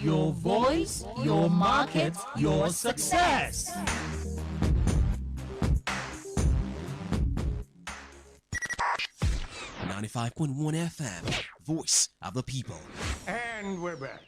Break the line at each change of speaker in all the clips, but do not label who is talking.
Your voice, your market, your success.
95.1 FM, Voice of the People.
And we're back.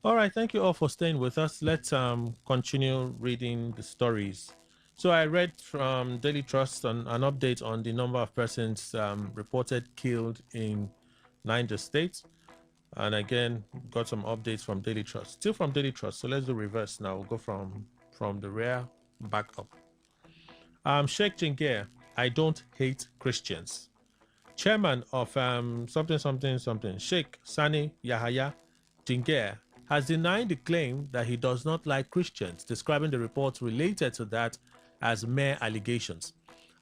All right, thank you all for staying with us. Let's continue reading the stories. So I read from Daily Trust an update on the number of persons reported killed in Niger State. And again, got some updates from Daily Trust. Still from Daily Trust. So let's do reverse now. We'll go from the rear back up. Sheikh Jingir, I don't hate Christians. Chairman of something, Sheikh Sani Yahaya Jingir, has denied the claim that he does not like Christians, describing the reports related to that as mere allegations.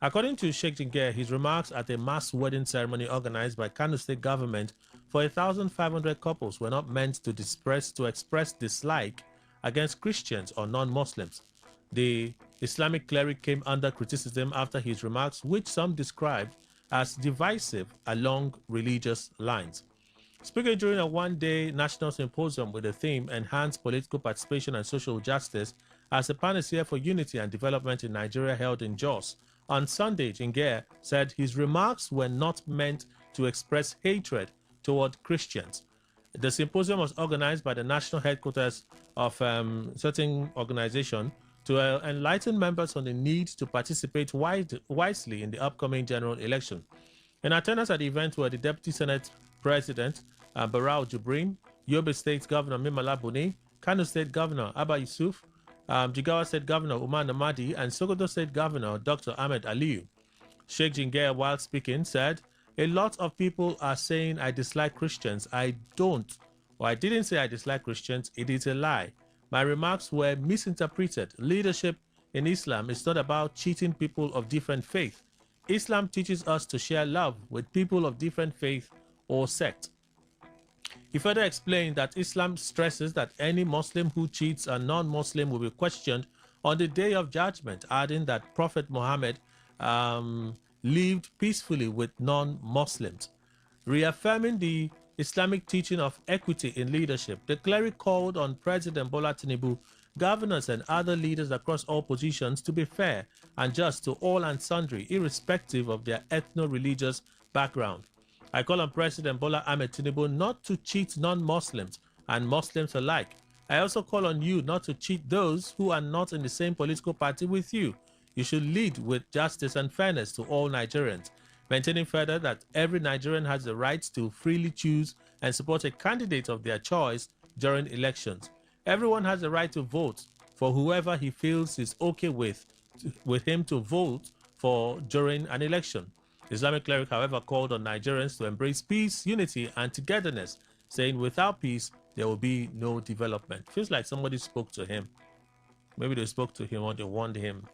According to Sheikh Jingir, his remarks at a mass wedding ceremony organized by Kano State government for 1,500 couples were not meant to express dislike against Christians or non-Muslims. The Islamic cleric came under criticism after his remarks, which some described as divisive along religious lines. Speaking during a one-day national symposium with the theme Enhanced Political Participation and Social Justice as a panacea for unity and development in Nigeria held in Jos, on Sunday, Jingir said his remarks were not meant to express hatred toward Christians. The symposium was organized by the national headquarters of certain organization to enlighten members on the need to participate wisely in the upcoming general election. In attendance at the event were the Deputy Senate President Barau Jibrin, Yobe State Governor Mimala Buni, Kano State Governor Abba Yusuf, Jigawa State Governor Umar Namadi, and Sokoto State Governor Dr. Ahmed Aliyu. Sheikh Jingir, while speaking, said, "A lot of people are saying I dislike Christians. I don't, or I didn't say I dislike Christians. It is a lie. My remarks were misinterpreted. Leadership in Islam is not about cheating people of different faith. Islam teaches us to share love with people of different faith or sect." He further explained that Islam stresses that any Muslim who cheats a non-Muslim will be questioned on the day of judgment, adding that Prophet Muhammad lived peacefully with non-Muslims. Reaffirming the Islamic teaching of equity in leadership, the cleric called on President Bola Tinubu, governors and other leaders across all positions to be fair and just to all and sundry, irrespective of their ethno-religious background. I call on President Bola Ahmed Tinubu not to cheat non-Muslims and Muslims alike. I also call on you not to cheat those who are not in the same political party with you. You should lead with justice and fairness to all Nigerians, maintaining further that every Nigerian has the right to freely choose and support a candidate of their choice during elections. Everyone has the right to vote for whoever he feels is okay with him to vote for during an election. The Islamic cleric, however, called on Nigerians to embrace peace, unity, and togetherness, saying without peace, there will be no development. Feels like somebody spoke to him. Maybe they spoke to him or they warned him.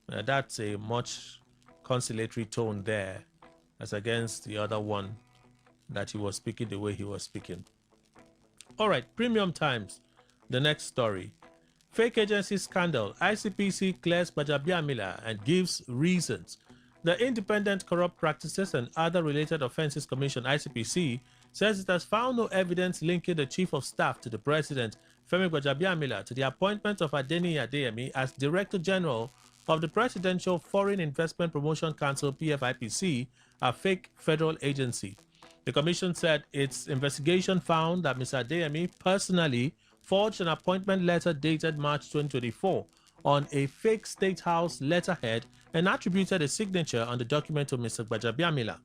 That's a much conciliatory tone there as against the other one that he was speaking the way he was speaking. All right, Premium Times, the next story. Fake agency scandal. ICPC clears Gbajabiamila and gives reasons. The Independent Corrupt Practices and Other Related Offences Commission, ICPC, says it has found no evidence linking the Chief of Staff to the President, Femi Gbajabiamila, to the appointment of Adeniyi Adeyemi as Director General of the Presidential Foreign Investment Promotion Council, PFIPC, a fake federal agency. The commission said its investigation found that Mr. Adeyemi personally forged an appointment letter dated March 2024 on a fake State House letterhead and attributed a signature on the document to Mr. Gbajabiamila.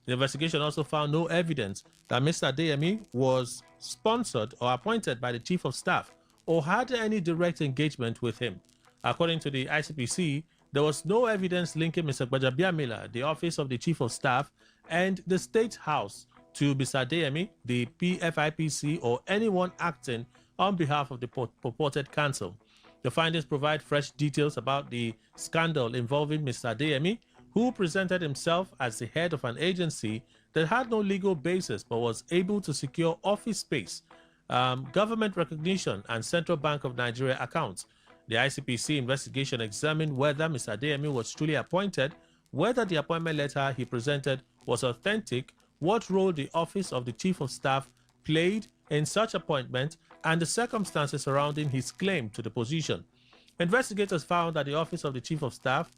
The investigation also found no evidence that Mr. Adeyemi was sponsored or appointed by the Chief of Staff or had any direct engagement with him. According to the ICPC, there was no evidence linking Mr. Gbajabiamila, the office of the Chief of Staff, and the State House to Mr. Adeyemi, the PFIPC, or anyone acting on behalf of the purported council. The findings provide fresh details about the scandal involving Mr. Adeyemi, who presented himself as the head of an agency that had no legal basis but was able to secure office space, government recognition, and Central Bank of Nigeria accounts. The ICPC investigation examined whether Mr. Adeyemi was truly appointed, whether the appointment letter he presented was authentic, what role the office of the Chief of Staff played in such appointment, and the circumstances surrounding his claim to the position. Investigators found that the office of the Chief of Staff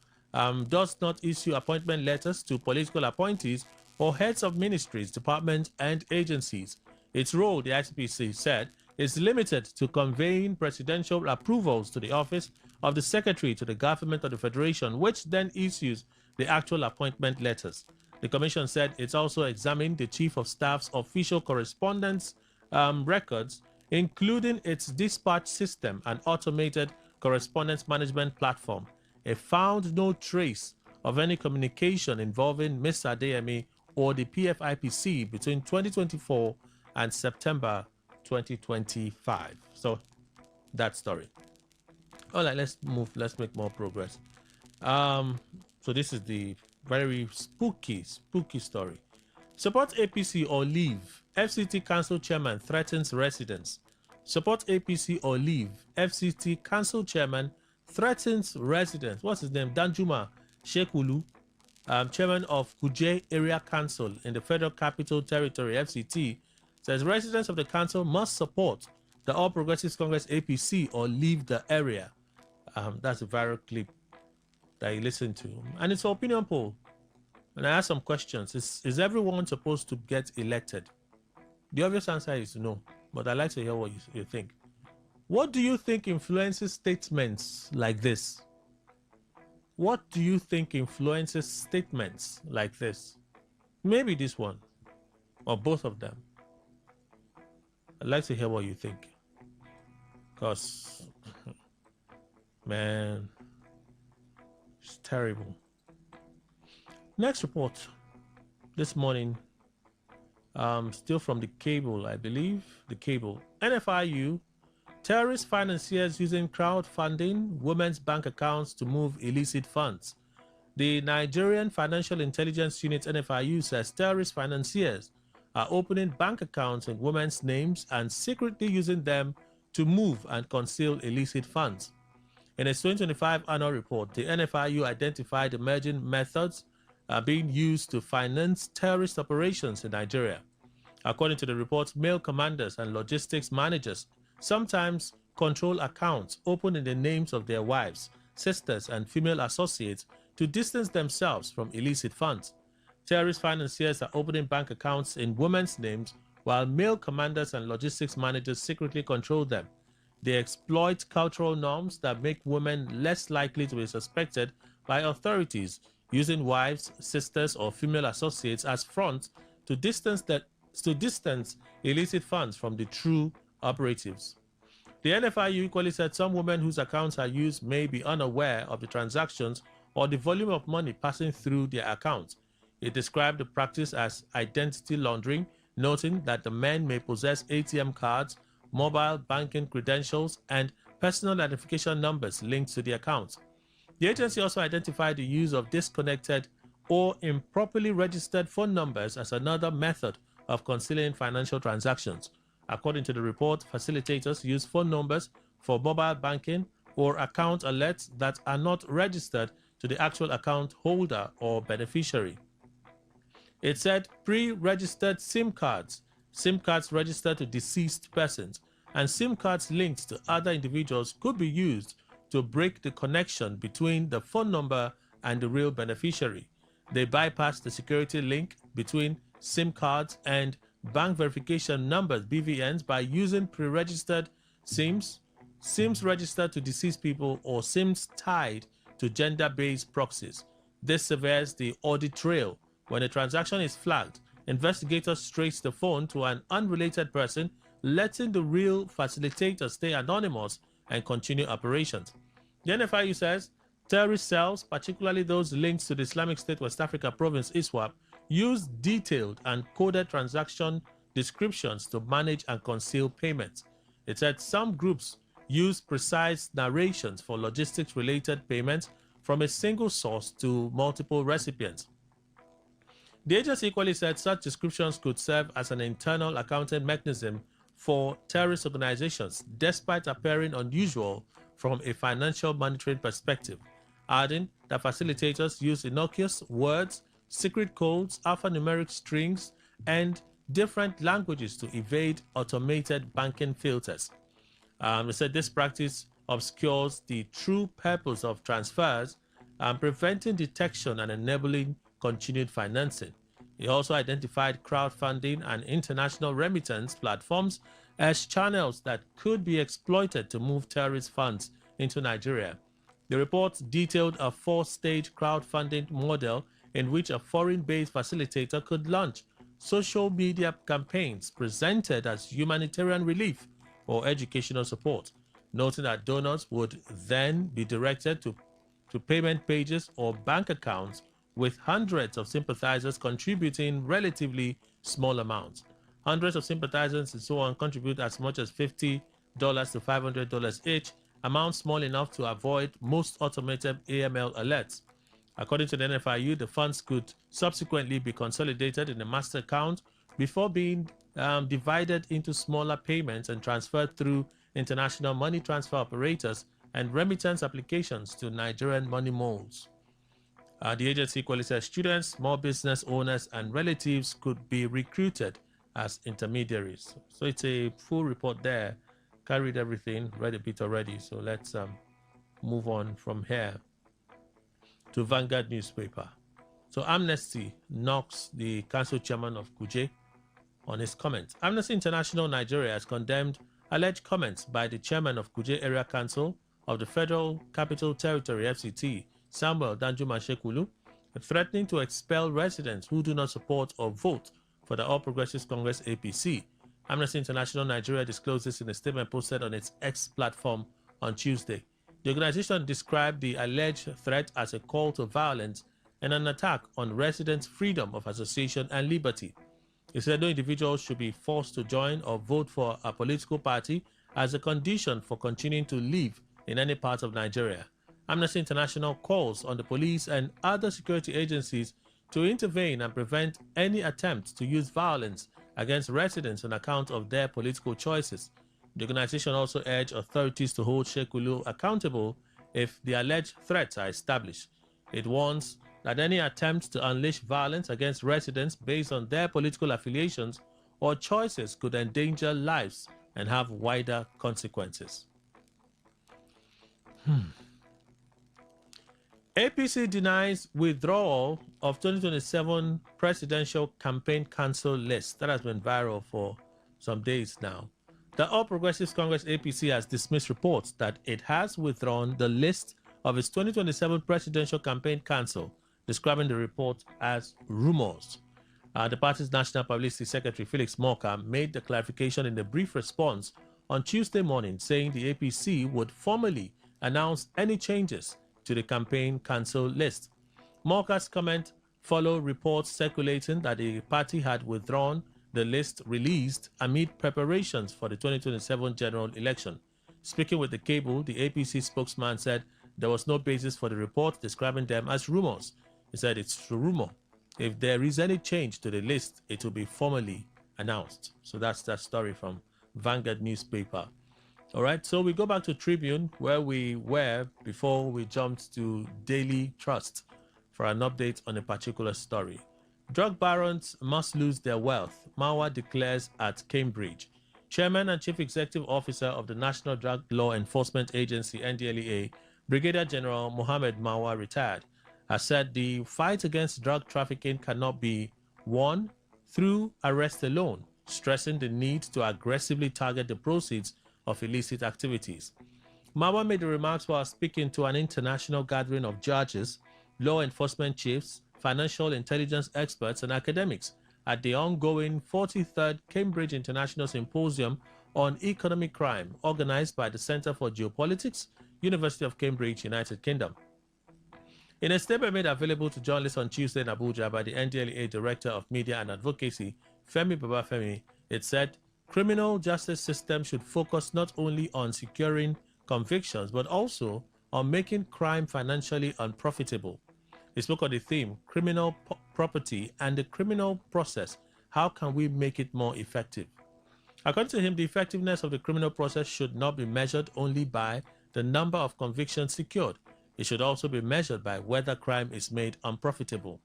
does not issue appointment letters to political appointees or heads of ministries, departments, and agencies. Its role, the ICPC said, is limited to conveying presidential approvals to the office of the Secretary to the Government of the Federation, which then issues the actual appointment letters. The Commission said it's also examined the Chief of Staff's official correspondence records, including its dispatch system and automated correspondence management platform. It found no trace of any communication involving Mr. Adeyemi or the PFIPC between 2024 and September 2025. So that story. All right, let's move. Let's make more progress. So this is the very spooky story. Support APC or leave. FCT Council Chairman threatens residents. Support APC or leave. FCT Council Chairman threatens residents. What's his name? Danjuma Shekulu, Chairman of Kuje Area Council in the Federal Capital Territory, FCT, says residents of the council must support the All Progressives Congress APC or leave the area. That's a viral clip that you listen to. And it's an opinion poll. And I ask some questions. Is everyone supposed to get elected? The obvious answer is no. But I'd like to hear what you think. What do you think influences statements like this? What do you think influences statements like this? Maybe this one, or both of them. I'd like to hear what you think. Because, man, it's terrible. Next report this morning, still from the cable, I believe. The cable. NFIU, terrorist financiers using crowdfunding women's bank accounts to move illicit funds. The Nigerian Financial Intelligence Unit, NFIU, says terrorist financiers are opening bank accounts in women's names and secretly using them to move and conceal illicit funds. In its 2025 annual report, the NFIU identified emerging methods being used to finance terrorist operations in Nigeria. According to the report, male commanders and logistics managers sometimes control accounts opened in the names of their wives, sisters, and female associates to distance themselves from illicit funds. Terrorist financiers are opening bank accounts in women's names, while male commanders and logistics managers secretly control them. They exploit cultural norms that make women less likely to be suspected by authorities, using wives, sisters, or female associates as fronts to distance illicit funds from the true operatives. The NFIU equally said some women whose accounts are used may be unaware of the transactions or the volume of money passing through their accounts. It described the practice as identity laundering, noting that the men may possess ATM cards, mobile banking credentials, and personal identification numbers linked to the accounts. The agency also identified the use of disconnected or improperly registered phone numbers as another method of concealing financial transactions. According to the report, facilitators use phone numbers for mobile banking or account alerts that are not registered to the actual account holder or beneficiary. It said pre-registered SIM cards registered to deceased persons, and SIM cards linked to other individuals could be used to break the connection between the phone number and the real beneficiary. They bypass the security link between SIM cards and bank verification numbers, BVNs, by using pre-registered SIMs, SIMs registered to deceased people, or SIMs tied to gender-based proxies. This severs the audit trail. When a transaction is flagged, investigators trace the phone to an unrelated person letting the real facilitators stay anonymous and continue operations. The NFIU says terrorist cells, particularly those linked to the Islamic State West Africa province ISWAP, use detailed and coded transaction descriptions to manage and conceal payments. It said some groups use precise narrations for logistics-related payments from a single source to multiple recipients. The agency equally said such descriptions could serve as an internal accounting mechanism for terrorist organizations, despite appearing unusual from a financial monitoring perspective, adding that facilitators use innocuous words, secret codes, alphanumeric strings, and different languages to evade automated banking filters. They said this practice obscures the true purpose of transfers and preventing detection and enabling continued financing. He also identified crowdfunding and international remittance platforms as channels that could be exploited to move terrorist funds into Nigeria. The report detailed a 4-stage crowdfunding model in which a foreign-based facilitator could launch social media campaigns presented as humanitarian relief or educational support, noting that donors would then be directed to payment pages or bank accounts with hundreds of sympathizers contributing relatively small amounts. Hundreds of sympathizers and so on contribute as much as $50 to $500 each, amounts small enough to avoid most automated AML alerts. According to the NFIU, the funds could subsequently be consolidated in a master account before being divided into smaller payments and transferred through international money transfer operators and remittance applications to Nigerian money moles. The agency equally says students, small business owners, and relatives could be recruited as intermediaries. So it's a full report there. Carried everything, read a bit already. So let's move on from here to Vanguard newspaper. So Amnesty knocks the council chairman of Kuje on his comments. Amnesty International Nigeria has condemned alleged comments by the chairman of Kuje Area Council of the Federal Capital Territory FCT, Samuel Danjuma Shekulu, threatening to expel residents who do not support or vote for the All Progressives Congress APC. Amnesty International Nigeria disclosed this in a statement posted on its X platform on Tuesday. The organization described the alleged threat as a call to violence and an attack on residents' freedom of association and liberty. It said no individual should be forced to join or vote for a political party as a condition for continuing to live in any part of Nigeria. Amnesty International calls on the police and other security agencies to intervene and prevent any attempt to use violence against residents on account of their political choices. The organization also urged authorities to hold Shekulu accountable if the alleged threats are established. It warns that any attempt to unleash violence against residents based on their political affiliations or choices could endanger lives and have wider consequences. APC denies withdrawal of 2027 presidential campaign council list. That has been viral for some days now. The All Progressives Congress APC has dismissed reports that it has withdrawn the list of its 2027 presidential campaign council, describing the report as rumors. The party's National Publicity Secretary Felix Morka made the clarification in a brief response on Tuesday morning, saying the APC would formally announce any changes to the campaign council list. Morka's comment followed reports circulating that the party had withdrawn the list released amid preparations for the 2027 general election. Speaking with the cable, the APC spokesman said there was no basis for the report, describing them as rumors. He said it's a rumor. If there is any change to the list, it will be formally announced. So that's that story from Vanguard newspaper. All right, so we go back to Tribune, where we were before we jumped to Daily Trust for an update on a particular story. Drug barons must lose their wealth, Mawa declares at Cambridge. Chairman and Chief Executive Officer of the National Drug Law Enforcement Agency, NDLEA, Brigadier General Mohammed Mawa, retired, has said the fight against drug trafficking cannot be won through arrest alone, stressing the need to aggressively target the proceeds of illicit activities. Mawa made the remarks while speaking to an international gathering of judges, law enforcement chiefs, financial intelligence experts, and academics at the ongoing 43rd Cambridge International Symposium on Economic Crime, organized by the Center for Geopolitics, University of Cambridge, United Kingdom. In a statement made available to journalists on Tuesday in Abuja by the NDLEA Director of Media and Advocacy, Femi Babafemi, it said, criminal justice system should focus not only on securing convictions, but also on making crime financially unprofitable. He spoke on the theme, criminal property and the criminal process. How can we make it more effective? According to him, the effectiveness of the criminal process should not be measured only by the number of convictions secured. It should also be measured by whether crime is made unprofitable.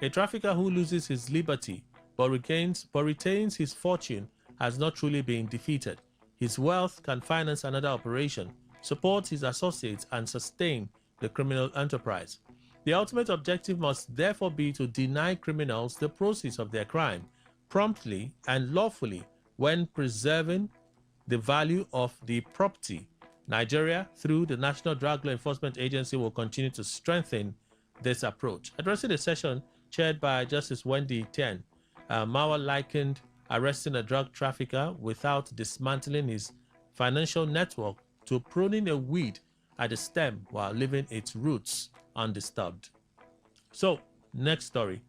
A trafficker who loses his liberty but retains his fortune has not truly been defeated. His wealth can finance another operation, support his associates, and sustain the criminal enterprise. The ultimate objective must therefore be to deny criminals the proceeds of their crime promptly and lawfully when preserving the value of the property. Nigeria, through the National Drug Law Enforcement Agency, will continue to strengthen this approach. Addressing the session chaired by Justice Wendy Tien, Mawa likened arresting a drug trafficker without dismantling his financial network to pruning a weed at the stem while leaving its roots undisturbed. So, next story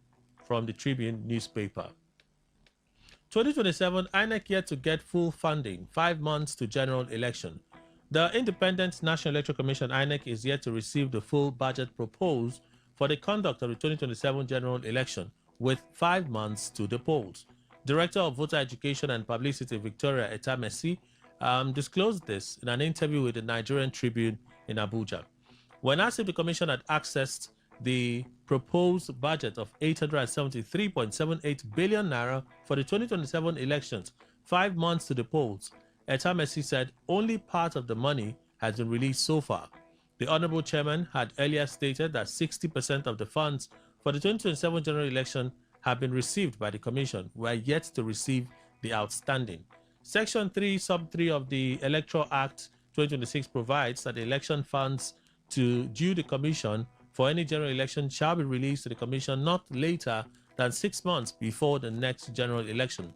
from the Tribune newspaper. 2027, INEC yet to get full funding, 5 months to general election. The Independent National Electoral Commission, INEC, is yet to receive the full budget proposed for the conduct of the 2027 general election, with 5 months to the polls. Director of Voter Education and Publicity, Victoria Etamesi, disclosed this in an interview with the Nigerian Tribune in Abuja. When asked if the commission had accessed the proposed budget of 873.78 billion naira for the 2027 elections, 5 months to the polls, Etamesi said only part of the money has been released so far. The Honorable Chairman had earlier stated that 60% of the funds for the 2027 general election have been received by the Commission, were yet to receive the outstanding. Section 3, Sub 3 of the Electoral Act 2026 provides that the election funds due the Commission for any general election shall be released to the Commission not later than 6 months before the next general election.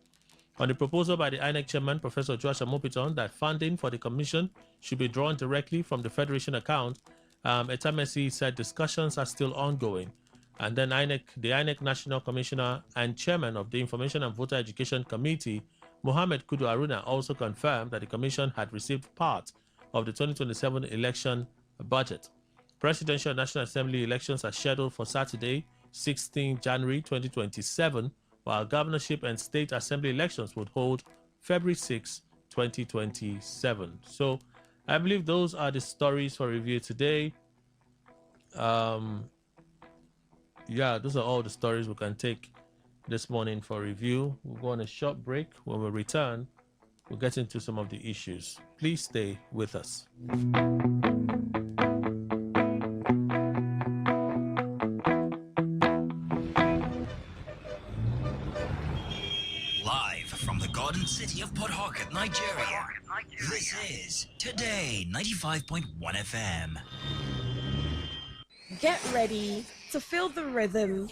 On the proposal by the INEC Chairman, Professor Joshua Mopiton, that funding for the Commission should be drawn directly from the Federation account, Etamesi said discussions are still ongoing. And then the INEC National Commissioner and Chairman of the Information and Voter Education Committee, Mohammed Kudu Aruna, also confirmed that the Commission had received part of the 2027 election budget. Presidential and National Assembly elections are scheduled for Saturday, 16 January 2027, while governorship and state assembly elections would hold February 6, 2027. So I believe those are the stories for review today. Yeah, those are all the stories we can take this morning for review. We'll go on a short break. When we return, we'll get into some of the issues. Please stay with us.
Live from the Garden City of Port Harcourt, Nigeria. This is Today 95.1 FM.
Get ready to feel the rhythm,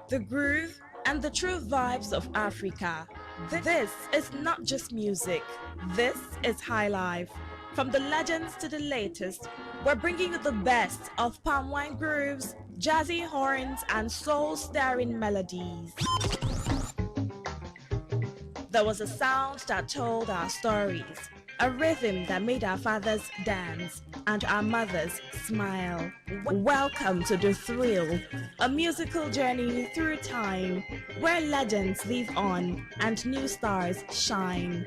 the groove, and the true vibes of Africa. This is not just music. This is high life. From the legends to the latest, we're bringing you the best of palm wine grooves, jazzy horns, and soul-stirring melodies. There was a sound that told our stories, a rhythm that made our fathers dance and our mothers smile. Welcome to The Thrill, a musical journey through time where legends live on and new stars shine.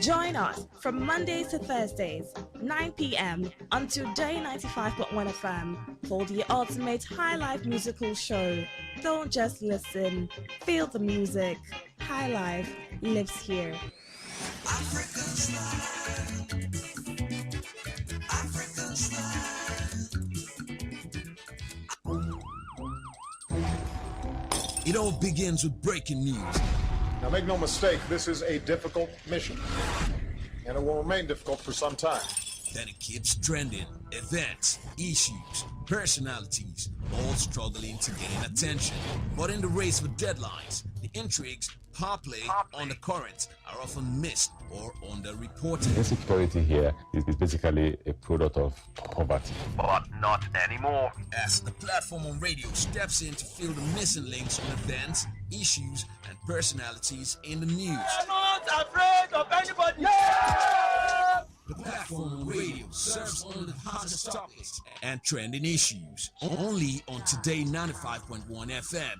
Join us from Mondays to Thursdays, 9 p.m. on Today 95.1 FM for the ultimate high life musical show. Don't just listen, feel the music. High life lives here.
African style. African style. It all begins with breaking news.
Now, make no mistake, this is a difficult mission, and it will remain difficult for some time.
Then it keeps trending. Events, issues, personalities, all struggling to gain attention. But in the race for deadlines, the intrigues,
power play, undercurrents are often missed or underreported.
Insecurity here is basically a product of poverty.
But not anymore.
As the platform on radio steps in to fill the missing links on events, issues, and personalities in the news.
I'm not afraid of anybody.
The platform on radio serves only the hottest topics and trending issues. Only on Today 95.1 FM.
95.1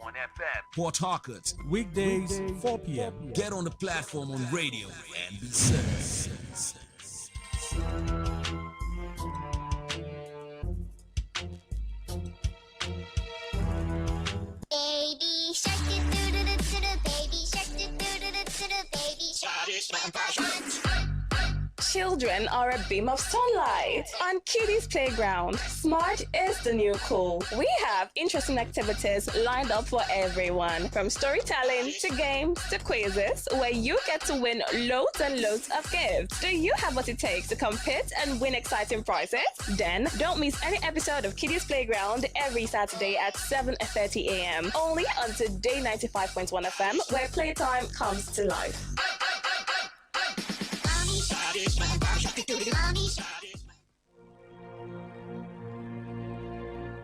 FM.
Port Harcourt.
Weekdays, 4 p.m.
Get on the platform on radio and be served.
Baby shark do do do do do, baby shark do do do do do, baby shark.
Children are a beam of sunlight. On Kiddies Playground, smart is the new cool. We have interesting activities lined up for everyone, from storytelling to games to quizzes, where you get to win loads and loads of gifts. Do you have what it takes to compete and win exciting prizes? Then don't miss any episode of Kiddies Playground every Saturday at 7:30 a.m. only on Today 95.1 FM, where playtime comes to life.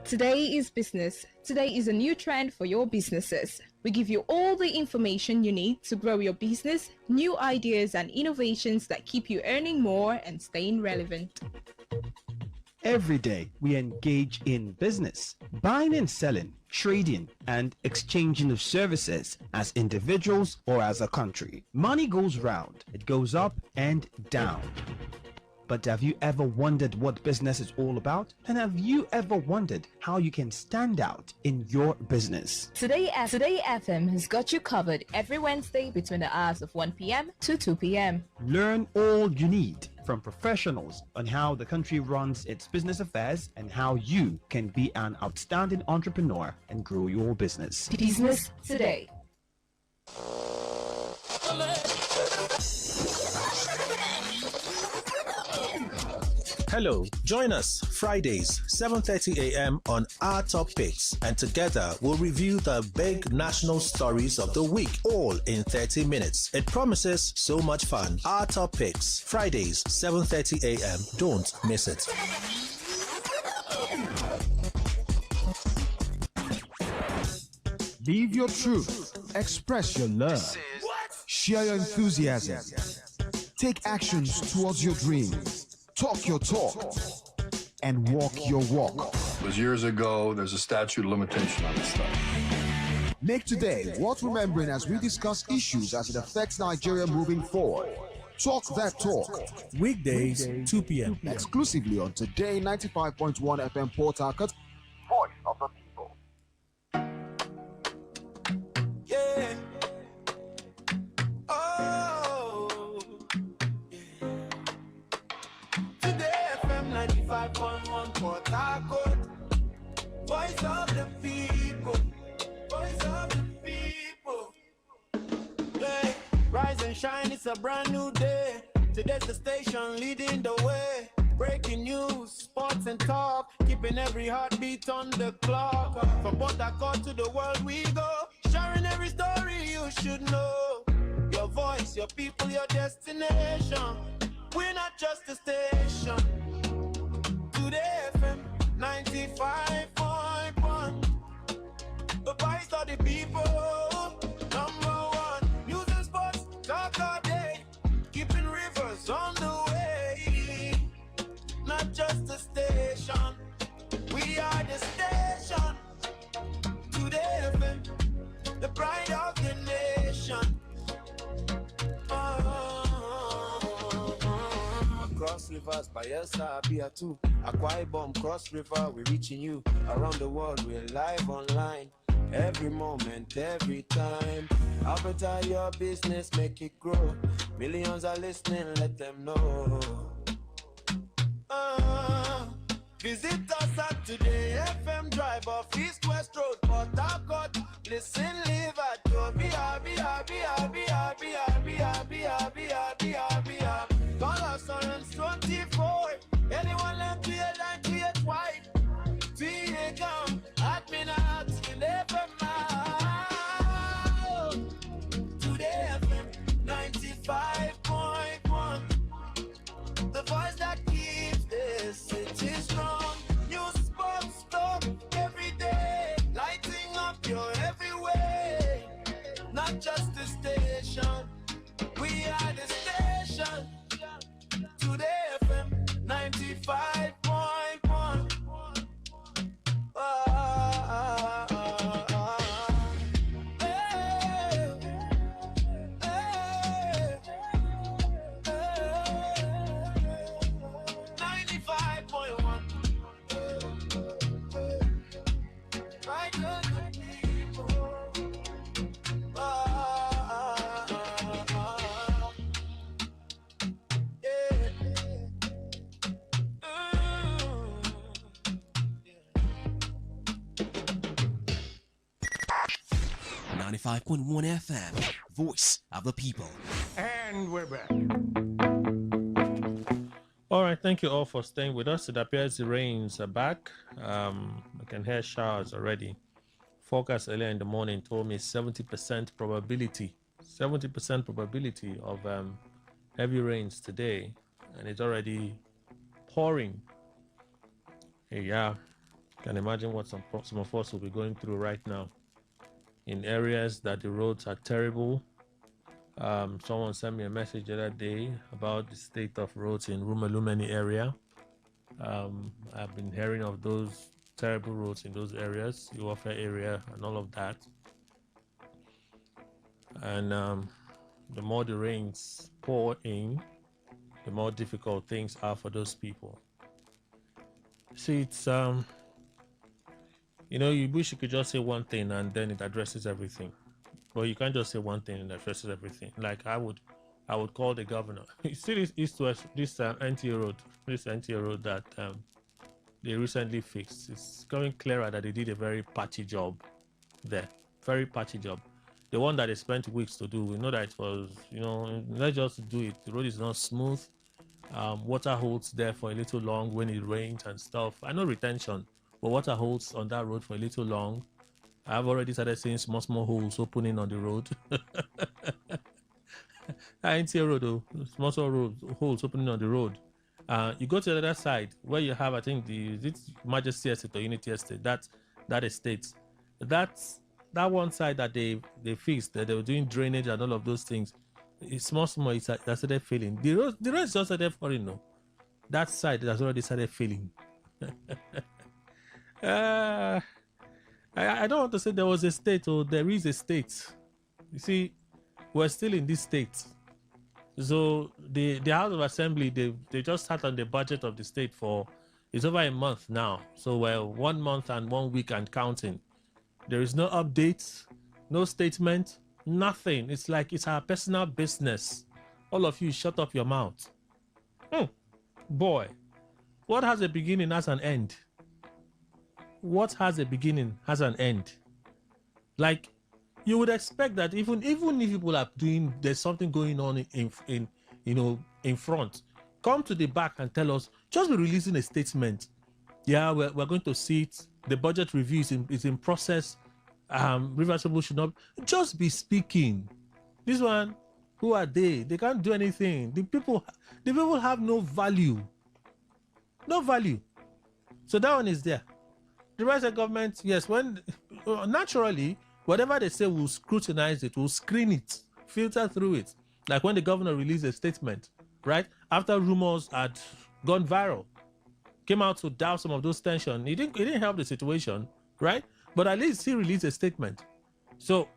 Today is business. Today is a new trend for your businesses. We give you all the information you need to grow your business, new ideas and innovations that keep you earning more and staying relevant.
Every day we engage in business, buying and selling, trading and exchanging of services as individuals or as a country. Money goes round, it goes up and down. But have you ever wondered what business is all about? And have you ever wondered how you can stand out in your business?
Today FM has got you covered every Wednesday between the hours of 1 p.m. to 2 p.m.
Learn all you need from professionals on how the country runs its business affairs and how you can be an outstanding entrepreneur and grow your business.
Business Today.
Hello, join us Fridays, 7:30 a.m. on Our Top Picks, and together we'll review the big national stories of the week, all in 30 minutes. It promises so much fun. Our Top Picks, Fridays, 7:30 a.m. Don't miss it.
Live your truth. Express your love. Share your enthusiasm. Take actions towards your dreams. Talk your talk and walk your walk.
It was years ago. There's a statute of limitation on this stuff.
Make today worth remembering as we discuss issues as it affects Nigeria moving forward. Talk that talk.
Weekdays, 2 p.m.
Exclusively on Today 95.1 FM Port Harcourt.
Voice of the people.
Yeah. Today FM 95.1 Port Harcourt. Voice of the people. Voice of the people. Yeah. Rise and shine, it's a brand new day. Today's the station leading the way. Breaking news, sports and talk, keeping every heartbeat on the clock. From Port Harcourt to the world we go, sharing every story you should know. Your voice, your people, your destination. We're not just a station. Today FM 95.1. The voice of the people. Number one. News and sports, talk all day. Keeping rivers on the way. Not just a station. We are the station. Today FM, the pride of the nation. Cross rivers, Bayelsa, Pt2, Akwa Ibom, Cross River, we're reaching you. Around the world, we're live online. Every moment, every time. How better your business, make it grow. Millions are listening, let them know. Visit us at Today FM Drive off East West Road, Port Harcourt. Listen, live at your Call us on 24. Anyone left to your line, create white. Come, admin at in FM.
95.1 FM, voice of the people.
And we're back.
All right, thank you all for staying with us. It appears the rains are back. I can hear showers already. Forecast earlier in the morning told me 70% probability of heavy rains today, and it's already pouring. Hey, yeah, can imagine what some of us will be going through right now in areas that the roads are terrible. Someone sent me a message the other day about the state of roads in Rumalumeni area. I've been hearing of those terrible roads in those areas, the warfare area and all of that. And the more the rains pour in, the more difficult things are for those people. See, it's you wish you could just say one thing and then it addresses everything. But you can't just say one thing and addresses everything. Like I would call the governor. You see this east-west, this NTA road that they recently fixed. It's becoming clearer that they did a very patchy job there. Very patchy job. The one that they spent weeks to do, we know that it was, let's just do it. The road is not smooth. Water holds there for a little long when it rains and stuff. I know retention, but water holds on that road for a little long. I've already started seeing small holes opening on the road. NTA road, though, small holes opening on the road. You go to the other side where you have, I think, the Majesty Estate or Unity Estate. That estate. That one side that they fixed, that they were doing drainage and all of those things. It's small. It started failing. The rest just started falling. No, that side has already started failing. I don't want to say there was a state or there is a state. You see, we're still in this state. So the House of Assembly, they just sat on the budget of the state for, it's over a month now. So we're 1 month and 1 week and counting. There is no updates, no statement, nothing. It's like it's our personal business. All of you shut up your mouth. Boy, what has a beginning has an end. What has a beginning has an end. Like, you would expect that even if people are doing, there's something going on in front, come to the back and tell us, just be releasing a statement. Yeah, we're going to see it. The budget review is in process. Reversible should not just be speaking. This one, who are they? They can't do anything. The people have no value. No value. So that one is there. The rest of the government, yes, when naturally, whatever they say, we'll scrutinize it, we'll screen it, filter through it. Like when the governor released a statement, right? After rumors had gone viral, came out to douse some of those tension. It didn't help the situation, right? But at least he released a statement. So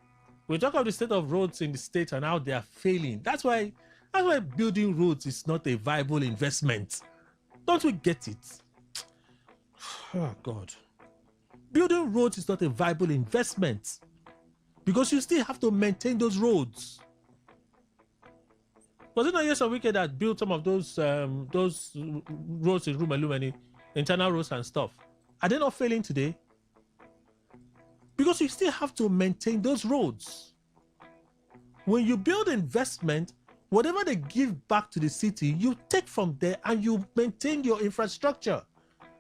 we talk about the state of roads in the state and how they are failing. That's why building roads is not a viable investment. Don't we get it? Oh God. Building roads is not a viable investment because you still have to maintain those roads. Was it not Yes or Wicked that built some of those roads in Rumalumeni, internal roads and stuff? Are they not failing today? Because you still have to maintain those roads. When you build investment, whatever they give back to the city, you take from there and you maintain your infrastructure.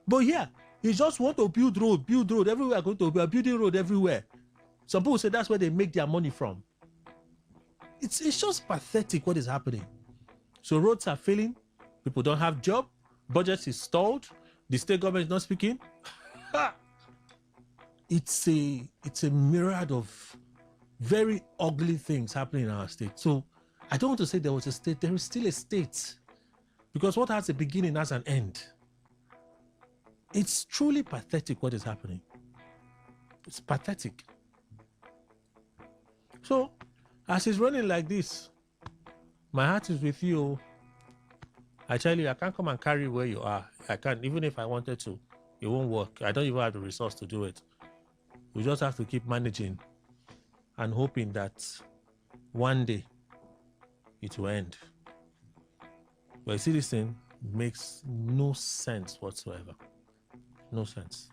But yeah, you just want to build road everywhere. Going to be a building road everywhere. Some people say that's where they make their money from. It's just pathetic what is happening. So roads are failing. People don't have job. Budget is stalled. The state government is not speaking. It's a myriad of very ugly things happening in our state. So I don't want to say there was a state. There is still a state. Because what has a beginning has an end. It's truly pathetic what is happening. It's pathetic. So, as it's running like this, my heart is with you. I tell you, I can't come and carry where you are. I can't, even if I wanted to. It won't work. I don't even have the resource to do it. We just have to keep managing and hoping that one day it will end. But you see, this thing makes no sense whatsoever. No sense.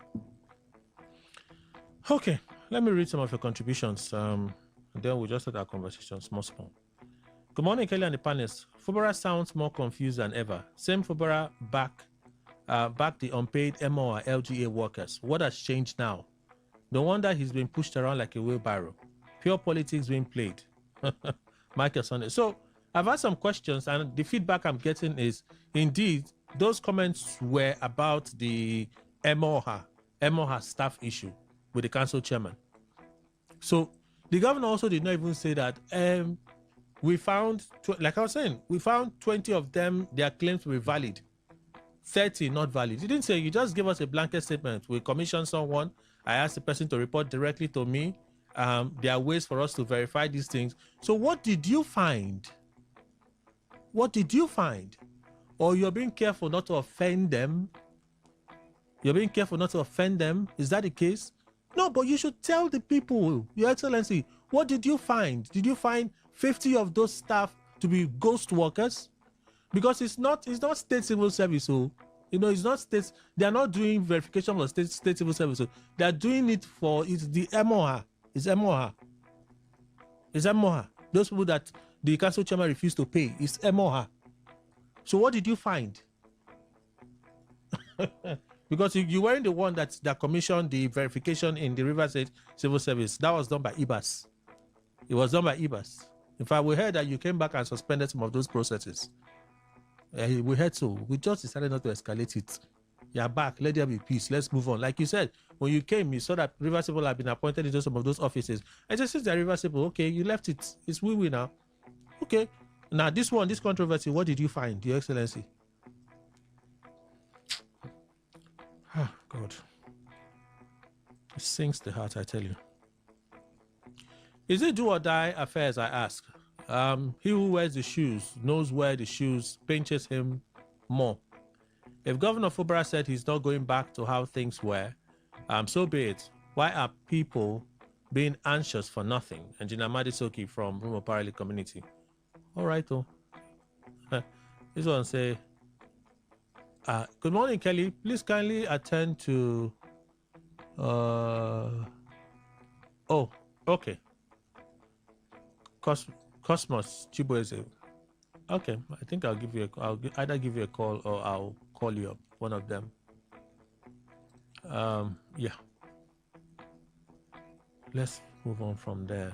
Okay, let me read some of your contributions. And then we'll just start our conversation small. Good morning, Kelly and the panelists. Fubara sounds more confused than ever. Same Fubara back the unpaid MO or LGA workers. What has changed now? No wonder he's been pushed around like a wheelbarrow. Pure politics being played. Michael Sunday. So I've had some questions, and the feedback I'm getting is indeed those comments were about the MOHA staff issue with the council chairman. So the governor also did not even say that we found, like I was saying, we found 20 of them, their claims were valid. 30 not valid. He didn't say, you just give us a blanket statement. We commission someone. I asked the person to report directly to me. There are ways for us to verify these things. So what did you find? What did you find? Or you're being careful not to offend them? You're being careful not to offend them? Is that the case? No, but you should tell the people, Your Excellency, what did you find? Did you find 50 of those staff to be ghost workers? Because it's not state civil service, so it's not states. They are not doing verification for state civil service. So they are doing it for the MOHA. It's MOHA. It's MOHA. Those people that the council chairman refused to pay. It's MOHA. So what did you find? Because you weren't the one that commissioned the verification in the River State Civil Service. That was done by IBAS. It was done by IBAS. In fact, we heard that you came back and suspended some of those processes. We heard so. We just decided not to escalate it. You're back. Let there be peace. Let's move on. Like you said, when you came, you saw that River Civil had been appointed into some of those offices. And just since the River Civil, okay, you left it. It's we now. Okay. Now, this controversy, what did you find, Your Excellency? Ah, God. It sinks the heart, I tell you. Is it do or die affairs, I ask? He who wears the shoes knows where the shoes pinches him more. If Governor Fubara said he's not going back to how things were, so be it. Why are people being anxious for nothing? Engineer Madisoki from Rumo Parallel Community. All right, though. This one say, good morning, Kelly. Please kindly attend to... oh, okay. Cosmos Chibueze. Okay, I think I'll either give you a call or I'll call you up. One of them. Yeah. Let's move on from there.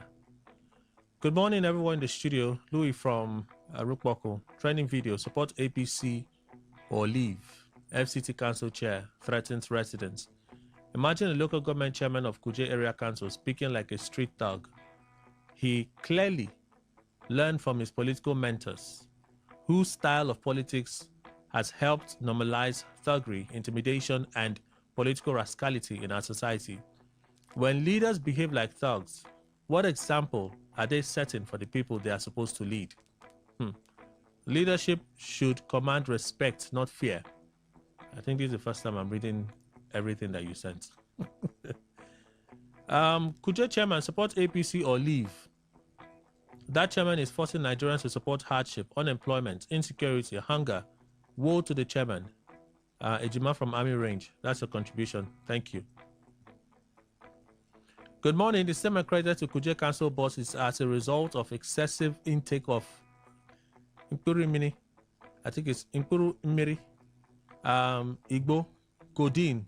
Good morning, everyone in the studio. Louis from Rukboko. Trending video. Support APC or leave. FCT Council Chair threatens residents. Imagine a local government chairman of Kuje Area Council speaking like a street thug. He clearly learned from his political mentors, whose style of politics has helped normalize thuggery, intimidation, and political rascality in our society. When leaders behave like thugs, what example are they setting for the people they are supposed to lead? Leadership should command respect, not fear. I think this is the first time I'm reading everything that you sent. Kuje chairman, support APC or leave. That chairman is forcing Nigerians to support hardship, unemployment, insecurity, hunger. Woe to the chairman. Ejima from Army Range. That's your contribution. Thank you. Good morning. The same accredited to Kuje Council boss is as a result of excessive intake of Impuru Mini. I think it's Impuru Miri, Igbo, Codeine,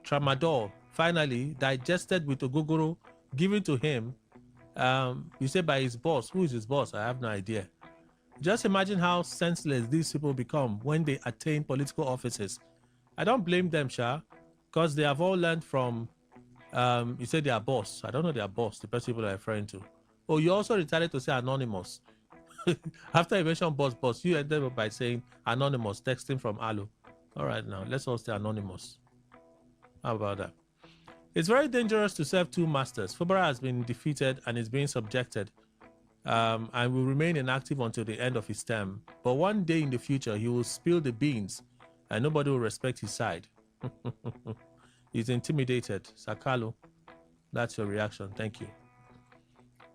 Tramadol. Finally, digested with Ogogoro given to him. You say by his boss. Who is his boss? I have no idea. Just imagine how senseless these people become when they attain political offices. I don't blame them, Sha, because they have all learned from, you said their boss. I don't know their boss, the person people are referring to. Oh, you also decided to say anonymous. After you mentioned boss, you ended up by saying anonymous, texting from Alo. All right, now, let's all stay anonymous. How about that? It's very dangerous to serve two masters. Fubara has been defeated and is being subjected and will remain inactive until the end of his term. But one day in the future, he will spill the beans and nobody will respect his side. He's intimidated. Sakalo, that's your reaction. Thank you.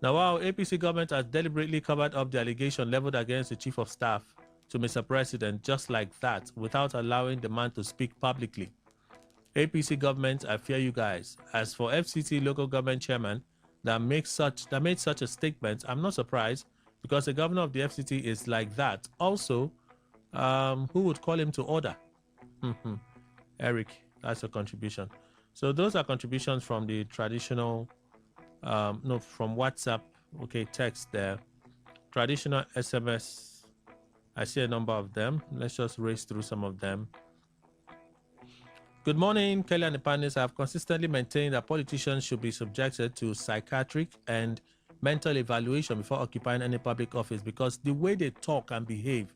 Now, while APC government has deliberately covered up the allegation leveled against the chief of staff to Mr. President just like that without allowing the man to speak publicly, APC government, I fear you guys. As for FCT local government chairman, that made such a statement, I'm not surprised because the governor of the FCT is like that. Also, who would call him to order? Eric, that's a contribution. So those are contributions from the traditional, from WhatsApp. Okay, text there. Traditional SMS. I see a number of them. Let's just race through some of them. Good morning, Kelly and the panelists. I have consistently maintained that politicians should be subjected to psychiatric and mental evaluation before occupying any public office because the way they talk and behave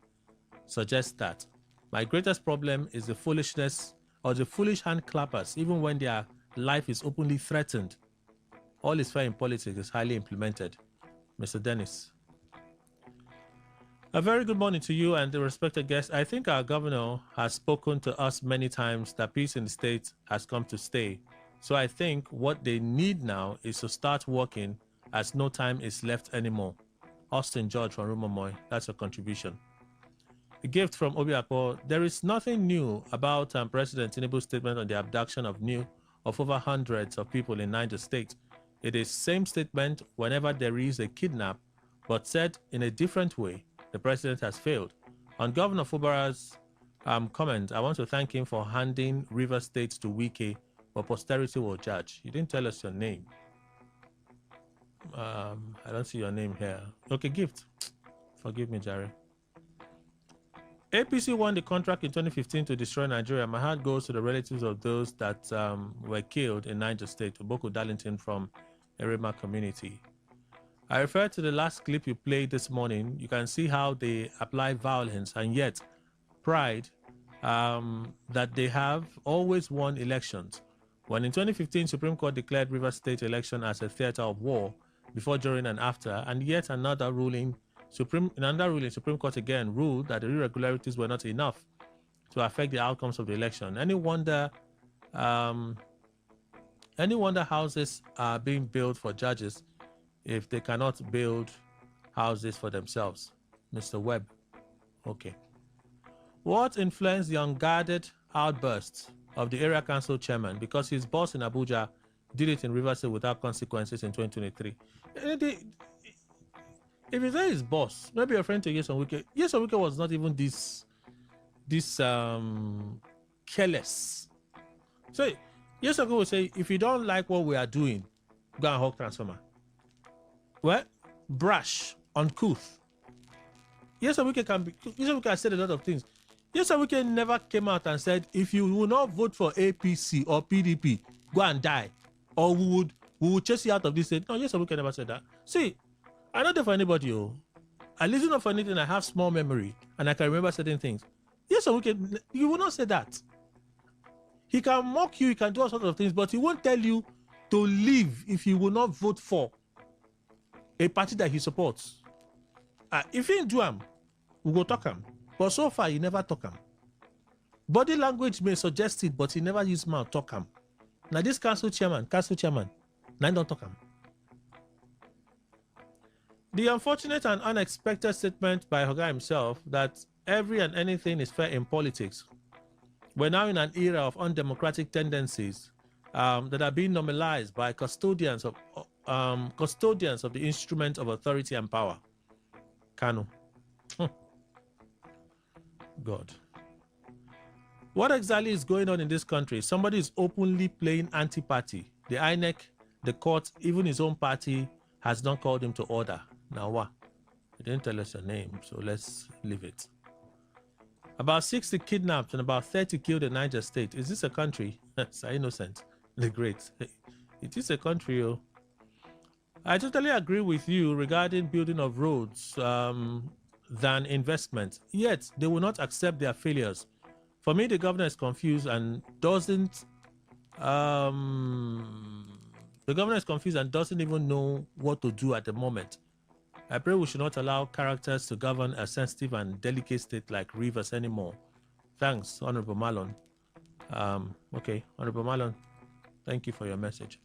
suggests that. My greatest problem is the foolishness or the foolish hand clappers, even when their life is openly threatened. All is fair in politics is highly implemented. Mr. Dennis. A very good morning to you and the respected guests. I think our governor has spoken to us many times that peace in the state has come to stay. So I think what they need now is to start working as no time is left anymore. Austin George from Rumomoy, that's a contribution. A gift from Obiapo. There is nothing new about President Tinubu's statement on the abduction of over hundreds of people in Niger State. It is same statement whenever there is a kidnap, but said in a different way. The president has failed. On Governor Fubara's comment, I want to thank him for handing River State to Wike, but posterity will judge. You didn't tell us your name. I don't see your name here. Okay, gift. Forgive me, Jerry. APC won the contract in 2015 to destroy Nigeria. My heart goes to the relatives of those that were killed in Niger State. Oboko Darlington from Erema community. I refer to the last clip you played this morning. You can see how they apply violence and yet pride that they have always won elections. When in 2015, Supreme Court declared Rivers State election as a theater of war before, during, and after, and yet another ruling, Supreme Court again ruled that the irregularities were not enough to affect the outcomes of the election. Any wonder houses are being built for judges if they cannot build houses for themselves? Mr. Webb. Okay. What influenced the unguarded outbursts of the area council chairman because his boss in Abuja did it in Rivers State without consequences in 2023? If you say his boss, maybe you're referring to Yeson Wike. Yeson Wike was not even this careless. So Yeson Wike will say, if you don't like what we are doing, go and hawk transformer. Well, brash, uncouth. Yeson Wike has said a lot of things. Yeson Wike never came out and said, if you will not vote for APC or PDP, go and die, or we would chase you out of this state. No, Yeson Wike never said that. See, I don't know for anybody. I listen up for anything. I have small memory and I can remember certain things. Yeson Wike, you will not say that. He can mock you, he can do all sorts of things, but he won't tell you to leave if you will not vote for a party that he supports. If he do him, we go talk him. But so far, he never talk him. Body language may suggest it, but he never use mouth talk him. Now this council chairman, now don't talk him. The unfortunate and unexpected statement by Hoga himself that every and anything is fair in politics. We're now in an era of undemocratic tendencies that are being normalized by custodians of the instrument of authority and power. Kanu. God. What exactly is going on in this country? Somebody is openly playing anti-party. The INEC, the court, even his own party has not called him to order. Now what? He didn't tell us your name, so let's leave it. About 60 kidnapped and about 30 killed in Niger State. Is this a country? Sir Innocent, the Great. It is a country, oh. I totally agree with you regarding building of roads than investment. Yet, they will not accept their failures. For me, the governor is confused and doesn't even know what to do at the moment. I pray we should not allow characters to govern a sensitive and delicate state like Rivers anymore. Thanks, Honorable Malon. Okay, Honorable Malon, thank you for your message.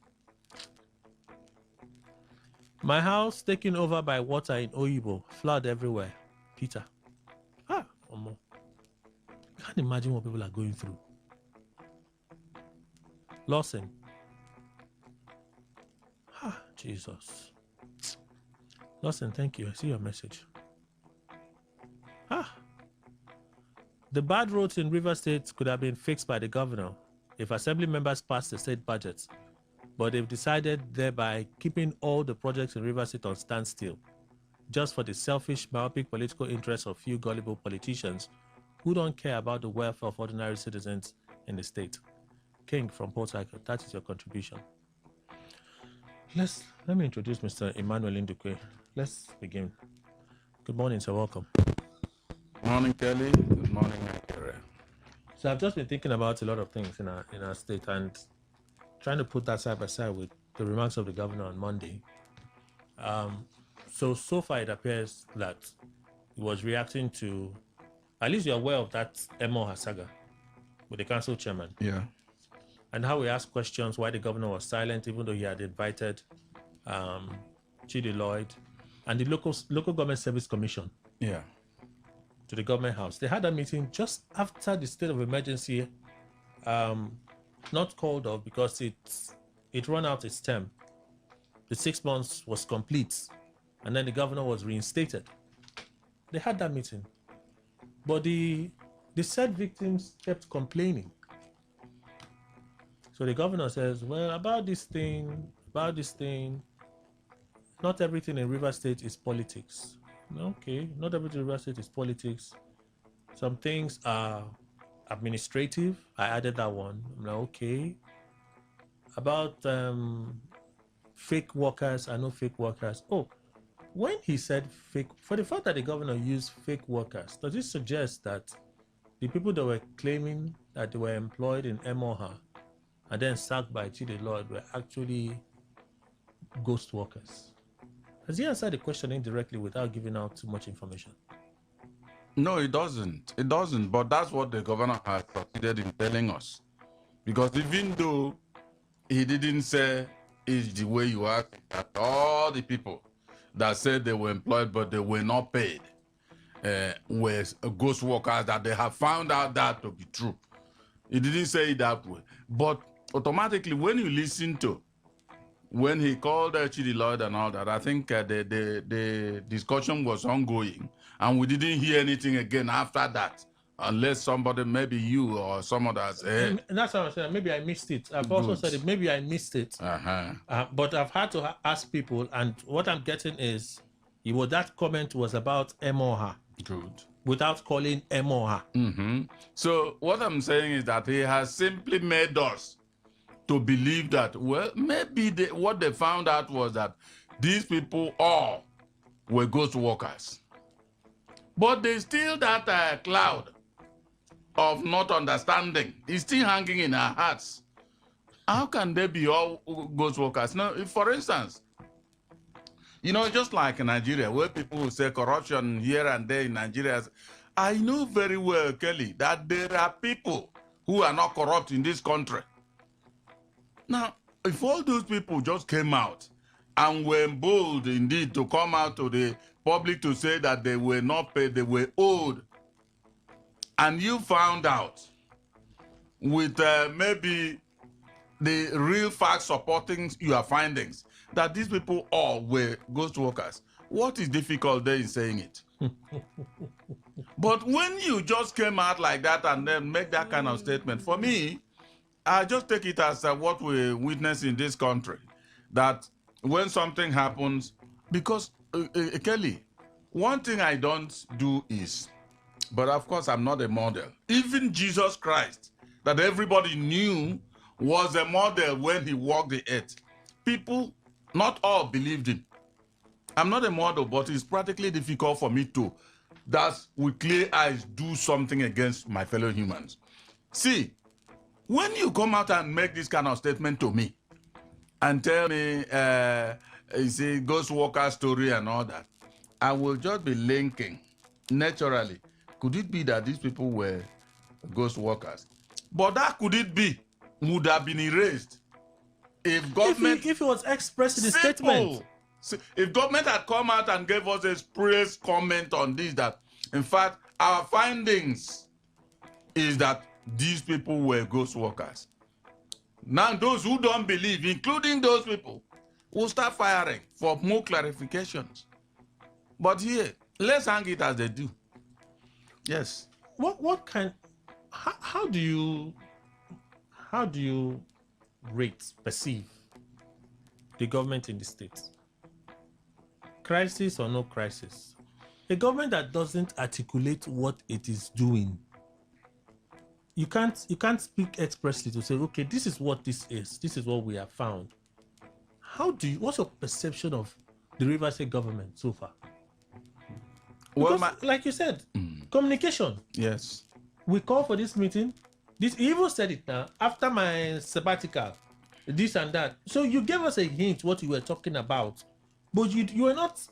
My house taken over by water in Oyibo, flood everywhere. Peter. Omo. Can't imagine what people are going through. Lawson. Jesus. Lawson, thank you. I see your message. The bad roads in River State could have been fixed by the governor if assembly members passed the state budget, but they've decided thereby keeping all the projects in River State on standstill, just for the selfish, myopic political interests of few gullible politicians who don't care about the welfare of ordinary citizens in the state. King from Port Harcourt, that is your contribution. Let me introduce Mr. Emmanuel Indukwe. Let's begin. Good morning, sir. Welcome.
Good morning, Kelly. Good morning, Nigeria.
So I've just been thinking about a lot of things in our state and trying to put that side by side with the remarks of the governor on Monday. So far it appears that he was reacting to, at least you're aware of that Emoha saga with the council chairman.
Yeah.
And how we asked questions why the governor was silent, even though he had invited Chidi Lloyd and the local government service commission.
Yeah.
To the government house. They had a meeting just after the state of emergency, not called off because it ran out its term. The 6 months was complete, and then the governor was reinstated. They had that meeting, but the said victims kept complaining. So the governor says, well, about this thing, not everything in River State is politics. Okay, not everything in River State is politics. Some things are administrative. I added that one. I'm like, okay. About fake workers, I know fake workers. Oh, when he said fake, for the fact that the governor used fake workers, does it suggest that the people that were claiming that they were employed in Emoha and then sacked by Chidi Lloyd were actually ghost workers? Has he answered the question indirectly without giving out too much information?
No, it doesn't. It doesn't. But that's what the governor has succeeded in telling us. Because even though he didn't say it's the way you are, that all the people that said they were employed but they were not paid were ghost workers, that they have found out that to be true. He didn't say it that way. But automatically, when you listen to when he called Chidi Lloyd and all that, I think the discussion was ongoing, and we didn't hear anything again after that, unless somebody, maybe you or some others.
And that's what I'm saying. Maybe I missed it. I've also said it. Maybe I missed it. But I've had to ask people, and what I'm getting is, that comment was about Emoha.
Good.
Without calling Emoha.
So what I'm saying is that he has simply made us to believe that, well, maybe what they found out was that these people all were ghost workers. But there's still that cloud of not understanding. It's still hanging in our hearts. How can they be all ghost workers? Now, if, for instance, just like in Nigeria, where people will say corruption here and there in Nigeria, I know very well, Kelly, that there are people who are not corrupt in this country. Now, if all those people just came out and were bold indeed to come out to the public to say that they were not paid, they were owed, and you found out with maybe the real facts supporting your findings that these people all were ghost workers, what is difficult there in saying it? But when you just came out like that and then make that kind of statement, for me, I just take it as what we witness in this country, that when something happens, because, Kelly, one thing I don't do is, but of course I'm not a model, even Jesus Christ, that everybody knew was a model when he walked the earth. People, not all believed him. I'm not a model, but it's practically difficult for me to, with clear eyes, do something against my fellow humans. See, when you come out and make this kind of statement to me and tell me, it's a ghost worker story and all that, I will just be linking naturally. Could it be that these people were ghost workers? But that could it be would have been erased if government...
If it was expressed in the statement.
If government had come out and gave us a express comment on this, that in fact our findings is that these people were ghost workers. Now those who don't believe, including those people, will start firing for more clarifications. But here, let's hang it as they do. Yes.
What kind? How do you perceive the government in the states? Crisis or no crisis? A government that doesn't articulate what it is doing, you can't speak expressly to say, okay, this is what this is what we have found. What's your perception of the Rivers State government so far? Because, like you said, communication.
Yes.
We call for this meeting. This even said it now after my sabbatical, this and that. So you gave us a hint what you were talking about, but you were not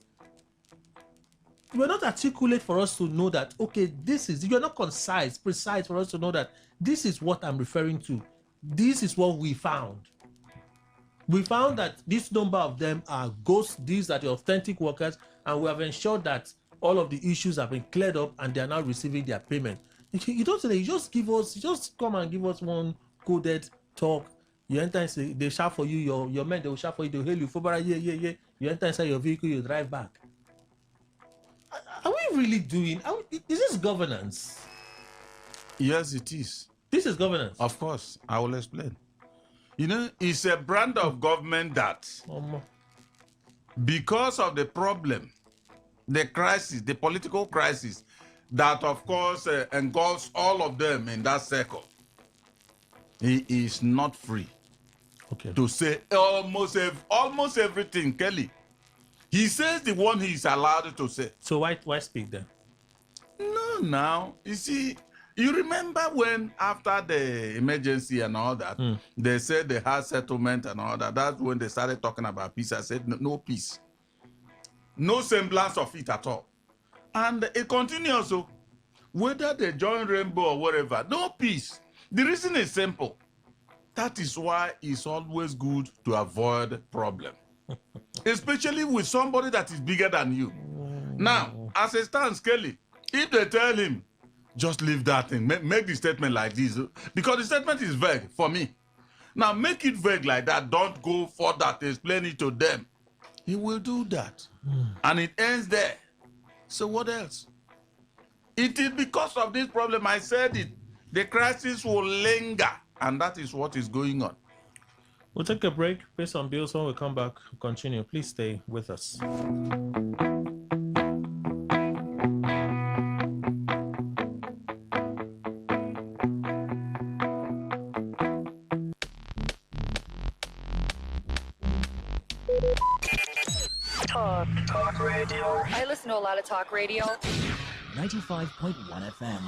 articulate for us to know that, okay, you're not precise for us to know that this is what I'm referring to. This is what we found. We found that this number of them are ghosts. These are the authentic workers, and we have ensured that all of the issues have been cleared up and they are now receiving their payment. You don't say, you just come and give us one coded talk. You enter and say, they shout for you, your men, they will shout for you, they'll hail you, yeah. You enter inside your vehicle, you drive back. Are we really doing? Is this governance?
Yes, it is.
This is governance.
Of course, I will explain. It's a brand of government that, because of the problem, the crisis, the political crisis, that of course engulfs all of them in that circle, he is not free to say almost everything, Kelly. He says the one he is allowed to say.
So why speak then?
No, now, you see, you remember when after the emergency and all that, they said they had settlement and all that. That's when they started talking about peace. I said, no peace. No semblance of it at all. And it continues. So whether they join Rainbow or whatever, no peace. The reason is simple. That is why it's always good to avoid problem. Especially with somebody that is bigger than you. Now, as it stands, Kelly, if they tell him, just leave that thing, make the statement like this, because the statement is vague for me. Now, make it vague like that. Don't go further to explain it to them. He will do that. And it ends there. So what else? It is because of this problem, I said it, the crisis will linger. And that is what is going on.
We'll take a break, pay some bills. When we come back, continue. Please stay with us.
Talk radio. I listen to a lot of talk radio.
95.1 FM.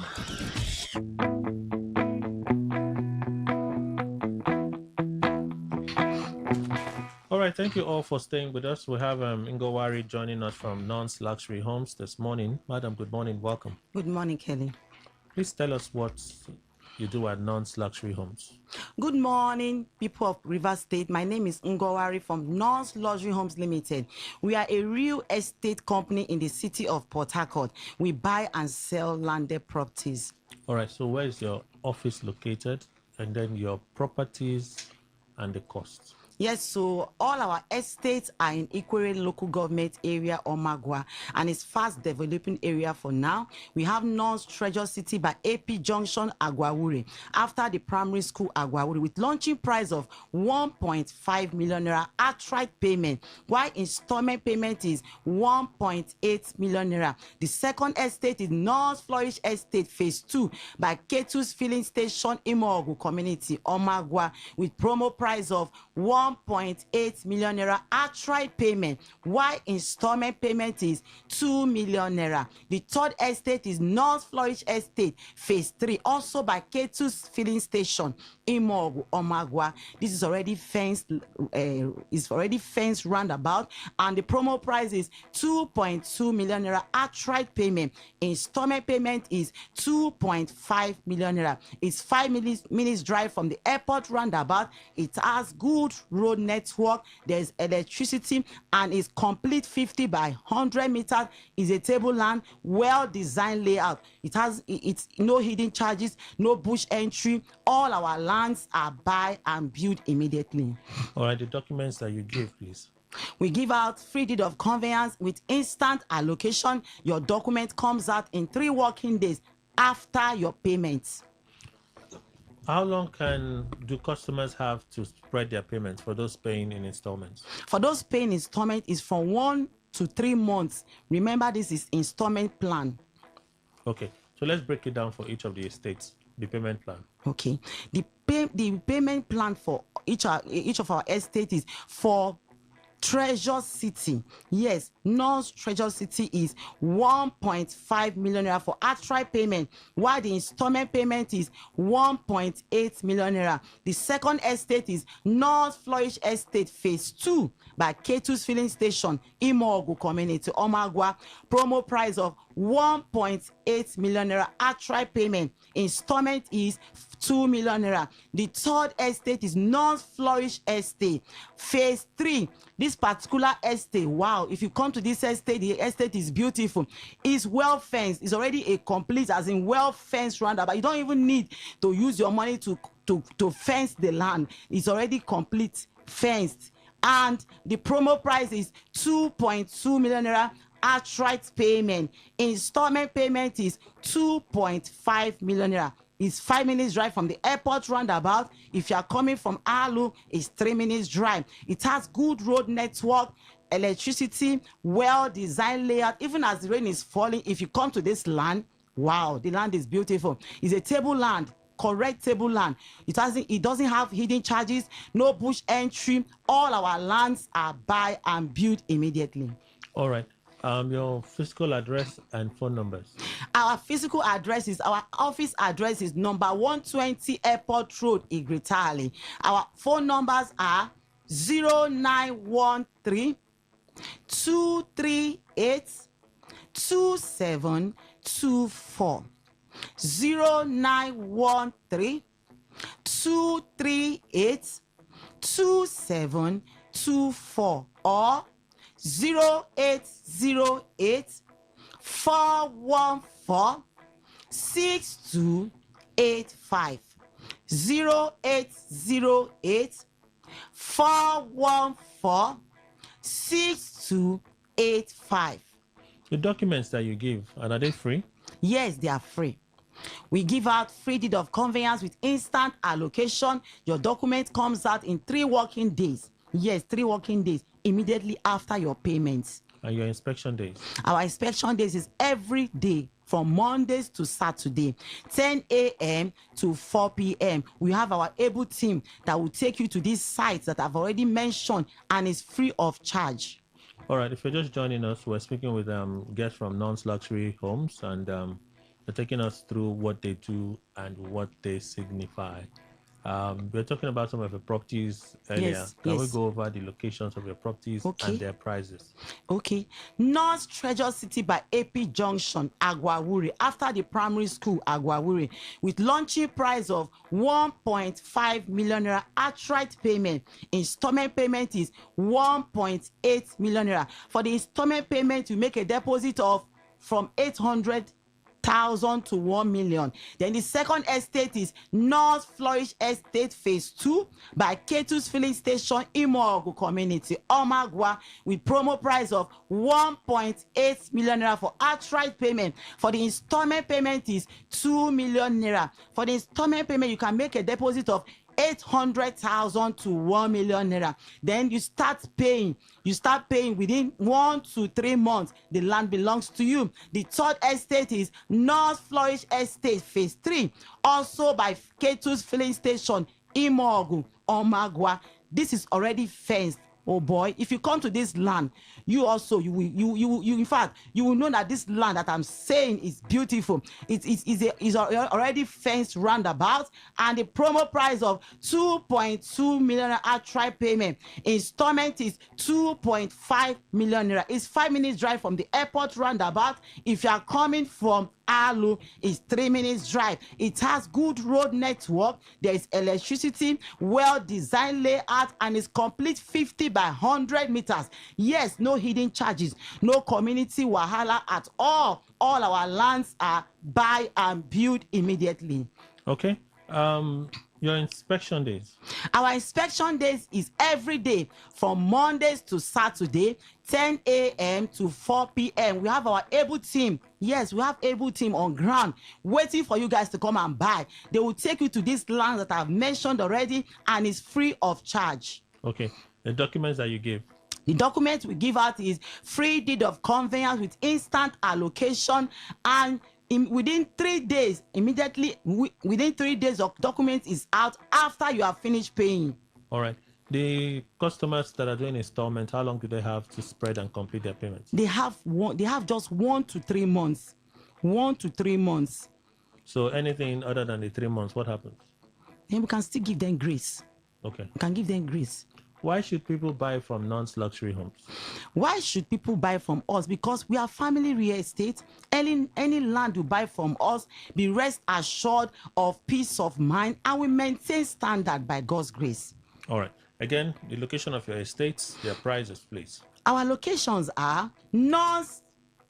All right, thank you all for staying with us. We have Ngowari joining us from Non's Luxury Homes this morning. Madam, good morning. Welcome.
Good morning, Kelly.
Please tell us what you do at Non's Luxury Homes.
Good morning, people of Rivers State. My name is Ngowari from Non's Luxury Homes Limited. We are a real estate company in the city of Port Harcourt. We buy and sell landed properties.
All right, so where is your office located? And then your properties and the costs.
Yes, so all our estates are in Ikwere local government area or Magua, and it's fast developing area for now. We have North Treasure City by AP Junction, Agwawure, after the primary school Agwawure, with launching price of 1.5 million naira outright payment, while installment payment is 1.8 million naira. The second estate is North Flourish Estate Phase 2 by Pt2's filling station, Imogu community, Omagwa, with promo price of 1.8 million naira outright payment, while installment payment is 2 million naira. The third estate is North Flourish Estate Phase 3, also by Pt2's filling station, Imogu, Omagwa. This is already fenced, roundabout, and the promo price is 2.2 million naira outright payment. Installment payment is 2.5 million naira. It's 5 minutes drive from the airport roundabout. It has good road network, there's electricity, and is complete 50 by 100 meters. Is a table land, well designed layout. It's no hidden charges, no bush entry. All our lands are buy and build immediately.
All right, the documents that you gave, please.
We give out free deed of conveyance with instant allocation. Your document comes out in 3 working days after your payment.
How long do customers have to spread their payments for those paying in installments?
For those paying installment is from 1 to 3 months. Remember, this is installment plan.
Okay, so let's break it down for each of the estates, the payment plan.
Okay, the payment plan for each of our estates is for Treasure City. Yes, North Treasure City is 1.5 million naira for outright payment, while the installment payment is 1.8 million naira. The second estate is North Flourish Estate Phase 2 by Pt2's filling station, Imogu Community, Omagwa. Promo price of 1.8 million naira. Outright payment. Installment is 2 million naira. The third estate is North Flourish Estate Phase 3. This particular estate, wow, if you come to this estate, the estate is beautiful. It's well fenced. It's already a complete, as in well fenced roundabout. You don't even need to use your money to fence the land. It's already complete fenced. And the promo price is 2.2 million naira. Outright payment. Installment payment is 2.5 million naira. It's 5 minutes drive from the airport roundabout. If you are coming from Alu, it's 3 minutes drive. It has good road network, electricity, well-designed layout. Even as the rain is falling, if you come to this land, wow, the land is beautiful. It's a table land, correct table land. It doesn't have hidden charges, no bush entry. All our lands are buy and build immediately.
All right. Your physical address and phone numbers.
Our physical address is, our office address is number 120 Airport Road, Igritali. Our phone numbers are 0913 238 2724. 0913 238 2724 or 0808 414 6285. 0808 414 6285.
The documents that you give, are they free?
Yes, they are free. We give out free deed of conveyance with instant allocation. Your document comes out in 3 working days. Yes, 3 working days immediately after your payments.
And your inspection days?
Our inspection days is every day from Mondays to Saturday, 10 a.m. to 4 p.m. We have our able team that will take you to these sites that I've already mentioned, and it's free of charge.
All right, if you're just joining us, we're speaking with guests from Non's Luxury Homes, and they're taking us through what they do and what they signify. We're talking about some of the properties earlier.
Yes,
Can
yes.
we go over the locations of your properties and their prices?
Okay. North Treasure City by AP Junction, Agwawuri, after the primary school, Agwawuri, with launching price of 1.5 million naira. Outright payment. Installment payment is 1.8 million naira. For the installment payment, you make a deposit of from 800,000 to 1 million. Then the second estate is North Flourish Estate Phase 2 by Pt2's filling station, Imogu Community, Omagwa, with promo price of 1.8 million naira for outright payment. For the installment payment is 2 million naira. For the installment payment, you can make a deposit of 800,000 to 1 million naira. Then you start paying. You start paying within 1 to 3 months. The land belongs to you. The third estate is North Flourish Estate Phase 3, also by Pt2's filling station, Imogu, Omagwa. This is already fenced. Oh boy, if you come to this land, you in fact, you will know that this land that I'm saying is beautiful. It's already fenced roundabout, and the promo price of 2.2 million naira outright payment. Installment is 2.5 million naira. It's 5 minutes drive from the airport roundabout. If you are coming from Alu, is 3 minutes drive. It has good road network. There is electricity, well-designed layout, and is complete 50 by 100 meters. Yes, no hidden charges, no community wahala at all. All our lands are buy and build immediately.
Okay. Your inspection days?
Our inspection days is every day from Mondays to Saturday, 10 a.m. to 4 p.m. We have our able team. Yes, we have able team on ground waiting for you guys to come and buy. They will take you to this land that I've mentioned already, and it's free of charge.
Okay. The documents that you give?
The document we give out is free deed of conveyance with instant allocation, and within 3 days, within 3 days of document is out after you have finished paying.
All right. The customers that are doing installment, how long do they have to spread and complete their payments?
They have just 1 to 3 months. 1 to 3 months.
So anything other than the 3 months, what happens?
Then we can still give them grace.
Okay.
We can give them grace.
Why should people buy from non-luxury homes?
Why should people buy from us? Because we are family real estate. Any land you buy from us, be rest assured of peace of mind, and we maintain standard by God's grace.
All right. Again, the location of your estates, their prices, please.
Our locations are North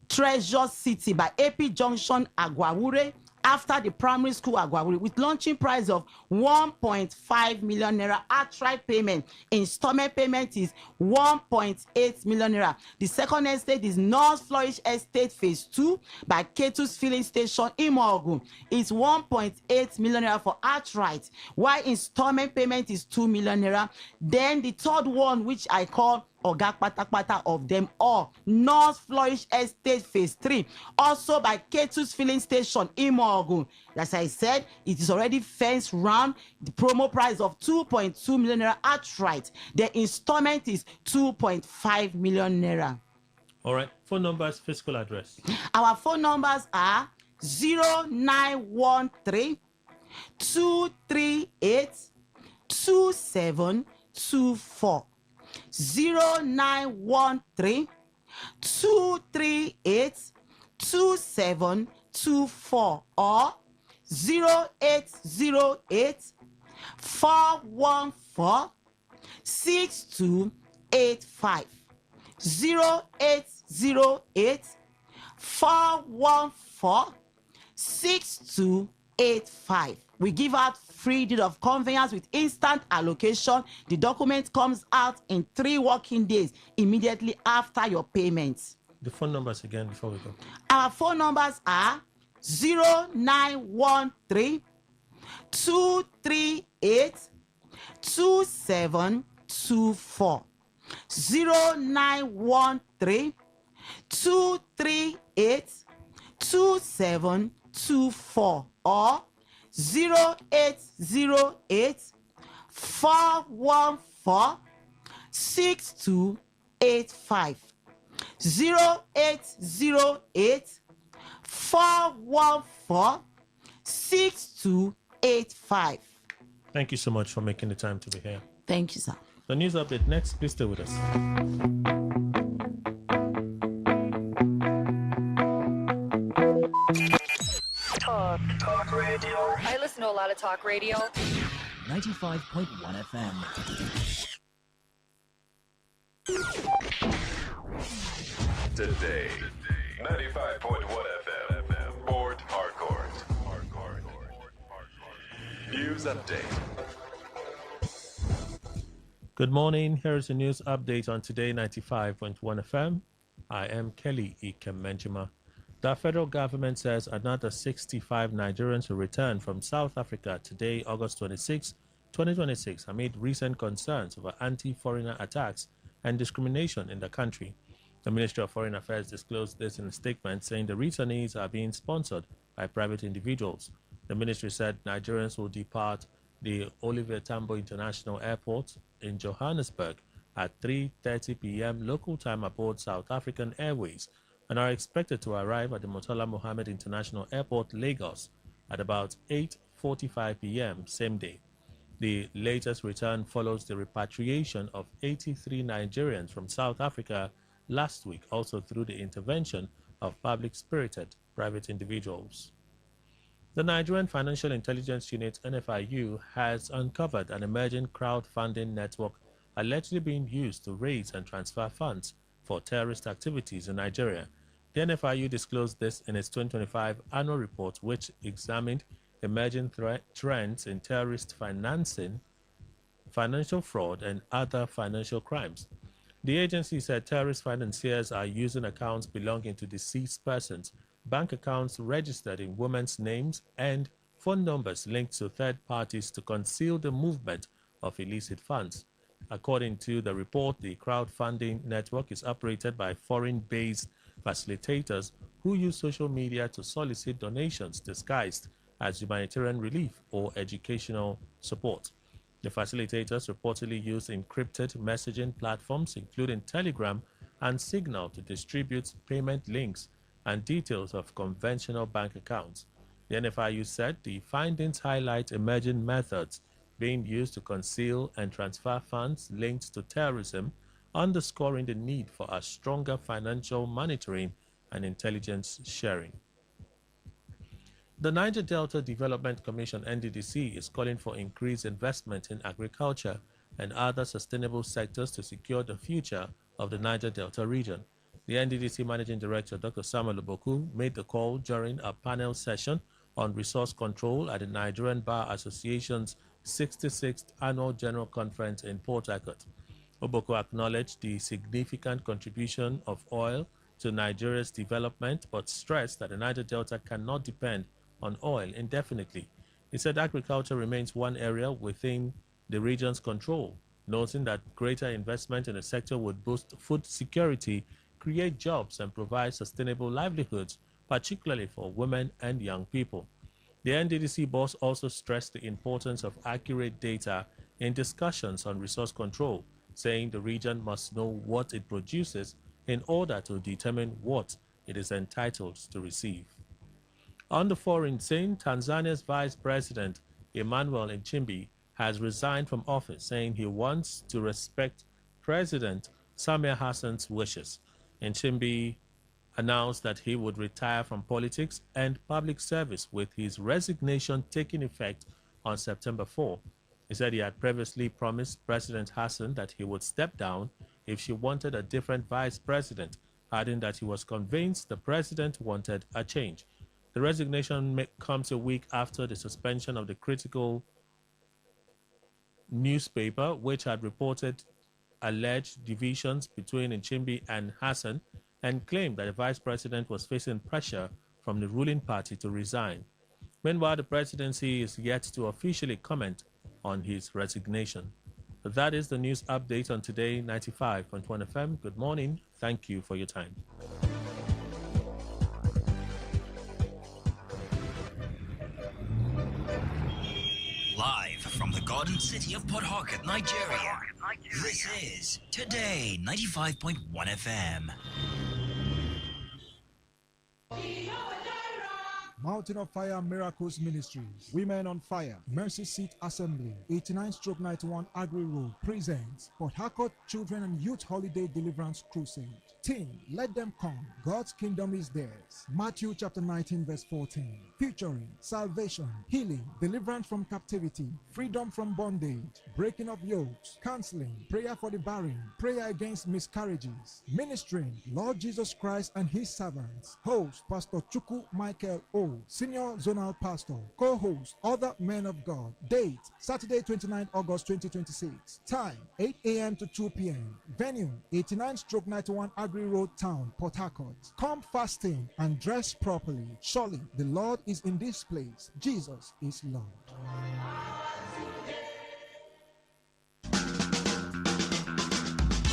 Treasure City by AP Junction, Agwawure, after the primary school Agwawure, with launching price of 1.5 million naira. Outright payment, installment payment is 1.8 million naira. The second estate is North Flourish Estate Phase 2 by Pt2's filling station Imogu. It's 1.8 million naira for outright, while installment payment is 2 million naira. Then the third one, which I call Oga Patapata of them all, North Flourish Estate Phase 3, also by Pt2's filling station Imogu. As I said, it is already fenced round. The promo price of 2.2 million naira outright. The installment is 2.5 million naira.
All right. Phone numbers, physical address.
Our phone numbers are 0913 238 2724. 0913 238 2724 or 0808 414 6285. 0808 414 6285. We give out free deed of conveyance with instant allocation. The document comes out in 3 working days immediately after your payment.
The phone numbers again before we go.
Our phone numbers are 0913 238 2724. 0913 238 2724 or 0808 414 6285. 0808 414 6285.
Thank you so much for making the time to be here.
Thank you, sir.
The news update next. Please stay with us.
Talk radio. I listen to a lot of talk radio.
95.1 FM.
Today, 95.1 FM. Port Harcourt. News update.
Good morning. Here's a news update on Today 95.1 FM. I am Kelly Ikemenjima. The federal government says another 65 Nigerians will return from South Africa today, August 26, 2026, amid recent concerns over anti-foreigner attacks and discrimination in the country. The Ministry of Foreign Affairs disclosed this in a statement, saying the returnees are being sponsored by private individuals. The ministry said Nigerians will depart the Oliver Tambo International Airport in Johannesburg at 3:30 p.m. local time aboard South African Airways and are expected to arrive at the Murtala Mohammed International Airport, Lagos, at about 8:45 p.m. same day. The latest return follows the repatriation of 83 Nigerians from South Africa last week, also through the intervention of public-spirited private individuals. The Nigerian Financial Intelligence Unit, NFIU, has uncovered an emerging crowdfunding network allegedly being used to raise and transfer funds for terrorist activities in Nigeria. The NFIU disclosed this in its 2025 annual report, which examined emerging trends in terrorist financing, financial fraud, and other financial crimes. The agency said terrorist financiers are using accounts belonging to deceased persons, bank accounts registered in women's names, and phone numbers linked to third parties to conceal the movement of illicit funds. According to the report, the crowdfunding network is operated by foreign-based facilitators who use social media to solicit donations disguised as humanitarian relief or educational support. The facilitators reportedly use encrypted messaging platforms, including Telegram and Signal, to distribute payment links and details of conventional bank accounts. The NFIU said the findings highlight emerging methods being used to conceal and transfer funds linked to terrorism, underscoring the need for a stronger financial monitoring and intelligence sharing. The Niger Delta Development Commission (NDDC) is calling for increased investment in agriculture and other sustainable sectors to secure the future of the Niger Delta region. The NDDC Managing Director, Dr. Samuel Oboku, made the call during a panel session on resource control at the Nigerian Bar Association's 66th Annual General Conference in Port Harcourt. Oboku acknowledged the significant contribution of oil to Nigeria's development, but stressed that the Niger Delta cannot depend on oil indefinitely. He said agriculture remains one area within the region's control, noting that greater investment in the sector would boost food security, create jobs, and provide sustainable livelihoods, particularly for women and young people. The NDDC boss also stressed the importance of accurate data in discussions on resource control, saying the region must know what it produces in order to determine what it is entitled to receive. On the foreign scene, Tanzania's Vice President Emmanuel Nchimbi has resigned from office, saying he wants to respect President Samia Hassan's wishes. Nchimbi announced that he would retire from politics and public service, with his resignation taking effect on September 4. He said he had previously promised President Hassan that he would step down if she wanted a different vice president, adding that he was convinced the president wanted a change. The resignation comes a week after the suspension of the critical newspaper, which had reported alleged divisions between Nchimbi and Hassan, and claimed that the vice president was facing pressure from the ruling party to resign. Meanwhile, the presidency is yet to officially comment on his resignation. But that is the news update on Today 95.1 FM. Good morning. Thank you for your time.
Live from the Garden City of Port Harcourt, Nigeria. This is Today 95.1 FM.
Mountain of Fire Miracles Ministries, Women on Fire, Mercy Seat Assembly, 89/91 Agri Road, presents Port Harcourt Children and Youth Holiday Deliverance Crusade. Team, let them come. God's kingdom is theirs. Matthew chapter 19 verse 14. Featuring salvation, healing, deliverance from captivity, freedom from bondage, breaking of yokes, counseling, prayer for the barren, prayer against miscarriages. Ministering Lord Jesus Christ and his servants. Host Pastor Chuku Michael O, Senior Zonal Pastor. Co-host other men of God. Date Saturday 29 August 2026. Time 8 a.m. to 2 p.m. Venue 89/91 Agri Road Town, Port Harcourt. Come fasting and dress properly. Surely the Lord is in this place. Jesus is Lord.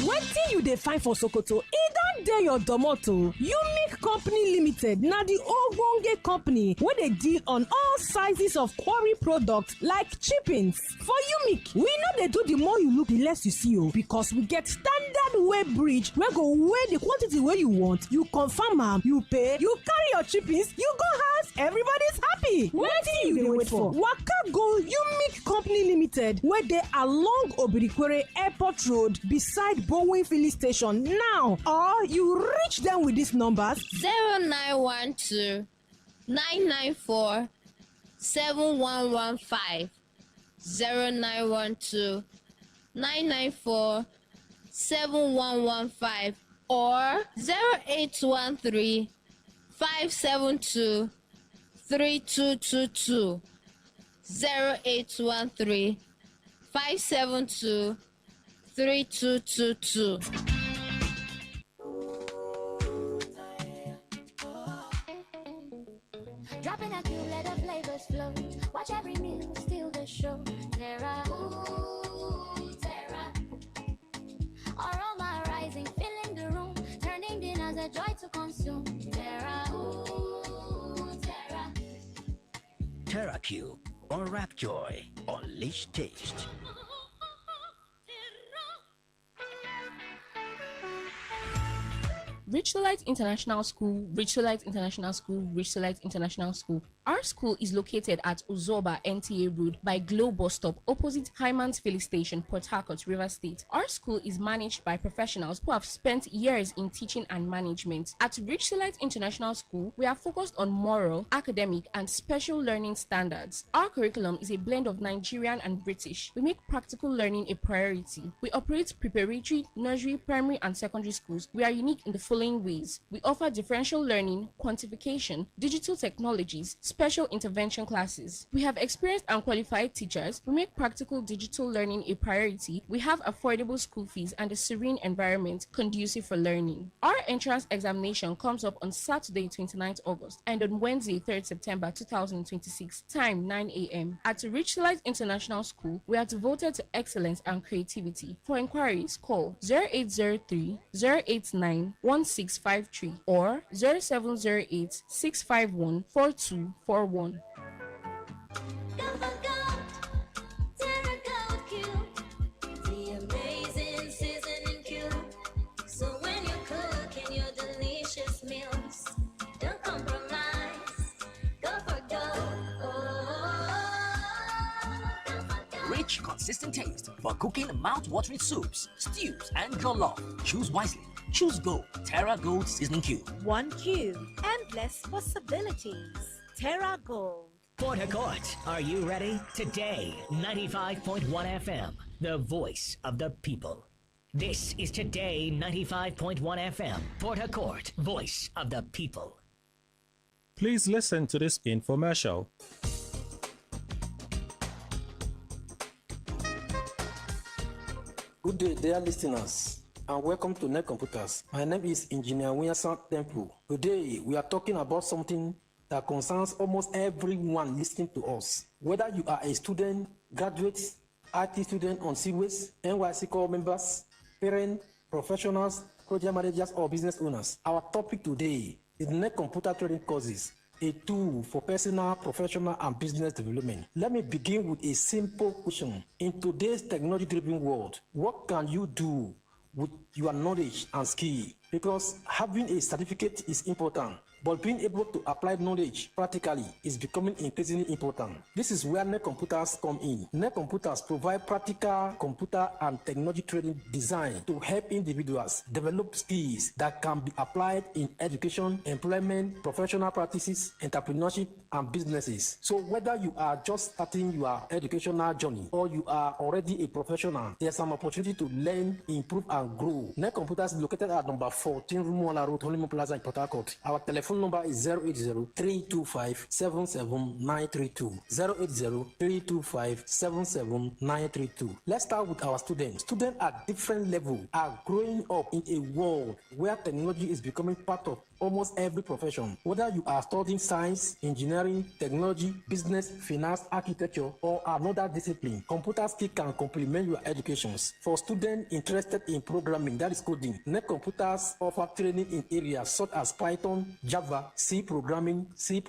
Wetin you dey find for Sokoto? E don dey your domot o. Unique Company Limited na the ogbonge company wey dey deal on all sizes of quarry products like chippings. For Unique, we no dey do the more you look, the less you see o, because we get standard weigh bridge wey go weigh the quantity wey you want. You confirm am, you pay, you carry your chippings, you go house, everybody's happy. Wetin you dey wait for? Waka go Unique Company Limited wey dey along Obirikwere Airport Road beside Bowen Filling Station now, or you reach them with these numbers:
0912 994 7115, 0912 994 7115, or 0813 572 3222. 0813 572 3222.
Dropping a few, let the flavors flow. Watch every meal, steal the show. Terra, ooh, Terra. Aroma rising, filling the room, turning dinner's a joy to consume. Terra, ooh, Terra.
Terra Q. Unwrap joy. Unleash taste.
Richelight International School, Richelight International School, Richelight International School. Our school is located at Uzoba NTA Road by Glow Bus Stop opposite Hyman's Filling Station, Port Harcourt, Rivers State. Our school is managed by professionals who have spent years in teaching and management. At Richelight International School, we are focused on moral, academic, and special learning standards. Our curriculum is a blend of Nigerian and British. We make practical learning a priority. We operate preparatory, nursery, primary, and secondary schools. We are unique in the following ways. We offer differential learning, quantification, digital technologies, special intervention classes. We have experienced and qualified teachers. We make practical digital learning a priority. We have affordable school fees and a serene environment conducive for learning. Our entrance examination comes up on Saturday, 29th August and on Wednesday, 3rd September 2026, time 9 a.m. At Richelight International School, we are devoted to excellence and creativity. For inquiries, call 0803 089 1653 or 0708 651 4241.
Rich, consistent taste for cooking mouth-watering soups, stews, and jollof. Choose wisely. Choose Gold. Terra Gold Seasoning Cube.
One cube. Endless possibilities. Terra Gold.
Port Harcourt, are you ready? Today, 95.1 FM, the voice of the people. This is Today 95.1 FM, Port Harcourt, voice of the people.
Please listen to this infomercial.
Good day, dear listeners, and welcome to Net Computers. My name is Engineer Winyasan Temple. Today, we are talking about something that concerns almost everyone listening to us. Whether you are a student, graduate, IT student on CWAS, NYC core members, parents, professionals, project managers, or business owners, our topic today is Net Computer Trading Courses, a tool for personal, professional, and business development. Let me begin with a simple question. In today's technology-driven world, what can you do with your knowledge and skill? Because having a certificate is important, but being able to apply knowledge practically is becoming increasingly important. This is where Net Computers come in. Net Computers provide practical computer and technology training designed to help individuals develop skills that can be applied in education, employment, professional practices, entrepreneurship, and businesses. So whether you are just starting your educational journey or you are already a professional, there's an opportunity to learn, improve, and grow. Net Computers is located at number 14 Rumuala Road, Honeymoon Plaza in Port Harcourt. Our telephone number is 080-325-77932. 080-325-77932. Let's start with our students. Students at different levels are growing up in a world where technology is becoming part of almost every profession. Whether you are studying science, engineering, technology, business, finance, architecture, or another discipline, computer skills can complement your educations. For students interested in programming, that is coding, Net Computers offer training in areas such as Python, Java, C programming, C++,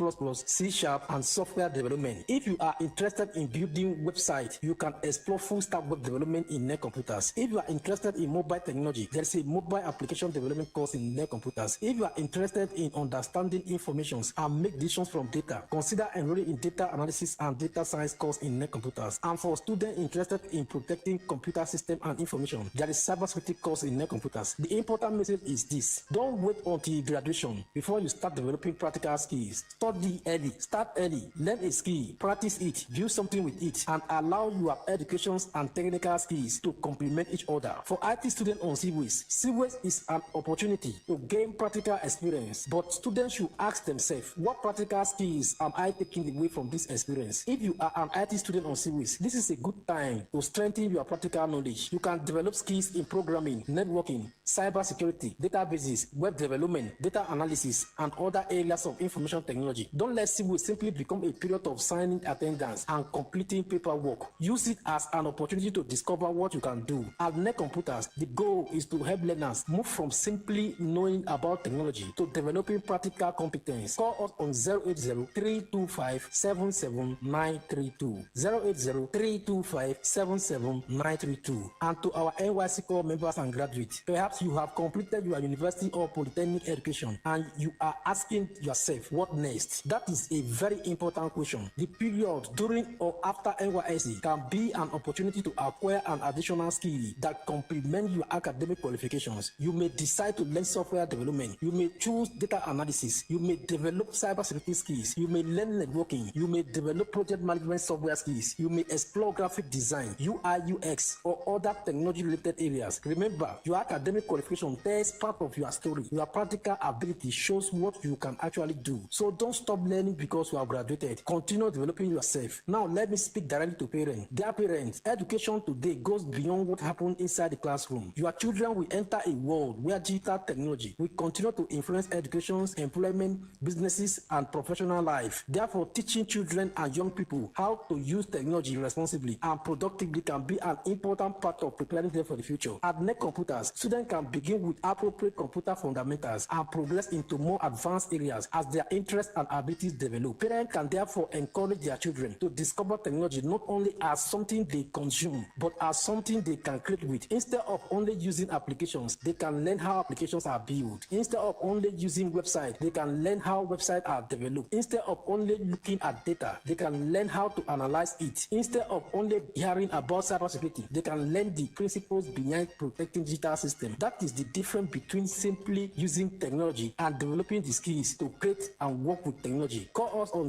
C#, and software development. If you are interested in building websites, you can explore full-stack web development in Net Computers. If you are interested in mobile technology, there is a mobile application development course in Net Computers. If you are interested in understanding information and make decisions from data, consider enrolling in data analysis and data science course in Net Computers. And for students interested in protecting computer system and information, there is cybersecurity course in Net Computers. The important message is this: don't wait until graduation before you start developing practical skills. Study early, start early, learn a skill, practice it, build something with it, and allow your educations and technical skills to complement each other. For IT students on CWAS, CWAS is an opportunity to gain practical experience experience, but students should ask themselves, what practical skills am I taking away from this experience? If you are an IT student on CWIS, this is a good time to strengthen your practical knowledge. You can develop skills in programming, networking, cybersecurity, databases, web development, data analysis, and other areas of information technology. Don't let CWIS simply become a period of signing attendance and completing paperwork. Use it as an opportunity to discover what you can do. At Net Computers, the goal is to help learners move from simply knowing about technology to developing practical competence. Call us on 080-325-77932. 080-325-77932. And to our NYC core members and graduates, perhaps you have completed your university or polytechnic education and you are asking yourself, what next? That is a very important question. The period during or after NYSC can be an opportunity to acquire an additional skill that complement your academic qualifications. You may decide to learn software development. You may choose data analysis. You may develop cybersecurity skills. You may learn networking. You may develop project management software skills. You may explore graphic design, UI, UX, or other technology-related areas. Remember, your academic qualification tells part of your story. Your practical ability shows what you can actually do. So don't stop learning because you have graduated. Continue developing yourself. Now, let me speak directly to parents. Dear parents, education today goes beyond what happened inside the classroom. Your children will enter a world where digital technology will continue to influence education, employment, businesses, and professional life. Therefore, teaching children and young people how to use technology responsibly and productively can be an important part of preparing them for the future. At Net Computers, students can begin with appropriate computer fundamentals and progress into more advanced areas as their interests and abilities develop. Parents can therefore encourage their children to discover technology not only as something they consume, but as something they can create with. Instead of only using applications, they can learn how applications are built. Instead of only using websites, they can learn how websites are developed. Instead of only looking at data, they can learn how to analyze it. Instead of only hearing about cybersecurity, they can learn the principles behind protecting digital systems. That is the difference between simply using technology and developing the skills to create and work with technology. Call us on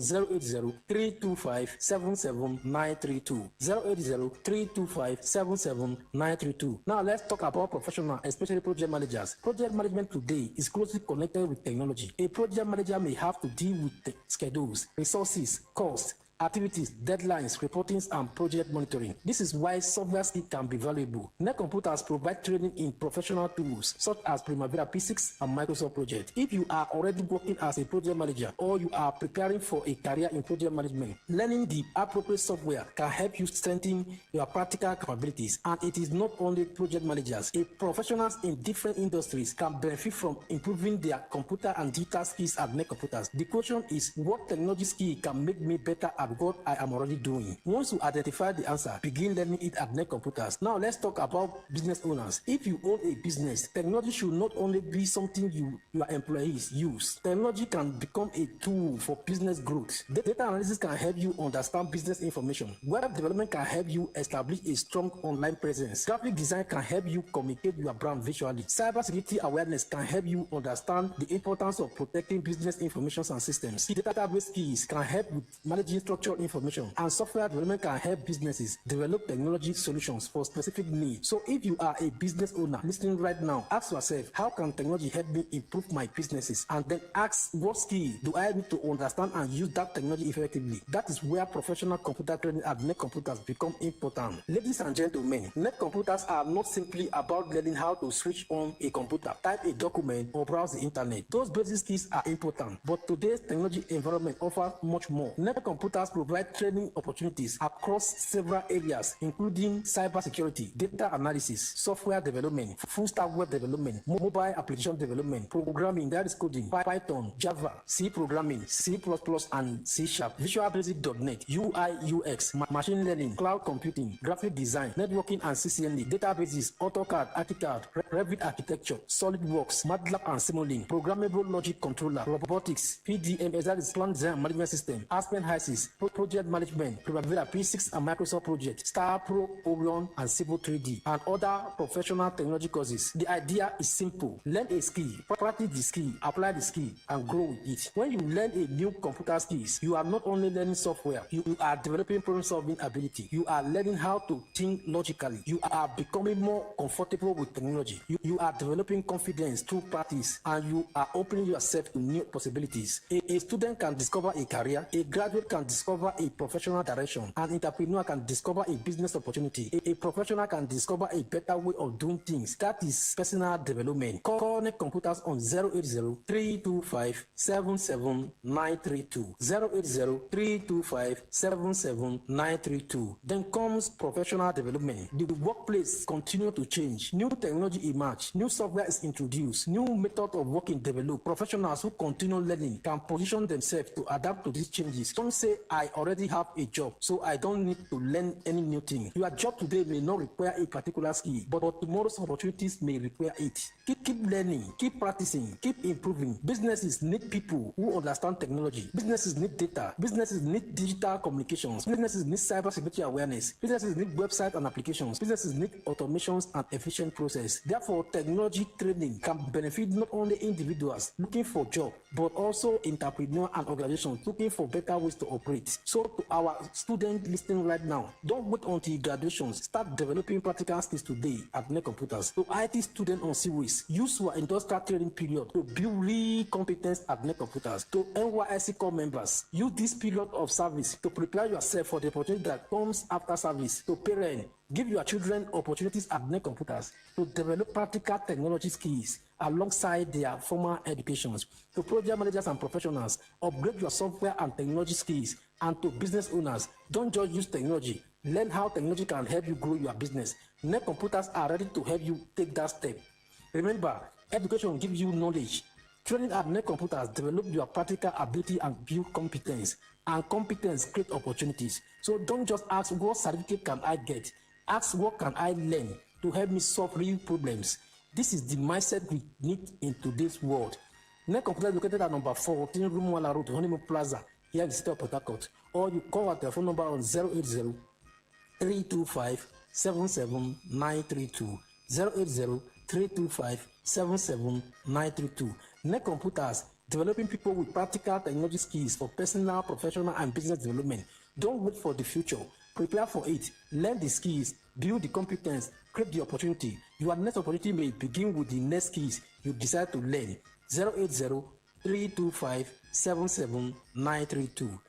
080-325-77932. 080-325-77932. Now let's talk about professionals, especially project managers. Project management today is closely connected with technology. A project manager may have to deal with the schedules, resources, costs, activities, deadlines, reportings, and project monitoring. This is why software skills can be valuable. Net Computers provide training in professional tools such as Primavera P6 and Microsoft Project. If you are already working as a project manager or you are preparing for a career in project management, learning the appropriate software can help you strengthen your practical capabilities. And it is not only project managers. Professionals in different industries can benefit from improving their computer and digital skills at Net Computers. The question is, what technology skill can make me better at what I am already doing? Once you identify the answer, begin learning it at Net Computers. Now let's talk about business owners. If you own a business, technology should not only be something your employees use. Technology can become a tool for business growth. Data analysis can help you understand business information. Web development can help you establish a strong online presence. Graphic design can help you communicate your brand visually. Cybersecurity awareness can help you understand the importance of protecting business information and systems. Database skills can help with managing structured information, and software development can help businesses develop technology solutions for specific needs. So if you are a business owner listening right now, ask yourself, how can technology help me improve my businesses? And then ask, what skill do I need to understand and use that technology effectively? That is where professional computer training at Net Computers become important. Ladies and gentlemen, Net Computers are not simply about learning how to switch on a computer, type a document, or browse the internet. Those basic skills are important, but today's technology environment offers much more. Net Computers provide training opportunities across several areas, including cybersecurity, data analysis, software development, full-stack web development, mobile application development, programming, that is coding, Python, Java, C programming, C++, and C#, Visual Basic.net, UI, UX, machine learning, cloud computing, graphic design, networking and CCNA, databases, AutoCAD, ArchiCAD, Revit architecture, SolidWorks, MATLAB and Simulink, programmable logic controller, robotics, PDMS, that is plant design management system, Aspen HYSYS, project management, Primavera P6 and Microsoft Project, Star Pro, Orion, and Civil 3D, and other professional technology courses. The idea is simple. Learn a skill, practice the skill, apply the skill, and grow with it. When you learn a new computer skills, you are not only learning software, you are developing problem-solving ability. You are learning how to think logically. You are becoming more comfortable with technology. You are developing confidence through practice, and you are opening yourself to new possibilities. A student can discover a career, a graduate can discover a professional direction, an entrepreneur can discover a business opportunity, a professional can discover a better way of doing things. That is personal development. Connect Computers on 080-325-77932. 080-325-77932. Then comes professional development. The workplace continue to change. New technology emerge. New software is introduced. New method of working developed. Professionals who continue learning can position themselves to adapt to these changes. Don't say, I already have a job, so I don't need to learn any new thing. Your job today may not require a particular skill, but tomorrow's opportunities may require it. Keep learning, keep practicing, keep improving. Businesses need people who understand technology. Businesses need data. Businesses need digital communications. Businesses need cybersecurity awareness. Businesses need websites and applications. Businesses need automations and efficient process. Therefore, technology training can benefit not only individuals looking for jobs, but also entrepreneurs and organizations looking for better ways to operate. So to our students listening right now, don't wait until graduation. Start developing practical skills today at Net Computers. To IT students on series, use your industrial training period to build real competence at Net Computers. To NYSC core members, use this period of service to prepare yourself for the opportunity that comes after service. To parents, give your children opportunities at Net Computers to develop practical technology skills alongside their formal educations. To project managers and professionals, upgrade your software and technology skills. And to business owners, don't just use technology. Learn how technology can help you grow your business. Net Computers are ready to help you take that step. Remember, education gives you knowledge. Training at Net Computers develop your practical ability and build competence. And competence create opportunities. So don't just ask, what certificate can I get? Ask, what can I learn to help me solve real problems? This is the mindset we need in today's world. Net Computers is located at number 14 Rumwala Road, Honeymoon Plaza, here in the city of Port Harcourt. Or you call our telephone number on 080-325-77932. 080-325-77932. Net Computers, developing people with practical technology skills for personal, professional, and business development. Don't wait for the future. Prepare for it. Learn the skills, build the competence, create the opportunity. Your next opportunity may begin with the next skills you decide to learn. 080-325-77932.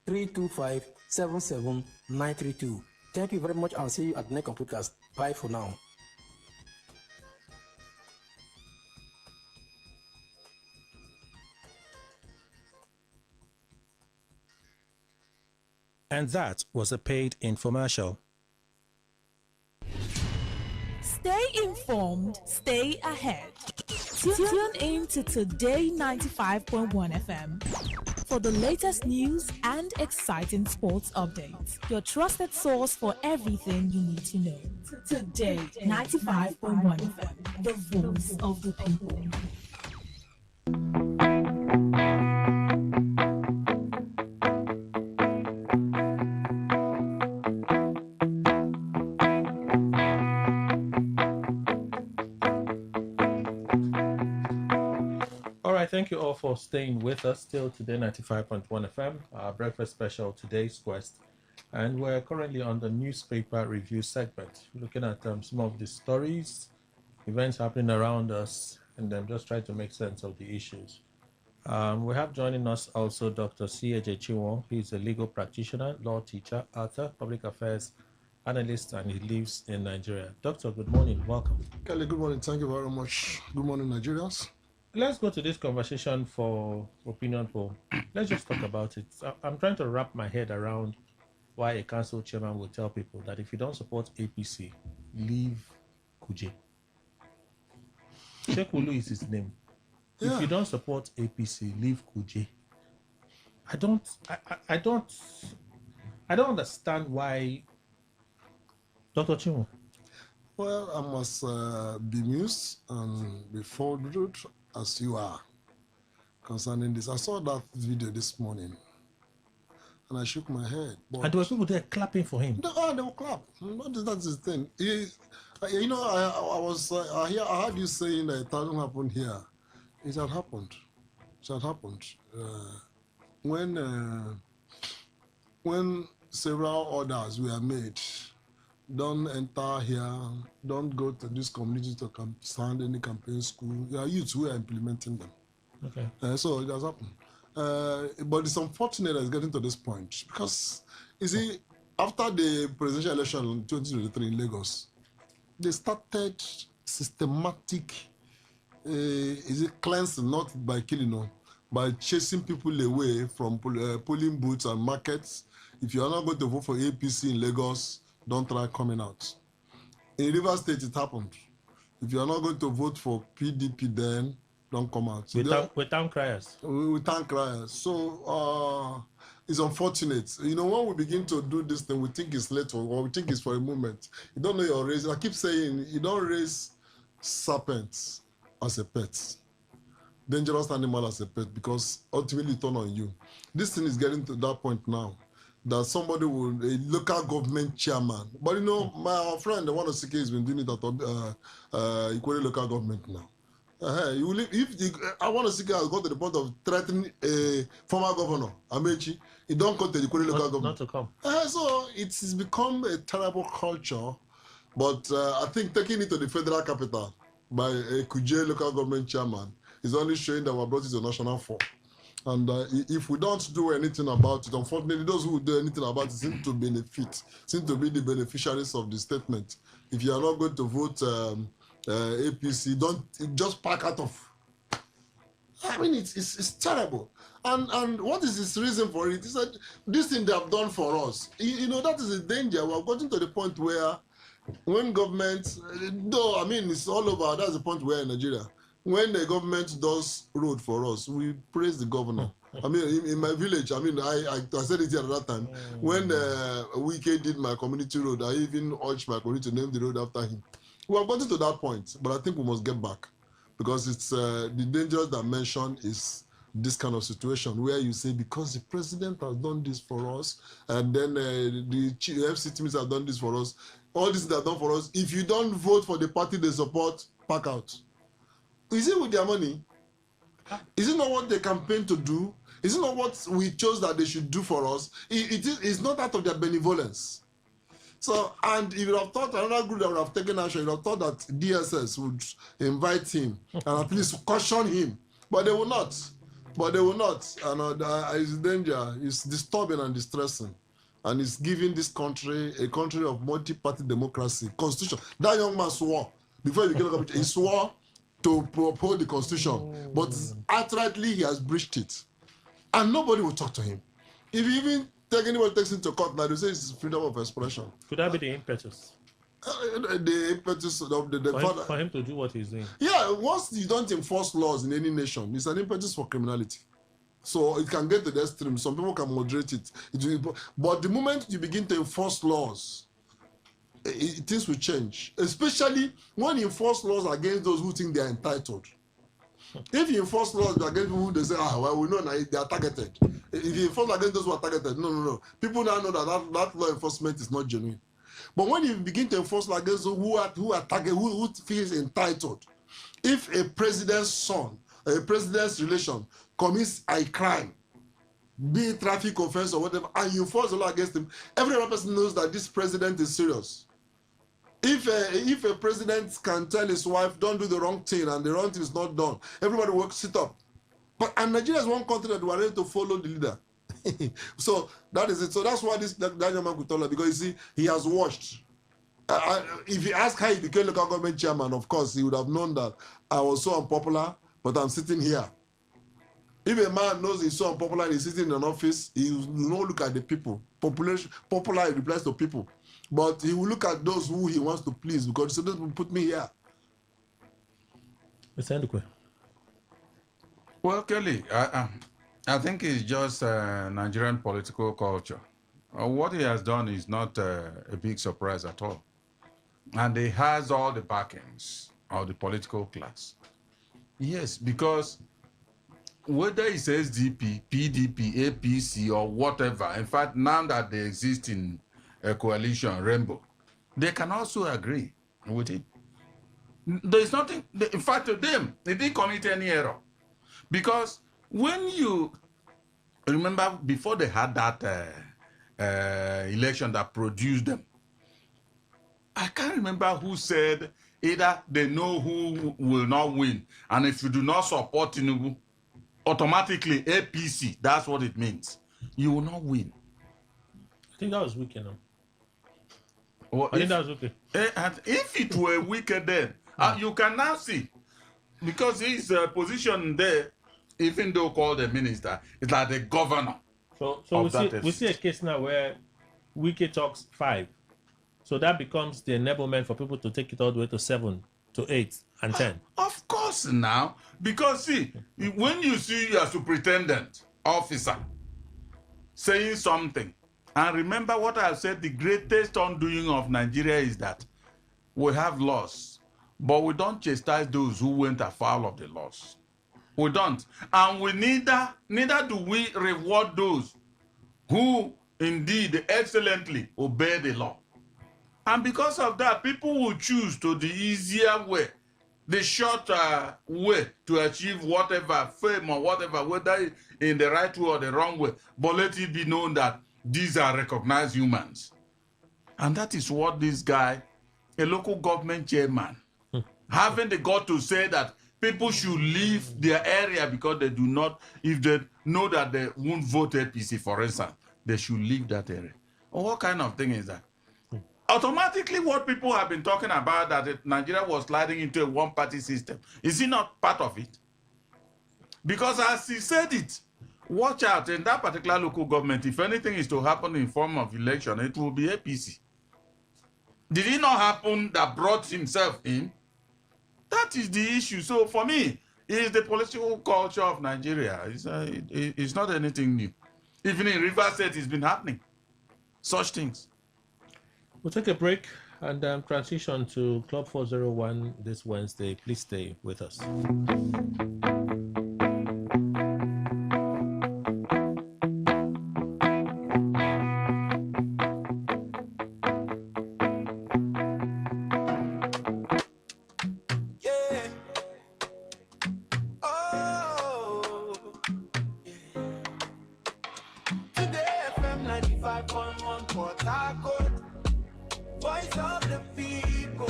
080-325-77932. Thank you very much. I'll see you at Net Computers. Bye for now.
And that was a paid infomercial.
Stay informed, stay ahead. Tune in to Today 95.1 FM for the latest news and exciting sports updates. Your trusted source for everything you need to know. Today 95.1 FM, the voice of the people.
Thank you all for staying with us till Today 95.1 FM, our breakfast special, Today's Quest. And we're currently on the newspaper review segment, looking at some of the stories, events happening around us, and then just try to make sense of the issues. We have joining us also Dr. C.A.J. Chiwon. He's a legal practitioner, law teacher, author, public affairs analyst, and he lives in Nigeria. Doctor, good morning. Welcome.
Kelly, good morning. Thank you very much. Good morning, Nigerians.
Let's go to this conversation for opinion poll. Let's just talk about it. I'm trying to wrap my head around why a council chairman will tell people that if you don't support APC, leave Kuje. Sheikh Ulu is his name. Yeah. If you don't support APC, leave Kuje. I don't understand why. Dr. Chimo.
Well, I must be bemused and be folded as you are concerning this. I saw that video this morning. and I shook my head. But
and there were people there clapping for him.
no, they will clap. That's his thing. You know, I heard you saying that it hasn't happened here. It had happened. It had happened. When several orders were made, don't enter here, don't go to this community to stand any campaign school. There are youths who are implementing them.
Okay.
So it has happened. But it's unfortunate that it's getting to this point because, you see, after the presidential election in 2023 in Lagos, they started systematic, cleansing, not by killing, by chasing people away from polling booths and markets. If you are not going to vote for APC in Lagos, don't try coming out. In Rivers State, it happened. If you are not going to vote for PDP, then don't come out. So
with town criers.
With town criers. So it's unfortunate. You know, when we begin to do this thing, we think it's late or we think it's for a moment. You don't know your race. I keep saying, you don't raise serpents as a pet. Dangerous animal as a pet, because ultimately it turn on you. This thing is getting to that point now that somebody will, a local government chairman. But you know, my friend, the one of CK has been doing it at Ikwere local government now. I want to see guys go to the point of threatening a former governor, Amechi. He don't come to the Ikwere local government.
Not to come.
So it's become a terrible culture. But I think taking it to the federal capital by a Kuje local government chairman is only showing that we're brought it to national form. And if we don't do anything about it, unfortunately, those who do anything about it seem to benefit, seem to be the beneficiaries of the statement. If you are not going to vote APC, don't just pack out of. I mean, it's terrible. And what is his reason for it? Is that this thing they have done for us. You know, that is a danger. We're getting to the point where when government, though, I mean, it's all over. That's the point where in Nigeria, when the government does road for us, we praise the governor. I mean, in my village, I mean, I said it here at that time. When Wike did my community road, I even urged my community to name the road after him. We have gotten to that point, but I think we must get back, because it's the dangerous dimension is this kind of situation where you say, because the president has done this for us, and then the FC teams have done this for us, all this they have done for us. If you don't vote for the party they support, pack out. Is it with their money? Is it not what they campaign to do? Is it not what we chose that they should do for us? It's not out of their benevolence. So, and if you have thought another group that would have taken action, you would have thought that DSS would invite him and at least caution him. But they will not. But they will not. And it's danger. It's disturbing and distressing. And it's giving this country a country of multi-party democracy. Constitution. That young man swore, before he became a government, he swore to uphold the Constitution. But outrightly, he has breached it. And nobody will talk to him. If he even anyone takes him to court now, they say it's freedom of expression.
Could that be the impetus?
The impetus of the
for him to do what he's doing.
Yeah, once you don't enforce laws in any nation, it's an impetus for criminality. So it can get to the extreme. Some people can moderate it. But the moment you begin to enforce laws, things will change. Especially when you enforce laws against those who think they are entitled. If you enforce laws against people who they say, well, we know they are targeted. If you enforce against those who are targeted, no. People now know that law enforcement is not genuine. But when you begin to enforce against those who are targeted, who feels entitled, if a president's son, a president's relation commits a crime, be it traffic offense or whatever, and you enforce the law against him, every other person knows that this president is serious. If a president can tell his wife, don't do the wrong thing, and the wrong thing is not done, everybody will sit up. And Nigeria is one country that we are ready to follow the leader. So that is it. So that's why that young man could tell her, because you see, he has watched. If you ask how he became local government chairman, of course, he would have known that I was so unpopular, but I'm sitting here. If a man knows he's so unpopular and he's sitting in an office, he will not look at the people. Popular, it replies to people. But he will look at those who he wants to please, because he said, put me here.
Mr. Ndukwe.
Well, Kelly, I think it's just Nigerian political culture. What he has done is not a big surprise at all. And he has all the backings of the political class. Yes, because whether it's SDP, PDP, APC, or whatever, in fact, now that they exist in a coalition, Rainbow, they can also agree with it. There's nothing, in fact, to them, they didn't commit any error. Because when you remember, before they had that election that produced them, I can't remember who said either they know who will not win, and if you do not support Tinubu, automatically APC, that's what it means. You will not win.
I think that was wicked now.
Well,
I think that was okay.
And if it were wicked then, you can now see, because his position there, even though called a minister, is like the governor.
So we see a case now where Wike talks 5. So that becomes the enablement for people to take it all the way to 7, to 8, and 10.
Of course now, because see, when you see your superintendent officer saying something, and remember what I said, the greatest undoing of Nigeria is that we have laws, but we don't chastise those who went afoul of the laws. We don't. And we neither do we reward those who indeed excellently obey the law. And because of that, people will choose to the easier way, the shorter way to achieve whatever fame or whatever, whether in the right way or the wrong way. But let it be known that these are recognized humans. And that is what this guy, a local government chairman, having the gut to say that people should leave their area because they do not, if they know that they won't vote APC, for instance, they should leave that area. What kind of thing is that? Automatically, what people have been talking about, that Nigeria was sliding into a one-party system, is it not part of it? Because as he said it, watch out, in that particular local government, if anything is to happen in form of election, it will be APC. Did it not happen that brought himself in? That is the issue. So for me, it is the political culture of Nigeria. It's not anything new. Even in Rivers State, it's been happening. Such things.
We'll take a break and transition to Club 401 this Wednesday. Please stay with us.
Today FM 95.1 Port Harcourt. Voice of the people.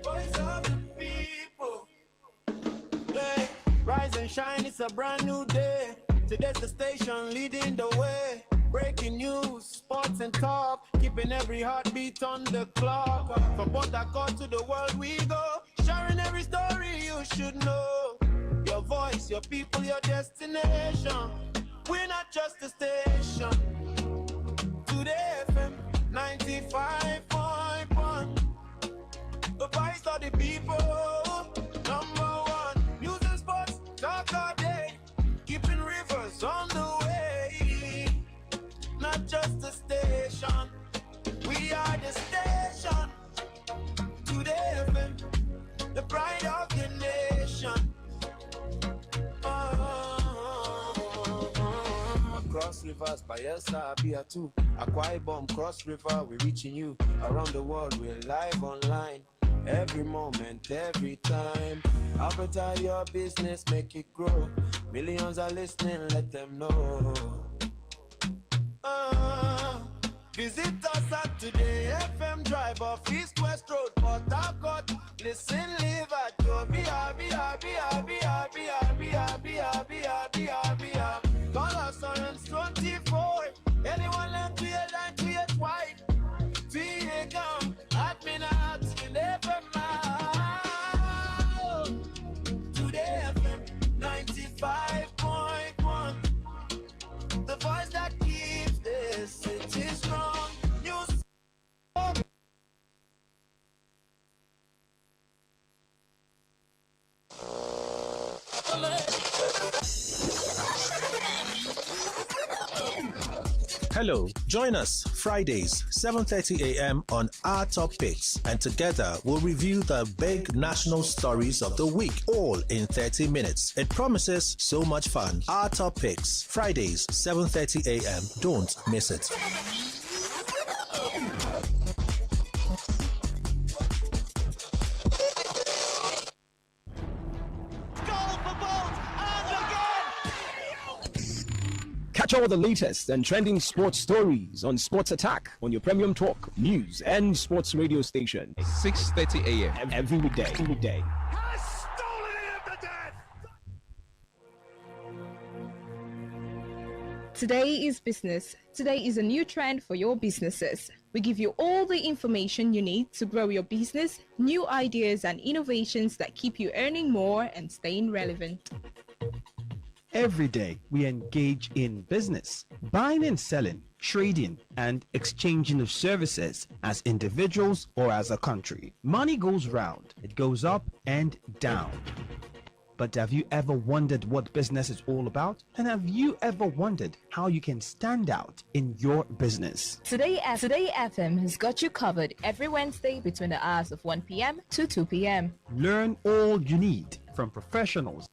Voice of the people. Hey, rise and shine, it's a brand new day. Today's the station leading the way. Breaking news, sports and talk, keeping every heartbeat on the clock. From Port Harcourt to the world we go, sharing every story you should know. Your voice, your people, your destination. We're not just a station. Today FM 95.1. The voice of the people. #1. News and sports, talk all day. Keeping rivers on the way. Not just a station. We are the station. Today FM, the pride of the nation. Cross rivers, Bayelsa, Pt2, Akwa Ibom, Cross River, we're reaching you. Around the world, we're live online. Every moment, every time. Advertise your business, make it grow. Millions are listening, let them know. Visit us at Today FM Drive off East West Road, Port Harcourt. Listen, live at your Call us on 24. Anyone like to hear like to hear white. VA come, admin at never mind. Today FM 95.1. The voice that keeps this city strong. News.
Hello, join us Fridays, 7:30 a.m. on Our Top Picks, and together we'll review the big national stories of the week, all in 30 minutes. It promises so much fun. Our Top Picks, Fridays, 7:30 a.m. Don't miss it.
Catch all the latest and trending sports stories on Sports Attack on your premium talk, news, and sports radio station. 6:30 a.m. every weekday.
Today is business. Today is a new trend for your businesses. We give you all the information you need to grow your business, new ideas and innovations that keep you earning more and staying relevant.
Every day, we engage in business, buying and selling, trading, and exchanging of services as individuals or as a country. Money goes round, it goes up and down. But have you ever wondered what business is all about? And have you ever wondered how you can stand out in your business?
Today FM has got you covered every Wednesday between the hours of 1 p.m. to 2 p.m.
Learn all you need from professionals.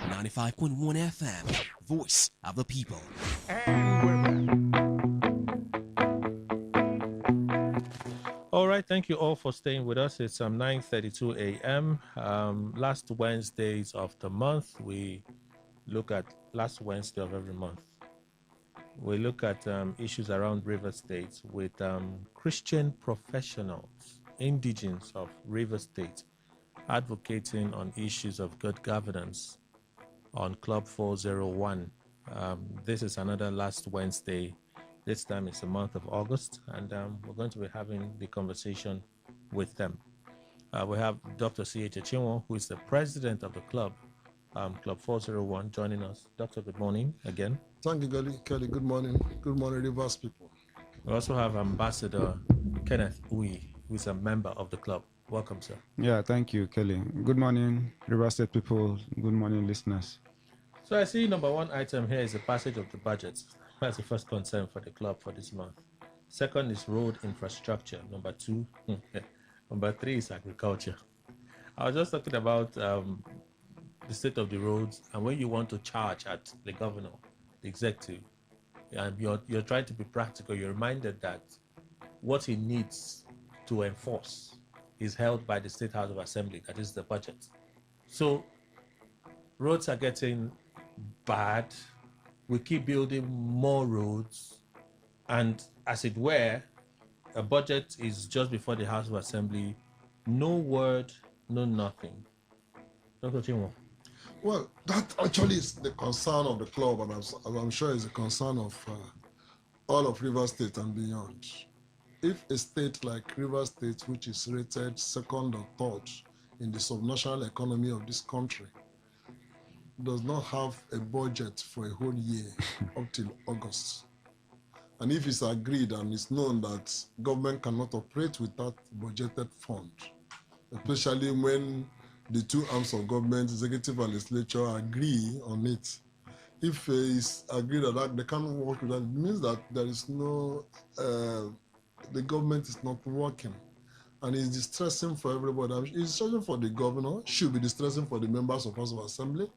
95.1 FM, voice of the people.
All right, thank you all for staying with us. It's 9:32 a.m. Last Wednesdays of the month, we look at last Wednesday of every month. We look at issues around River State with Christian professionals, indigenes of River State, advocating on issues of good governance on Club 401. This is another last Wednesday. This time it's the month of August, and we're going to be having the conversation with them. We have Dr. C.H. Chinwo, who is the president of the club, Club 401, joining us. Doctor, good morning again.
Thank you, Kelly. Good morning. Good morning, Rivers people.
We also have Ambassador Kenneth Uyi, who is a member of the club. Welcome, sir.
Yeah, thank you, Kelly. Good morning, River State people. Good morning, listeners.
So I see number one item here is the passage of the budget. That's the first concern for the club for this month. Second is road infrastructure. Number two, number three is agriculture. I was just talking about the state of the roads, and when you want to charge at the governor, the executive, and you're trying to be practical, you're reminded that what he needs to enforce is held by the State House of Assembly, that is the budget. So roads are getting bad. We keep building more roads, and as it were, a budget is just before the House of Assembly. No word, no nothing. Dr. Chinwo.
Well, that actually is the concern of the club, and I'm sure it's a concern of all of River State and beyond. If a state like River State, which is rated second or third in the subnational economy of this country, does not have a budget for a whole year up till August, and if it's agreed and it's known that government cannot operate without budgeted fund, especially when the two arms of government, executive and legislature, agree on it. If it's agreed that they can't work with that, it means that there is no, the government is not working. And it's distressing for everybody. It's distressing for the governor, should be distressing for the members of House of Assembly,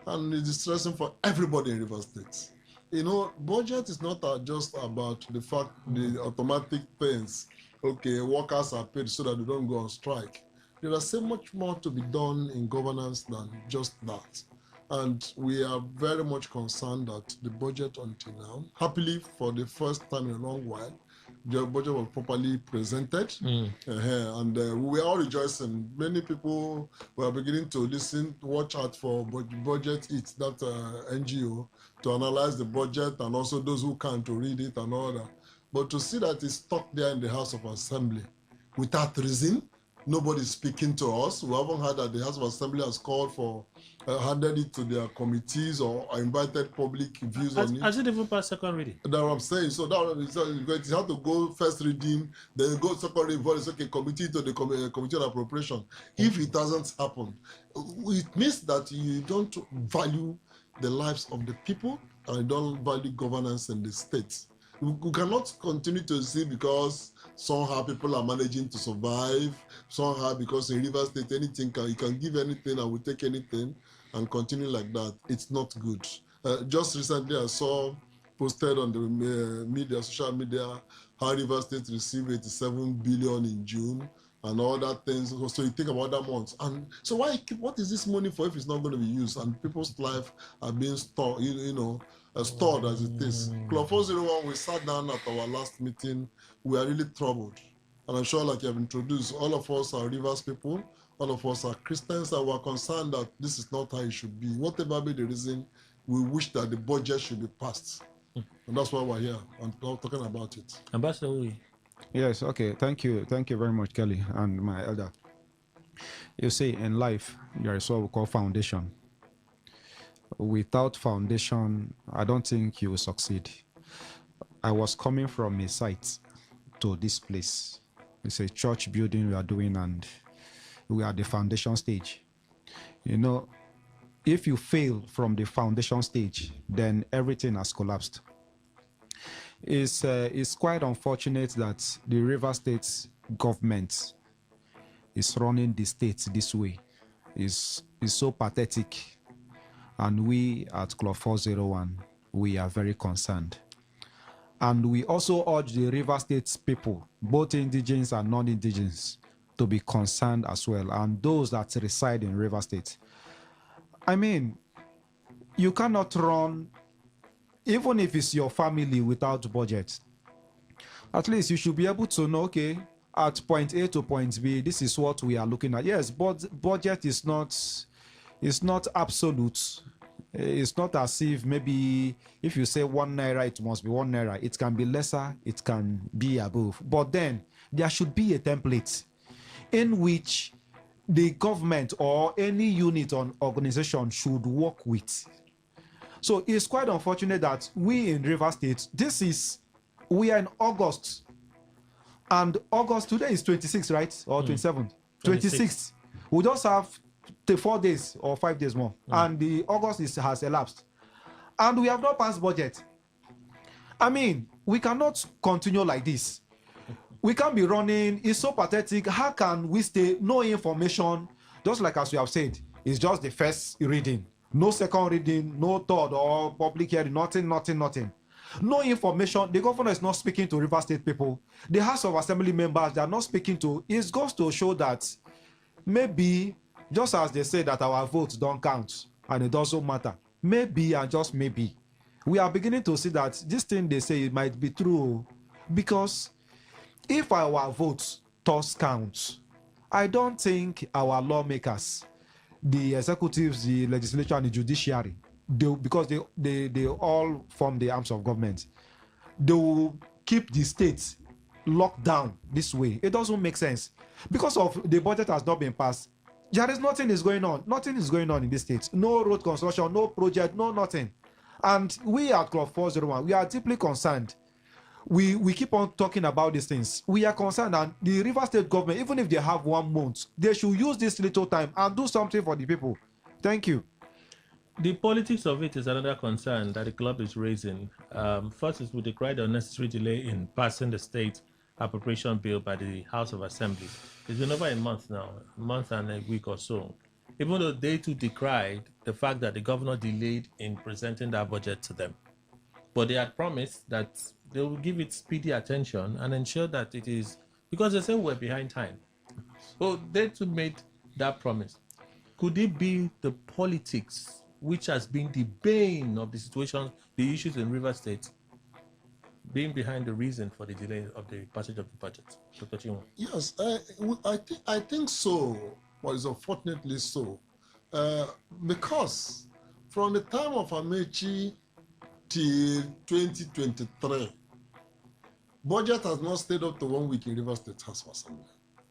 and it's distressing for everybody in River State. You know, budget is not just about the fact, the automatic things. Okay, workers are paid so that they don't go on strike. There is so much more to be done in governance than just that. And we are very much concerned that the budget until now, happily for the first time in a long while, the budget was properly presented, and we were all rejoicing. Many people were beginning to listen, watch out for Budget It, that NGO, to analyze the budget, and also those who can to read it and all that. But to see that it's stuck there in the House of Assembly without reason, nobody's speaking to us. We haven't heard that the House of Assembly has called for, handed it to their committees or invited public views on it.
Has it even passed second reading?
That's what I'm saying. So it has to go first reading, then go second reading, it's okay, committee to the committee on appropriation. If it doesn't happen, it means that you don't value the lives of the people and they don't value governance in the state. We cannot continue to see because somehow people are managing to survive, somehow because in Rivers State you can give anything and we take anything and continue like that. It's not good. Just recently I saw posted on the social media, how Rivers State received 87 billion in June and all that things. So you think about that months. And so what is this money for if it's not going to be used? And people's life are being stored, stored as it is. Club 401, we sat down at our last meeting. We are really troubled. And I'm sure, like you have introduced, all of us are Rivers people. All of us are Christians, and we're concerned that this is not how it should be. Whatever be the reason, we wish that the budget should be passed. And that's why we're here and talking about it.
Ambassador.
Yes, okay. Thank you. Thank you very much, Kelly and my elder. You see, in life, there is what we call foundation. Without foundation, I don't think you will succeed. I was coming from a site to this place. It's a church building we are doing, and we are at the foundation stage. If you fail from the foundation stage, then everything has collapsed. It's quite unfortunate that the River State government is running the state this way. It's so pathetic. And we at Club 401, we are very concerned. And we also urge the River State people, both indigenous and non-indigenous, to be concerned as well, and those that reside in River State. I mean, you cannot run, even if it's your family, without budget. At least you should be able to know, okay, at point A to point B, this is what we are looking at. Yes, but budget is not absolute. It's not as if maybe if you say 1 naira, it must be 1 naira. It can be lesser, it can be above. But then there should be a template in which the government or any unit or organization should work with. So it's quite unfortunate that we in River State, we are in August. And August, today is 26, right? Or 27? 26. We just have 4 days or 5 days more. And the August has elapsed. And we have not passed budget. I mean, we cannot continue like this. We can't be running. It's so pathetic. How can we stay? No information. Just like as we have said, it's just the first reading. No second reading, no third or public hearing, nothing. No information. The governor is not speaking to River State people. The House of Assembly members, they are not speaking to. It goes to show that maybe, just as they say that our votes don't count and it doesn't matter, maybe and just maybe, we are beginning to see that this thing they say it might be true. Because if our votes does count, I don't think our lawmakers, the executives, the legislature, and the judiciary, because they all form the arms of government, they will keep the state locked down this way. It doesn't make sense. Because of the budget has not been passed, there is nothing is going on. Nothing is going on in this state. No road construction, no project, no nothing. And we at Club 401, we are deeply concerned. We keep on talking about these things. We are concerned, and the River State government, even if they have 1 month, they should use this little time and do something for the people. Thank you.
The politics of it is another concern that the club is raising. First is with the quite unnecessary delay in passing the state appropriation bill by the House of Assembly. It's been over a month now, a month and a week or so. Even though they too decried the fact that the governor delayed in presenting that budget to them. But they had promised that they will give it speedy attention and ensure that it is, because they say we're behind time. So they too made that promise. Could it be the politics which has been the bane of the situation, the issues in River State, being behind the reason for the delay of the passage of the budget? Dr. Chinwo.
Yes, I think so, but it's unfortunately so. Because from the time of Amechi till 2023, budget has not stayed up to 1 week in River State House of Assembly.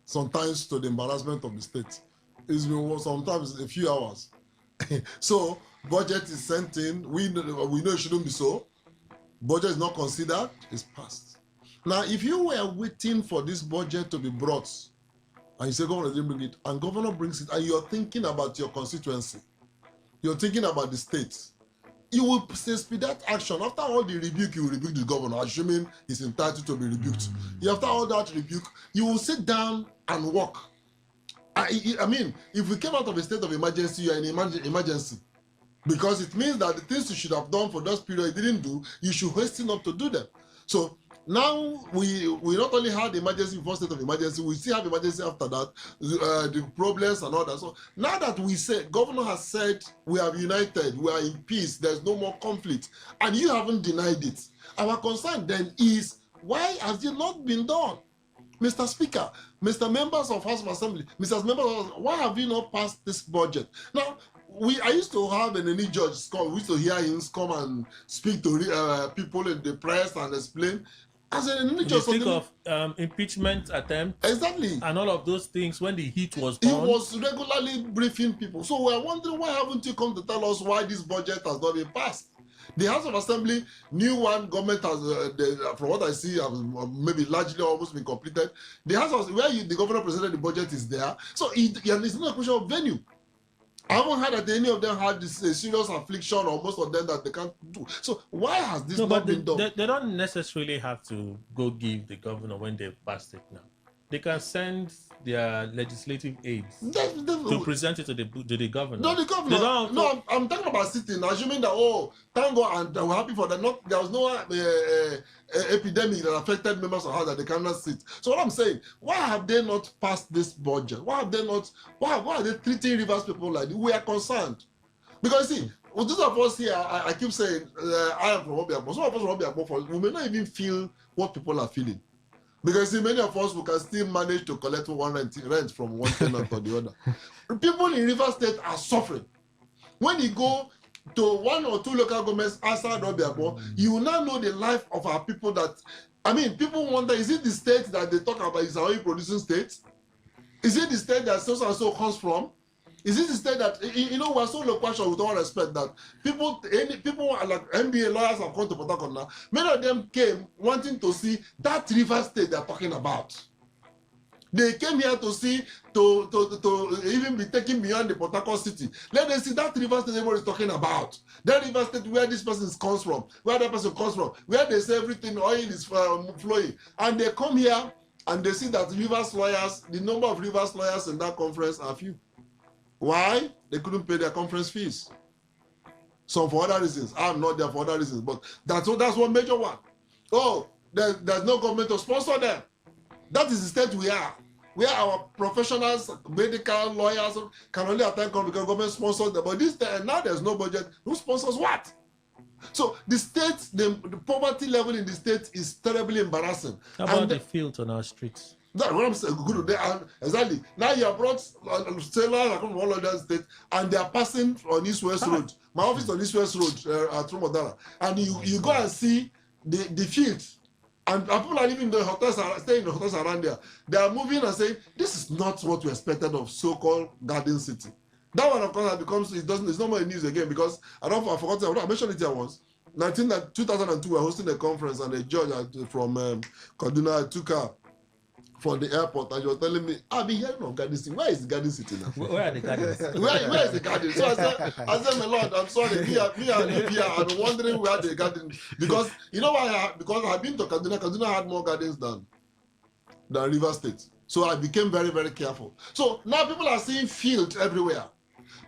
Sometimes to the embarrassment of the state. It's been sometimes a few hours. So budget is sent in. We know it shouldn't be so. Budget is not considered. It's passed. Now, if you were waiting for this budget to be brought, and you say governor didn't bring it, and governor brings it, and you're thinking about your constituency, you're thinking about the state, you will speed that action. After all the rebuke, you will rebuke the governor, assuming he's entitled to be rebuked. After all that rebuke, you will sit down and work. I mean, if we came out of a state of emergency, you're in emergency. Because it means that the things you should have done for those periods you didn't do, you should hasten up to do them. So now we not only had emergency before state of emergency, we still have emergency after that, the problems and all that. So now that we say, governor has said we are united, we are in peace, there's no more conflict, and you haven't denied it. Our concern then is, why has it not been done? Mr. Speaker, Mr. Members of House of Assembly, Mr. Members of, why have you not passed this budget? Now, I used to have an any judge come. We used to hear him come and speak to people in the press and explain. As an any judge,
think of impeachment attempt,
exactly,
and all of those things when the heat was on.
He was regularly briefing people. So we are wondering, why haven't you come to tell us why this budget has not been passed? The House of Assembly, new one, government has, from what I see, maybe largely almost been completed. The House of, where the governor presented the budget is there. So it's not a question of venue. I haven't heard that any of them had this serious affliction, or most of them that they can't do. So why has this not been done?
They don't necessarily have to go give the governor when they've passed it now. They can send their legislative aides to present it to the governor.
No, the governor. I'm talking about sitting, assuming that, oh, thank God, and we're happy for that. There was no epidemic that affected members of House that they cannot sit. So what I'm saying, why have they not passed this budget? Why are they treating Rivers people like this? We are concerned. Because see, with those of us here, I keep saying, I am from Obiakpo. Some of us from Obiakpo, we may not even feel what people are feeling. Because see, many of us we can still manage to collect one rent from one tenant or the other. People in River State are suffering. When you go to one or two local governments outside Obiakpo, you will now know the life of our people. That, I mean, people wonder, is it the state that they talk about is our oil producing state? Is it the state that so and so comes from? Is it the state that, we're so low with all respect that people like MBA lawyers have come to Port Harcourt now. Many of them came wanting to see that River State they're talking about. They came here to see, to even be taken beyond the Port Harcourt city. Let them see that River State everybody is talking about. That River State where this person comes from, where that person comes from, where they say everything, oil is flowing. And they come here and they see that Rivers lawyers, the number of Rivers lawyers in that conference are few. Why? They couldn't pay their conference fees. Some for other reasons. I'm not there for other reasons, but that's one major one. Oh, there's no government to sponsor them. That is the state we are. Where our professionals, medical lawyers can only attend because government sponsors them. But this now there's no budget. Who sponsors what? So the state, the poverty level in the state is terribly embarrassing.
How about the fields on our streets?
That's what I'm saying. Good. Exactly. Now you have brought sailors from all of that state, and they are passing on East West Road. My office on East West Road at Rumodara. And you go and see the field. And people are living in the hotels, staying in the hotels around there. They are moving and saying, this is not what we expected of so-called Garden City. That one, of course, it's no more news again, because I mentioned it here once. 2002, we were hosting a conference, and a judge from Kaduna took her from the airport, and you were telling me, I've been hearing of Garden City. Where is the Garden City now?
Where are the gardens?
where is the garden? So I said, my Lord, I'm sorry, me and live here, I'm wondering where the garden, because you know why? Because I've been to Kaduna. Kaduna had more gardens than River State. So I became very, very careful. So now people are seeing fields everywhere.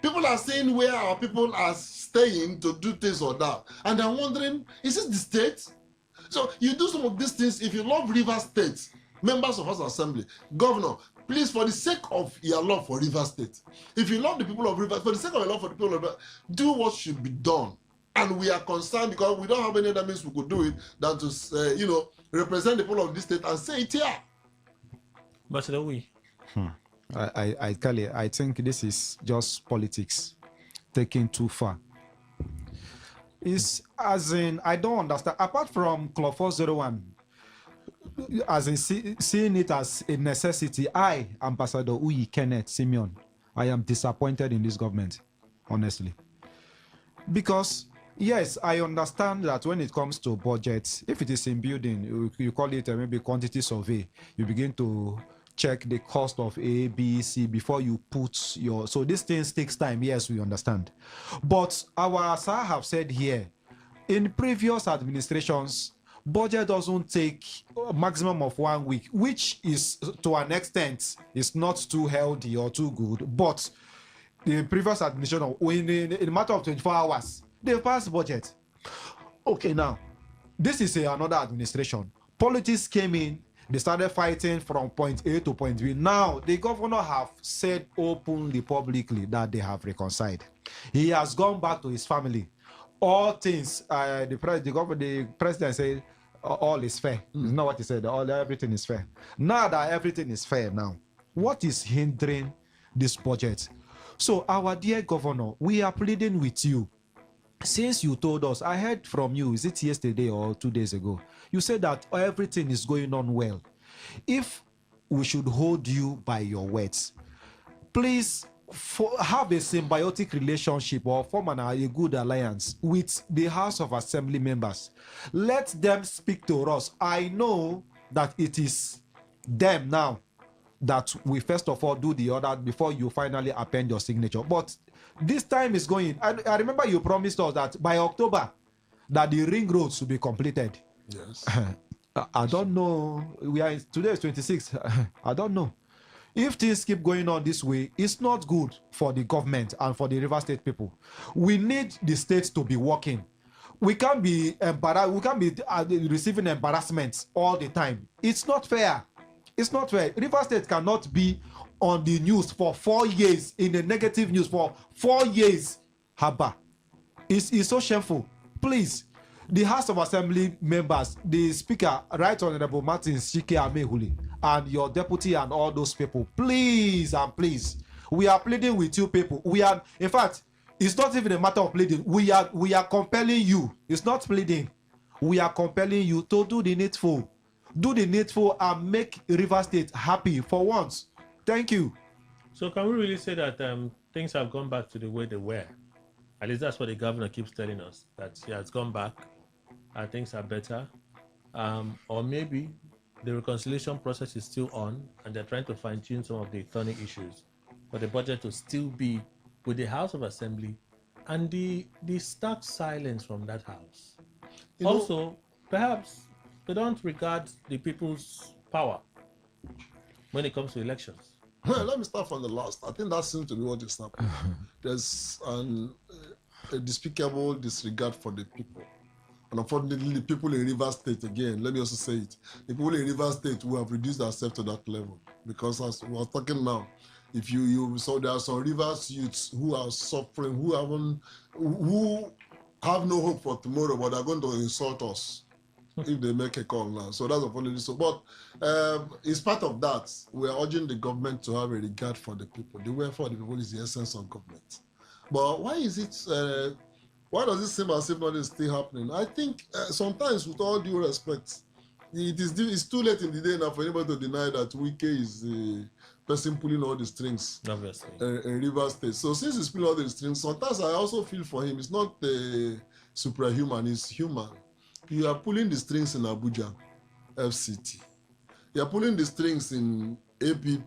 People are seeing where our people are staying to do this or that. And they're wondering, is this the state? So you do some of these things. If you love River State, members of House Assembly, Governor, please, for the sake of your love for River State, if you love the people of River, for the sake of your love for the people of River, do what should be done. And we are concerned because we don't have any other means we could do it than to, represent the people of this state and say it here.
But we.
I tell you, I think this is just politics taken too far. It's as in, I don't understand. Apart from Club 401, as in seeing it as a necessity, I, Ambassador Uyi Kenneth Simeon, I am disappointed in this government, honestly. Because, yes, I understand that when it comes to budgets, if it is in building, you call it maybe quantity survey, you begin to check the cost of A, B, C before you put your. So these things takes time. Yes, we understand. But our sir have said here, in previous administrations, budget doesn't take a maximum of 1 week, which is to an extent is not too healthy or too good. But the previous administration, in a matter of 24 hours, they passed budget. Okay, now this is another administration. Politics came in. They started fighting from point A to point B. Now, the governor have said openly, publicly, that they have reconciled. He has gone back to his family. All things, the president said, all is fair. It's not what he said. Everything is fair. Now that everything is fair now, what is hindering this budget? So, our dear governor, we are pleading with you. Since you told us, I heard from you, is it yesterday or 2 days ago? You said that everything is going on well. If we should hold you by your words, please have a symbiotic relationship or form a good alliance with the House of Assembly members. Let them speak to us. I know that it is them now that we first of all do the order before you finally append your signature. But this time is going. I remember you promised us that by October that the ring roads will be completed.
Yes.
I don't know. Today is 26. I don't know. If things keep going on this way, it's not good for the government and for the River State people. We need the state to be working. We can't be embarrassed. We can't be receiving embarrassments all the time. It's not fair. It's not fair. River State cannot be on the news for 4 years, in the negative news for 4 years. Haba. It's so shameful. Please, the House of Assembly members, the Speaker, Right Honorable Martin Shike Amehuli, and your deputy and all those people, please and please, we are pleading with you people. In fact, it's not even a matter of pleading. We are compelling you. It's not pleading. We are compelling you to do the needful. Do the needful and make River State happy for once. Thank you.
So can we really say that things have gone back to the way they were? At least that's what the governor keeps telling us, that he has gone back and things are better. Or maybe the reconciliation process is still on and they're trying to fine-tune some of the thorny issues for the budget to still be with the House of Assembly and the stark silence from that house. Also, perhaps they don't regard the people's power when it comes to elections.
Well, let me start from the last. I think that seems to be what is happening. There's a despicable disregard for the people. And unfortunately, the people in River State, again, let me also say it, the people in River State who have reduced themselves to that level. Because as we are talking now, if you so there are some Rivers youths who are suffering, who have no hope for tomorrow, but are going to insult us if they make a call now. So that's unfortunately so. But in spite of that, we are urging the government to have a regard for the people. The welfare of the people is the essence of government. But why is it? Why does it seem as if nothing is still happening? I think sometimes, with all due respect, it's too late in the day now for anybody to deny that Wike is the person pulling all the strings.
Obviously.
In River State. So since he's pulling all the strings, sometimes I also feel for him. It's not superhuman, it's human. You are pulling the strings in Abuja, FCT. You are pulling the strings in
Rainbow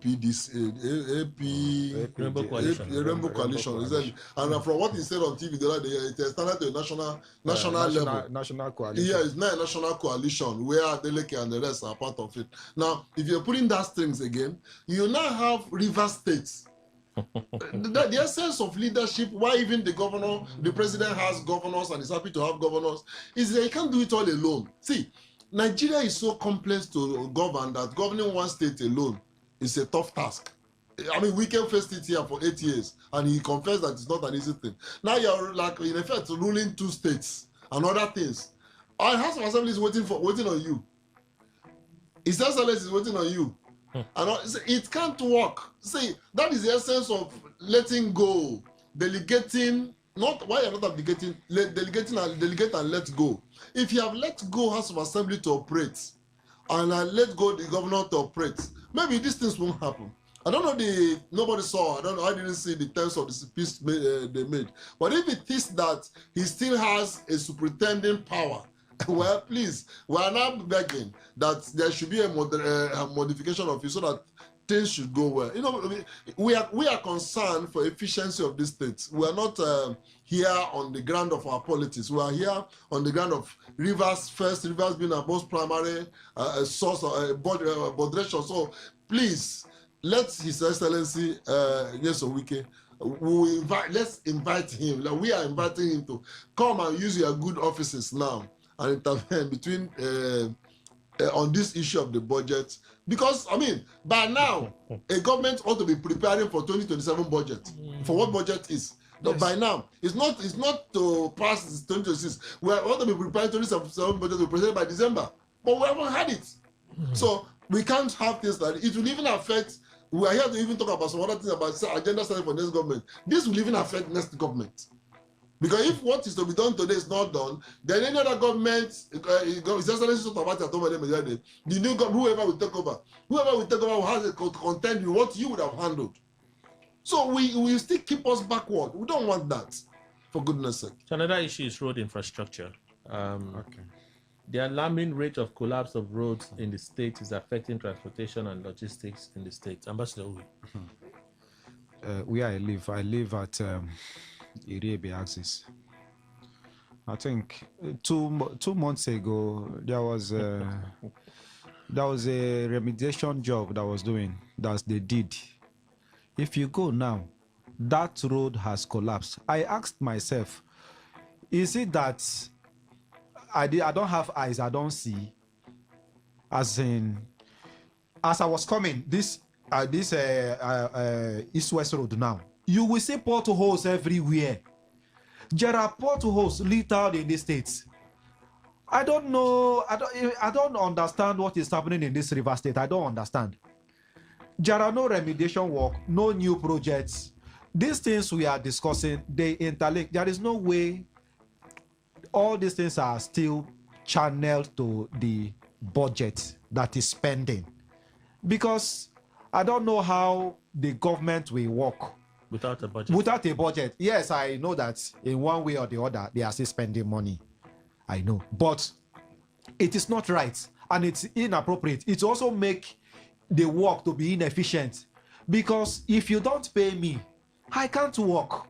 Coalition.
Rainbow Coalition. And from what he said on TV the other day, it has started to a national level.
National coalition.
Yeah, it's not a national coalition where Adeleke and the rest are part of it. Now, if you're putting that strings again, you now have River States. The essence of leadership, why even the governor, the president has governors and is happy to have governors, is that he can't do it all alone. See, Nigeria is so complex to govern that governing one state alone is a tough task. I mean, we can face it here for 8 years, and he confessed that it's not an easy thing. Now you're like, in effect, ruling 2 states and other things. Our House of Assembly is waiting on you. His Excellency is waiting on you. And it can't work. See, that is the essence of letting go, delegating. Not why you're not delegating, delegate and let go. If you have let go House of Assembly to operate, and let go the governor to operate, maybe these things won't happen. I don't know, nobody saw, I didn't see the terms of the speech they made. But if it is that he still has a superintending power, well, please, we are now begging that there should be a modification of it so that things should go well. You know, we are concerned for efficiency of this state. We are not here on the ground of our politics. We are here on the ground of Rivers first. Rivers being our most primary source of moderation. So please, let His Excellency Nyesom Wike. Let's invite him. Like, we are inviting him to come and use your good offices now and intervene between on this issue of the budget. Because, I mean, by now, a government ought to be preparing for 2027 budget, for what budget is. Yes. By now, it's not to pass 2026. We ought to be preparing 2027 budget to be presented by December. But we haven't had it. So we can't have things like it. It will even affect, we are here to even talk about some other things about agenda setting for next government. This will even affect next government. Because if what is to be done today is not done, then any other government, the new whoever will take over will have to contend with what you would have handled. So we will still keep us backward. We don't want that, for goodness sake.
So another issue is road infrastructure. The alarming rate of collapse of roads in the state is affecting transportation and logistics in the state. Ambassador Uwe.
Where I live at Irebe axis. I think 2 months ago there was a remediation job that was doing that they did. If you go now, that road has collapsed. I asked myself, is it that I don't have eyes, I don't see? As I was coming, this East-West Road now, you will see potholes everywhere. There are potholes littered in the states. I don't know. I don't understand what is happening in this river state. I don't understand. There are no remediation work, no new projects. These things we are discussing, they interlink. There is no way all these things are still channeled to the budget that is spending. Because I don't know how the government will work
without a budget.
Without a budget. Yes, I know that in one way or the other, they are still spending money. I know. But it is not right. And it's inappropriate. It also makes the work to be inefficient. Because if you don't pay me, I can't work.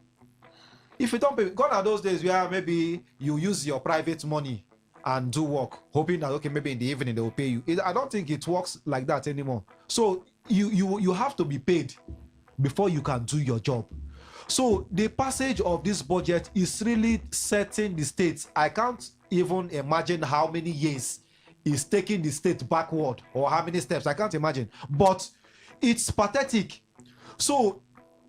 If you don't pay me, gone are those days where maybe you use your private money and do work, hoping that, okay, maybe in the evening they will pay you. I don't think it works like that anymore. So you have to be paid before you can do your job. So the passage of this budget is really setting the state. I can't even imagine how many years is taking the state backward, or how many steps. I can't imagine. But it's pathetic. So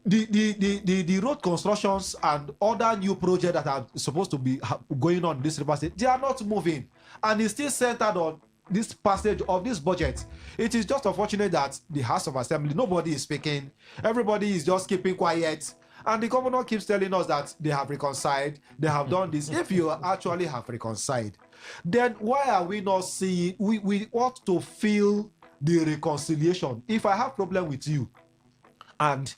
the road constructions and other new projects that are supposed to be going on in this river state, they are not moving. And it's still centered on this passage of this budget. It is just unfortunate that the House of Assembly, nobody is speaking. Everybody is just keeping quiet. And the governor keeps telling us that they have reconciled, they have done this. If you actually have reconciled, then why are we not seeing, we ought to feel the reconciliation. If I have problem with you and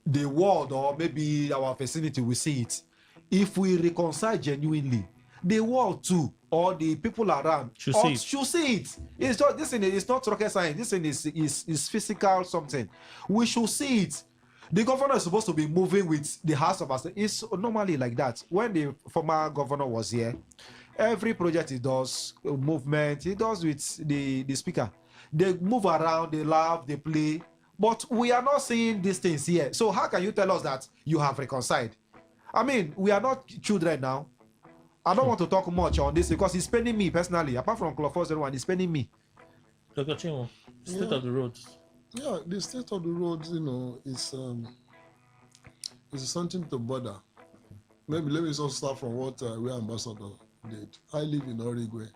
the world or maybe our vicinity will see it, if we reconcile genuinely, the world too, or the people around should see it. It's just, this thing is not rocket science. This thing is physical something. We should see it. The governor is supposed to be moving with the House of Assembly. It's normally like that. When the former governor was here, every project he does, movement, he does with the speaker. They move around, they laugh, they play. But we are not seeing these things here. So how can you tell us that you have reconciled? I mean, we are not children now. I don't want to talk much on this because it's spending me personally. Apart from Club 401, it's spending me.
Dr. Chinwo, state of the roads.
Yeah, the state of the roads, is something to bother. Maybe let me just start from what we ambassador did. I live in Origwe.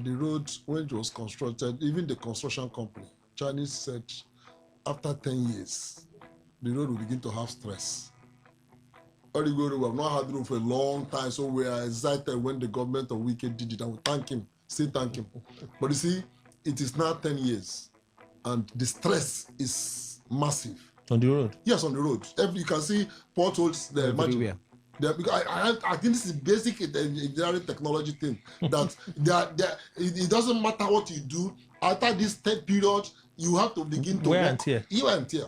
The road, when it was constructed, even the construction company, Chinese said, after 10 years, the road will begin to have stress. Origwe, we have not had road for a long time, so we are excited when the government of Wike did it, and we thank him, still thank him. But you see, it is now 10 years. And the stress is massive.
On the road?
Yes, on the road. You can see potholes there. Everywhere. I think this is basic engineering technology thing. That it doesn't matter what you do. After this 10 period, you have to begin to
wear
walk.
and tear.
Wear and tear.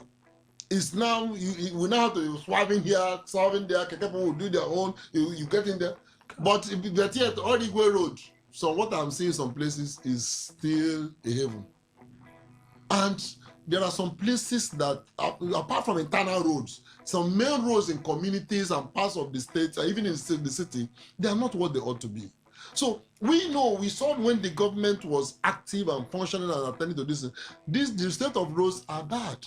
It's now we now have to swerving here, swerving there. People will do their own. You get in there, but but yet all the way road. So what I'm seeing some places is still a heaven, and there are some places that apart from internal roads, some main roads in communities and parts of the state, even in the city, they are not what they ought to be. So we saw when the government was active and functioning and attending to this, the state of roads are bad.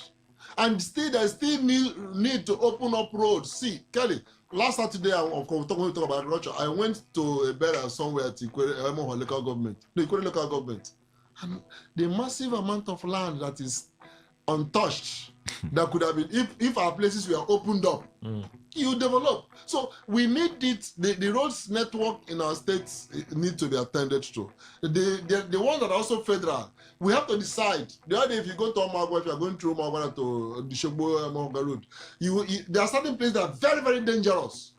And still, there still need to open up roads. See, Kelly, last Saturday, of course, talking about agriculture, I went to a burial somewhere at Ikwere local government. No, Ikwere local government. And the massive amount of land that is untouched, that could have been, if our places were opened up, you develop. So we need it. The roads network in our states need to be attended to. The one that are also federal, we have to decide. The other day, if you go to Omagwa, if you are going through Omagwa to the Shogbo Road, there are certain places that are very, very dangerous.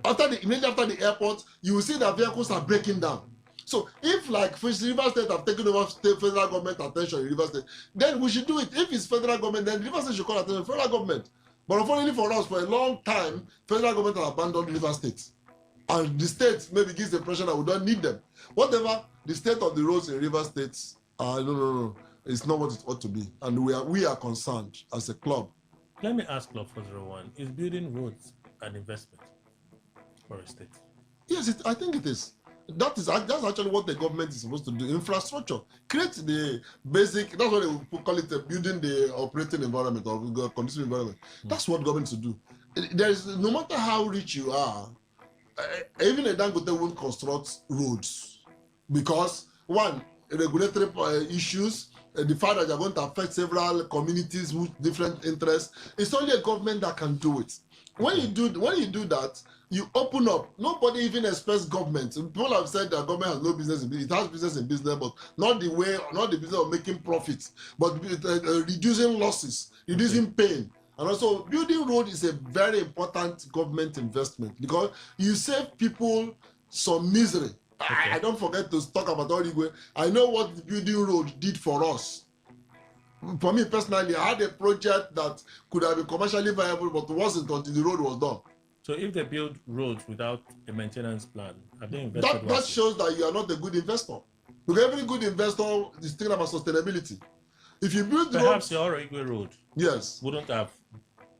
Immediately after the airport, you will see that vehicles are breaking down. So if like Rivers State have taken over federal government attention in Rivers State, then we should do it. If it's federal government, then Rivers State should call attention to federal government. But unfortunately for us, for a long time, federal government has abandoned Rivers State. And the state maybe gives the impression that we don't need them. Whatever, the state of the roads in Rivers State, no. It's not what it ought to be. And we are concerned as a club.
Let me ask Club 401, is building roads an investment for a state?
Yes, I think it is. That's actually what the government is supposed to do. Infrastructure. Create the basic, that's what they call it, building the operating environment or conducive environment. That's what government should do. No matter how rich you are, even a Dangote won't construct roads. Because, one, regulatory issues, the fact that you're going to affect several communities with different interests. It's only a government that can do it. When you do that, you open up. Nobody even expects government. People have said that government has no business in business. It has business in business, but not the business of making profits, but reducing losses, reducing pain. And also, building road is a very important government investment because you save people some misery. I don't forget to talk about Origwe. I know what the building road did for us. For me personally, I had a project that could have been commercially viable, but wasn't until the road was done.
So if they build roads without a maintenance plan, have they invested?
That shows that you are not a good investor. Because every good investor is thinking about sustainability. If you build
perhaps your Origwe road,
yes,
wouldn't have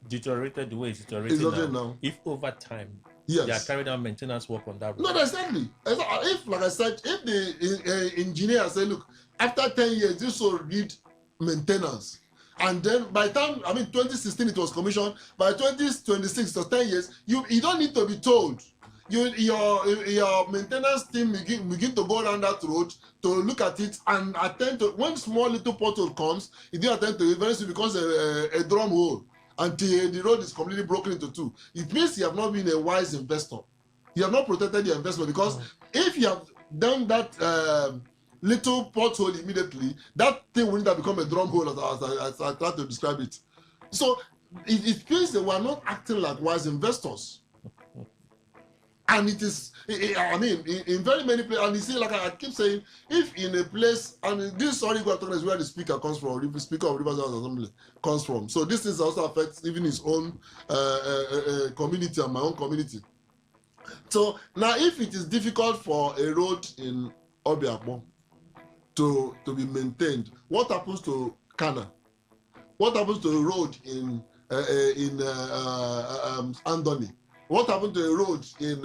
deteriorated the way it's deteriorating now. If over time, they are carrying out maintenance work on that road.
No, exactly. If, like I said, if the engineer say, look, after 10 years, this will need maintenance. And then by the time, 2016 it was commissioned, by 2026 or 10 years, you don't need to be told. Your maintenance team begin to go around that road to look at it and attend to. When small little pothole comes, it didn't attend to it, very soon becomes a drum hole until the road is completely broken into two. It means you have not been a wise investor. You have not protected your investment because if you have done that little pothole immediately, that thing will have become a drum hole as I tried to describe it. So it means that we are not acting like wise investors. And it is, in very many places, and you see, like I keep saying, if in a place, and this sorry is where the speaker comes from, the speaker of Rivers House Assembly comes from. So this is also affects even his own community and my own community. So now if it is difficult for a road in Obiakpon to be maintained, what happens to Kana? What happens to a road in Andoni? What happened to a road in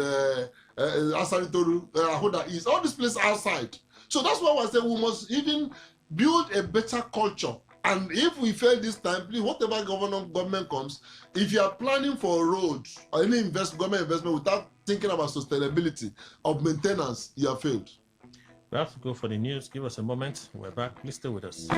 Asaritoru, Ahoda East? All these places outside. So that's why I say we must even build a better culture. And if we fail this time, please, whatever government comes, if you are planning for a road or any government investment without thinking about sustainability of maintenance, you have failed.
We have to go for the news. Give us a moment. We're back. Please stay with us.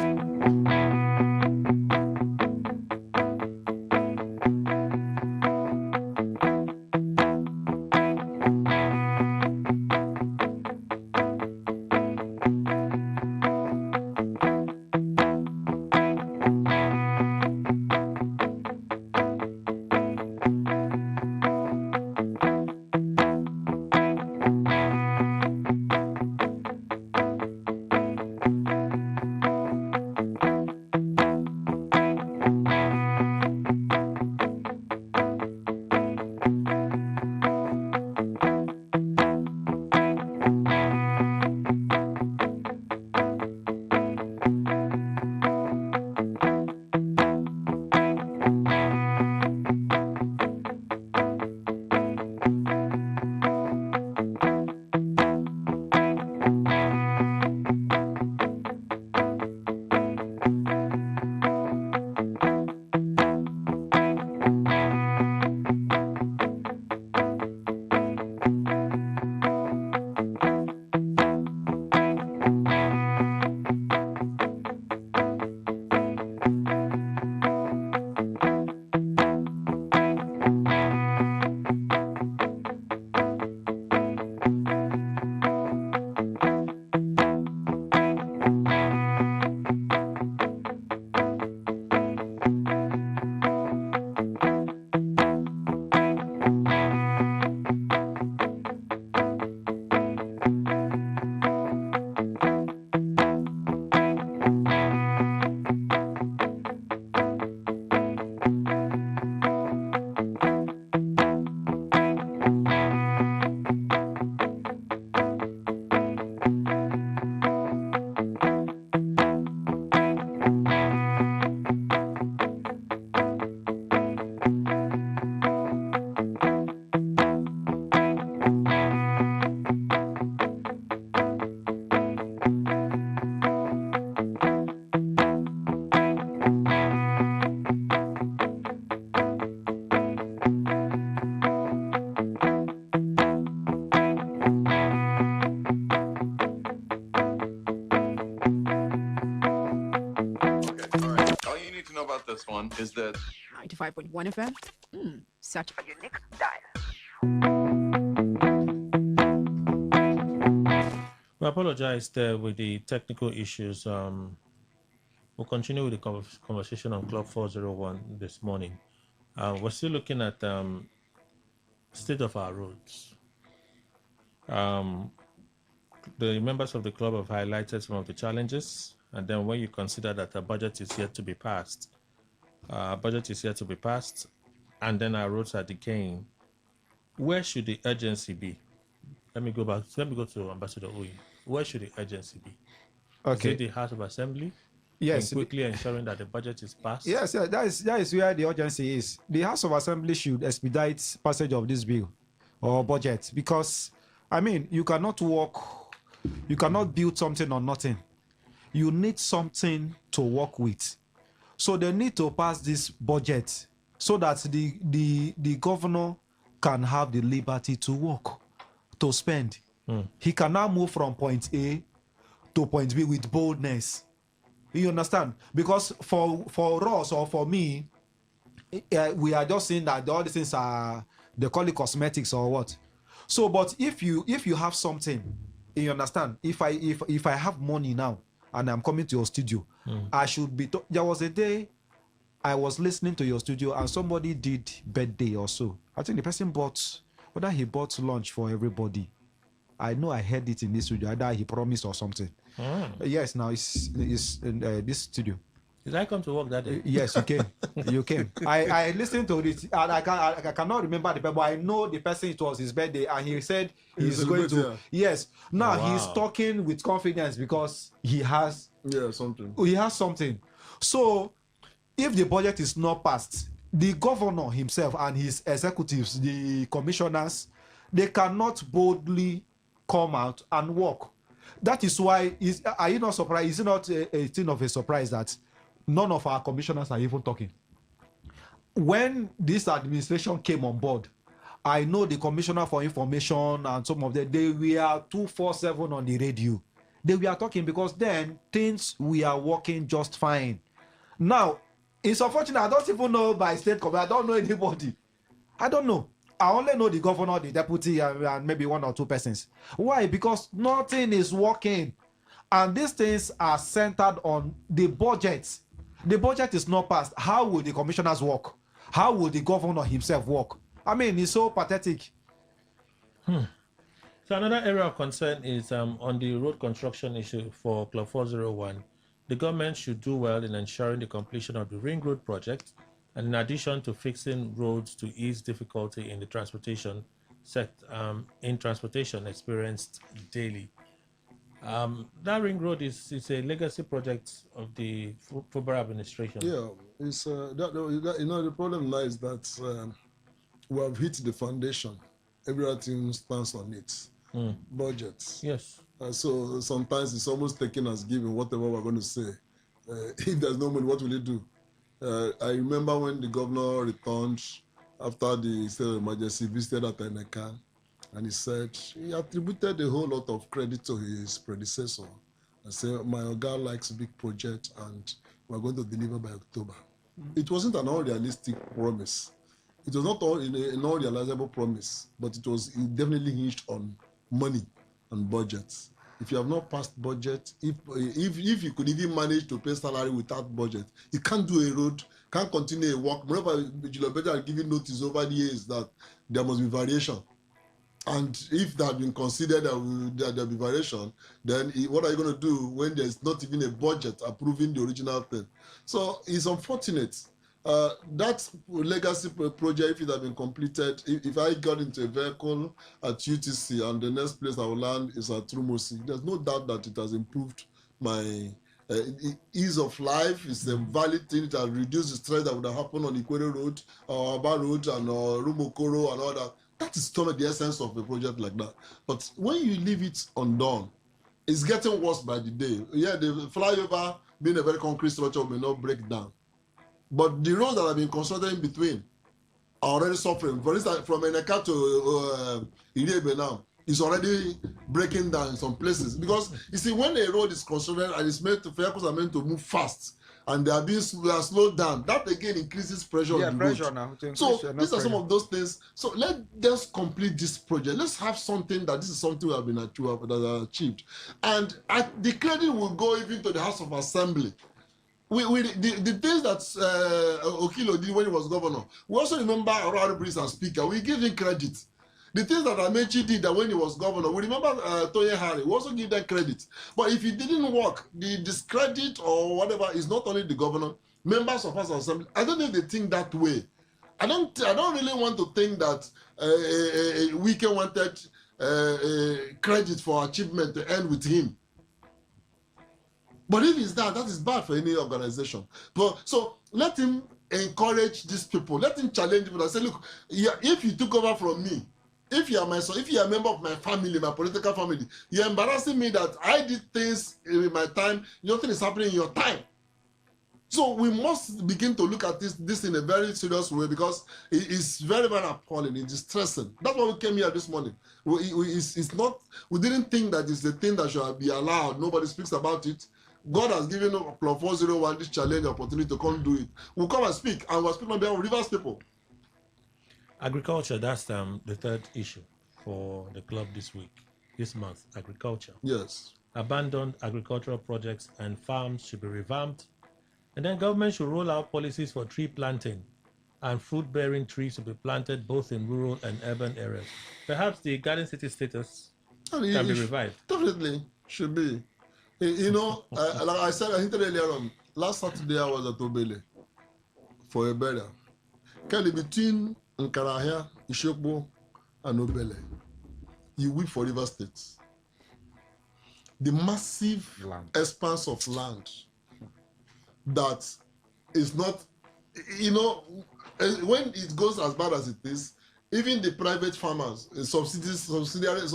one is that
95.1 FM. Such a unique dial.
We apologize there with the technical issues. We'll continue with the conversation on Club 401 this morning. We're still looking at state of our roads. The members of the club have highlighted some of the challenges, and then when you consider that a budget is yet to be passed, and then our roads are decaying, where should the urgency be? Let me go to Ambassador Oyi. Where should the urgency be?
Okay.
Is it the House of Assembly?
Yes.
In quickly ensuring that the budget is passed?
Yes, that is where the urgency is. The House of Assembly should expedite passage of this bill or budget, because, I mean, you cannot build something on nothing. You need something to work with. So they need to pass this budget so that the governor can have the liberty to work, to spend. He can now move from point A to point B with boldness. You understand? Because for us or for me, we are just saying that all these things are, they call it cosmetics or what. So, but if you have something, you understand? If I have money now and I'm coming to your studio, I should be. There was a day I was listening to your studio and somebody did birthday or so. I think the person bought, whether he bought lunch for everybody. I know I heard it in this studio. Either he promised or something. Yes, now it's in this studio.
Did I come to work that day?
Yes, you came. You came. I listened to it, and I cannot remember the person, but I know the person, it was his birthday, and he said he's going to. Yes. Now he's talking with confidence because he has
something.
He has something. So if the budget is not passed, the governor himself and his executives, the commissioners, they cannot boldly come out and work. That is why, are you not surprised? Is it not a thing of a surprise that none of our commissioners are even talking? When this administration came on board, I know the Commissioner for Information and some of them, they were 247 on the radio. They were talking because then things were working just fine. Now, it's unfortunate, I don't even know by state government, I don't know anybody. I don't know. I only know the governor, the deputy, and maybe one or two persons. Why? Because nothing is working. And these things are centered on the budget. The budget is not passed. How will the commissioners work? How will the governor himself work? I mean, it's so pathetic.
So another area of concern is on the road construction issue for Club 401. The government should do well in ensuring the completion of the Ring Road project, and in addition to fixing roads to ease difficulty in the transportation experienced daily. That Ring Road is a legacy project of the Fubara administration.
Yeah, it's the problem now is that we have hit the foundation. Everything stands on it. Budgets.
Yes.
So sometimes it's almost taken as given whatever we're going to say. If there's no money, what will you do? I remember when the governor returned after the state of emergency, visited at Eneka, and he said he attributed a whole lot of credit to his predecessor and said, my Oga likes big project and we're going to deliver by October. It wasn't an unrealistic promise. It was not an unrealizable promise, but it definitely hinged on money and budgets. If you have not passed budget, if you could even manage to pay salary without budget, you can't do a road, can't continue a work. Moreover, Better are giving notice over the years that there must be variation. And if that had been considered that there'll be variation, then what are you going to do when there's not even a budget approving the original thing? So it's unfortunate. That legacy project, if it had been completed, if I got into a vehicle at UTC and the next place I will land is at Trumosi, there's no doubt that it has improved my ease of life. It's a valid thing. It has reduced the stress that would have happened on Ikwere Road, or Aba Road, and Rumokoro and all that. That is totally the essence of a project like that. But when you leave it undone, it's getting worse by the day. Yeah, the flyover, being a very concrete structure, may not break down. But the roads that have been constructed in between are already suffering. For instance, from Eneka to Irebe now, it's already breaking down in some places. Because, you see, when a road is constructed and vehicles are meant to move fast, and they are slowed down. That again increases pressure on the
pressure
road.
now.
So these are some of those things. So let's complete this project. Let's have something that this is something we have been achieved, and the credit will go even to the House of Assembly. The things that Okilo did when he was governor, we also remember Oraro Prince as speaker. We give him credit. The things that Amechi did when he was governor, we remember Toye Harry. We also give them credit. But if it didn't work, the discredit or whatever is not only the governor, members of House of Assembly. I don't know if they think that way. I don't really want to think that Wike wanted credit for achievement to end with him. But if it's that is bad for any organization. But so let him encourage these people. Let him challenge people and say, look, if you took over from me, if you are my son, if you are a member of my family, my political family, you're embarrassing me that I did things in my time. Nothing is happening in your time. So we must begin to look at this in a very serious way, because it is very, very appalling. It's distressing. That's why we came here this morning. We didn't think that it's a thing that should be allowed. Nobody speaks about it. God has given Club 401 this challenge opportunity to come do it. We'll come and speak, and we'll speak on behalf of Rivers people.
Agriculture, that's the third issue for the club this month. Agriculture.
Yes.
Abandoned agricultural projects and farms should be revamped. And then government should roll out policies for tree planting and fruit-bearing trees to be planted both in rural and urban areas. Perhaps the Garden City status can be revived.
Definitely should be. You know, like I said, I hinted earlier on, last Saturday I was at Obele for a burial. Kelly, between Nkarahia, Ishokbo, and Obele, you weep for River State. The massive expanse of land that is not, you know, when it goes as bad as it is, even the private farmers, subsidiary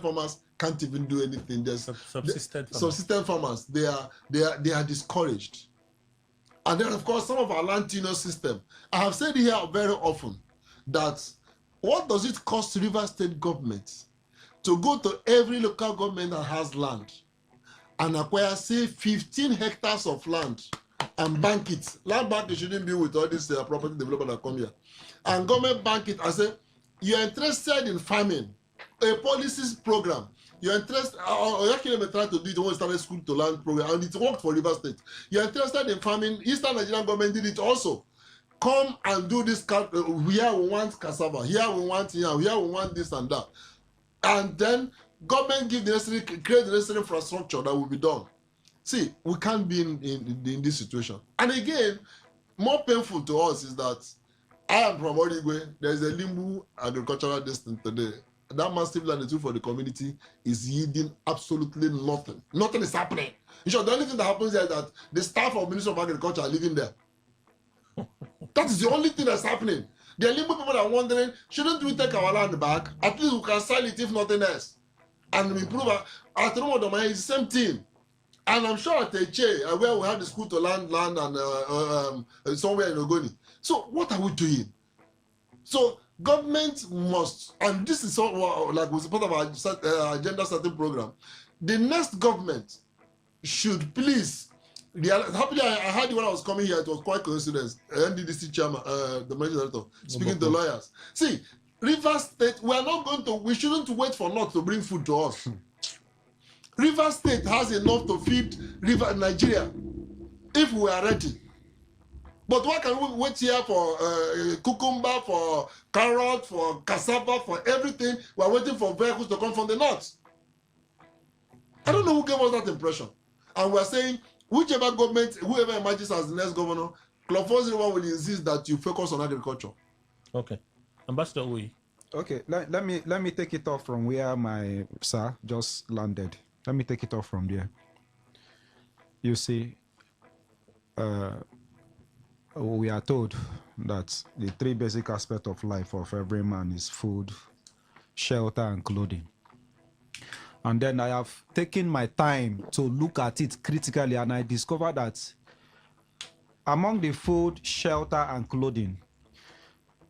farmers can't even do anything. There's subsistent farmers. They are discouraged. And then, of course, some of our land tenure system. I have said here very often that what does it cost River State government to go to every local government that has land and acquire, say, 15 hectares of land and bank it? Land banking shouldn't be with all this property development that come here. And government bank it and say, you're interested in farming, a policies program. You're interested, or actually we tried to do it when we started school to land program, and it worked for River State. You're interested in farming, Eastern Nigerian government did it also. Come and do this, here we want cassava, here we want yam, here we want this and that. And then government create the necessary infrastructure that will be done. See, we can't be in this situation. And again, more painful to us is that I am from Origwe. There is a Limbu agricultural district today. That massive land for the community is yielding absolutely nothing. Nothing is happening. In short, the only thing that happens there is that the staff of Ministry of Agriculture are living there. That is the only thing that's happening. The Limbu people are wondering, shouldn't we take our land back? At least we can sell it if nothing else. And improve at Romodomai is the same thing. And I'm sure at Eche, where we have the school to land and somewhere in Ogoni. So what are we doing? So government must, and this is all, like was part of our agenda setting program. The next government should please realize. Happily, I heard when I was coming here, it was quite coincidence. NDDC chairman, the managing director, speaking to lawyers. See, River State, we shouldn't wait for North to bring food to us. River State has enough to feed Nigeria if we are ready. But why can we wait here for cucumber, for carrot, for cassava, for everything? We are waiting for vehicles to come from the north. I don't know who gave us that impression. And we are saying, whichever government, whoever emerges as the next governor, Club 401 will insist that you focus on agriculture.
Okay. Ambassador Uyi.
Okay, let me take it off from where my sir just landed. Let me take it off from there. You see, we are told that the three basic aspects of life of every man is food, shelter, and clothing. And then I have taken my time to look at it critically, and I discovered that among the food, shelter, and clothing,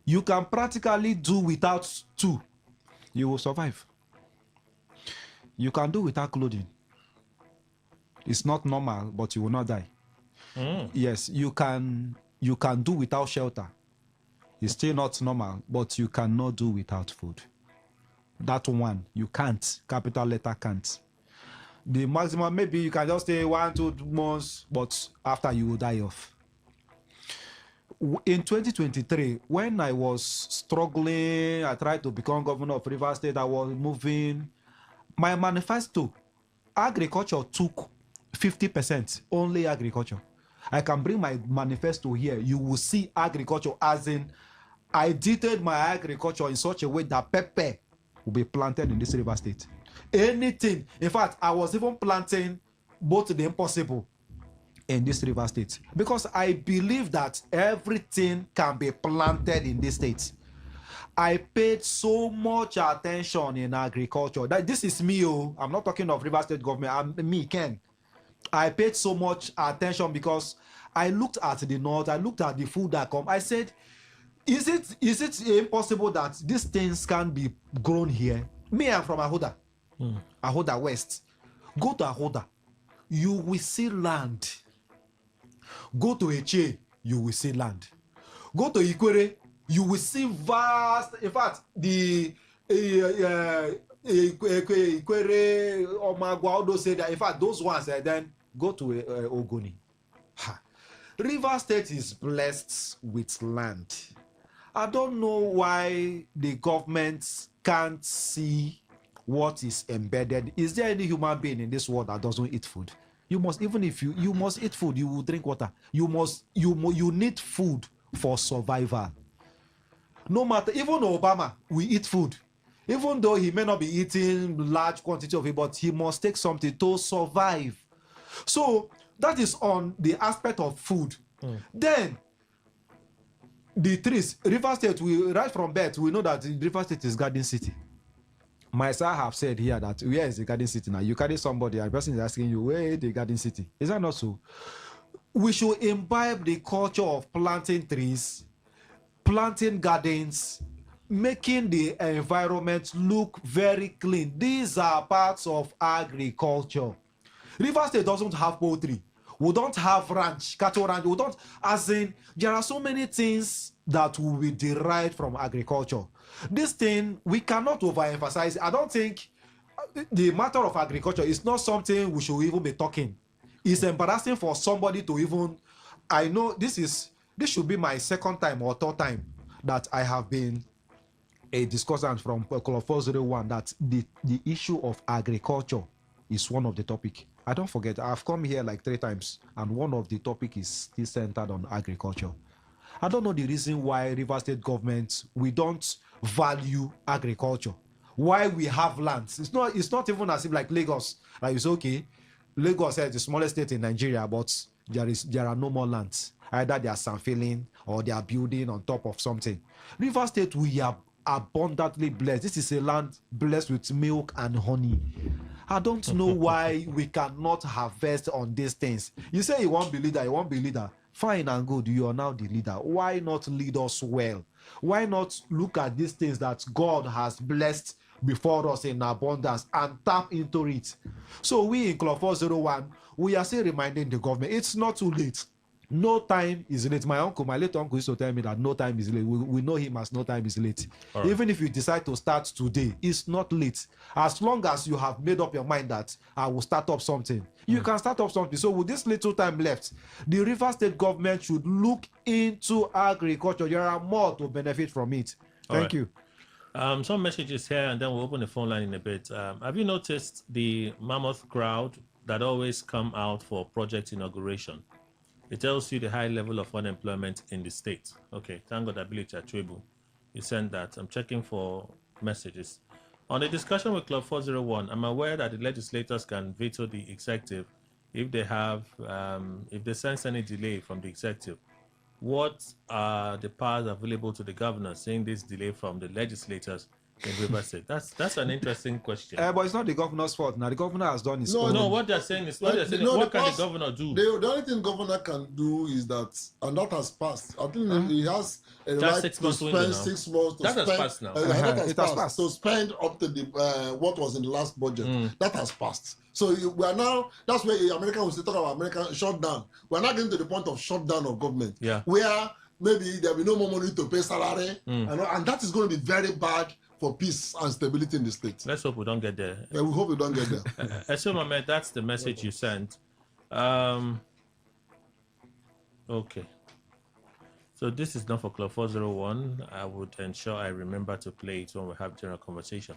you can practically do without two. You will survive. You can do without clothing. It's not normal, but you will not die. Yes, you can do without shelter. It's still not normal, but you cannot do without food. That one, you can't. Capital letter can't. The maximum, maybe you can just stay 1-2 months, but after you will die off. In 2023, when I was struggling, I tried to become governor of Rivers State, I was moving. My manifesto, agriculture took 50%, only agriculture. I can bring my manifesto here. You will see agriculture as in, I detailed my agriculture in such a way that pepper will be planted in this River State. Anything. In fact, I was even planting both the impossible in this River State because I believe that everything can be planted in this state. I paid so much attention in agriculture. That this is me, oh. I'm not talking of River State government. Me, Ken. I paid so much attention because I looked at the north. I looked at the food that come. I said, is it impossible that these things can be grown here? Me, I'm from Ahoda. Ahoda West. Go to Ahoda. You will see land. Go to Eche, you will see land. Go to Ikwere, you will see vast. In fact, the Ikwere or Magwaudo say that. In fact, those ones, then go to Ogoni. River State is blessed with land. I don't know why the government can't see what is embedded. Is there any human being in this world that doesn't eat food? You must, even if you must eat food, you will drink water. You need food for survival. No matter, even Obama, we eat food. Even though he may not be eating large quantity of it, but he must take something to survive. So that is on the aspect of food. Then the trees, River State, we right from birth, we know that River State is Garden City. Myself have said here that where is the Garden City now? You carry somebody and the person is asking you, where is the Garden City? Is that not so? We should imbibe the culture of planting trees, planting gardens, making the environment look very clean. These are parts of agriculture. River State doesn't have poultry. We don't have ranch, cattle ranch. We don't, as in, there are so many things that will be derived from agriculture. This thing, we cannot overemphasize. I don't think the matter of agriculture is not something we should even be talking. It's embarrassing for somebody to even, I know this should be my second time or third time that I have been a discussant from Club 401 that the issue of agriculture is one of the topic. I don't forget, I've come here like 3 times and one of the topic is still centered on agriculture. I don't know the reason why River State government, we don't value agriculture. Why we have lands. It's not even as if like Lagos. Like you say, okay, Lagos is the smallest state in Nigeria, but there are no more lands. Either they are sanfilling or they are building on top of something. River State, we are abundantly blessed. This is a land blessed with milk and honey. I don't know why we cannot harvest on these things. You say you won't be leader, fine and good, you are now the leader. Why not lead us well? Why not look at these things that God has blessed before us in abundance and tap into it? So we in Club 401, we are still reminding the government, it's not too late. No time is late. My late uncle used to tell me that no time is late. We know him as no time is late. Right. Even if you decide to start today, it's not late. As long as you have made up your mind that I will start up something, you can start up something. So with this little time left, the River State government should look into agriculture. There are more to benefit from it. Thank you.
Some messages here, and then we'll open the phone line in a bit. Have you noticed the mammoth crowd that always come out for project inauguration? It tells you the high level of unemployment in the state. Okay, thank God, Ability Atwebu. You sent that. I'm checking for messages. On the discussion with Club 401, I'm aware that the legislators can veto the executive if they have, if they sense any delay from the executive. What are the powers available to the governor, seeing this delay from the legislators in River State? That's an interesting question.
But it's not the governor's fault. Now the governor has done his own.
No, what they're saying is, what can the governor do?
The only thing governor can do is that, and that has passed. I think he has a right to spend 6 months.
That has passed now.
That has passed. To spend up to the what was in the last budget. That has passed. So we are now. That's where America will say talk about American shutdown. We are not getting to the point of shutdown of government.
Yeah.
Where maybe there will be no more money to pay salary, and that is going to be very bad for peace and stability in the state.
Let's hope we don't get there.
Yeah, we hope we don't get there.
Assume Ahmed, that's the message you sent. Okay. So this is not for Club 401. I would ensure I remember to play it when we have general conversation.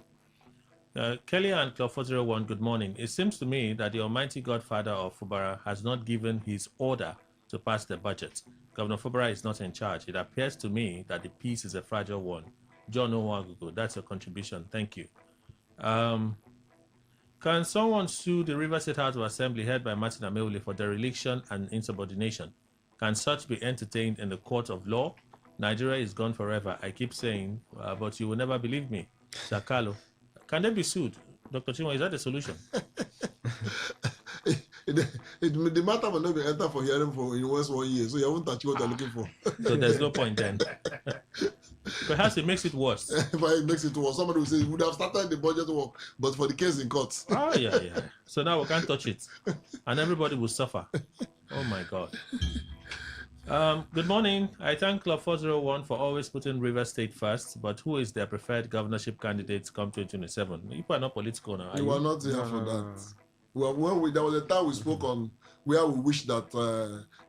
Kelly and Club 401, good morning. It seems to me that the almighty godfather of Fubara has not given his order to pass the budget. Governor Fubara is not in charge. It appears to me that the peace is a fragile one. John Owagugo, that's your contribution. Thank you. Can someone sue the River State House of Assembly head by Martin Ameuli for dereliction and insubordination? Can such be entertained in the court of law? Nigeria is gone forever. I keep saying, but you will never believe me. Sakalo. Can they be sued? Dr. Chimo, is that the solution?
The matter will not be entered for hearing for in once 1 year, so you won't touch what they're looking for.
So there's no point then. Perhaps it makes it worse.
But it makes it worse. Somebody will say, we would have started the budget work, but for the case in court.
Oh, yeah. So now we can't touch it. And everybody will suffer. Oh, my God. Good morning. I thank Club 401 for always putting River State first, but who is their preferred governorship candidate come 2027? You are not political now.
You are not here for that. Well, there was a time we spoke on where we wish that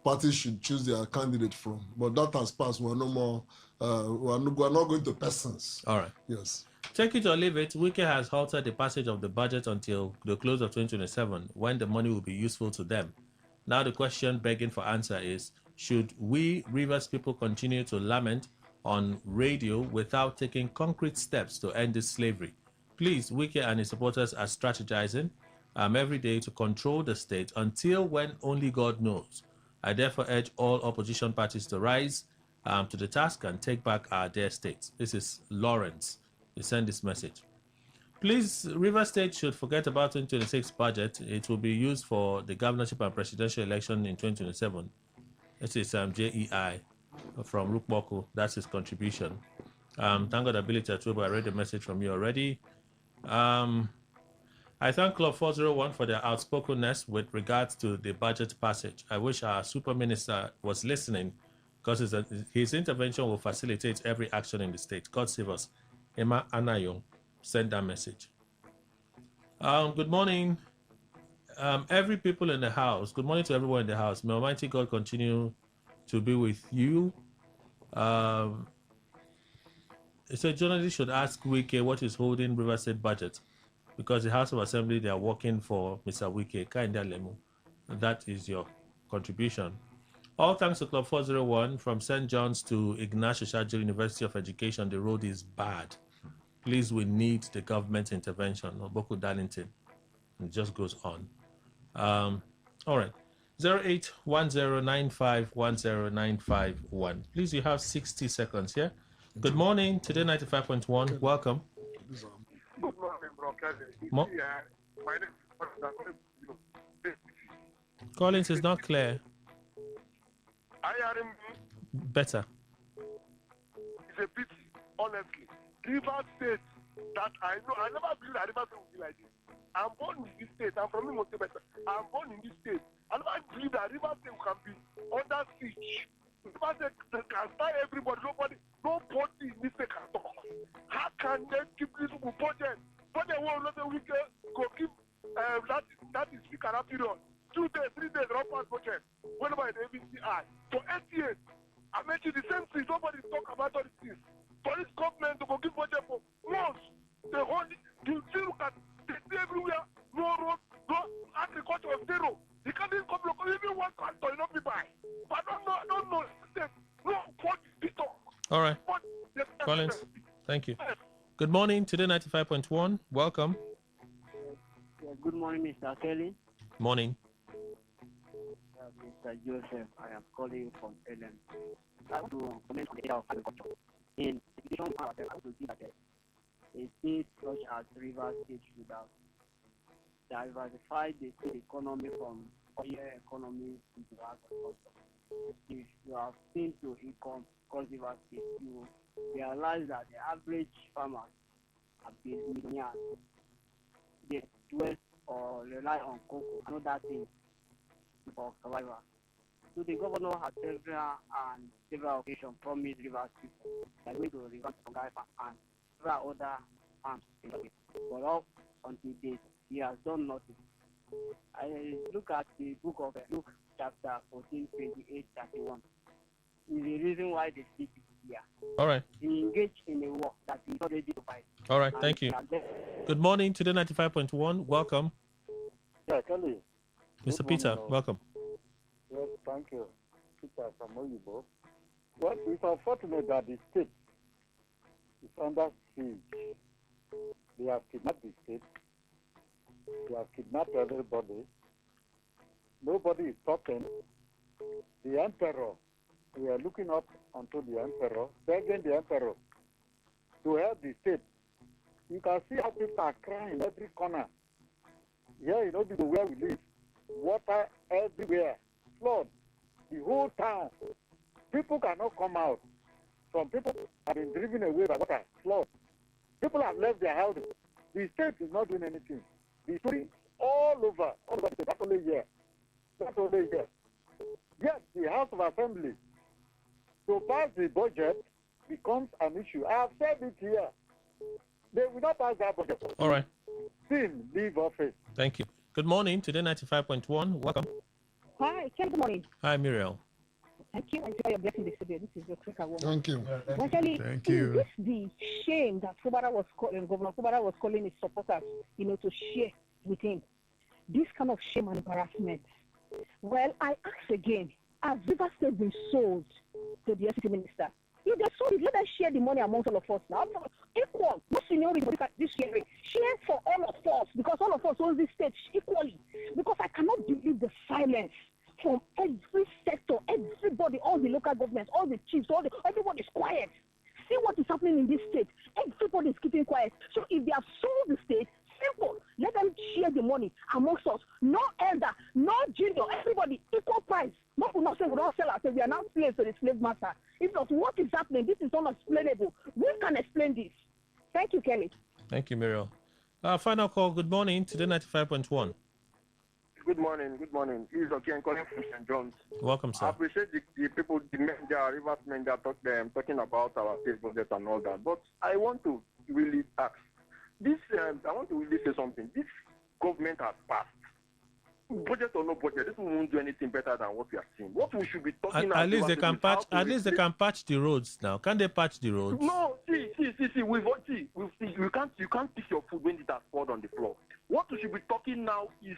parties should choose their candidate from, but that has passed. We are no more. We are not going to persons.
All right.
Yes.
Take it or leave it. Wike has halted the passage of the budget until the close of 2027, when the money will be useful to them. Now the question begging for answer is: should we Rivers people continue to lament on radio without taking concrete steps to end this slavery? Please, Wike and his supporters are strategizing every day to control the state until when only God knows. I therefore urge all opposition parties to rise to the task and take back our dear state. This is Lawrence. He sent this message. Please, River State should forget about 2026 budget. It will be used for the governorship and presidential election in 2027. This is JEI from Rukboku. That's his contribution. Thank God Ability Atuba, I read the message from you already. I thank Club 401 for their outspokenness with regards to the budget passage. I wish our super minister was listening, because his intervention will facilitate every action in the state. God save us. Emma Anayong sent that message. Good morning, every people in the house. Good morning to everyone in the house. May Almighty God continue to be with you. So journalists should ask Wike what is holding River State budget, because the House of Assembly, they are working for Mr. Wike. Kainda Lemu. That is your contribution. All thanks to Club 401. From St. John's to Ignatius Shajir University of Education, the road is bad. Please, we need the government intervention. Oboku Darlington. It just goes on. All right. 0810951091. Please, you have 60 seconds here. Good morning. Today 95.1. Welcome.
Good morning, bro.
My
name is
Collins is not clear. Better.
It's a pity, honestly. River State, that I know, I never believed that River State would be like this. I'm born in this state. I'm from Imo State. I'm born in this state. I never believed that River State can be under siege. River State can start everybody. Nobody in this state can talk. How can they keep this budget? But they won't let the weekend go keep that is speak at that period. 2 days, 3 days, not pass budget. Whenever the ABCI. For 8 years, I mentioned the same thing. Nobody talk about all these things. For this government to go give budget for months, the whole you see look at they see everywhere, no road, no agriculture of zero. You can't even come look, even one tractor, you know, be buy. But I don't know. No, what is talk?
All right. Collins, thank you. Good morning. Today 95.1. Welcome.
Good morning, Mr. Kelly.
Morning.
Mr. Joseph, I am calling from LM. I want to comment on the area of agriculture. In education, I want to see that a state such as Rivers State should have diversified the state economy from oil economy into agriculture. If you have seen to income cross Rivers State, you realize that the average farmers have been millionaires. They dwell or rely on cocoa and other things for survival. So the governor has several occasions promised Rivers people that we will revamp Tongai Farm and several other farms in the state. But up until date, he has done nothing. I look at the book of Luke, chapter 14, 28, 31. Is the reason why the state is here.
All right.
He engaged in a war that he is not ready to fight.
All right. Thank you. Good morning to the 95.1. Welcome.
Yeah, Kelly.
Mr. Peter, welcome.
Yes, thank you. Peter from Oyibo. Well, it's unfortunate that the state is under siege. They have kidnapped the state. They have kidnapped everybody. Nobody is talking. The emperor, we are looking up onto the emperor, begging the emperor to help the state. You can see how people are crying every corner. Here in Obibo where we live, water everywhere, flood, the whole town. People cannot come out. Some people have been driven away by water, flood. People have left their houses. The state is not doing anything. The story all over the state. That's only here. That's only here. Yes, the House of Assembly to pass the budget becomes an issue. I have said it here. They will not pass that budget.
All right.
Sin, leave office.
Thank you. Good morning to the 95.1. Welcome.
Hi, good morning.
Hi, Muriel.
Thank you, and for your blessing this today. This is your quicker woman.
Thank you.
Actually,
Thank
is
you.
this the shame that Governor Kubara was calling his supporters, to share with him? This kind of shame and embarrassment. Well, I ask again, has River State been sold to the FCT minister? If they sold it, let us share the money amongst all of us now. Equal, no seniority, look at this sharing. Share for all of us, because all of us own this state equally. Because I cannot believe the silence from every sector, everybody, all the local governments, all the chiefs, everybody is quiet. See what is happening in this state. Everybody is keeping quiet. So if they have sold the state, simple. Let them share the money amongst us. No elder, no junior, everybody, equal price. Not we not say we don't sell ourselves. We are now slaves to the slave master. If not, what is happening? This is unexplainable. Who can explain this? Thank you, Kelly.
Thank you, Muriel. Final call. Good morning to the 95.1.
Good morning. This is Okian calling from St. John's.
Welcome, sir.
I appreciate the people, the men, the Rivers men, they are talking about our state budget and all that. But I want to really ask this. I want to really say something. This government has passed. Budget or no budget, this won't do anything better than what we are seeing. What we should be talking
at least they can patch. At least they can patch the roads now. Can they patch the roads?
No, see. You can't pick your food when it has fallen on the floor. What we should be talking now is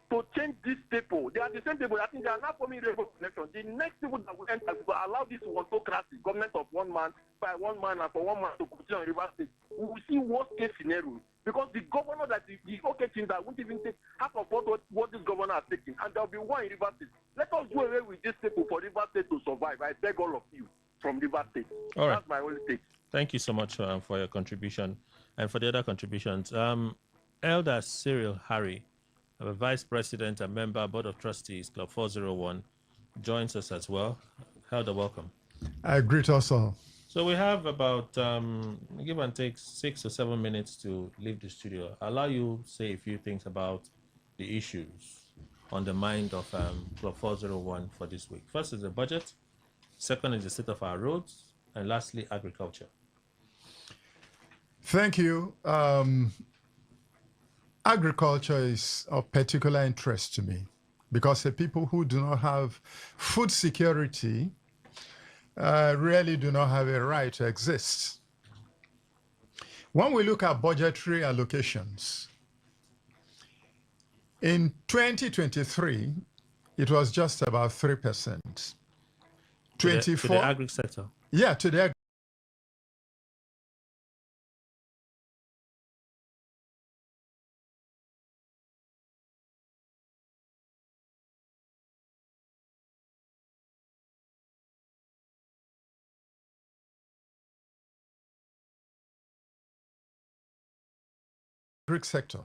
to change these people. They are the same people. I think they are not forming rainbow connection. The next people that will enter will allow this autocracy, government of one man, by one man, and for one man to continue on River State. We will see worst case scenario. Because the governor that the okay thing that won't even take half of what this governor has taken, and there will be one in River State. Let us do away with these people for River State to survive. I beg all of you from River State.
All right.
That's my only take.
Thank you so much for your contribution and for the other contributions. Elder Cyril Harry, a vice president and member Board of Trustees, Club 401, joins us as well. Elder, welcome.
I greet us all.
So we have about, give and take 6 or 7 minutes to leave the studio. I'll allow you say a few things about the issues on the mind of Club 401 for this week. First is the budget. Second is the state of our roads. And lastly, agriculture.
Thank you. Agriculture is of particular interest to me because the people who do not have food security really do not have a right to exist. When we look at budgetary allocations, in 2023, it was just about 3%.
To the agri sector.
Yeah, to the Greek sector.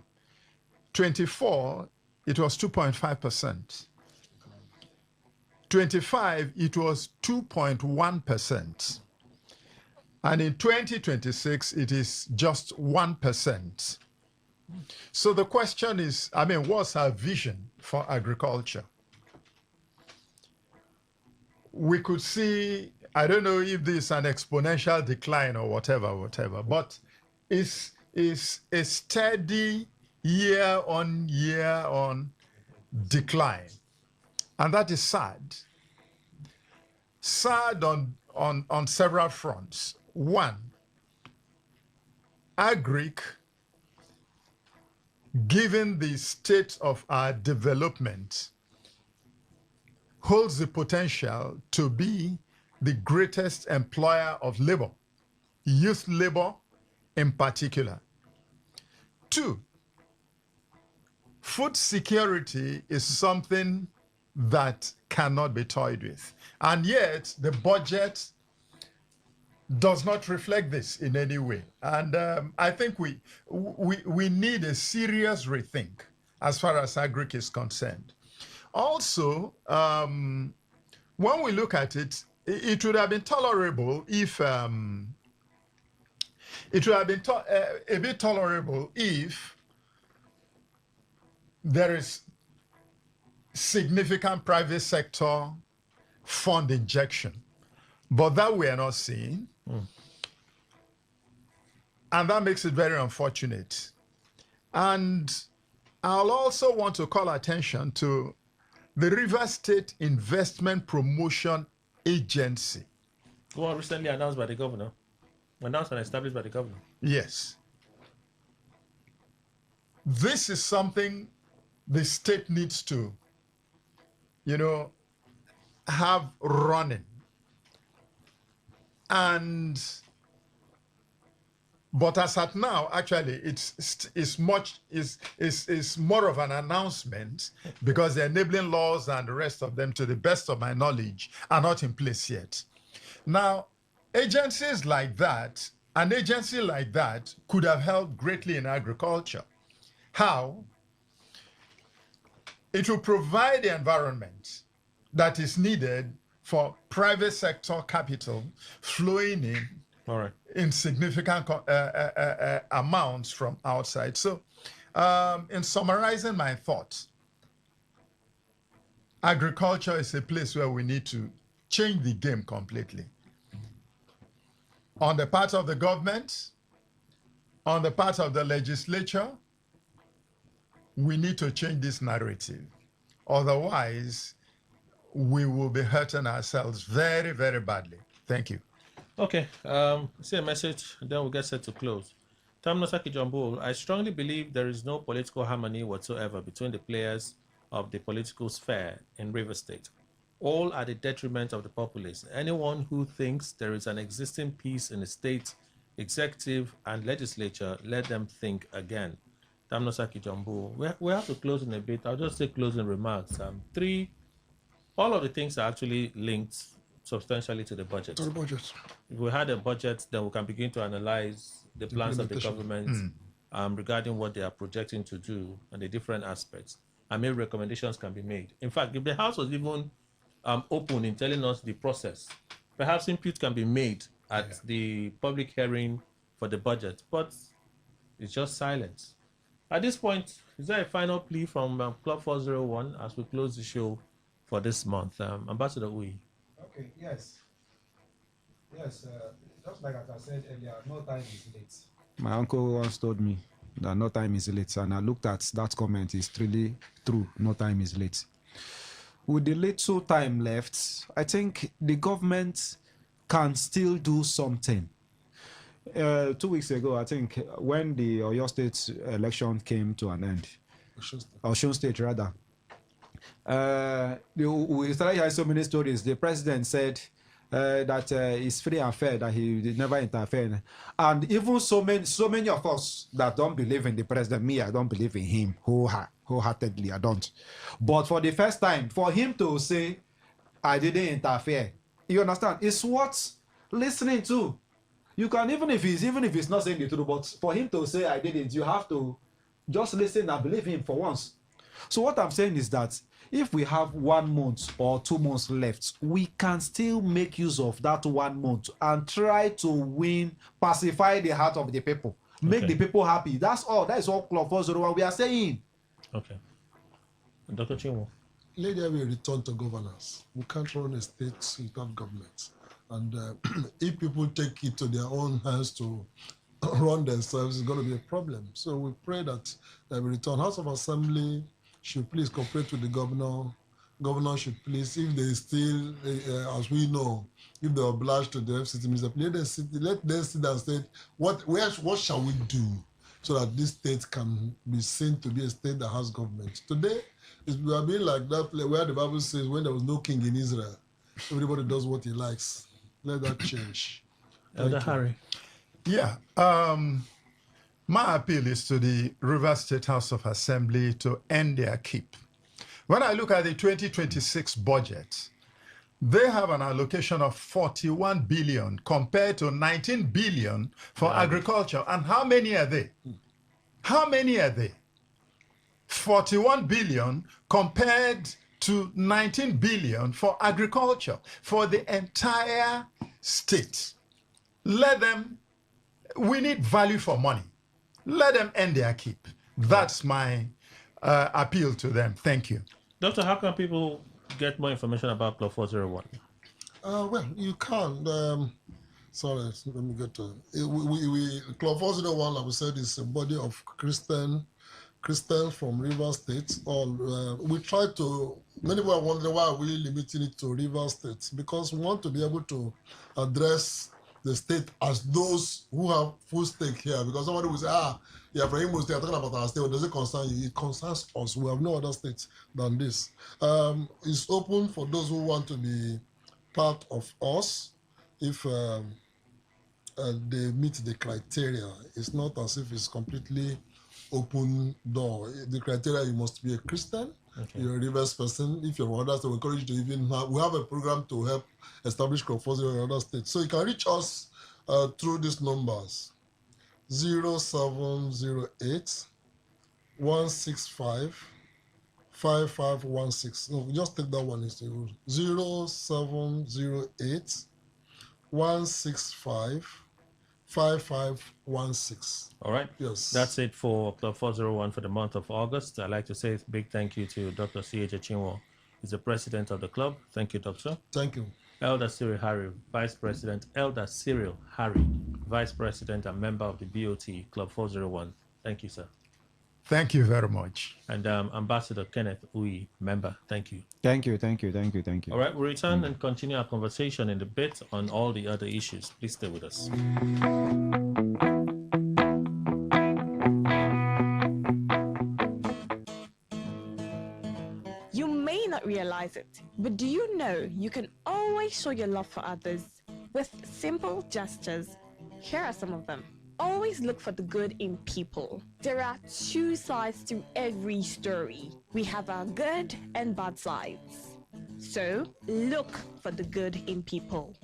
24, it was 2.5%. 25, it was 2.1%. And in 2026, it is just 1%. So the question is, what's our vision for agriculture? We could see, I don't know if this is an exponential decline or whatever, but it's a steady year on decline. And that is sad. Sad on several fronts. One, agric, given the state of our development, holds the potential to be the greatest employer of labor, youth labor in particular. Two, food security is something that cannot be toyed with. And yet, the budget does not reflect this in any way. And I think we need a serious rethink as far as agric is concerned. Also, when we look at it, it would have been tolerable if a bit tolerable if there is significant private sector fund injection, but that we are not seeing. And that makes it very unfortunate. And I'll also want to call attention to the Rivers State Investment Promotion Agency.
Well, recently announced by the governor. Announced and established by the governor.
Yes. This is something the state needs to, have running. But as at now, actually, it's more of an announcement because the enabling laws and the rest of them, to the best of my knowledge, are not in place yet. Now, agencies like that, an agency like that could have helped greatly in agriculture. How? It will provide the environment that is needed for private sector capital flowing in.
All right.
In significant amounts from outside. So, in summarizing my thoughts, agriculture is a place where we need to change the game completely. On the part of the government, on the part of the legislature, we need to change this narrative. Otherwise, we will be hurting ourselves very, very badly. Thank you.
Okay, see a message, then we'll get set to close. Tamnosaki Jumbo, I strongly believe there is no political harmony whatsoever between the players of the political sphere in Rivers State. All at the detriment of the populace. Anyone who thinks there is an existing peace in the state, executive, and legislature, let them think again. Tamnosaki Jumbo, we have to close in a bit. I'll just say closing remarks. All of the things are actually linked substantially to the budget.
To the budget.
If we had a budget, then we can begin to analyze the plans of the government regarding what they are projecting to do and the different aspects. And maybe recommendations can be made. In fact, if the House was even open in telling us the process, perhaps input can be made at the public hearing for the budget, but it's just silence. At this point, is there a final plea from Club 401 as we close the show for this month? Ambassador Uyi.
Okay, yes. Just like I said earlier, no time is late. My uncle once told me that no time is late, and I looked at that comment. It's really true. No time is late. With the little time left, I think the government can still do something. 2 weeks ago, I think, when the Oyo State election came to an end, Osun State rather, we started hearing so many stories. The president said that it's free and fair, that he did never interfere. And even so many of us that don't believe in the president, me, I don't believe in him wholeheartedly, I don't. But for the first time, for him to say, I didn't interfere, you understand, it's worth listening to. You can, even if he's not saying the truth, but for him to say, I didn't, you have to Just listen and believe him for once. So what I'm saying is that if we have 1 month or 2 months left, we can still make use of that 1 month and try to pacify the heart of the people, make the people happy. That's all. That is all Club 401 we are saying.
Okay. Dr. Chinwo.
Let there be a return to governance. We can't run a state without government. And if people take it to their own hands to run themselves, it's going to be a problem. So we pray that there will return. House of Assembly should please cooperate with the governor. Governor should please, if they still, as we know, if they're obliged to the FCT, let them sit and say, what shall we do so that this state can be seen to be a state that has government? Today, we have been like that where the Bible says when there was no king in Israel, everybody does what he likes. Let that change.
Elder Harry.
Yeah. My appeal is to the Rivers State House of Assembly to end their keep. When I look at the 2026 budget, they have an allocation of 41 billion compared to 19 billion for agriculture. And how many are they? How many are they? 41 billion compared to 19 billion for agriculture for the entire state. Let them, we need value for money. Let them end their keep. That's my appeal to them. Thank you.
Doctor, how can people get more information about Club 401?
Well, you can. Sorry, let me get to it. Club 401, like we said, is a body of Christians from Rivers State. We try to, many people are wondering why are we limiting it to Rivers State? Because we want to be able to address the state as those who have full stake here. Because somebody will say, yeah, for Imo State, talking about our state, does it concern you? It concerns us. We have no other state than this. It's open for those who want to be part of us if they meet the criteria. It's not as if it's completely open door. The criteria, you must be a Christian, you're a Rivers person. If you're from other states, we encourage you to even we have a program to help establish Club 401 in other states. So you can reach us through these numbers: 0708 165 5516. No, just take that one instead. 0708 165 5516.
All right.
Yes.
That's it for Club 401 for the month of August. I'd like to say a big thank you to Dr. C.H. Chinwo. He's the president of the club. Thank you, Doctor.
Thank you.
Elder Cyril Harry, Vice President. Elder Cyril Harry, Vice President and member of the BOT, Club 401. Thank you, sir.
Thank you very much.
And Ambassador Kenneth Uyi, member. Thank you.
Thank you, thank you, thank you, thank you.
All right, we'll return and continue our conversation in a bit on all the other issues. Please stay with us.
You may not realize it, but do you know you can always show your love for others with simple gestures? Here are some of them. Always look for the good in people. There are two sides to every story. We have our good and bad sides. So, look for the good in people.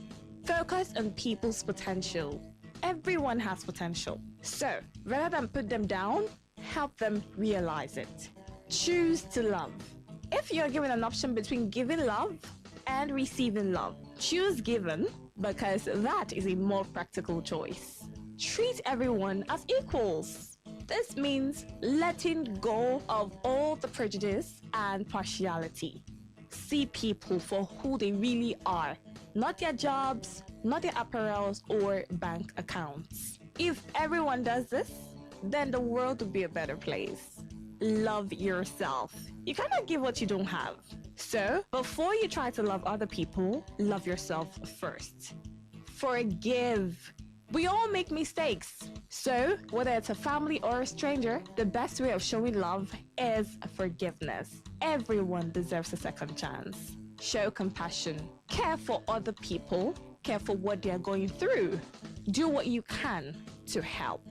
Focus on people's potential. Everyone has potential. So, rather than put them down, help them realize it. Choose to love. If you're given an option between giving love and receiving love, choose giving because that is a more practical choice. Treat everyone as equals. This means letting go of all the prejudice and partiality. See people for who they really are, not their jobs, not their apparels or bank accounts. If everyone does this, then the world will be a better place. Love yourself. You cannot give what you don't have. So, before you try to love other people, love yourself first. Forgive. We all make mistakes. So, whether it's a family or a stranger, the best way of showing love is forgiveness. Everyone deserves a second chance. Show compassion. Care for other people. Care for what they are going through. Do what you can to help.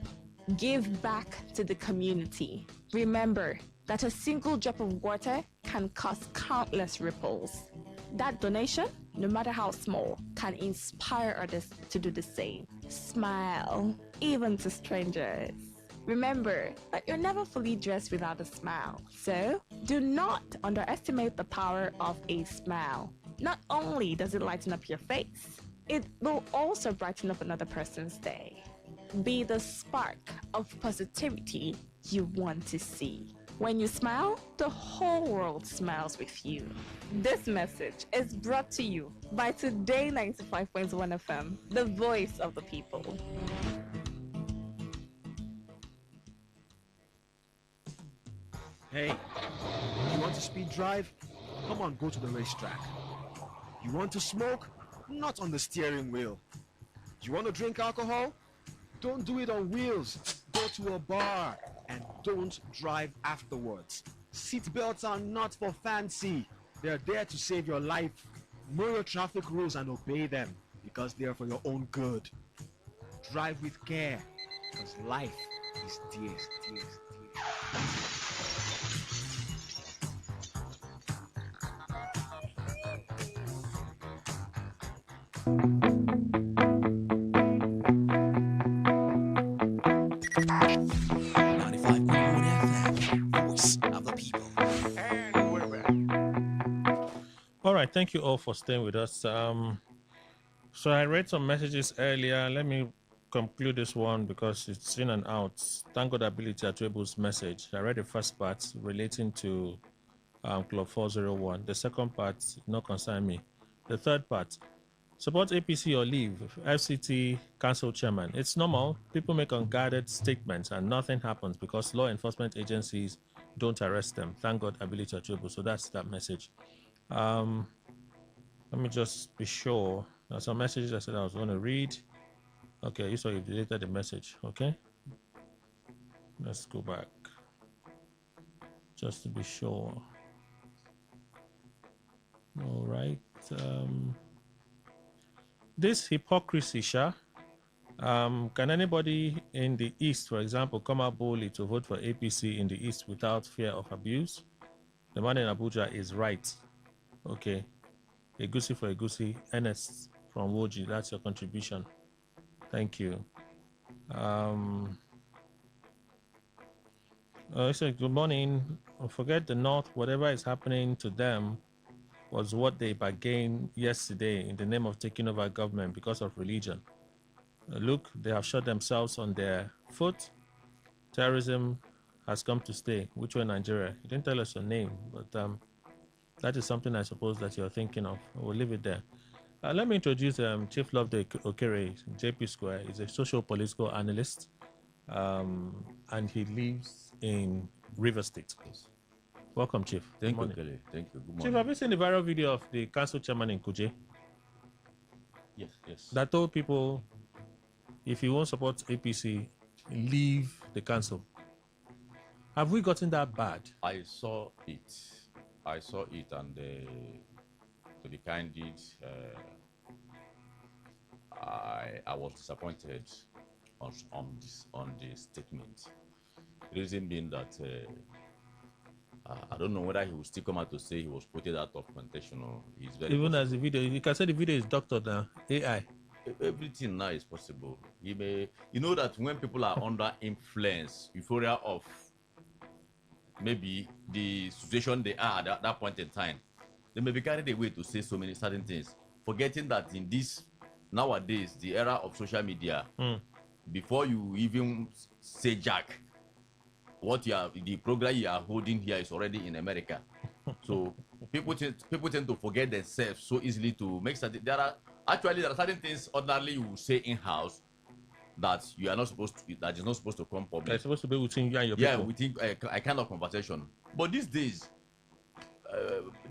Give back to the community. Remember that a single drop of water can cause countless ripples. That donation, no matter how small, can inspire others to do the same. Smile, even to strangers. Remember that you're never fully dressed without a smile. So, do not underestimate the power of a smile. Not only does it lighten up your face, it will also brighten up another person's day. Be the spark of positivity you want to see. When you smile, the whole world smiles with you. This message is brought to you by Today 95.1 FM, the voice of the people.
Hey, you want to speed drive? Come on, go to the racetrack. You want to smoke? Not on the steering wheel. You want to drink alcohol? Don't do it on wheels. Go to a bar and don't drive afterwards. Seat belts are not for fancy. They're there to save your life. Know your traffic rules and obey them because they're for your own good. Drive with care because life is dear.
All right, thank you all for staying with us. So I read some messages earlier. Let me conclude this one because it's in and out. Thank God ability Atuebu's message. I read the first part relating to Club 401. The second part, not concern me. The third part, support APC or leave. FCT council chairman. It's normal. People make unguarded statements and nothing happens because law enforcement agencies don't arrest them. Thank God ability Atuebu. So that's that message. Let me just be sure. There's some messages I said I was going to read. Okay, you saw you deleted the message. Okay, let's go back just to be sure. All right. This hypocrisy, Sha. Can anybody in the East, for example, come out boldly to vote for APC in the East without fear of abuse? The man in Abuja is right. Okay. Egusi for Egusi. Ernest from Woji. That's your contribution. Thank you. So good morning. Forget the North. Whatever is happening to them was what they bargained yesterday in the name of taking over government because of religion. Look, they have shot themselves on their foot. Terrorism has come to stay. Which one, Nigeria? You didn't tell us your name, but that is something I suppose that you're thinking of. We'll leave it there. Let me introduce Chief Loveday Okere, JP Square. He's a social political analyst, and he lives in River State. Yes. Welcome, Chief.
Thank you, Kelly. Thank you. Good morning.
Chief, have you seen the viral video of the council chairman in Kuje?
Yes, yes.
That told people, if you won't support APC, leave the council. Have we gotten that bad?
I saw it, and to be candid, I was disappointed on the statement. The reason being that I don't know whether he will still come out to say he was quoted out of contention or he's very
even possible. As the video, you can say the video is doctored now, AI.
Everything now is possible. He may, you know that when people are under influence, euphoria of maybe the situation they are at that point in time, they may be carried away to say so many certain things, forgetting that in this nowadays, the era of social media, before you even say jack, what you are, the program you are holding here is already in America. So people tend to forget themselves so easily to make certain. There are certain things ordinarily you will say in house that you are not supposed to, that is not supposed to come public.
It's supposed to be within you and your people.
Yeah, within a kind of conversation. But these days,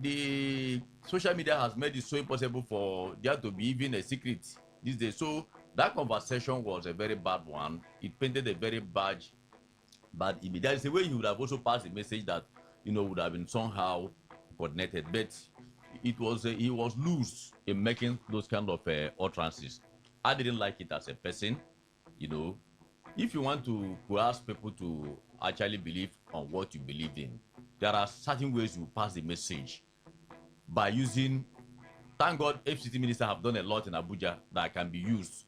the social media has made it so impossible for there to be even a secret these days. So that conversation was a very bad one. It painted a very bad image. There is a way you would have also passed a message that, you know, would have been somehow coordinated, but it was he was loose in making those kind of utterances. I didn't like it as a person. You know, if you want to ask people to actually believe on what you believe in, there are certain ways you pass the message by using. Thank God, FCT minister have done a lot in Abuja that can be used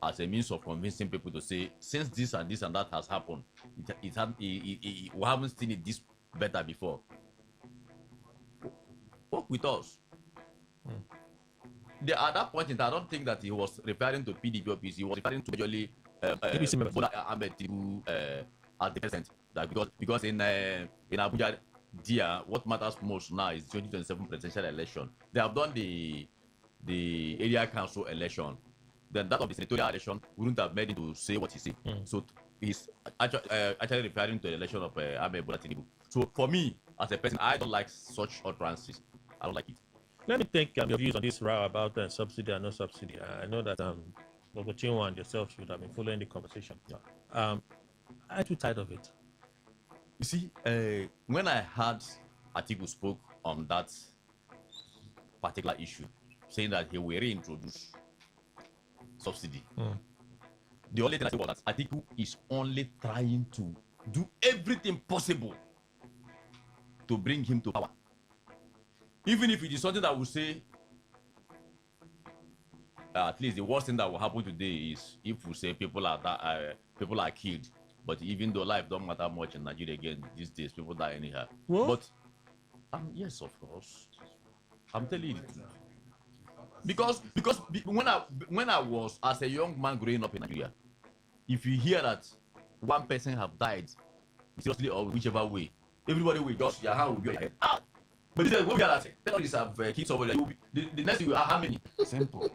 as a means of convincing people to say, since this and this and that has happened, we haven't seen it this better before. Work with us. At that point in time, I don't think that he was referring to PDP or PC. He was referring to majorly Ahmed Tinubu as the president. That because in Abuja, what matters most now is 2027 presidential election. They have done the area council election. Then that of the senatorial election wouldn't have made him to say what he said. So he's actually referring to the election of Ahmed Tinubu. So for me, as a person, I don't like such utterances. I don't like it.
Let me take your views on this row about subsidy and no subsidy. I know that Dr. Chinwa and yourself should have been following the conversation. I'm too tired of it.
You see, when I heard Atiku spoke on that particular issue, saying that he will reintroduce subsidy, the only thing I say was that Atiku is only trying to do everything possible to bring him to power. Even if it is something that will say, at least the worst thing that will happen today is if we say people are killed. But even though life don't matter much in Nigeria again these days, people die anyhow. What? But yes, of course, I'm telling you the truth. Because when I was as a young man growing up in Nigeria, if you hear that one person have died, seriously or whichever way, everybody will just your hand will be on your head. But when we are at terrorists have killed somebody, the next thing you are how many? Simple.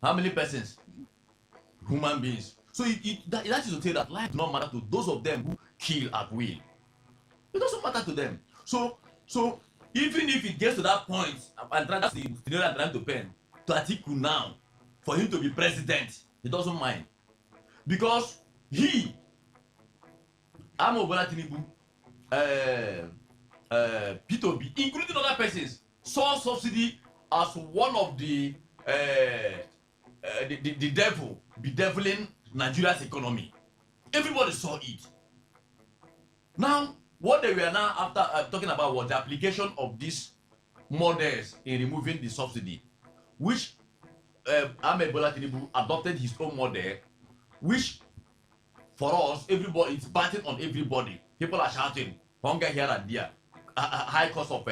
How many persons? Human beings. So that is to say that life does not matter to those of them who kill at will. It doesn't matter to them. So even if it gets to that point, and that's the scenario I'm trying to pen to Atiku now, for him to be president, he doesn't mind. Because Bola Tinubu, Pt2, including other persons, saw subsidy as one of the devil bedeviling Nigeria's economy. Everybody saw it. Now, what they were now after talking about was the application of these models in removing the subsidy, which Ahmed Bola Tinubu adopted his own model, which for us, everybody, it's batting on everybody. People are shouting, hunger here and there, high cost of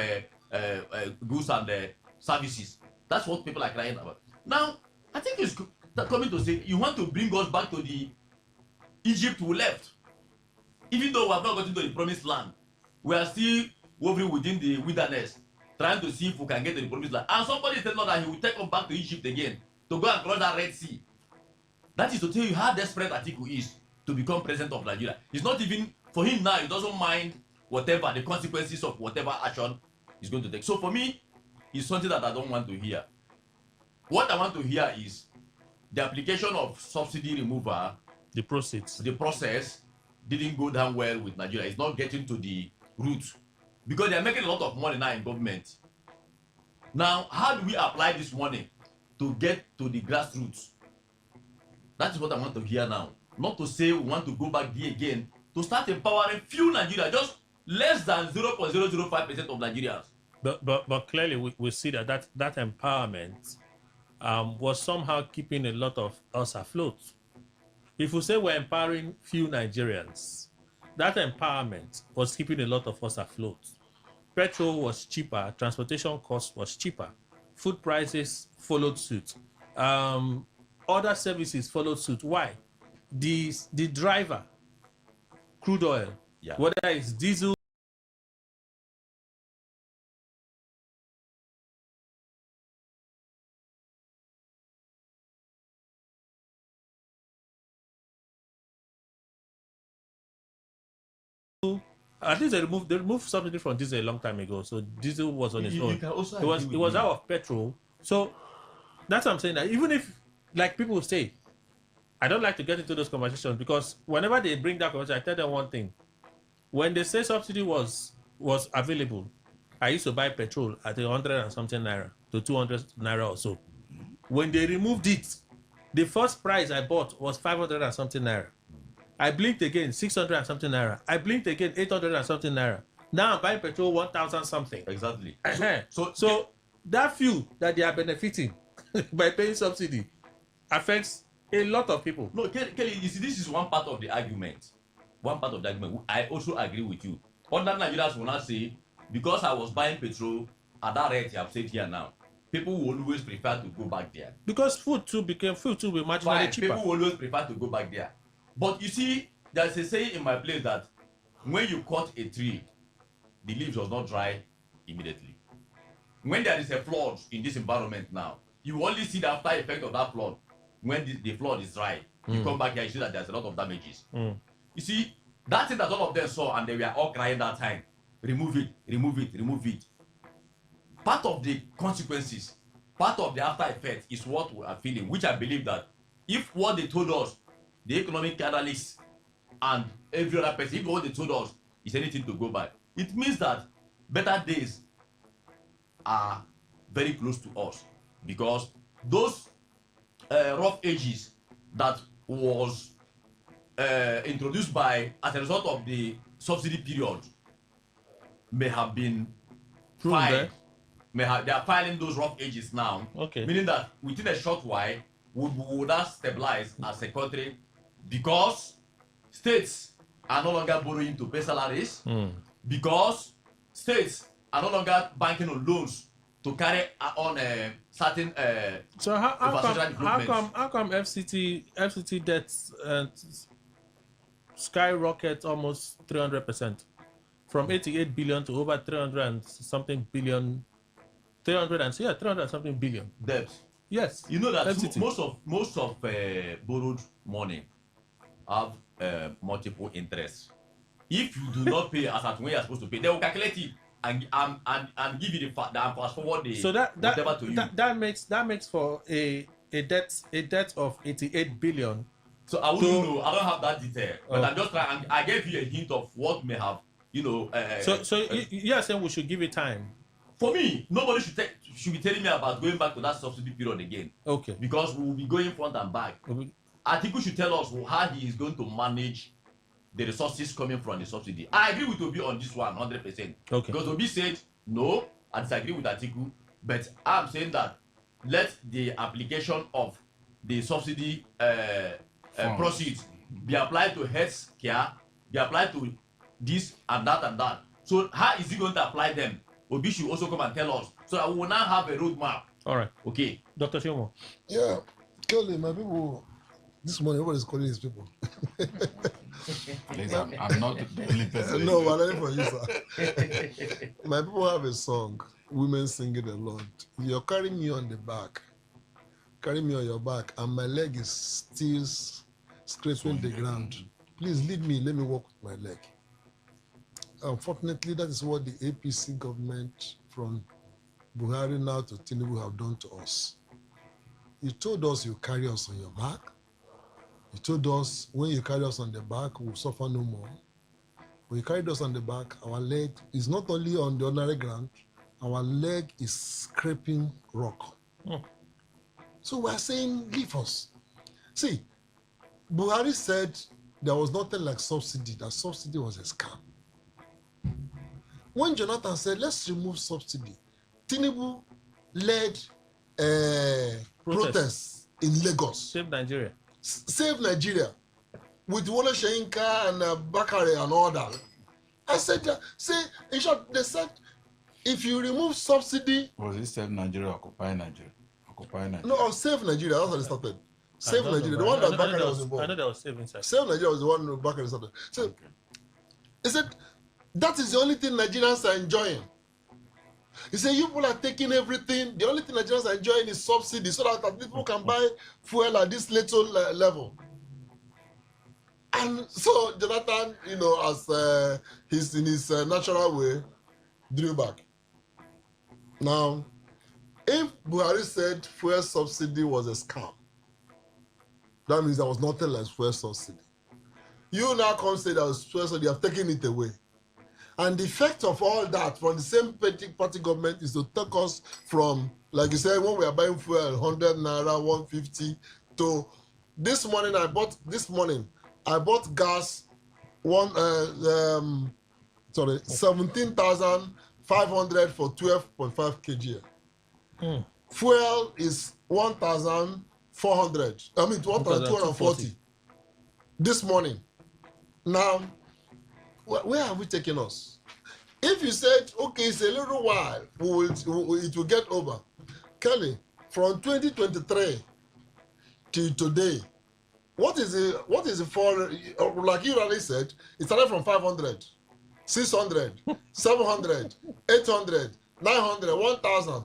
goods and services. That's what people are crying about. Now, I think it's coming to say, you want to bring us back to the Egypt we left. Even though we have not gotten to the promised land, we are still hovering within the wilderness, trying to see if we can get to the promised land. And somebody said that he will take us back to Egypt again, to go and cross that Red Sea. That is to tell you how desperate Atiku is to become president of Nigeria. It's not even, for him now, he doesn't mind whatever, the consequences of whatever action he's going to take. So for me, it's something that I don't want to hear. What I want to hear is the application of subsidy removal, the process didn't go down well with Nigeria. It's not getting to the root because they're making a lot of money now in government. Now, how do we apply this money to get to the grassroots? That is what I want to hear now. Not to say we want to go back there again to start empowering few Nigeria, just less than 0.005% of Nigerians.
But clearly we see that empowerment was somehow keeping a lot of us afloat. If we say we're empowering few Nigerians, that empowerment was keeping a lot of us afloat. Petrol was cheaper, transportation cost was cheaper, food prices followed suit, other services followed suit. Why? The driver, crude oil, whether it's diesel, at least they removed subsidy from diesel a long time ago, so diesel was on its own. It was out of petrol. So that's what I'm saying, that even if, like people say, I don't like to get into those conversations because whenever they bring that conversation, I tell them one thing. When they say subsidy was available, I used to buy petrol at 100 and something naira to 200 naira or so. When they removed it, the first price I bought was 500 and something naira. I blinked again, 600 and something naira. I blinked again, 800 and something naira. Now I'm buying petrol 1,000 something.
Exactly.
So that few that they are benefiting by paying subsidy affects A lot of people.
No, Kelly, you see, this is one part of the argument. One part of the argument. I also agree with you. Other Nigerians will not say, because I was buying petrol at that rate you have said here now, people will always prefer to go back there.
Because food too will marginally cheaper.
People will always prefer to go back there. But you see, there's a saying in my place that when you cut a tree, the leaves does not dry immediately. When there is a flood in this environment now, you only see the after effect of that flood when the flood is dry. You come back here, you see that there's a lot of damages. You see, that thing that all of them saw and they were all crying that time, remove it, remove it, remove it. Part of the consequences, part of the after effect is what we are feeling, which I believe that if what they told us, the economic analysts and every other person, if what they told us is anything to go by, it means that better days are very close to us, because those rough ages that was introduced by as a result of the subsidy period may have been filed. They are filing those rough ages now.
Okay.
Meaning that within a short while would that stabilize as a country, because states are no longer borrowing to pay salaries, because states are no longer banking on loans to carry on certain
so how come FCT debts skyrocket almost 300% from 88 billion to over 300 and something billion, 300 something billion
debts?
Yes,
you know that most of borrowed money have multiple interests. If you do not pay as at when you're supposed to pay, they will calculate it and give you the fact that fast forward the
so
whatever to you.
That makes for a debt of 88 billion.
So I wouldn't know. I don't have that detail, but I'm just trying. I gave you a hint of what may have,
you are saying we should give it time.
For me, nobody should be telling me about going back to that subsidy period again.
Okay.
Because we will be going front and back. Atiku should tell us how he is going to manage the resources coming from the subsidy. I agree with Obi on this one 100%.
Okay.
Because Obi said no, I disagree with Atiku, but I'm saying that let the application of the subsidy proceeds be applied to health care, be applied to this and that and that. So how is he going to apply them? Obi should also come and tell us, so that we will now have a roadmap.
All right.
Okay.
Dr. Shomo.
Yeah, Kelly, my people, this morning everybody's calling his people.
Please, I'm not the only person.
No, but only for you, sir. My people have a song, women sing it a lot. You're carrying me on the back, carrying me on your back, and my leg is still scraping the ground. Please leave me, let me walk with my leg. Unfortunately, that is what the APC government from Buhari now to Tinubu have done to us. You told us you carry us on your back. You told us when you carry us on the back, we'll suffer no more. When you carried us on the back, our leg is not only on the ordinary ground, our leg is scraping rock. So we're saying, leave us. See, Buhari said there was nothing like subsidy, that subsidy was a scam. When Jonathan said, let's remove subsidy, Tinubu led protests in Lagos.
Save Nigeria.
Save Nigeria. With Wole Soyinka and Bakare and all that. I said, in short, they said, if you remove subsidy...
Was it Save Nigeria or Occupy Nigeria? Occupy Nigeria.
No, Save Nigeria, that's how they started. Save Nigeria, the one that Bakare was involved.
I know there was Save inside.
Save Nigeria was the one that Bakare started. So, he said, that is the only thing Nigerians are enjoying. He said, you people are taking everything. The only thing Nigerians are enjoying is subsidy so that people can buy fuel at this little level. And so Jonathan, as he's in his natural way, drew back. Now, if Buhari said fuel subsidy was a scam, that means there was nothing like fuel subsidy. You now come say that was fuel subsidy, you have taken it away. And the effect of all that from the same party government is to take us from, like you said, when we are buying fuel, 100 naira, 150, to this morning I bought gas 17,500 for 12.5 kg. Fuel is 1,400 400. I mean, 240 this morning. Now, where are we taking us? If you said, okay, it's a little while, it will get over. Kelly, from 2023 till today, what is the for? Like you already said, it started from 500, 600, 700, 800, 900, 1,000,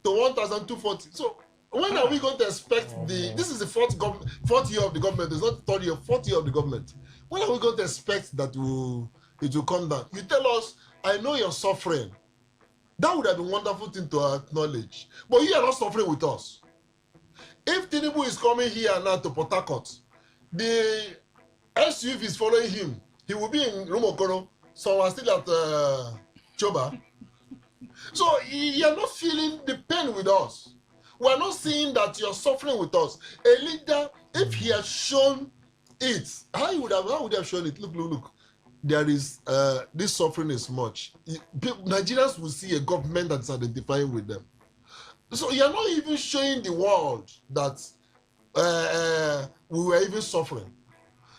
to 1,240. So when are we going to expect this is the fourth year of the government, it's not third year, fourth year of the government. When are we going to expect that it will come down? You tell us, I know you're suffering. That would have been a wonderful thing to acknowledge. But you are not suffering with us. If Tinubu is coming here now to Port Harcourt, the SUV is following him. He will be in Rumokoro, so we're still at Choba. So you are not feeling the pain with us. We are not seeing that you're suffering with us. A leader, if he has shown it, how would have shown it? Look. There is this suffering is much. Nigerians will see a government that's identifying with them. So you're not even showing the world that we were even suffering.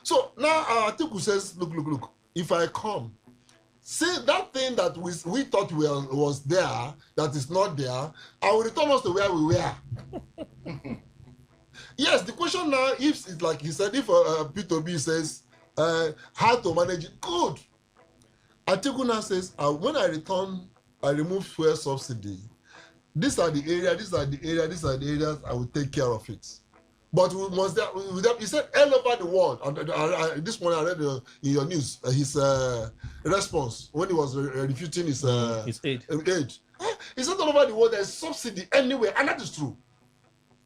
So now Atiku says, look, if I come, see that thing that we thought was there, that is not there, I will return us to where we were. Yes, the question now, if it's like he said, if P2B says, how to manage it, good. Atiku now says, when I return, I remove fuel subsidy. These are the areas I will take care of it. But we must, he said all over the world, and this morning I read in your news his response when he was refuting his aid. He said all over the world there's subsidy anywhere, and that is true.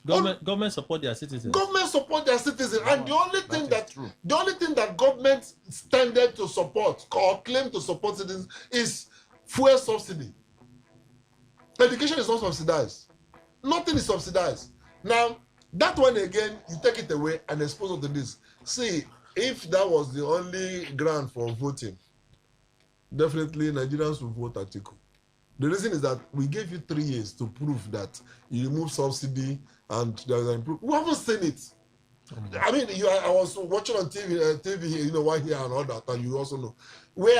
Government support their citizens.
Government support their citizens, and the only thing that government standard to support or claim to support citizens is fuel subsidy. Education is not subsidized. Nothing is subsidized. Now, that one again, you take it away and expose it to this. See, if that was the only ground for voting, definitely Nigerians will vote Atiku. The reason is that we gave you 3 years to prove that you remove subsidy and there's an improvement. We haven't seen it. I mean, I was watching on TV, one here and all that, and you also know. Where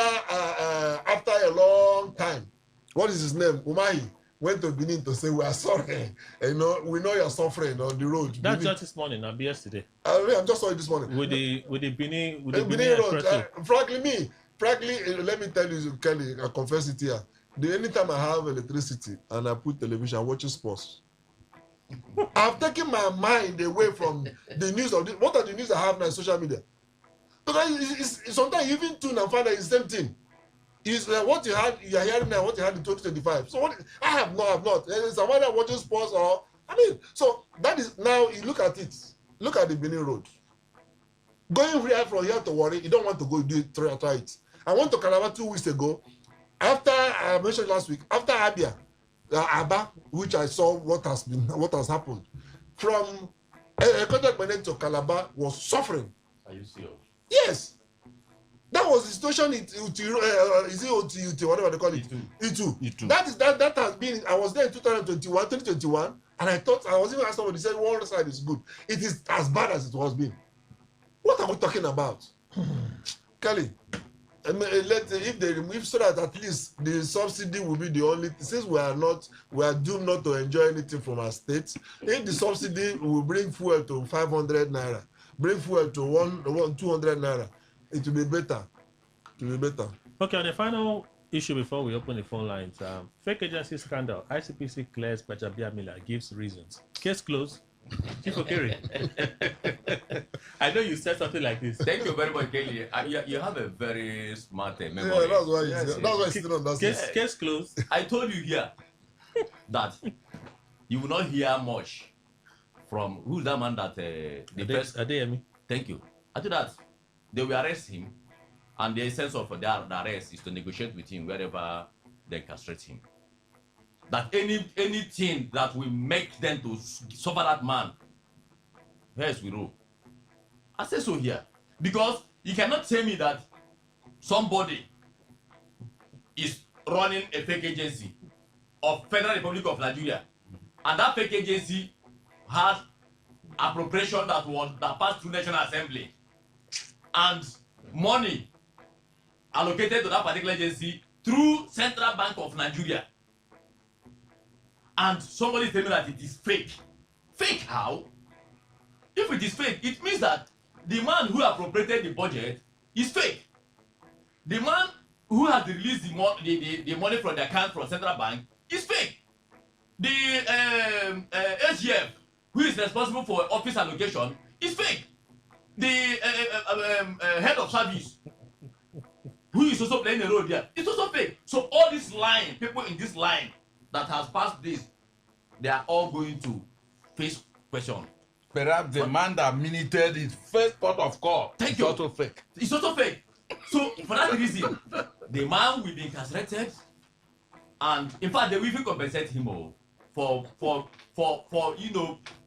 after a long time, what is his name? Umahi went to Benin to say, we are sorry. We know you're suffering on the road.
That's just this morning, I'll be yesterday.
I'm just sorry this morning.
With the Benin
road. Frankly, let me tell you, Kelly, I confess it here. Anytime I have electricity and I put television, I watch sports. I've taken my mind away from the news of what are the news I have now in social media. Because sometimes you even tune and find out it's the same thing. It's what you are hearing now, what you had in 2025. So I have not. It's a matter of watching sports so that is now you look at it. Look at the Benin Road. Going from here to Warri, you don't want to go do it, try it. I went to Calabar 2 weeks ago. After I mentioned last week, after Abia, Aba, which I saw what has happened, from Ekotek to Calabar was suffering.
Are you serious?
Yes. That was the situation is it OTUT, whatever they call it? E2. That has been, I was there in 2021, and I thought, I was even asking somebody, said one side is good. It is as bad as it was been. What are we talking about? Kelly, if they remove, so that at least the subsidy will be the only, since we are doomed not to enjoy anything from our state. If the subsidy will bring fuel to 500 naira, bring fuel to 200 naira, it will be better.
Okay, on the final issue before we open the phone lines, fake agency scandal. ICPC clears Gbajabiamila, gives reasons. Case closed. Chief Okere.
I know you said something like this. Thank you very much, Kelly. You have a very smart memory.
Yeah, that's why it's still on that.
Case closed.
I told you here that you will not hear much from who's that man that
Adeyemi.
Thank you. After that, they will arrest him, and the essence of the arrest is to negotiate with him wherever they castrate him. That anything that will make them to suffer that man, yes, we rule. I say so here. Because you cannot tell me that somebody is running a fake agency of Federal Republic of Nigeria, and that fake agency had appropriation that passed through National Assembly and money allocated to that particular agency through Central Bank of Nigeria. And somebody tell me that it is fake. Fake how? If it is fake, it means that the man who appropriated the budget is fake. The man who has released the money from the account from Central Bank is fake. The SGF, who is responsible for office allocation, is fake. The head of service, who is also playing a role there, is also fake. So all this line, people in this line that has passed this, they are all going to face question.
Perhaps the man that minuted his first port of call is also fake.
It's also fake. So for that reason, the man will be incarcerated, and in fact, they will even compensate him for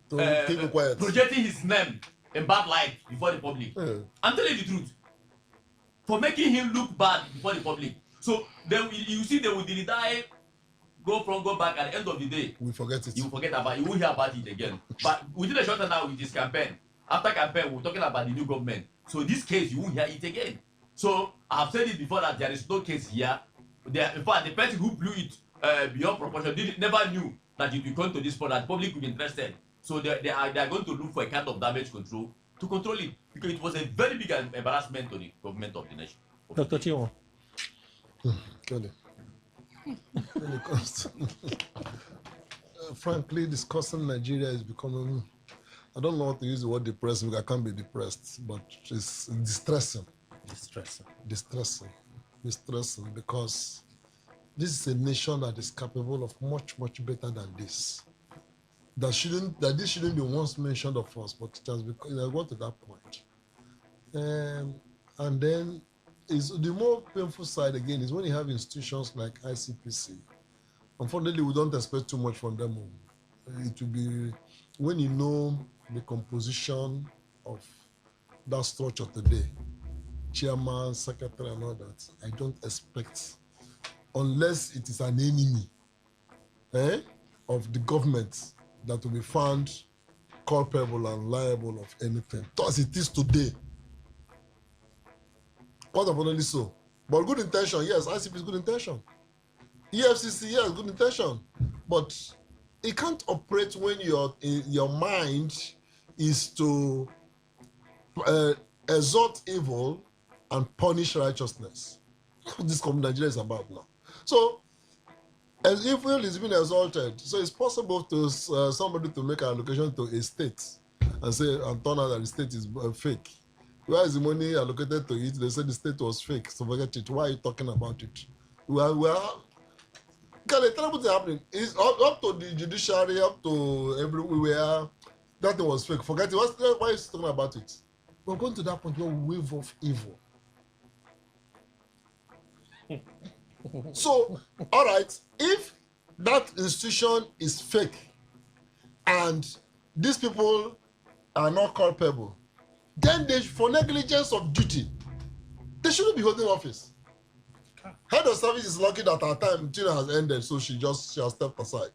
projecting his name in bad light before the public. I'm telling you the truth. For making him look bad before the public. So you see, they will die, go back at the end of the day.
We forget it.
You forget about it. You won't hear about it again. But within a short time now with this campaign, after campaign, we're talking about the new government. So this case, you won't hear it again. So I've said it before that there is no case here. In fact, the person who blew it beyond proportion never knew that it would come to this point, that the public would be interested. So they are going to look for a kind of damage control to control it, because it was a very big embarrassment to the government of the nation.
Dr. Chiwo.
Frankly, discussing Nigeria is becoming, I don't know how to use the word depressing, because I can't be depressed, but it's distressing. Distressing, because this is a nation that is capable of much, much better than this. This shouldn't be once mentioned of us, but it has got to that point. And then the more painful side again is when you have institutions like ICPC. Unfortunately, we don't expect too much from them. It will be when you know the composition of that structure today, chairman, secretary, and all that. I don't expect, unless it is an enemy of the government, that will be found culpable and liable of anything. As it is today. Quite abundantly so. But good intention, yes, ICP is good intention. EFCC, yes, good intention. But it can't operate when your mind is to exalt evil and punish righteousness. That's what this Nigeria is about now. So, as evil is being exalted, so it's possible to somebody to make an allocation to a state and say, and turn out that the state is fake. Where is the money allocated to it? They said the state was fake, so forget it. Why are you talking about it? The terrible thing happening is up to the judiciary, up to everywhere. That thing was fake. Forget it. Why are you talking about it? We're going to that point where we wave off evil. So, all right, if that institution is fake and these people are not culpable, then for negligence of duty, they shouldn't be holding office. Head of service is lucky that her time has ended, so she has stepped aside.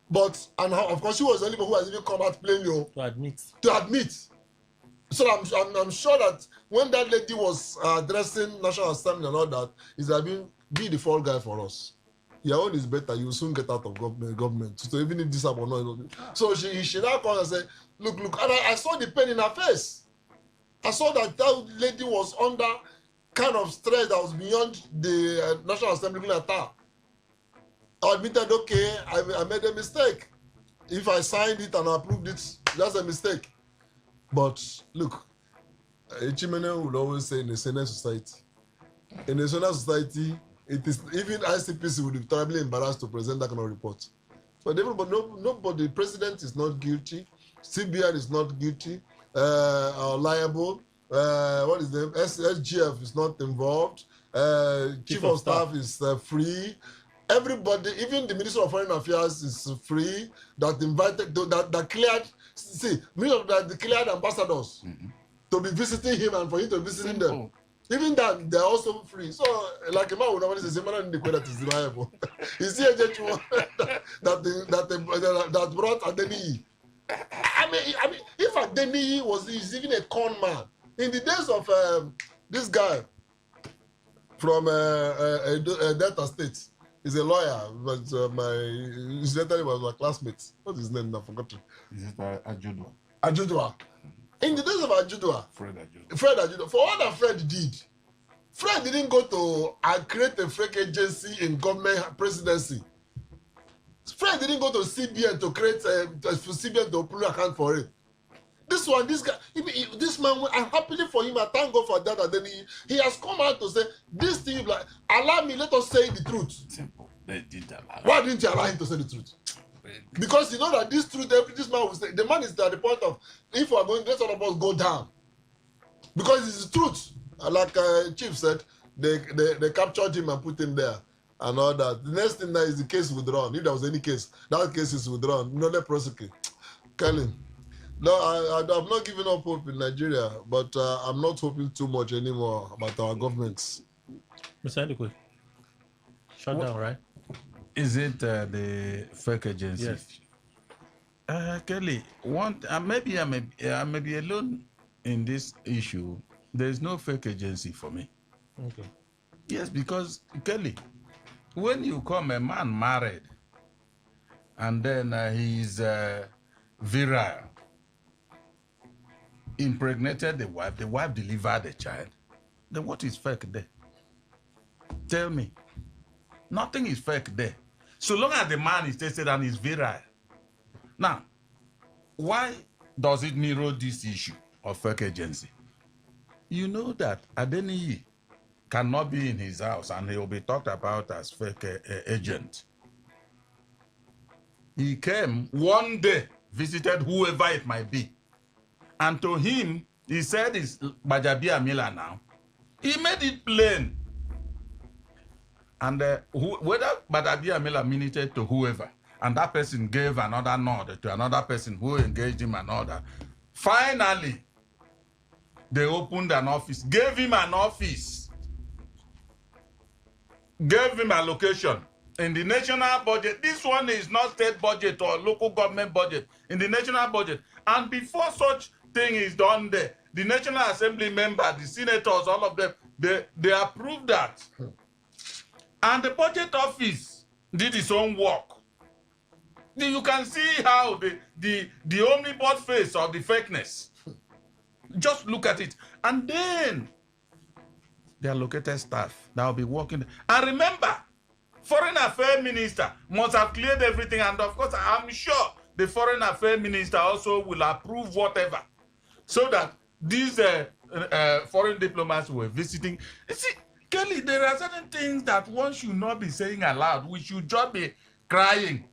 But, and of course, she was the only one who has even come out plainly to admit. So I'm sure that when that lady was addressing National Assembly and all that, is that be the fall guy for us. Your own is better. You will soon get out of government. So even if this happens, not. So she now comes and say, look, and I saw the pain in her face. I saw that lady was under kind of stress that was beyond the National Assembly attack. I admitted, okay, I made a mistake. If I signed it and approved it, that's a mistake. But look, Chimene would always say in a Senate society, it is even ICPC would be terribly embarrassed to present that kind of report. But everybody, nobody, the president is not guilty, CBN is not guilty, or liable. What is the name? SGF is not involved. Chief of Staff is free. Everybody, even the Minister of Foreign Affairs is free. That invited, that cleared. See, that declared ambassadors to be visiting him and for him to be visiting them. Even that, they're also free. So, like a man would normally say, man, that is reliable. You see a judge that brought Adeni. I mean, if Adeniyi is even a con man, in the days of this guy from Delta State, he's a lawyer, but his letter was my classmate. What's his name? I've forgotten.
Is it Ajudua?
Ajudua. In the days of Ajudua, Fred Ajudua, for all that Fred did, Fred didn't go to create a fake agency in government presidency. Fred didn't go to CBN to create for CBN to open an account for it. This guy, this man, I'm happy for him. I thank God for that. And then he has come out to say, this thing, like, allow me, let us say the truth.
Simple. They didn't allow.
Why didn't you allow him to say the truth? Because you know that this truth, this man will say, the man is at the point of, if we are going, let all of us go down. Because it's the truth. Like Chief said, they captured him and put him there and all that. The next thing now is the case withdrawn. If there was any case, that case is withdrawn. No, they prosecute. Kelly. No, I'm not giving up hope in Nigeria, but I'm not hoping too much anymore about our governments.
Mr. Ndukwe, shut down, right?
Is it the fake agency?
Yes.
Kelly, maybe I may be alone in this issue. There's no fake agency for me.
Okay.
Yes, because Kelly, when you come a man married, and then he's virile, impregnated the wife delivered the child, then what is fake there? Tell me. Nothing is fake there. So long as the man is tested and is virile. Now, why does it mirror this issue of fake agency? You know that Adeniyi cannot be in his house and he will be talked about as fake agent. He came one day, visited whoever it might be, and to him, he said it's Bajabia Miller now. He made it plain. And whether Bajabia Miller minister to whoever, and that person gave another nod to another person who engaged him and all that. Finally, they opened an office, gave him an office, gave him a location in the national budget. This one is not state budget or local government budget, in the national budget. And before such thing is done there, the National Assembly members, the senators, all of them, they approved that. And the budget office did its own work. You can see how the omnibus face of the fakeness. Just look at it. And then they allocated staff that will be working. And remember, Foreign Affairs Minister must have cleared everything. And of course, I'm sure the Foreign Affairs Minister also will approve whatever. So that these foreign diplomats were visiting. You see, Kelly, there are certain things that one should not be saying aloud. We should just be crying.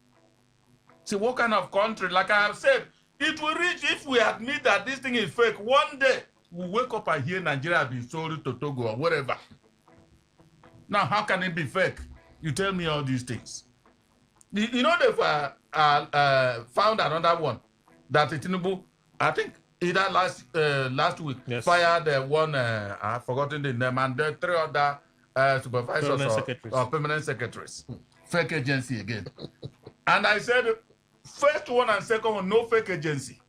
See, what kind of country? Like I have said, it will reach, if we admit that this thing is fake, one day we'll wake up and hear Nigeria being sold to Togo or whatever. Now, how can it be fake? You tell me all these things. You know, they've found another one that Tinubu, I think, either last week, yes, fired one, I've forgotten the name, and the three other supervisors or permanent secretaries. Fake agency again. And I said, first one and second one, no fake agency.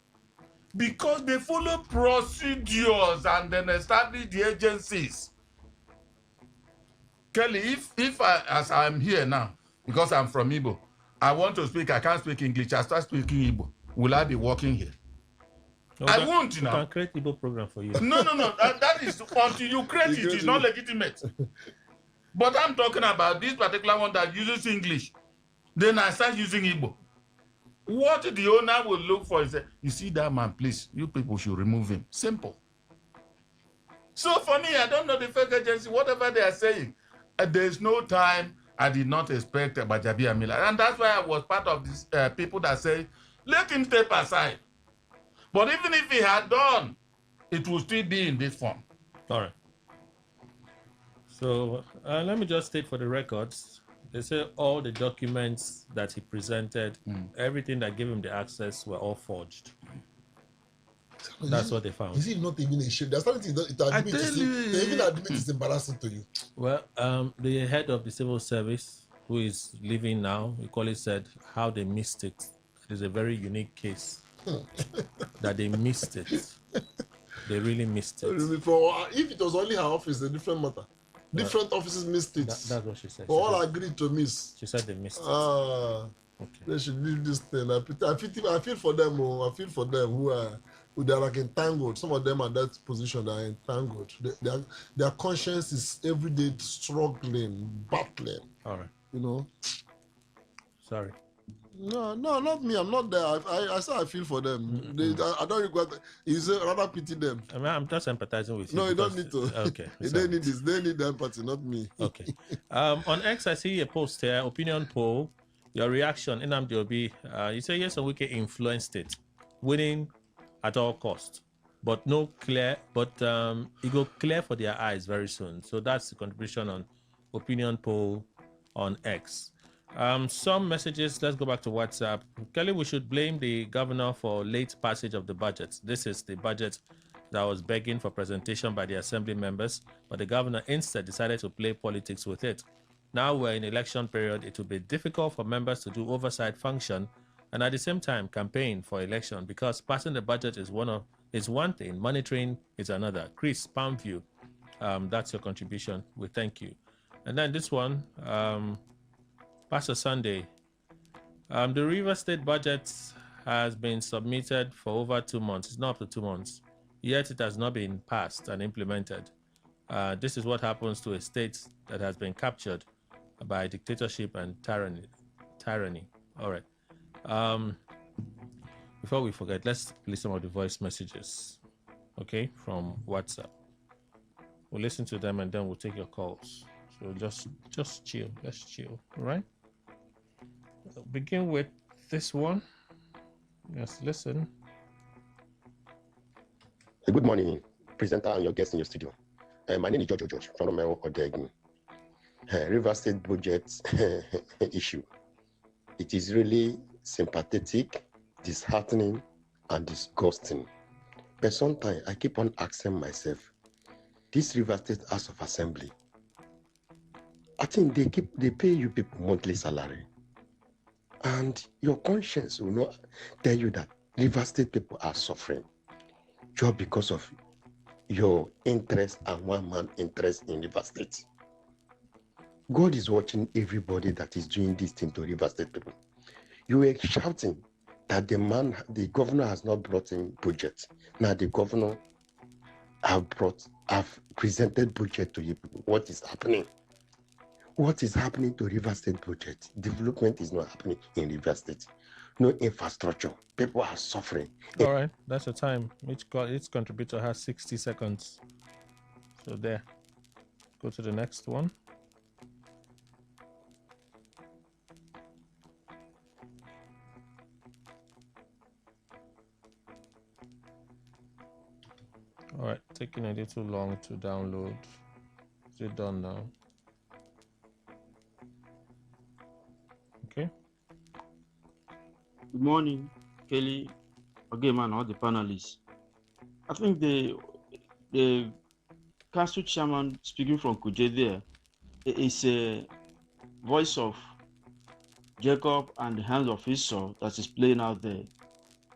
Because they follow procedures and then establish the agencies. Kelly, if as I'm here now, because I'm from Igbo, I want to speak, I can't speak English, I start speaking Igbo, will I be working here?
No,
I won't, you know.
I can create Igbo program for you.
No. That is, until you create it, it's not legitimate. But I'm talking about this particular one that uses English. Then I start using Igbo. What the owner will look for is, say, you see that man, please, you people should remove him. Simple. So for me, I don't know the fake agency, whatever they are saying. There's no time I did not expect Bajabia Miller. And that's why I was part of these people that say, let him step aside. But even if he had done, it would still be in this form.
All right. So let me just state for the records. They say all the documents that he presented, everything that gave him the access were all forged. That's what they found.
Is it not even a shame? There's something that they even admit it's embarrassing to you.
Well, the head of the civil service, who is living now, he said how they missed it. It is a very unique case. that they missed it. They really missed it.
If it was only her office, a different matter. Different offices missed it.
That's what she said.
We all agreed to miss.
She said they missed it.
They should leave this thing. I feel for them. I feel for them who are like entangled. Some of them are that position, they are entangled. Their conscience is every day struggling, battling.
All right.
You know.
Sorry.
No, not me. I'm not there. I say I feel for them. I don't regret. Is rather pity them.
I'm just empathizing with you.
No, you don't need to.
Okay.
They need this. They need the empathy, not me.
Okay. On X, I see a post here. Opinion poll. Your reaction, Nnamdi Obi. You say yes, Wike influenced it, winning at all cost, but no clear. But it go clear for their eyes very soon. So that's the contribution on opinion poll on X. Some messages. Let's go back to WhatsApp. Kelly, we should blame the governor for late passage of the budget. This is the budget that was begging for presentation by the assembly members, but the governor instead decided to play politics with it. Now we're in election period. It will be difficult for members to do oversight function and at the same time campaign for election because passing the budget is one thing, monitoring is another. Chris Palmview, that's your contribution. We thank you. And then this one. Pastor Sunday, the River State budget has been submitted for over 2 months. It's not up to 2 months, yet it has not been passed and implemented. This is what happens to a state that has been captured by dictatorship and tyranny. All right. Before we forget, let's play some of the voice messages, okay, from WhatsApp. We'll listen to them and then we'll take your calls. So just chill. Let's chill, all right? Begin with this one. Yes, listen.
Good morning, presenter and your guests in your studio. My name is George from Romeo Odegin. River State budget issue. It is really sympathetic, disheartening, and disgusting. But sometimes I keep on asking myself, this River State House of Assembly, I think they pay you people monthly salary. And your conscience will not tell you that River State people are suffering just because of your interest and one man interest in River State. God is watching everybody that is doing this thing to River State people. You were shouting that the governor has not brought in budget. Now the governor have presented budget to you people. What is happening? What is happening to River State budget? Development is not happening in River State. No infrastructure. People are suffering.
All right, that's the time. Each contributor has 60 seconds. So there. Go to the next one. All right, taking a little long to download. Is it done now? Okay.
Good morning, Kelly, Ogeman, all the panelists. I think the council chairman speaking from Kuje there is a voice of Jacob and the hand of Esau that is playing out there.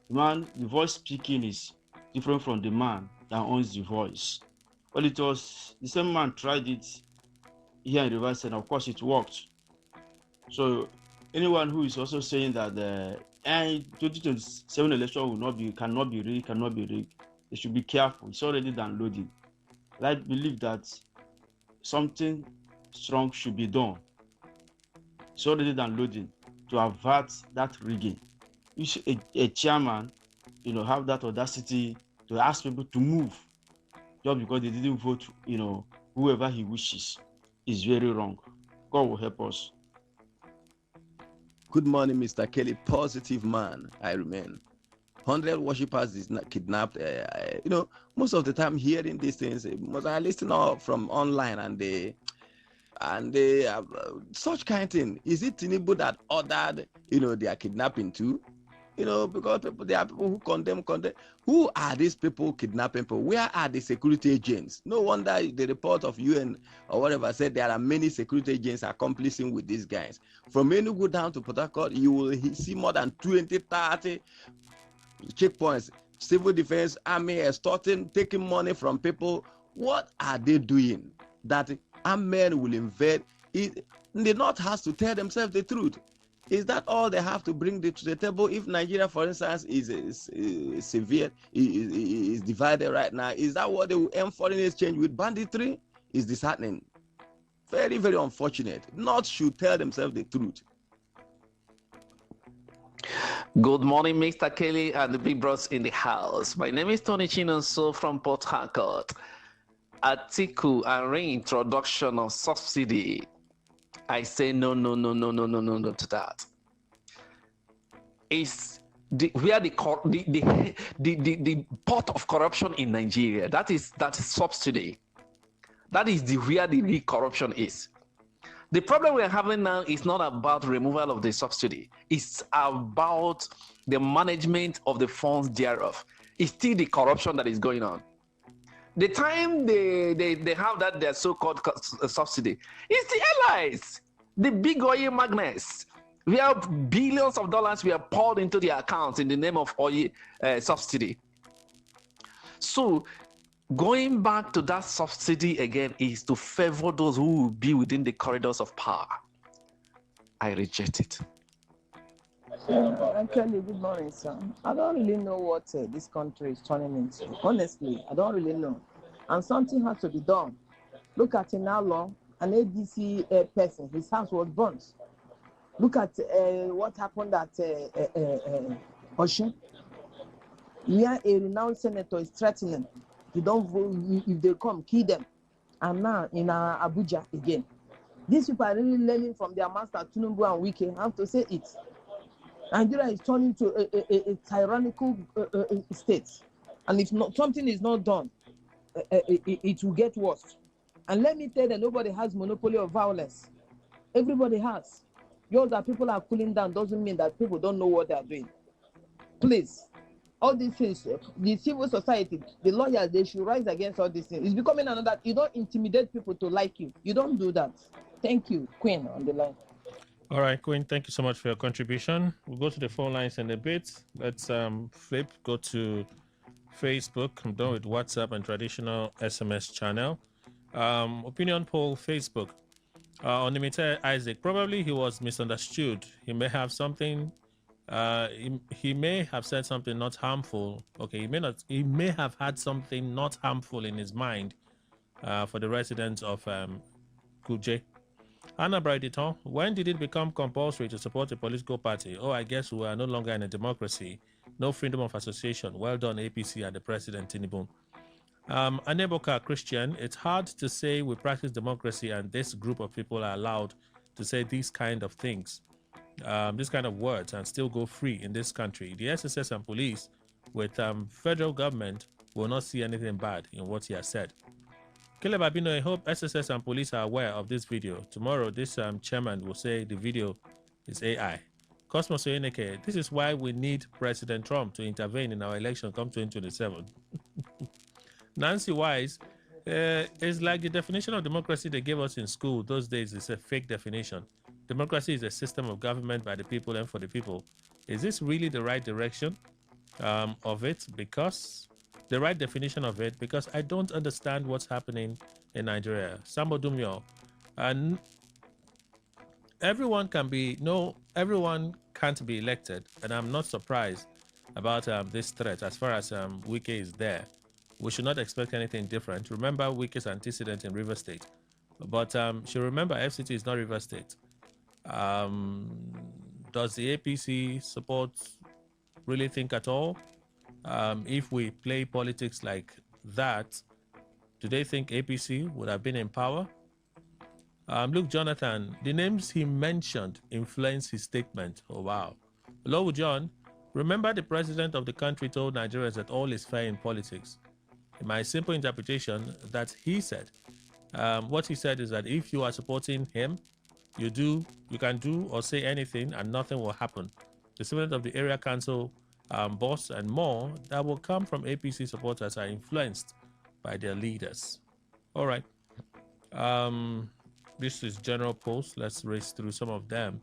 The voice speaking is different from the man that owns the voice. Well, it was the same man tried it here in Rivers, and of course it worked. So anyone who is also saying that the 2027 election cannot be rigged, they should be careful. It's already downloaded. I believe that something strong should be done. It's already downloading to avert that rigging. You should, a chairman, have that audacity to ask people to move just because they didn't vote, whoever he wishes is very wrong. God will help us.
Good morning, Mr. Kelly. Positive man, I remain. 100 worshippers is not kidnapped. Most of the time hearing these things, most I listen from online and they such kind of thing. Is it Tinubu that ordered, they are kidnapping too? Because there are people who condemn. Who are these people kidnapping people? Where are the security agents? No wonder the report of UN or whatever said there are many security agents accomplishing with these guys. From Enugu down to Port Harcourt, you will see more than 20, 30 checkpoints, civil defense, army, extorting, taking money from people. What are they doing that armed men will invade? The North has to tell themselves the truth. Is that all they have to bring to the table? If Nigeria, for instance, is severe, is divided right now, is that what they will aim for in exchange with banditry? Is disheartening. Very, very unfortunate. North should tell themselves the truth.
Good morning, Mr. Kelly and the big bros in the house. My name is Tony Chinonso from Port Harcourt. Article and reintroduction of subsidy. I say no to that. It's where the pot of corruption in Nigeria. That is subsidy. That is where the real corruption is. The problem we're having now is not about removal of the subsidy. It's about the management of the funds thereof. It's still the corruption that is going on. The time they have that their so-called subsidy, it's the allies, the big oil magnates. We have billions of dollars we have poured into their accounts in the name of oil subsidy. So going back to that subsidy again is to favor those who will be within the corridors of power. I reject it.
Actually, good morning, sir. I don't really know what this country is turning into. Honestly, I don't really know. And something has to be done. Look at it now long, an ADC person, his house was burnt. Look at what happened at Oshun. Where a renowned senator is threatening, you don't vote, if they come, kill them. And now in Abuja again. These people are really learning from their master, Tinubu and Wike. I have to say it. Nigeria is turning to a tyrannical state. And if not, something is not done, it will get worse. And let me tell you, nobody has monopoly of violence. Everybody has. Just that people are cooling down doesn't mean that people don't know what they are doing. Please, all these things, the civil society, the lawyers, they should rise against all these things. It's becoming another, you don't intimidate people to like you. You don't do that. Thank you, Queen, on the line.
All right, Queen, thank you so much for your contribution. We'll go to the phone lines in a bit. Let's go to Facebook. I'm done with WhatsApp and traditional SMS channel. Opinion poll, Facebook. Unlimited Isaac, probably he was misunderstood. He may have something, he may have said something not harmful. Okay, he may have had something not harmful in his mind for the residents of Kuje. Anna Braditon, when did it become compulsory to support a political party? Oh, I guess we are no longer in a democracy. No freedom of association. Well done, APC and the President Tinubu. Aneboka Christian, it's hard to say we practice democracy and this group of people are allowed to say these kind of things, these kind of words, and still go free in this country. The SSS and police with federal government will not see anything bad in what he has said. Caleb Abino, I hope SSS and police are aware of this video. Tomorrow, this chairman will say the video is AI. Cosmos Oyeneke, this is why we need President Trump to intervene in our election come 2027. Nancy Wise, it's like the definition of democracy they gave us in school those days is a fake definition. Democracy is a system of government by the people and for the people. Is this really the right direction of it? Because the right definition of it, because I don't understand what's happening in Nigeria. Sambo Dumyo, and everyone can't be elected, and I'm not surprised about this threat as far as Wike is there. We should not expect anything different. Remember Wike's antecedent in River State. But should remember FCT is not River State. Does the APC support really think at all? If we play politics like that, do they think APC would have been in power? Look, Jonathan, the names he mentioned influence his statement. Oh, wow. Hello, John. Remember the president of the country told Nigerians that all is fair in politics. In my simple interpretation, that he said, what he said is that if you are supporting him, you can do or say anything and nothing will happen. The president of the area council boss and more that will come from APC supporters are influenced by their leaders. All right. This is general post. Let's race through some of them.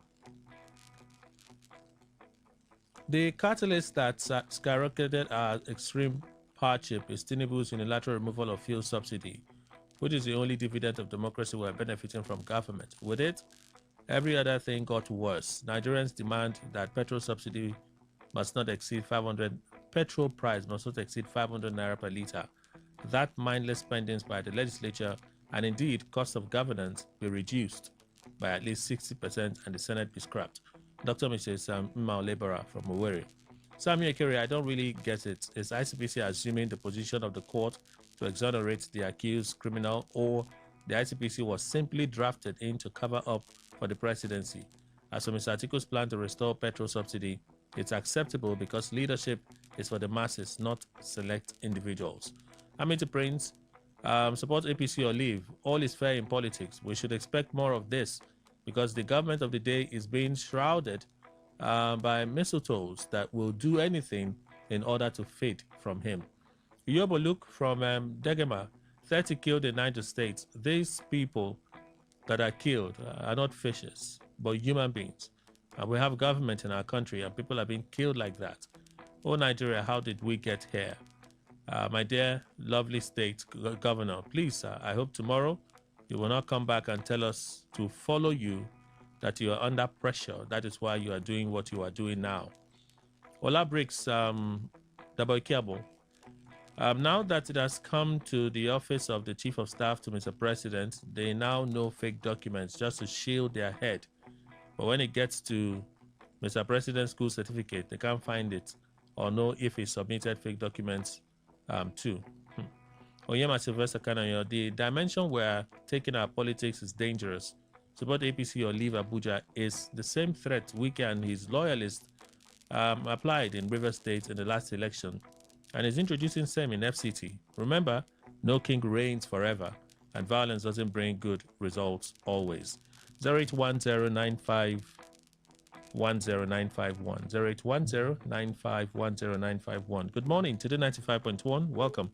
The catalyst that skyrocketed our extreme hardship is Tinubu's unilateral removal of fuel subsidy, which is the only dividend of democracy we're benefiting from government. With it, every other thing got worse. Nigerians demand that petrol subsidy must not exceed 500, petrol price must not exceed 500 naira per litre. That mindless spendings by the legislature and indeed cost of governance be reduced by at least 60% and the Senate be scrapped. Dr. Mrs. Mao Laborer from Owerri. Samuel Ekere, I don't really get it. Is ICPC assuming the position of the court to exonerate the accused criminal, or the ICPC was simply drafted in to cover up for the presidency? As for Mr. Atiku's plan to restore petrol subsidy, it's acceptable because leadership is for the masses, not select individuals. Amity Prince, support APC or leave. All is fair in politics. We should expect more of this because the government of the day is being shrouded by mistletoes that will do anything in order to fade from him. Yobo Luke from Degema, 30 killed in Niger State. These people that are killed are not fishes, but human beings. And we have government in our country and people are being killed like that. Oh, Nigeria, how did we get here? My dear, lovely state governor, please, I hope tomorrow you will not come back and tell us to follow you, that you are under pressure. That is why you are doing what you are doing now. Ola Briggs, Daboikiabo. Now that it has come to the office of the Chief of Staff to Mr. President, they now know fake documents just to shield their head. But when it gets to Mr. President's school certificate, they can't find it or know if he submitted fake documents too. Oyema Sylvester Kanayo, the dimension we're taking our politics is dangerous. Support APC or leave Abuja is the same threat Wike and his loyalists applied in River State in the last election, and is introducing same in FCT. Remember, no king reigns forever, and violence doesn't bring good results always. 081095 10951 0810951091. Good morning, Today 95.1. Welcome.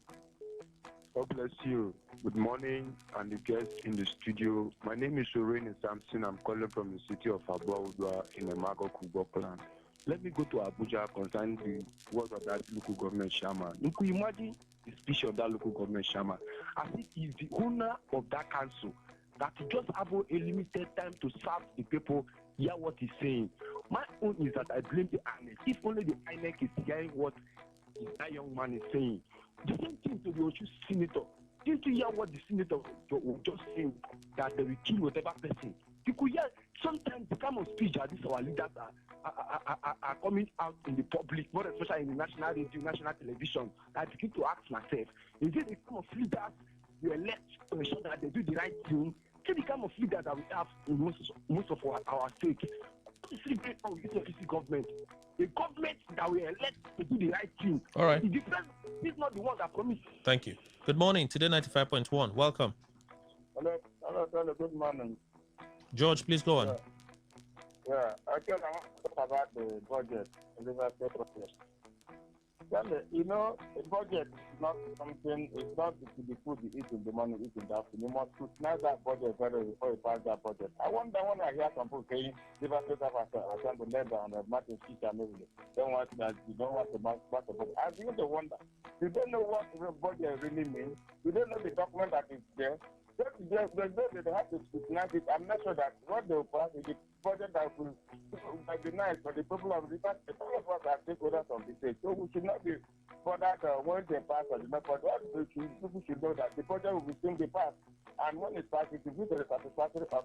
God bless you. Good morning, and the guests in the studio. My name is Shireen Samson. I'm calling from the city of Abuja in the Mago Kubo clan. Let me go to Abuja concerning the words of that local government chairman. You could imagine the speech of that local government chairman as if he's the owner of that council, that he just have a limited time to serve the people, hear what he's saying. My own is that I blame the INEC. If only the INEC is hearing what that young man is saying. The same thing to the Oshu senator. Didn't you hear what the senator was just saying, that they will kill whatever person? You could hear sometimes the kind of speech that these our leaders are coming out in the public, more especially in the national radio, national television. I begin to ask myself, is it the kind of leaders we elect to ensure that they do the right thing? Is it the kind of leaders that we have in most of our states? What is the great of this FCC government? The government that we elect to do the right thing.
All right.
The difference is not the one that promised.
Thank you. Good morning, Today 95.1. Welcome.
Hello, good morning.
George, please go on.
Actually, I want to talk about the budget, the River State budget. Well, you know, the budget is not something, it's not to be food you eat in the morning, eat in the afternoon. You must scrutinize that budget very before you pass that budget. I wonder when I hear some people saying, River State have the labor and the Martin Street and everything. Don't want that, you don't want to pass the budget. I begin to wonder, you don't know what the budget really means. You don't know the document that is there. They have to scrutinize it. I'm not sure that what they will pass is the budget that will be nice for the people of the state. All of us are stakeholders of the state, so we should not be bothered when they pass or not. But what people should know that the budget will soon be passed, and when it passes, it will be the satisfactory of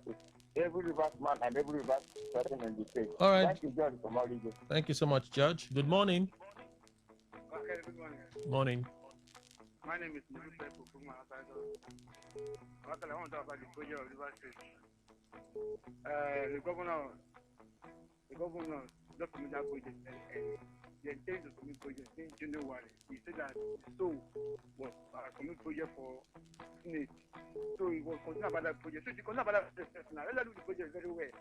every reverse man and every reverse person in the state.
All right.
Thank you, Judge, from all regions.
Thank you so much, Judge. Good morning.
Okay, good morning.
Morning.
My name is Musa Kufuma. I want to talk about the project of River State. The governor just committed that project, and the intent to commit project in January. He said that the soul was commit project for Senate. So he was concerned about that project. So he concerned about that project now. Let's do the project very well.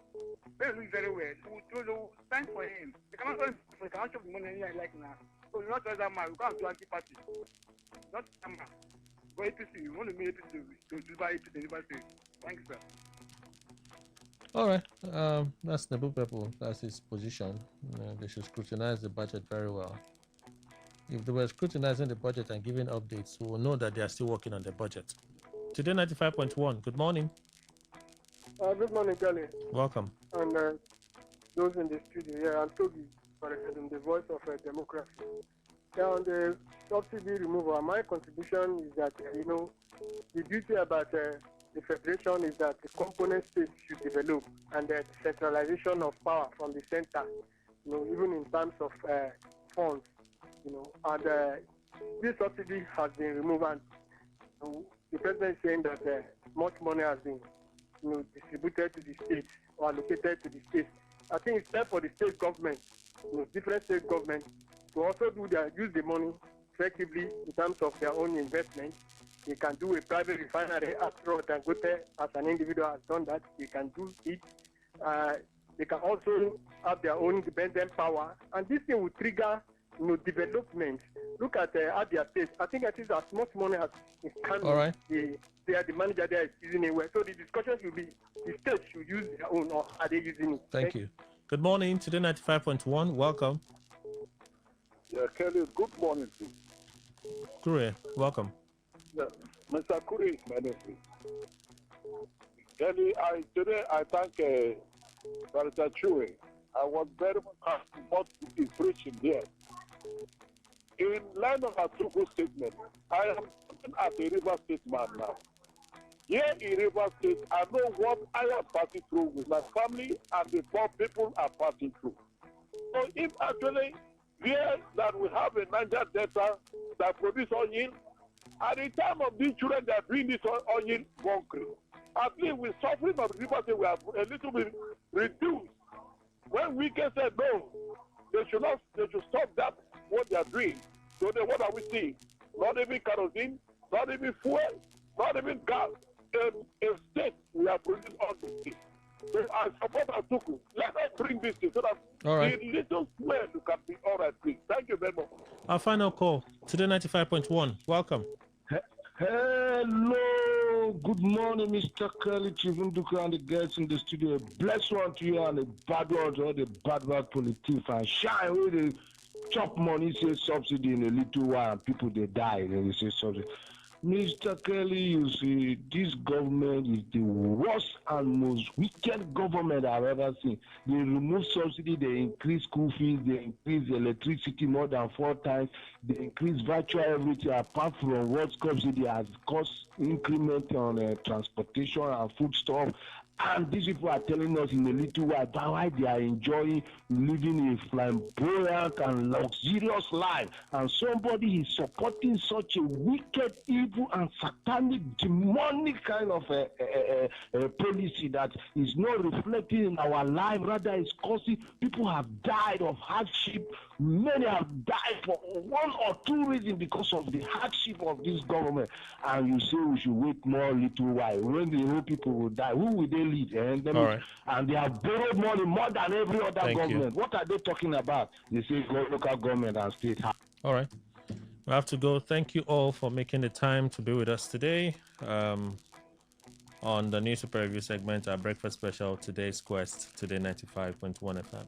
Let's do it very well. So we'll stand for him. They cannot show the money like now. So not just that man. We can't do anti-party. Not that man. But APC, we want to make APC to buy APC in River State. Thank you, sir.
All right. That's Nebu Pepple. That's his position. They should scrutinize the budget very well. If they were scrutinizing the budget and giving updates, we will know that they are still working on the budget. Today 95.1. Good morning.
Good morning, Kelly.
Welcome.
And those in the studio. Yeah, I'm Toby, the voice of democracy. Yeah, on the subsidy removal, my contribution is that, the beauty about the federation is that the component states should develop and the centralization of power from the center, even in terms of funds, and this subsidy has been removed and the president is saying that much money has been distributed to the states or allocated to the states. I think it's time for the state government, different state governments, to also use the money effectively in terms of their own investment. They can do a private refinery after all. Dangote, as an individual, has done that. They can do it. They can also have their own independent power, and this thing will trigger development. Look at their states. I think as much money as is coming.
All right.
The manager there is using it well. So the discussion should be the states should use their own, or are they using it?
Thank you. Good morning. Today 95.1. Welcome.
Yeah, Kelly, good morning to you.
Kure, welcome.
Yeah, Mr. Kure is my name, please. Kelly, today I thank Barrister Chure. I was very much happy what he is preaching here. In line of a true statement, I am looking at a River State man now. Here in River State, I know what I am passing through with my family and the poor people are passing through. So if actually here that we have a Niger Delta that produce onion, at the time of these children that bring this onion bunkering, at least with suffering of River State, we have a little bit reduced. When we can say no, they should stop that, what they are doing. So then what are we seeing? Not even kerosene, not even fuel, not even gas. In state, we are producing all these things. So I support Atuku. Let us bring this thing so that
all right.
the little fuel can be all right, please. Thank you very much.
Our final call, today 95.1. Welcome.
Hello, good morning, Mr. Kelly, Chivunduka, and the guests in the studio. Bless one to you and a bad one to all the bad politicians. And shine with the chop money, say subsidy in a little while, and people they die, and they say subsidy. Mr. Kelly, you see, this government is the worst and most wicked government I've ever seen. They remove subsidy, they increase school fees, they increase electricity more than 4 times, they increase virtual everything apart from what subsidy has cost increment on transportation and food stuff. And these people are telling us in a little while why they are enjoying living a flamboyant and luxurious life. And somebody is supporting such a wicked, evil, and satanic, demonic kind of policy that is not reflecting in our life. Rather, it's causing people have died of hardship. Many have died for one or two reasons because of the hardship of this government. And you say we should wait more little while. When the whole people will die, who will they lead?
Right.
And they have borrowed money more than every other government. What are they talking about? They say local government and state.
All right. We have to go. Thank you all for making the time to be with us today. On the News Super Review segment, our breakfast special, Today's Quest, Today 95.1 FM.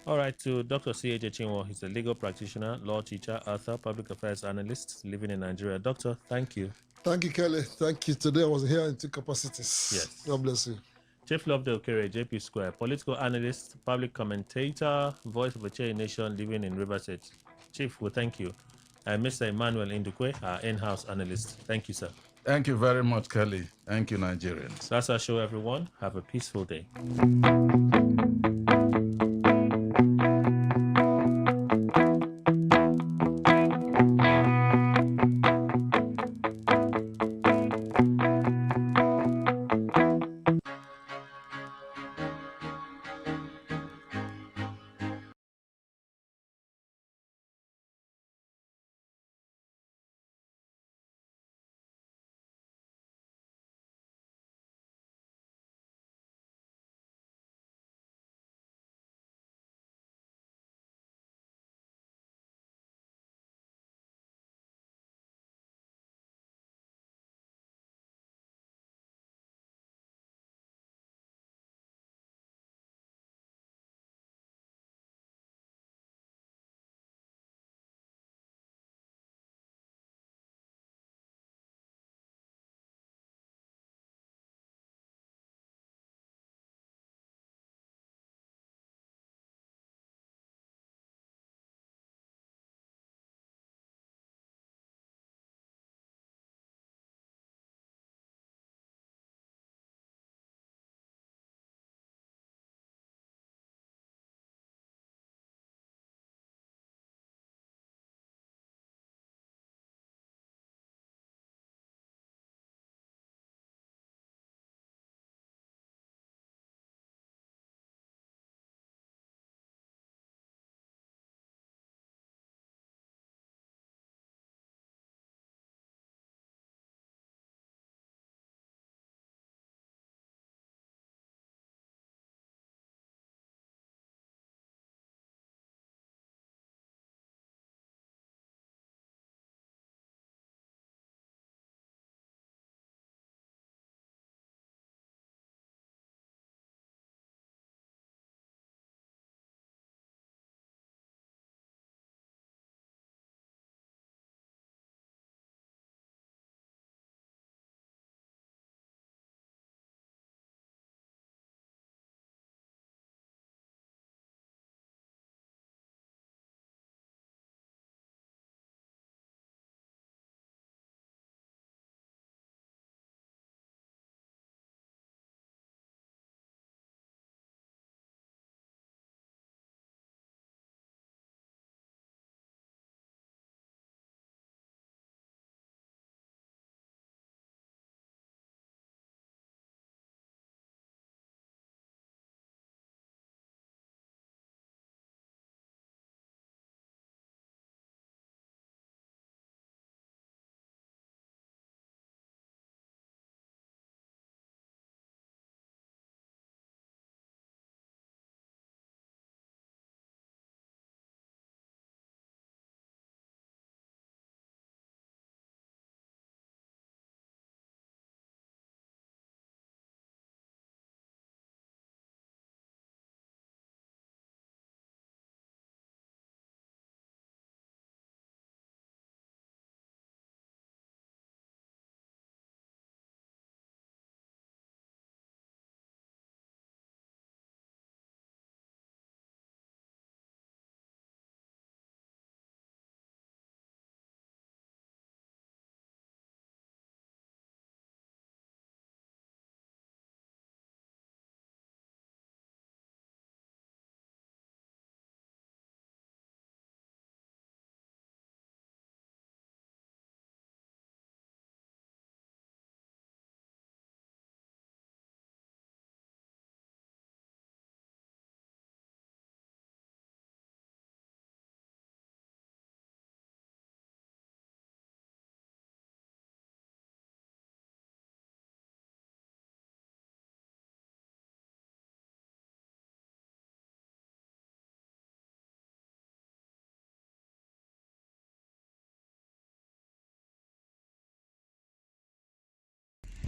All right, to Dr. C.A.J. Chinwo. He's a legal practitioner, law teacher, author, public affairs analyst living in Nigeria. Doctor, thank you.
Thank you, Kelly. Thank you. Today I was here in 2 capacities.
Yes.
God bless you.
Chief Lovedale Kere, JP Square, political analyst, public commentator, voice of a Che Nation living in River State. Chief, we thank you. And Mr. Emmanuel Indukwe, our in-house analyst. Thank you, sir.
Thank you very much, Kelly. Thank you, Nigerians.
That's our show, everyone. Have a peaceful day.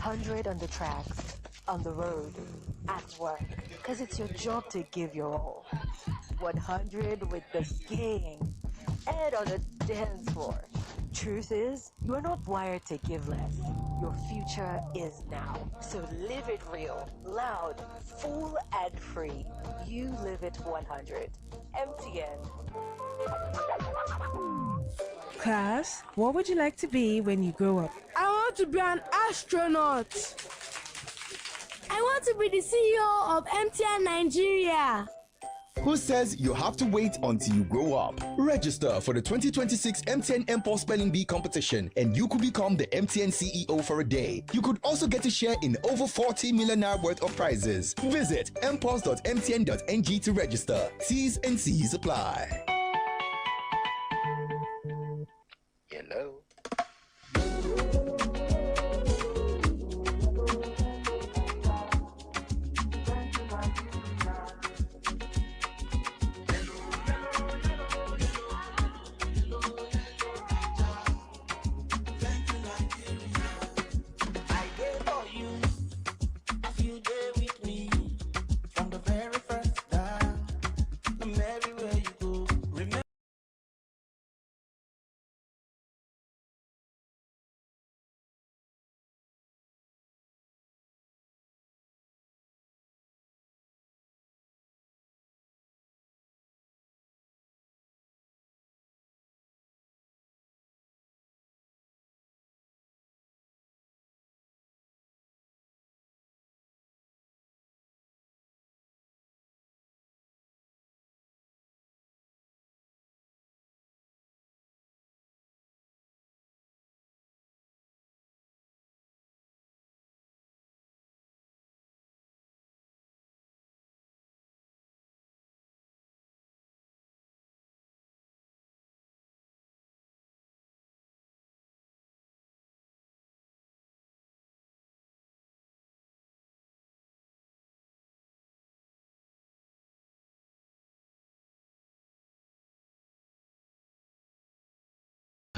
100 on the tracks, on the road, at work, because it's your job to give your all. 100 with the gang and on the dance floor. Truth is, you're not wired to give less. Your future is now. So live it real, loud, full and free. You live it 100. MTN.
Class, what would you like to be when you grow up?
I want to be an astronaut. I want to be the CEO of MTN Nigeria.
Who says you have to wait until you grow up? Register for the 2026 MTN MPOS Spelling Bee competition and you could become the MTN CEO for a day. You could also get a share in over 40 million naira worth of prizes. Visit mpos.mtn.ng to register. T's and C's apply.
Hello.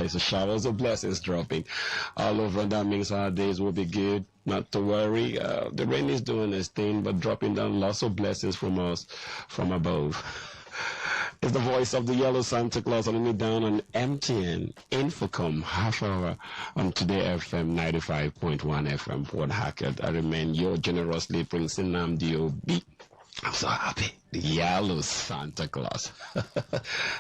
So showers of blessings dropping all over. That means our days will be good. Not to worry. The rain is doing its thing, but dropping down lots of blessings from us, from above. It's the voice of the yellow Santa Claus on me down on MTN Infocom half hour on Today FM 95.1 FM Port Hackett. I remain your generously Prince Nnamdi Obi. I'm so happy. The yellow Santa Claus.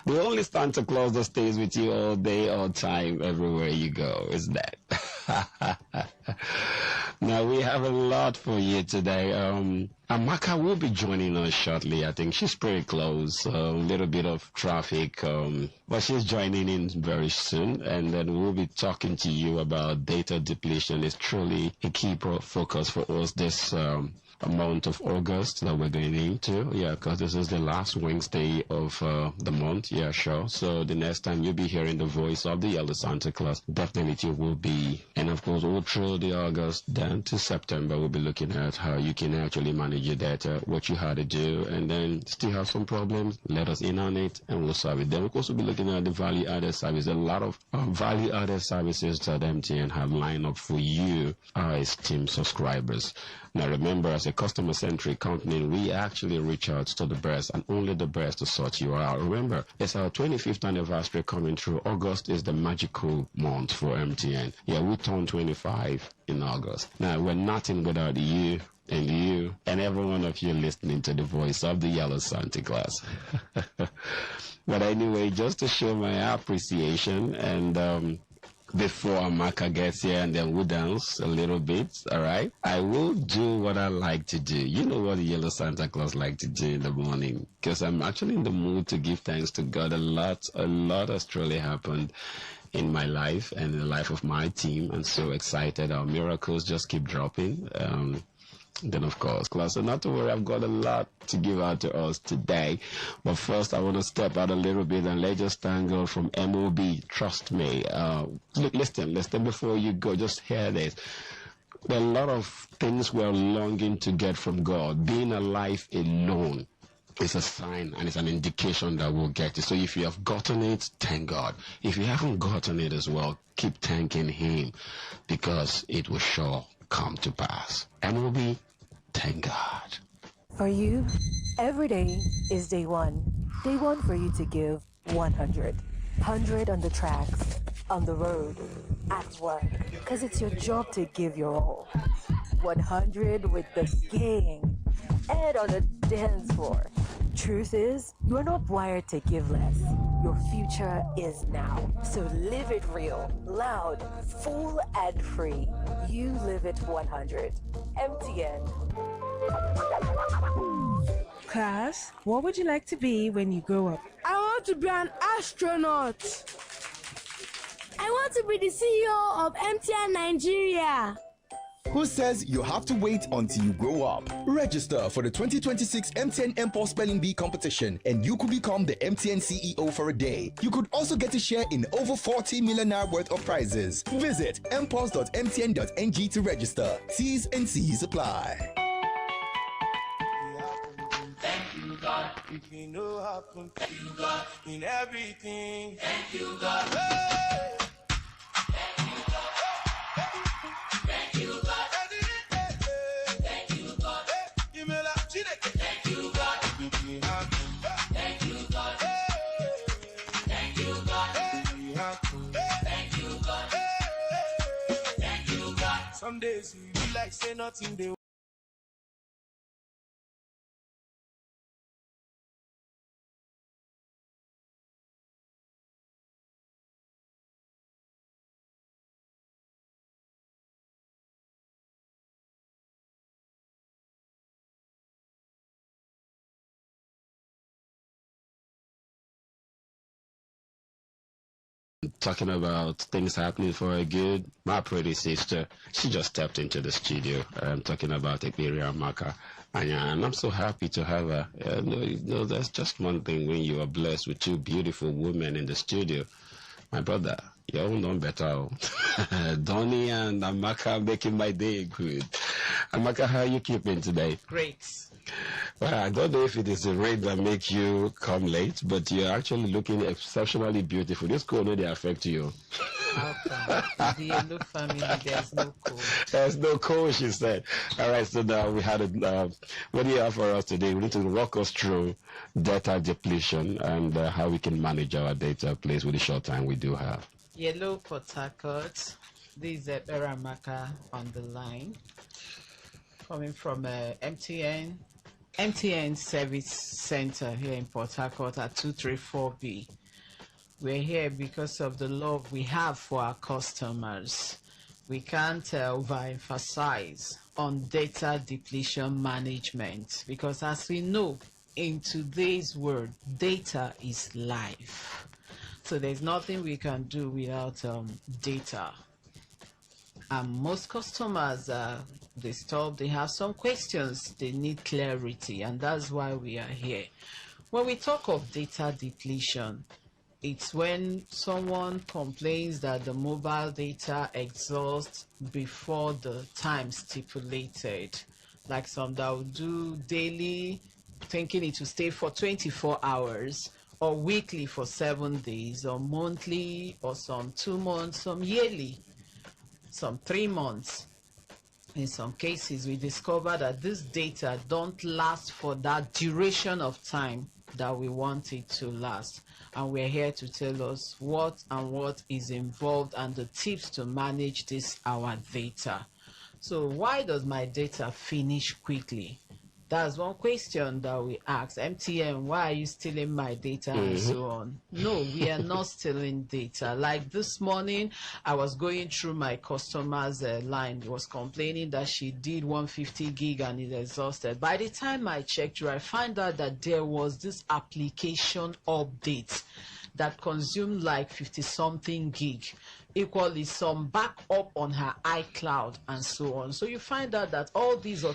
The only Santa Claus that stays with you all day, all time, everywhere you go is that. Now, we have a lot for you today. Amaka will be joining us shortly. I think she's pretty close. A little bit of traffic, but she's joining in very soon. And then we'll be talking to you about data depletion. It's truly a key focus for us this month of August that we're going into. Yeah, because this is the last Wednesday of the month. Yeah, sure. So the next time you'll be hearing the voice of the yellow Santa Claus, definitely it will be. And of course, all through the August down to September, we'll be looking at how you can actually manage your data, what you had to do, and then still have some problems, let us in on it, and we'll solve it. Then we'll also be looking at the value-added service. A lot of value-added services that MTN have lined up for you, our esteemed subscribers. Now remember, as a customer-centric company, we actually reach out to the best and only the best to sort you out. Remember, it's our 25th anniversary coming through. August is the magical month for MTN. Yeah, we turn 25 in August. Now, we're nothing without you and every one of you listening to the voice of the yellow Santa Claus. But anyway, just to show my appreciation and before Amaka gets here and then we'll dance a little bit, all right? I will do what I like to do. You know what the yellow Santa Claus like to do in the morning, because I'm actually in the mood to give thanks to God. A lot has truly happened in my life and in the life of my team. I'm so excited. Our miracles just keep dropping. Then of course, class. So not to worry, I've got a lot to give out to us today. But first, I want to step out a little bit and let just thank God from MOB. Trust me. Look, listen before you go. Just hear this. There are a lot of things we're longing to get from God. Being alive alone is a sign and it's an indication that we'll get it. So if you have gotten it, thank God. If you haven't gotten it as well, keep thanking Him, because it will sure come to pass. And we'll be, thank God.
For you, every day is day one. Day one for you to give 100. 100 on the tracks, on the road, at work. Because it's your job to give your all. 100 with the gang and on the dance floor. Truth is, you're not wired to give less. Your future is now. So live it real, loud, full and free. You live it 100. MTN.
Class, what would you like to be when you grow up?
I want to be an astronaut. I want to be the CEO of MTN Nigeria.
Who says you have to wait until you grow up? Register for the 2026 MTN MPOS Spelling Bee competition and you could become the MTN CEO for a day. You could also get a share in over 40 million naira worth of prizes. Visit mpos.mtn.ng to register. T's and C's apply.
Thank you, God. If you know happen, thank you, God. In everything, thank you, God. Hey. Thank you, God. Thank you, God. Thank you, God. Thank you, God. Thank you, God. Thank you, God. Thank you, God. Thank you, God. Some days you be like say nothing they
Talking about things happening for her good, my pretty sister, she just stepped into the studio. I'm talking about Ekperia Maka. And I'm so happy to have her. No, that's just one thing when you are blessed with two beautiful women in the studio. My brother, you all know better. Donnie and Amaka making my day good. Amaka, how are you keeping today?
Great.
Well, I don't know if it is the rain that makes you come late, but you're actually looking exceptionally beautiful. This cold only affect you.
How come? The yellow family, there's no cold.
There's no cold, she said. All right, so now we had what do you have for us today? We need to walk us through data depletion and how we can manage our data, please, with the short time we do have.
Yellow Port Harcourt. This is Beramaka on the line. Coming from MTN Service Center here in Port Harcourt at 234B. We're here because of the love we have for our customers. We can't overemphasize on data depletion management because, as we know, in today's world, data is life. So there's nothing we can do without data. Most customers are disturbed. They have some questions. They need clarity, and that's why we are here. When we talk of data depletion, it's when someone complains that the mobile data exhausts before the time stipulated. Like some that will do daily, thinking it will stay for 24 hours, or weekly for 7 days, or monthly, or some 2 months, some yearly, some 3 months. In some cases, we discover that this data don't last for that duration of time that we want it to last. And we're here to tell us what is involved and the tips to manage this, our data. So why does my data finish quickly? That's one question that we ask. MTN, why are you stealing my data and so on? No, we are not stealing data. Like this morning, I was going through my customer's line. He was complaining that she did 150 gig and is exhausted. By the time I checked through, I found out that there was this application update that consumed like 50-something gig. Equally, some backup on her iCloud and so on. So you find out that all these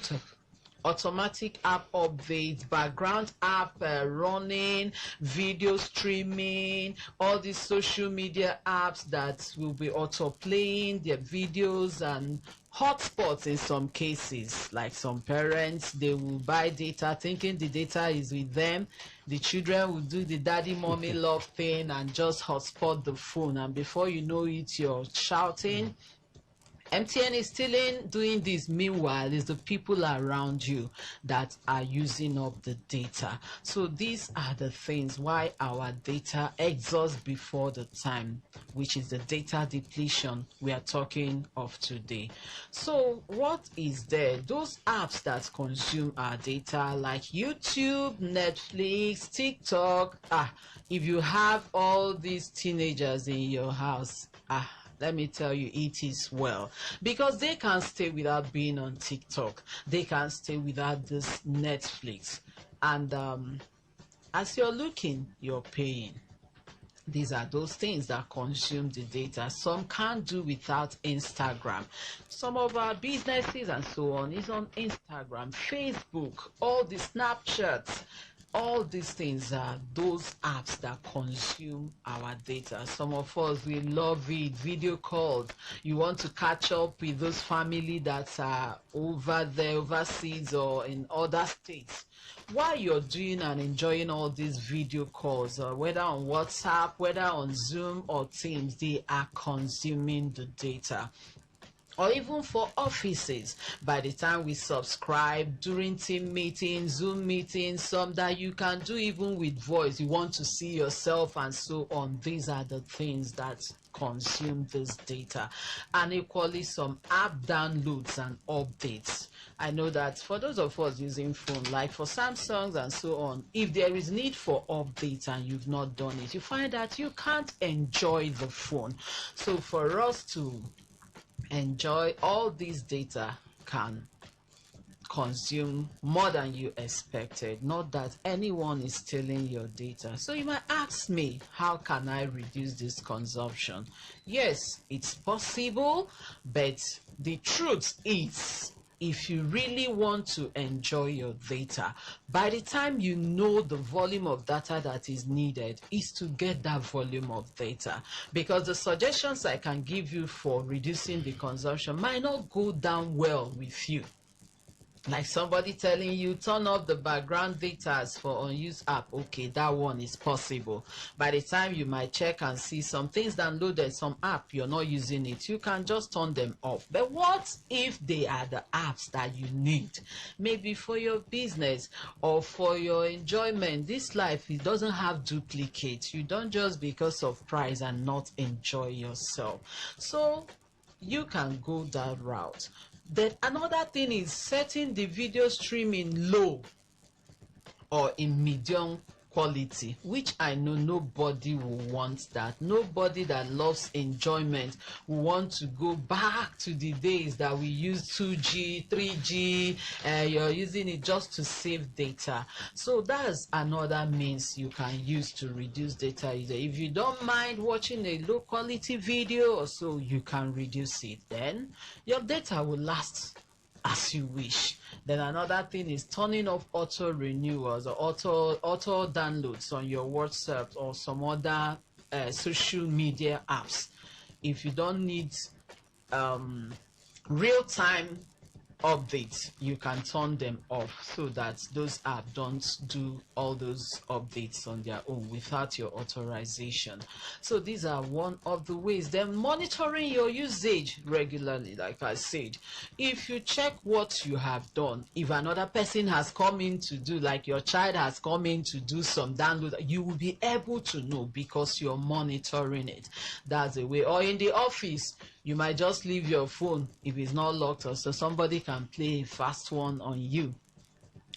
automatic app updates, background app running, video streaming, all these social media apps that will be auto-playing their videos and hotspots in some cases. Like some parents, they will buy data thinking the data is with them. The children will do the daddy mommy love thing and just hotspot the phone, and before you know it, you're shouting MTN is still in doing this. Meanwhile, it's the people around you that are using up the data. So these are the things why our data exhausts before the time, which is the data depletion we are talking of today. So what is there? Those apps that consume our data like YouTube, Netflix, TikTok. If you have all these teenagers in your house, let me tell you, it is well, because they can't stay without being on TikTok. They can't stay without this Netflix. And as you're looking, you're paying. These are those things that consume the data. Some can't do without Instagram. Some of our businesses and so on is on Instagram, Facebook, all the Snapchats. All these things are those apps that consume our data. Some of us, we love it. Video calls. You want to catch up with those family that are over there, overseas or in other states. While you're doing and enjoying all these video calls, whether on WhatsApp, whether on Zoom or Teams, they are consuming the data. Or even for offices, by the time we subscribe during team meetings, Zoom meetings, some that you can do even with voice, you want to see yourself and so on. These are the things that consume this data. And equally some app downloads and updates. I know that for those of us using phone, like for Samsungs and so on, if there is need for updates and you've not done it, you find that you can't enjoy the phone. So for us to enjoy all these data can consume more than you expected. Not that anyone is stealing your data. So you might ask me, how can I reduce this consumption? Yes, it's possible, but the truth is, if you really want to enjoy your data, by the time you know the volume of data that is needed is to get that volume of data, because the suggestions I can give you for reducing the consumption might not go down well with you. Like somebody telling you turn off the background data for unused app. Okay, that one is possible. By the time you might check and see some things downloaded, some app you're not using it, you can just turn them off. But what if they are the apps that you need, maybe for your business or for your enjoyment? This life, it doesn't have duplicates. You don't just because of price and not enjoy yourself. So you can go that route. Then another thing is setting the video streaming low or in medium quality, which I know nobody will want that. Nobody that loves enjoyment will want to go back to the days that we used 2G, 3G, you're using it just to save data. So that's another means you can use to reduce data usage. If you don't mind watching a low quality video or so, you can reduce it. Then your data will last as you wish. Then another thing is turning off auto renewals or auto downloads on your WhatsApp or some other social media apps. If you don't need real-time updates, you can turn them off so that those apps don't do all those updates on their own without your authorization. So these are one of the ways. Then monitoring your usage regularly, like I said. If you check what you have done, if another person has come in to do, like your child has come in to do some download, you will be able to know because you're monitoring it. That's the way. Or in the office, you might just leave your phone if it's not locked, or so somebody can play a fast one on you.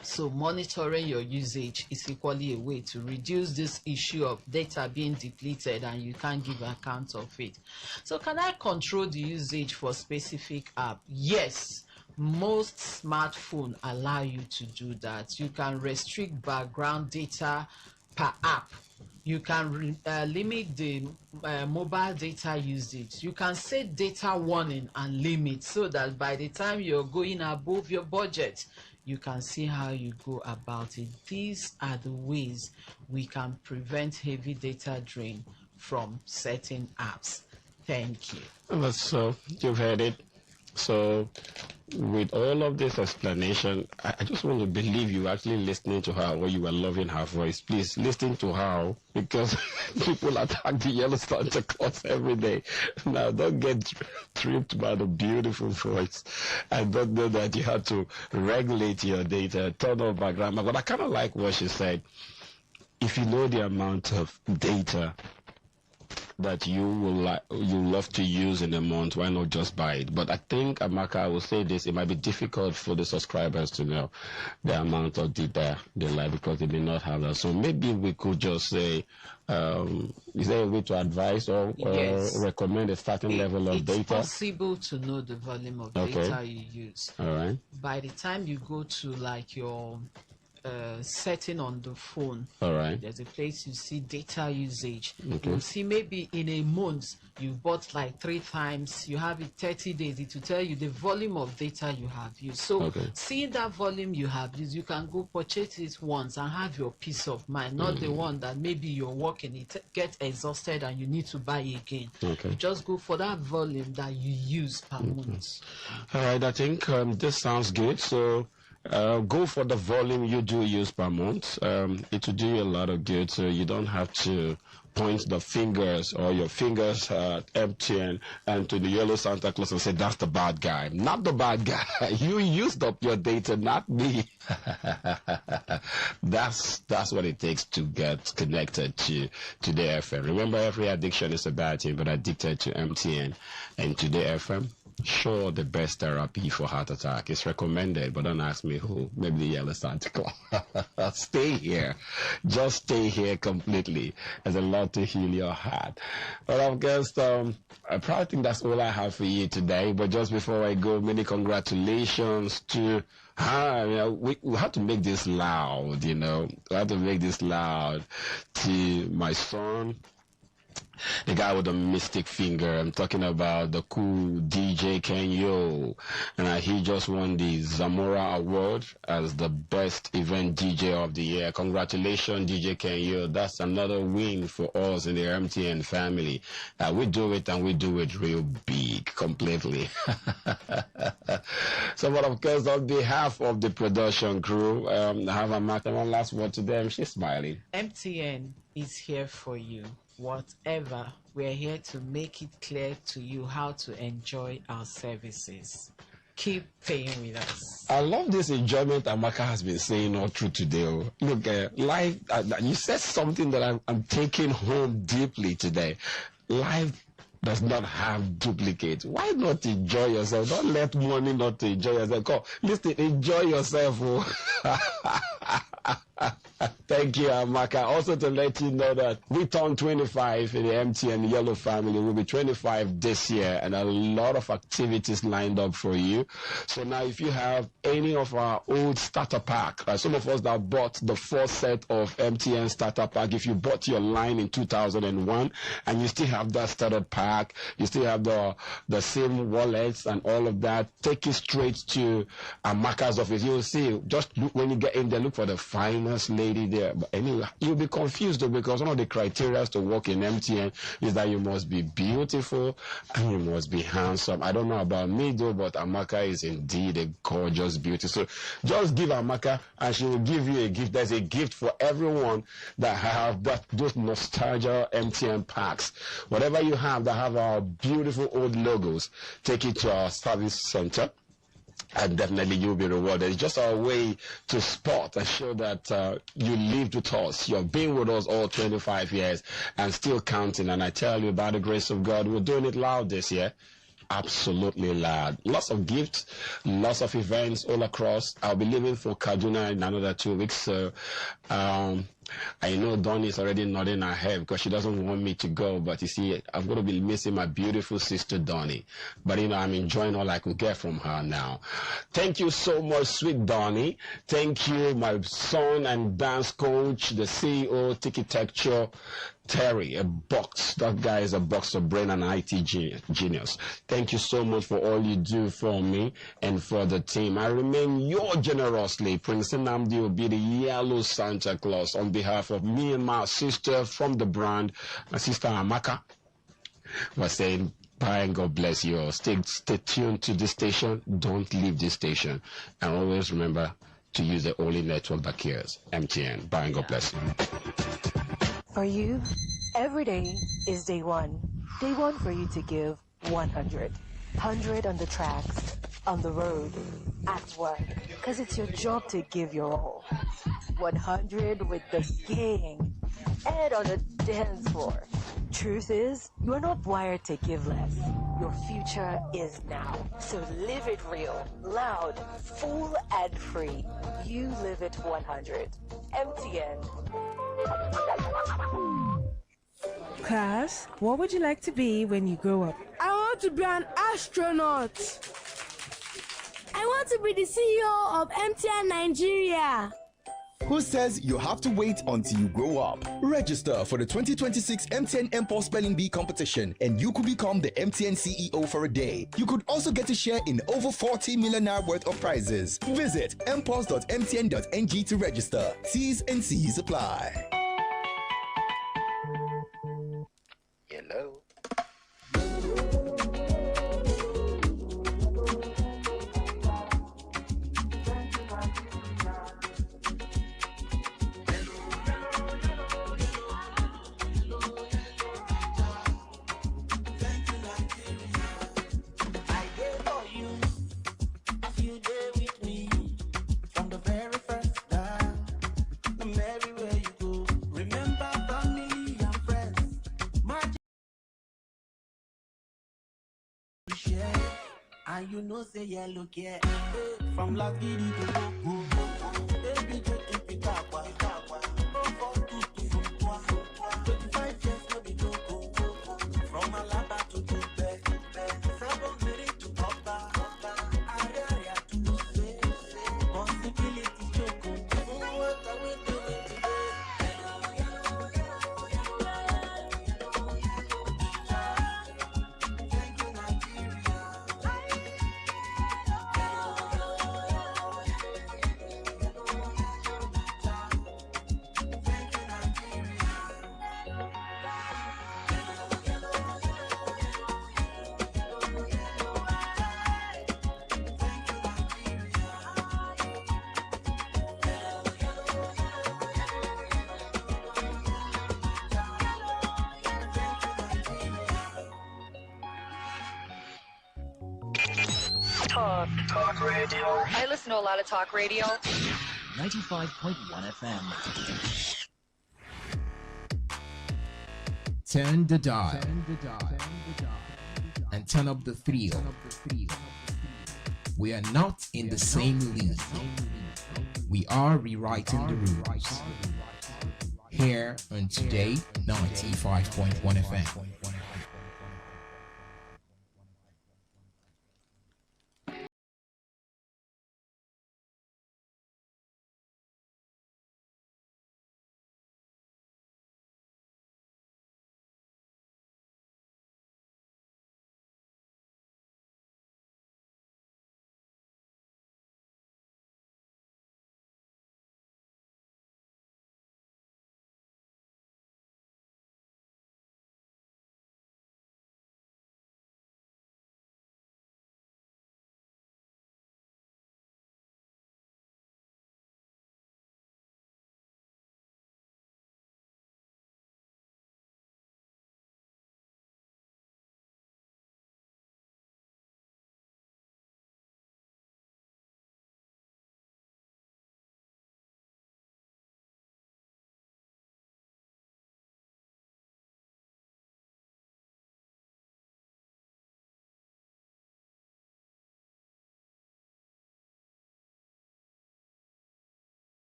So monitoring your usage is equally a way to reduce this issue of data being depleted and you can't give account of it. So can I control the usage for specific app? Yes. Most smartphones allow you to do that. You can restrict background data per app. You can limit the mobile data usage. You can set data warning and limit so that by the time you're going above your budget, you can see how you go about it. These are the ways we can prevent heavy data drain from certain apps. Thank you.
So you've heard it. So with all of this explanation, I just want to believe you actually listening to her or you were loving her voice. Please listen to her, because people attack the yellow Santa Claus every day. Now, don't get tripped by the beautiful voice. I don't know that you have to regulate your data, turn off my grammar, but I kind of like what she said. If you know the amount of data that you love to use in a month, why not just buy it? But I think, Amaka, I will say this, it might be difficult for the subscribers to know the amount of data they like, because they may not have that. So maybe we could just say, is there a way to advise or recommend a certain level of data?
It's possible to know the volume of data you use.
All right.
By the time you go to like your setting on the phone,
all right,
there's a place you see data usage.
Okay.
You'll see maybe in a month you bought like 3 times, you have it 30 days, it will tell you the volume of data you have used. So seeing that volume you have used, you can go purchase it once and have your peace of mind, not the one that maybe you're working, it gets exhausted and you need to buy again.
Okay.
You just go for that volume that you use per month.
All right, I think this sounds good. So go for the volume you do use per month. It will do you a lot of good, so you don't have to point the fingers or your fingers at MTN and to the yellow Santa Claus and say, that's the bad guy. Not the bad guy. You used up your data, not me. That's what it takes to get connected to Today FM. Remember, every addiction is a bad thing, but addicted to MTN and Today FM, sure, the best therapy for heart attack. It's recommended, but don't ask me who. Maybe the yellow Santa Claus. Stay here. Just stay here completely. There's a lot to heal your heart. But I guess I probably think that's all I have for you today. But just before I go, many congratulations to her. You know, we have to make this loud, you know. We have to make this loud to my son, the guy with the mystic finger. I'm talking about the cool DJ Kenyo. And he just won the Zamora Award as the best event DJ of the year. Congratulations, DJ Kenyo. That's another win for us in the MTN family. We do it, and we do it real big, completely. So, but of course, on behalf of the production crew, I have a one last word to them. She's smiling.
MTN is here for you. Whatever, we're here to make it clear to you how to enjoy our services. Keep paying with us.
I love this enjoyment Amaka has been saying all through today. Look, life, you said something that I'm taking home deeply today. Life does not have duplicates. Why not enjoy yourself? Don't let money not to enjoy yourself. Come, listen, enjoy yourself. Thank you, Amaka. Also to let you know that we turned 25 in the MTN Yellow family. We'll be 25 this year, and a lot of activities lined up for you. So now if you have any of our old starter pack, some of us that bought the 4th set of MTN starter pack, if you bought your line in 2001 and you still have that starter pack, you still have the same wallets and all of that, take it straight to Amaka's office. You'll see, just look, when you get in there, look for the finest lady there. But anyway, you'll be confused though, because one of the criteria to work in MTN is that you must be beautiful and you must be handsome. I don't know about me though, but Amaka is indeed a gorgeous beauty. So just give Amaka and she will give you a gift. There's a gift for everyone that have those nostalgia MTN packs. Whatever you have that have our beautiful old logos, take it to our service center, and definitely you'll be rewarded. It's just our way to spot and show that you lived with us. You've been with us all 25 years and still counting. And I tell you, by the grace of God, we're doing it loud this year. Absolutely loud. Lots of gifts, lots of events all across. I'll be leaving for Kaduna in another 2 weeks. So I know Donnie is already nodding her head because she doesn't want me to go. But you see, I'm going to be missing my beautiful sister Donnie. But you know, I'm enjoying all I could get from her now. Thank you so much, sweet Donnie. Thank you, my son and dance coach, the CEO, Tikitecture, Terry, a box. That guy is a box of brain and IT genius. Thank you so much for all you do for me and for the team. I remain your generously. Prince Nnamdi will be the yellow Santa Claus on behalf of me and my sister from the brand, my sister Amaka. We're saying Bye and God bless you all. Stay tuned to this station. Don't leave this station. And always remember to use the only network that cares, MTN. Bye and God bless you.
For you, every day is day one. Day one for you to give 100. 100 on the tracks, on the road, at work. Because it's your job to give your all. 100 with the gang and on the dance floor. Truth is, you're not wired to give less. Your future is now. So live it real, loud, full and free. You live it 100. MTN.
Class, what would you like to be when you grow up?
I want to be an astronaut. I want to be the CEO of MTN Nigeria.
Who says you have to wait until you grow up? Register for the 2026 MTN MPOS Spelling Bee competition and you could become the MTN CEO for a day. You could also get a share in over 40 million naira worth of prizes. Visit mpos.mtn.ng to register. T's and C's apply.
Hello.
And you know say yellow care from last giddy to go baby just keep it up 25 years no be joke from Alaba to Dubai from Mary to Papa area to say possibility joke what are we doing today.
Talk radio.
I listen to a lot of talk radio.
95.1 FM.
Turn the dial and turn up the thrill. We are not in the same league. We are rewriting the rules. Here on Today 95.1 FM.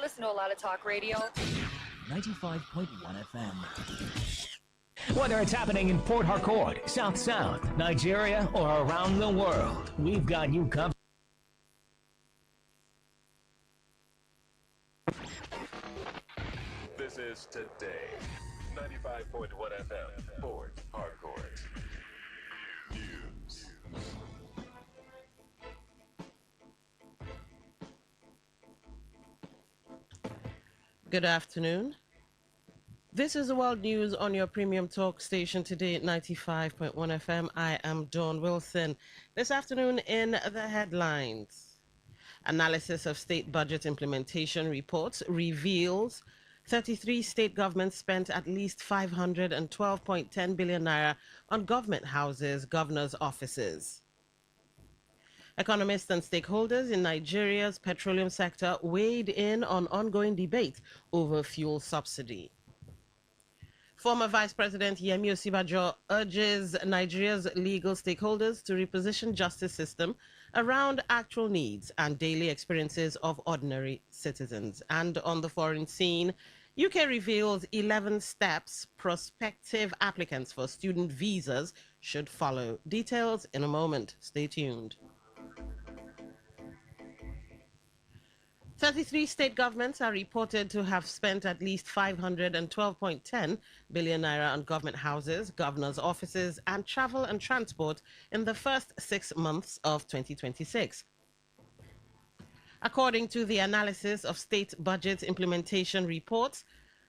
Listen to a lot of talk radio.
95.1 FM.
Whether it's happening in Port Harcourt, South South, Nigeria, or around the world, we've got you covered.
This is Today 95.1 FM, Port Harcourt. News.
Good afternoon. This is the world news on your premium talk station Today at 95.1 FM. I am Dawn Wilson. This afternoon in the headlines. Analysis of state budget implementation reports reveals 33 state governments spent at least 512.10 billion naira on government houses, governors' offices. Economists and stakeholders in Nigeria's petroleum sector weighed in on ongoing debate over fuel subsidy. Former Vice President Yemi Osinbajo urges Nigeria's legal stakeholders to reposition justice system around actual needs and daily experiences of ordinary citizens. And on the foreign scene, UK reveals 11 steps prospective applicants for student visas should follow. Details in a moment. Stay tuned. 33 state governments are reported to have spent at least 512.10 billion naira on government houses, governors' offices, and travel and transport in the first 6 months of 2026. According to the analysis of state budget implementation reports,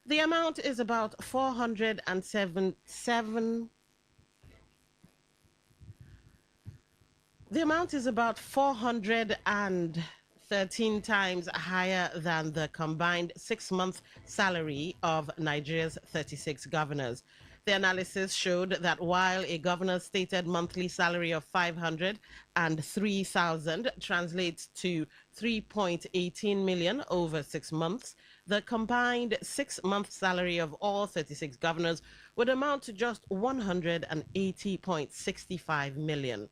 the amount is about 413 times higher than the combined 6-month salary of Nigeria's 36 governors. The analysis showed that while a governor's stated monthly salary of 503,000 translates to 3.18 million over 6 months, the combined 6-month salary of all 36 governors would amount to just 180.65 million.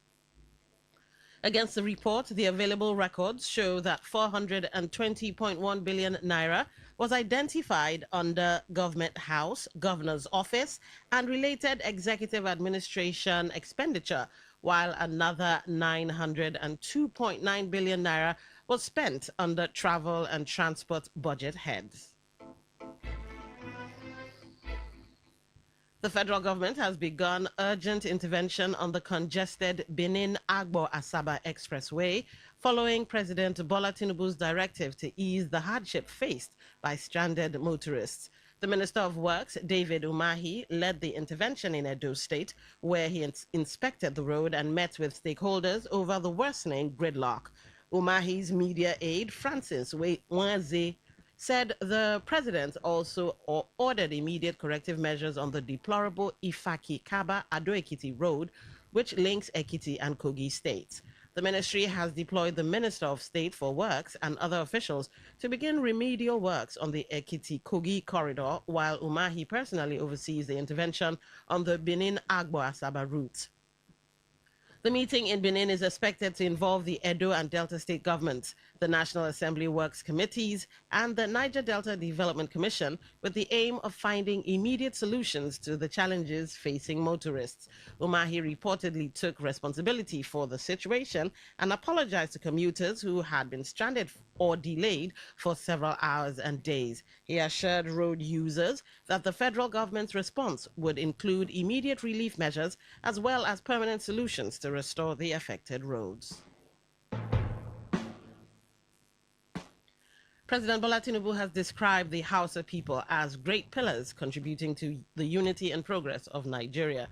Against the report, the available records show that 420.1 billion naira was identified under Government House, Governor's Office, and related executive administration expenditure, while another 902.9 billion naira was spent under travel and transport budget heads. The federal government has begun urgent intervention on the congested Benin-Agbo-Asaba Expressway following President Bola Tinubu's directive to ease the hardship faced by stranded motorists. The Minister of Works, David Umahi, led the intervention in Edo State, where he inspected the road and met with stakeholders over the worsening gridlock. Umahi's media aide, Francis Wanze, said the president also ordered immediate corrective measures on the deplorable Ifaki-Kaba Ado-Ekiti road, which links Ekiti and Kogi states. The ministry has deployed the Minister of State for Works and other officials to begin remedial works on the Ekiti-Kogi corridor, while Umahi personally oversees the intervention on the Benin-Agbo-Asaba route. The meeting in Benin is expected to involve the Edo and Delta state governments, the National Assembly Works Committees, and the Niger Delta Development Commission, with the aim of finding immediate solutions to the challenges facing motorists. Umahi reportedly took responsibility for the situation and apologized to commuters who had been stranded or delayed for several hours and days. He assured road users that the federal government's response would include immediate relief measures as well as permanent solutions to restore the affected roads. President Bola Tinubu has described the Hausa people as great pillars contributing to the unity and progress of Nigeria.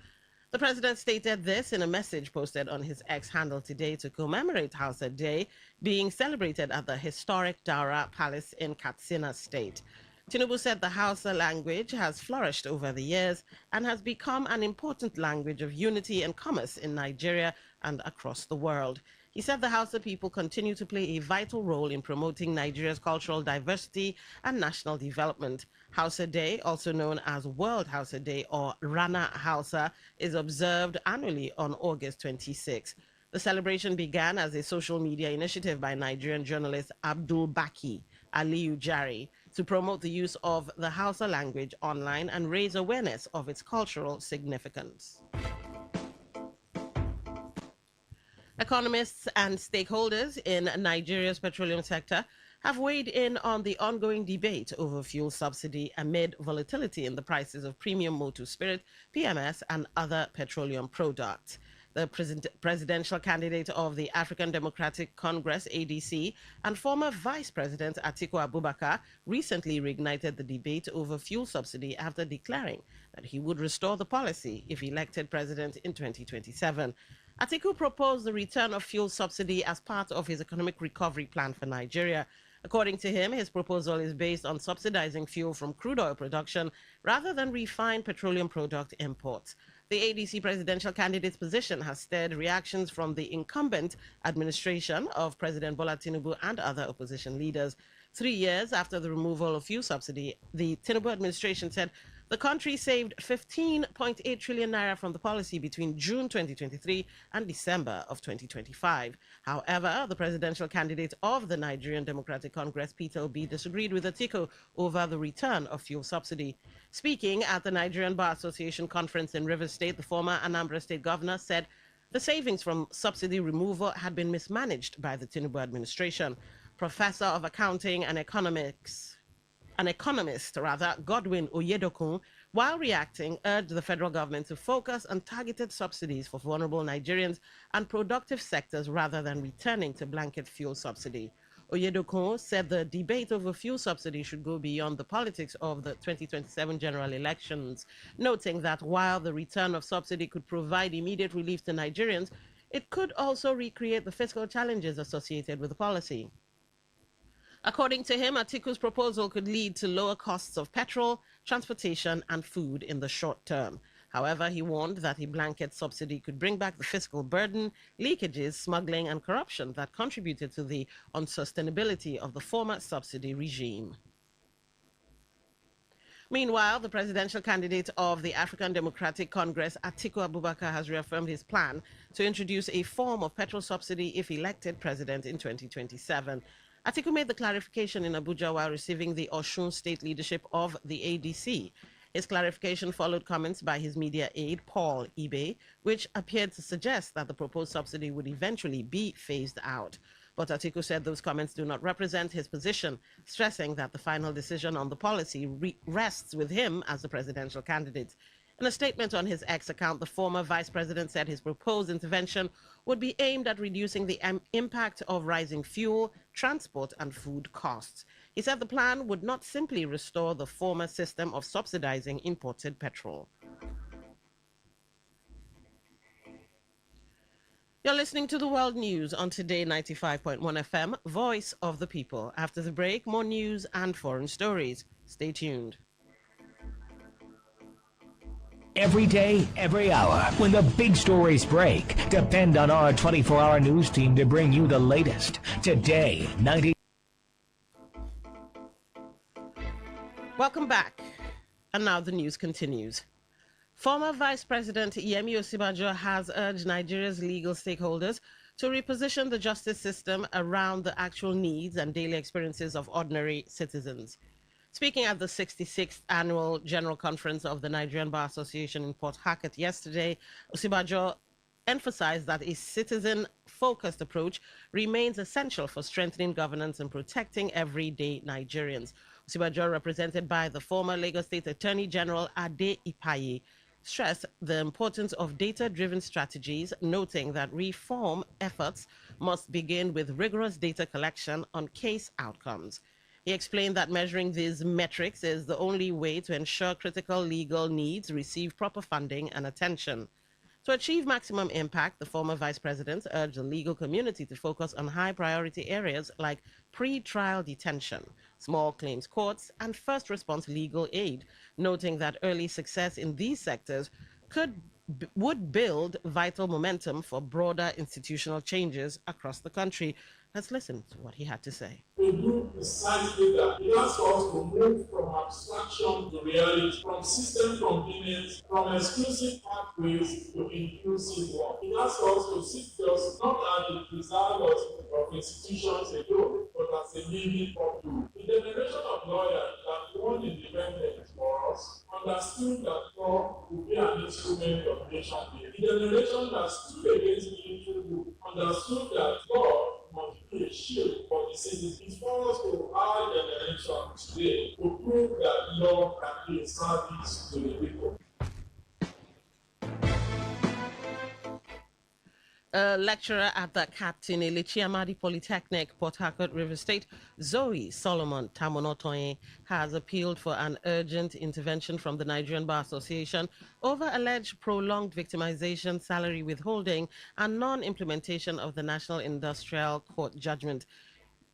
The president stated this in a message posted on his X handle today to commemorate Hausa Day being celebrated at the historic Daura Palace in Katsina State. Tinubu said the Hausa language has flourished over the years and has become an important language of unity and commerce in Nigeria and across the world. He said the Hausa people continue to play a vital role in promoting Nigeria's cultural diversity and national development. Hausa Day, also known as World Hausa Day or Rana Hausa, is observed annually on August 26. The celebration began as a social media initiative by Nigerian journalist Abdul Baki. Aliyu Jari, to promote the use of the Hausa language online and raise awareness of its cultural significance. Economists and stakeholders in Nigeria's petroleum sector have weighed in on the ongoing debate over fuel subsidy amid volatility in the prices of premium motor spirit, PMS, and other petroleum products. The presidential candidate of the African Democratic Congress, ADC, and former Vice President Atiku Abubakar recently reignited the debate over fuel subsidy after declaring that he would restore the policy if elected president in 2027. Atiku proposed the return of fuel subsidy as part of his economic recovery plan for Nigeria. According to him, his proposal is based on subsidizing fuel from crude oil production rather than refined petroleum product imports. The ADC presidential candidate's position has stirred reactions from the incumbent administration of President Bola Tinubu and other opposition leaders. 3 years after the removal of fuel subsidy, the Tinubu administration said the country saved 15.8 trillion naira from the policy between June 2023 and December of 2025. However, the presidential candidate of the Nigerian Democratic Congress, Pt2, disagreed with Atiku over the return of fuel subsidy. Speaking at the Nigerian Bar Association conference in Rivers State, the former Anambra State governor said the savings from subsidy removal had been mismanaged by the Tinubu administration. Professor of Accounting and Economics, Godwin Oyedokun, while reacting, urged the federal government to focus on targeted subsidies for vulnerable Nigerians and productive sectors rather than returning to blanket fuel subsidy. Oyedokun said the debate over fuel subsidy should go beyond the politics of the 2027 general elections, noting that while the return of subsidy could provide immediate relief to Nigerians, it could also recreate the fiscal challenges associated with the policy. According to him, Atiku's proposal could lead to lower costs of petrol, transportation, and food in the short term. However, he warned that a blanket subsidy could bring back the fiscal burden, leakages, smuggling, and corruption that contributed to the unsustainability of the former subsidy regime. Meanwhile, the presidential candidate of the African Democratic Congress, Atiku Abubakar, has reaffirmed his plan to introduce a form of petrol subsidy if elected president in 2027. Atiku made the clarification in Abuja while receiving the Osun state leadership of the ADC. His clarification followed comments by his media aide, Paul Ibe, which appeared to suggest that the proposed subsidy would eventually be phased out. But Atiku said those comments do not represent his position, stressing that the final decision on the policy rests with him as the presidential candidate. In a statement on his X account, the former vice president said his proposed intervention would be aimed at reducing the impact of rising fuel, transport, and food costs. He said the plan would not simply restore the former system of subsidizing imported petrol. You're listening to the World News on Today 95.1 FM, Voice of the People. After the break, more news and foreign stories. Stay tuned.
Every day, every hour, when the big stories break, depend on our 24-hour news team to bring you the latest. Today, 90.
Welcome back. And now the news continues. Former Vice President Yemi Osinbajo has urged Nigeria's legal stakeholders to reposition the justice system around the actual needs and daily experiences of ordinary citizens. Speaking at the 66th Annual General Conference of the Nigerian Bar Association in Port Harcourt yesterday, Osinbajo emphasized that a citizen-focused approach remains essential for strengthening governance and protecting everyday Nigerians. Osinbajo, represented by the former Lagos State Attorney General Ade Ipaye, stressed the importance of data-driven strategies, noting that reform efforts must begin with rigorous data collection on case outcomes. He explained that measuring these metrics is the only way to ensure critical legal needs receive proper funding and attention. To achieve maximum impact, the former vice president urged the legal community to focus on high-priority areas like pre-trial detention, small claims courts, and first response legal aid, noting that early success in these sectors would build vital momentum for broader institutional changes across the country. Let's listen to what he had to say.
To do precisely that, it asks us to move from abstraction to reality, from system convenience, from exclusive pathways to inclusive work. It asks us to seek justice not as the desires of institutions alone, but as a living popular. The generation of lawyers that won independence for us understood that law would be an instrument of nation building. The generation that stood against military rule understood that law must be a shield for the citizens. It's for us to our generation today to prove that law can be a service to the people.
A lecturer at the Captain Ilichi Amadi Polytechnic, Port Harcourt, River State, Zoe Solomon Tamonotoye, has appealed for an urgent intervention from the Nigerian Bar Association over alleged prolonged victimization, salary withholding, and non-implementation of the National Industrial Court judgment.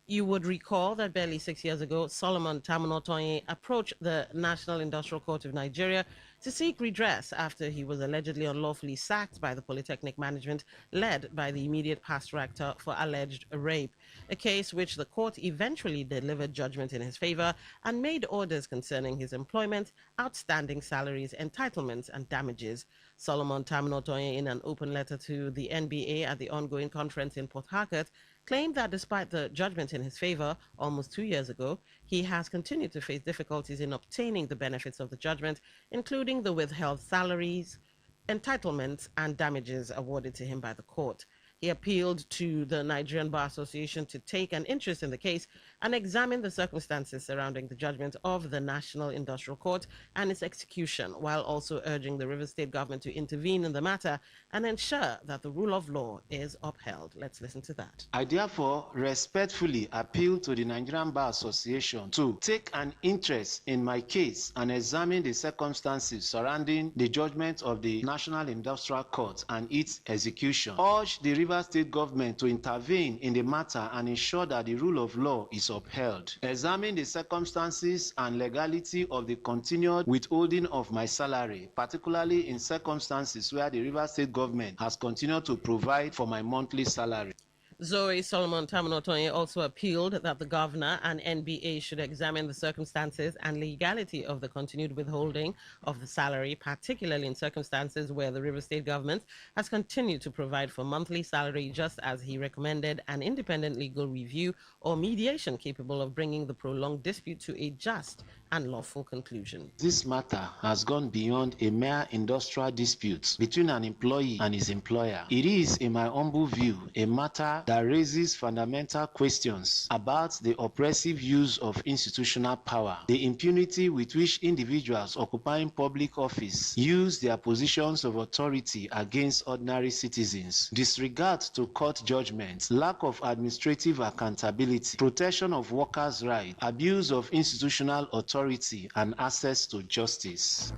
You would recall that barely 6 years ago, Solomon Tamonotoye approached the National Industrial Court of Nigeria to seek redress after he was allegedly unlawfully sacked by the Polytechnic management led by the immediate past rector for alleged rape, a case which the court eventually delivered judgment in his favor and made orders concerning his employment, outstanding salaries, entitlements, and damages. Solomon Tamonotoye, in an open letter to the NBA at the ongoing conference in Port Harcourt, claimed that despite the judgment in his favor almost 2 years ago, he has continued to face difficulties in obtaining the benefits of the judgment, including the withheld salaries, entitlements, and damages awarded to him by the court. He appealed to the Nigerian Bar Association to take an interest in the case and examine the circumstances surrounding the judgment of the National Industrial Court and its execution, while also urging the River State government to intervene in the matter and ensure that the rule of law is upheld. Let's listen to that.
I therefore respectfully appeal to the Nigerian Bar Association to take an interest in my case and examine the circumstances surrounding the judgment of the National Industrial Court and its execution. Urge the River State government to intervene in the matter and ensure that the rule of law is upheld. Examine the circumstances and legality of the continued withholding of my salary, particularly in circumstances where the River State government has continued to provide for my monthly salary.
Zoe Solomon Tamonotoye also appealed that the governor and NBA should examine the circumstances and legality of the continued withholding of the salary, particularly in circumstances where the River State government has continued to provide for monthly salary, just as he recommended an independent legal review or mediation capable of bringing the prolonged dispute to a just and lawful conclusion.
This matter has gone beyond a mere industrial dispute between an employee and his employer. It is, in my humble view, a matter that raises fundamental questions about the oppressive use of institutional power, the impunity with which individuals occupying public office use their positions of authority against ordinary citizens, disregard to court judgments, lack of administrative accountability, protection of workers' rights, abuse of institutional authority, and access to justice.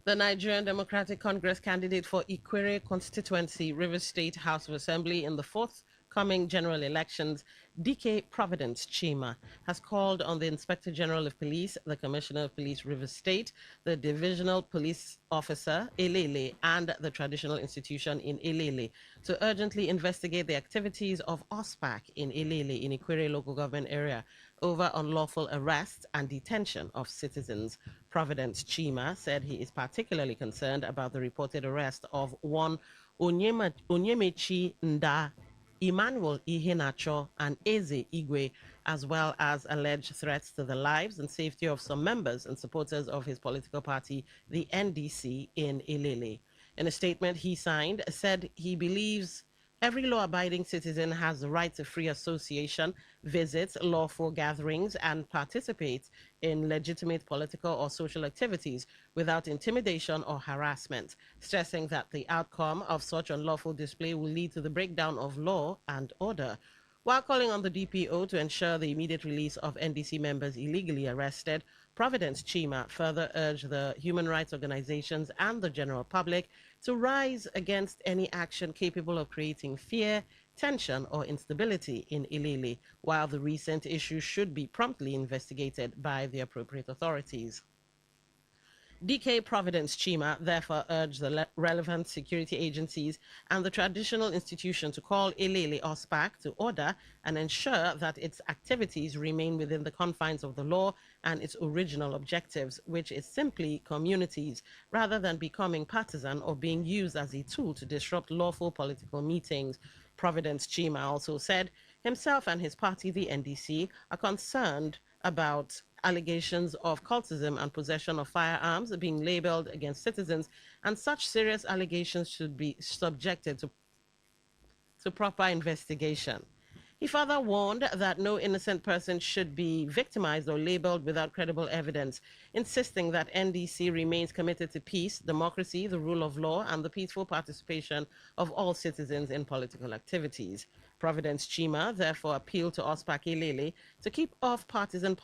The Nigerian Democratic Congress candidate for Ikwere constituency, River State House of Assembly in the forthcoming general elections, DK Providence Chima, has called on the Inspector General of Police, the Commissioner of Police River State, the Divisional Police Officer Elele, and the Traditional Institution in Elele to urgently investigate the activities of OSPAC in Elele in Ikwere local government area over unlawful arrest and detention of citizens. Providence Chima said he is particularly concerned about the reported arrest of one Onyemechi Nda, Emmanuel Ihenacho, and Eze Igwe, as well as alleged threats to the lives and safety of some members and supporters of his political party, the NDC, in Ilele. In a statement he signed, said he believes every law-abiding citizen has the right to free association, visit lawful gatherings, and participate in legitimate political or social activities without intimidation or harassment, stressing that the outcome of such unlawful display will lead to the breakdown of law and order. While calling on the DPO to ensure the immediate release of NDC members illegally arrested, Providence Chima further urged the human rights organizations and the general public to rise against any action capable of creating fear, tension, or instability in Ilele, while the recent issue should be promptly investigated by the appropriate authorities. DK Providence Chima therefore urged the relevant security agencies and the traditional institution to call Ilele OSPAC to order and ensure that its activities remain within the confines of the law and its original objectives, which is simply communities, rather than becoming partisan or being used as a tool to disrupt lawful political meetings. Providence Chima also said himself and his party, the NDC, are concerned about allegations of cultism and possession of firearms being labeled against citizens, and such serious allegations should be subjected to proper investigation. He further warned that no innocent person should be victimized or labeled without credible evidence, insisting that NDC remains committed to peace, democracy, the rule of law, and the peaceful participation of all citizens in political activities. Providence Chima therefore appealed to Ospak Ilele to keep off partisan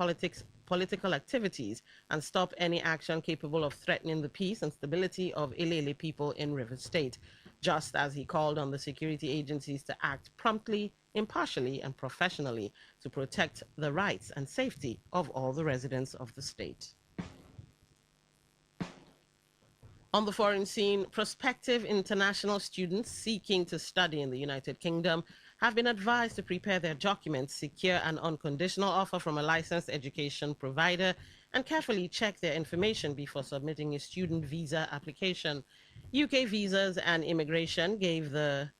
political activities and stop any action capable of threatening the peace and stability of Ilele people in Rivers State, just as he called on the security agencies to act promptly, impartially, and professionally to protect the rights and safety of all the residents of the state. On the foreign scene, prospective international students seeking to study in the United Kingdom have been advised to prepare their documents, secure an unconditional offer from a licensed education provider, and carefully check their information before submitting a student visa application. UK Visas and Immigration gave the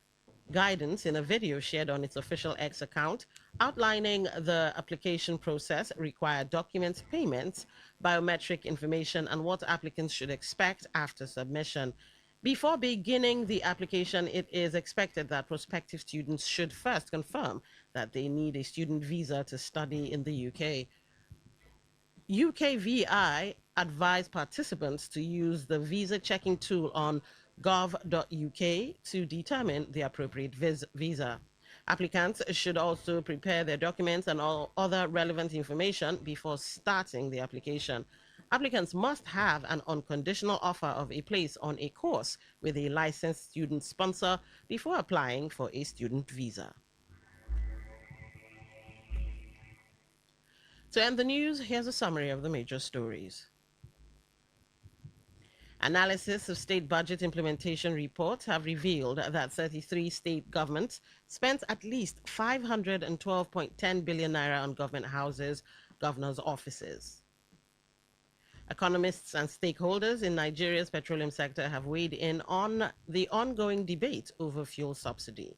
guidance in a video shared on its official X account, outlining the application process, required documents, payments, biometric information, and what applicants should expect after submission. Before beginning the application, it is expected that prospective students should first confirm that they need a student visa to study in the UK. UKVI advised participants to use the visa checking tool on gov.uk to determine the appropriate visa. Applicants should also prepare their documents and all other relevant information before starting the application. Applicants must have an unconditional offer of a place on a course with a licensed student sponsor before applying for a student visa. To end the news, here's a summary of the major stories. Analysis of state budget implementation reports have revealed that 33 state governments spent at least 512.10 billion naira on government houses, governors' offices. Economists and stakeholders in Nigeria's petroleum sector have weighed in on the ongoing debate over fuel subsidy.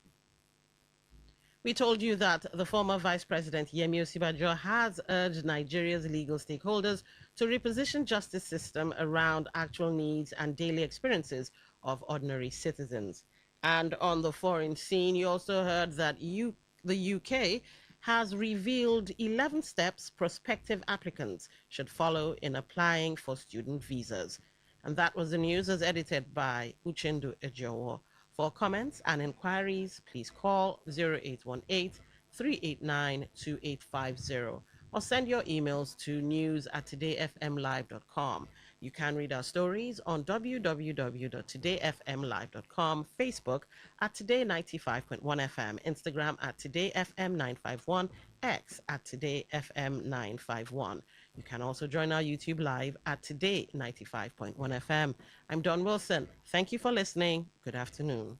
We told you that the former Vice President Yemi Osinbajo has urged Nigeria's legal stakeholders to reposition justice system around actual needs and daily experiences of ordinary citizens. And on the foreign scene, you also heard that the UK has revealed 11 steps prospective applicants should follow in applying for student visas. And that was the news as edited by Uchendu Ejowo. For comments and inquiries, please call 0818-389-2850 or send your emails to news@todayfmlive.com. You can read our stories on www.todayfmlive.com, Facebook at Today95.1fm, Instagram at TodayFM951, X at TodayFM951. You can also join our YouTube live at Today95.1fm. I'm Don Wilson. Thank you for listening. Good afternoon.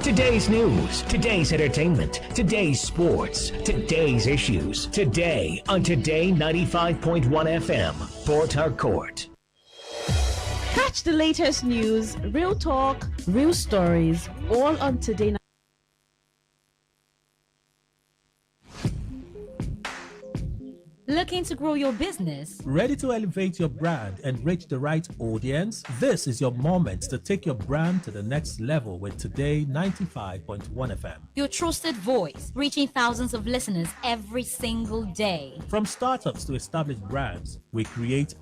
Today's news, today's entertainment, today's sports, today's issues, today on Today 95.1 FM, Port Harcourt.
Catch the latest news, real talk, real stories, all on Today.
Looking to grow your business?
Ready to elevate your brand and reach the right audience? This is your moment to take your brand to the next level with Today 95.1 FM.
Your trusted voice, reaching thousands of listeners every single day.
From startups to established brands, we create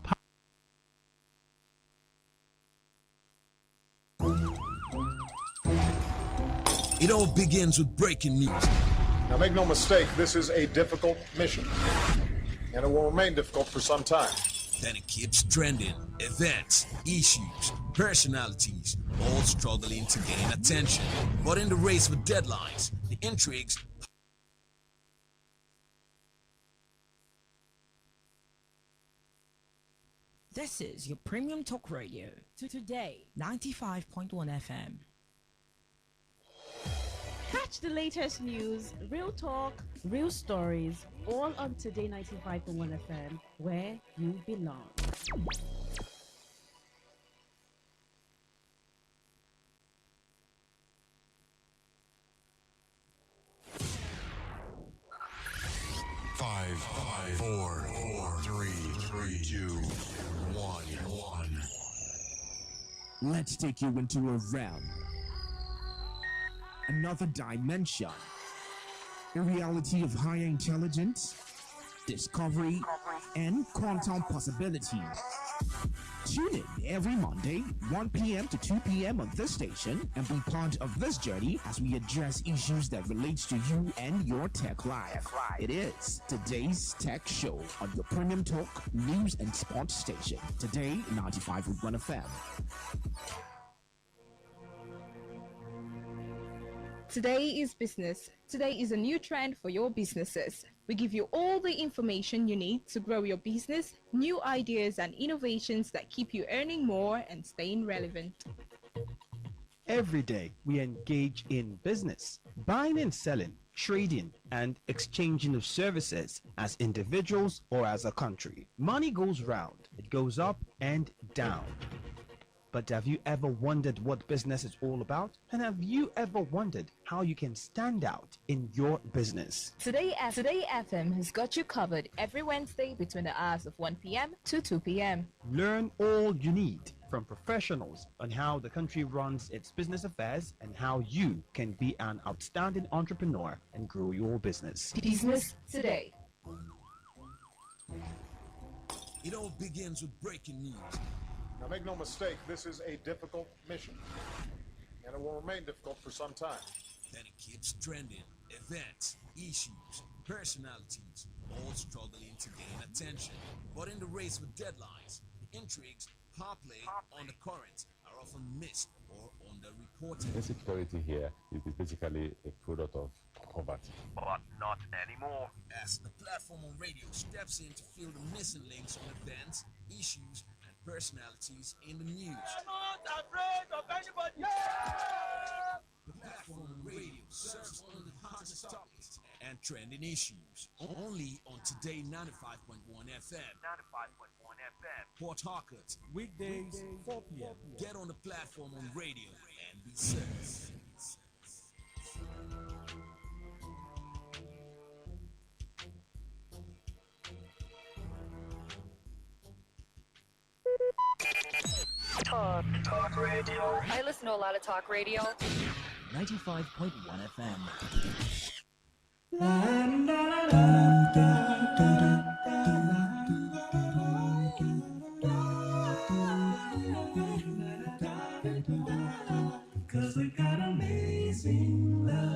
It all begins with breaking news.
Now make no mistake, this is a difficult mission. And it will remain difficult for some time.
Then it keeps trending. Events, issues, personalities, all struggling to gain attention. But in the race for deadlines, the intrigues...
This is your premium talk radio to Today 95.1 FM.
Catch the latest news, real talk, real stories, all on Today 95.1 FM, where you belong.
5, 4, 3, 2, 1.
Let's take you into a realm, another dimension, a reality of higher intelligence, discovery, and quantum possibility. Tune in every Monday, 1 p.m. to 2 p.m. on this station and be part of this journey as we address issues that relate to you and your tech life. It is today's Tech Show on your premium talk, news, and sports station. Today, 95.1 FM.
Today is business. Today is a new trend for your businesses. We give you all the information you need to grow your business, new ideas and innovations that keep you earning more and staying relevant.
Every day we engage in business, buying and selling, trading and exchanging of services as individuals or as a country. Money goes round, it goes up and down. But have you ever wondered what business is all about? And have you ever wondered how you can stand out in your business?
Today FM has got you covered every Wednesday between the hours of 1 p.m. to 2 p.m.
Learn all you need from professionals on how the country runs its business affairs and how you can be an outstanding entrepreneur and grow your business.
Business Today.
It all begins with breaking news.
Now, make no mistake, this is a difficult mission, and it will remain difficult for some time.
Then it keeps trending. Events, issues, personalities, all struggling to gain attention. But in the race for deadlines, the intrigues, power play on the current are often missed or underreported.
Insecurity here is basically a product of poverty.
But not anymore.
As the platform on radio steps in to fill the missing links on events, issues, and personalities in the news.
I'm not afraid of anybody.
The platform on radio serves on the hottest topics and trending issues. Only on Today 95.1 FM.
95.1 FM.
Port Harcourt.
Weekdays, 4 p.m.
Get on the platform on radio and be served.
Talk radio. I listen to a lot of talk radio.
95.1 FM.
Cause we got amazing love.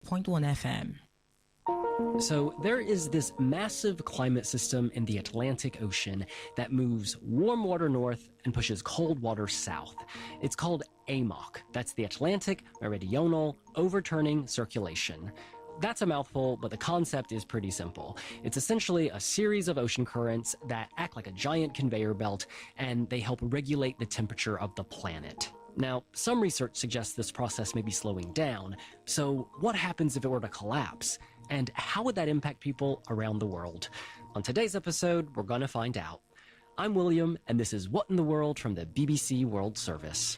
95.1 FM.
So there is this massive climate system in the Atlantic Ocean that moves warm water north and pushes cold water south. It's called AMOC. That's the Atlantic Meridional Overturning Circulation. That's a mouthful, but the concept is pretty simple. It's essentially a series of ocean currents that act like a giant conveyor belt, and they help regulate the temperature of the planet. Now, some research suggests this process may be slowing down, so what happens if it were to collapse? And how would that impact people around the world? On today's episode, we're going to find out. I'm William, and this is What in the World from the BBC World Service.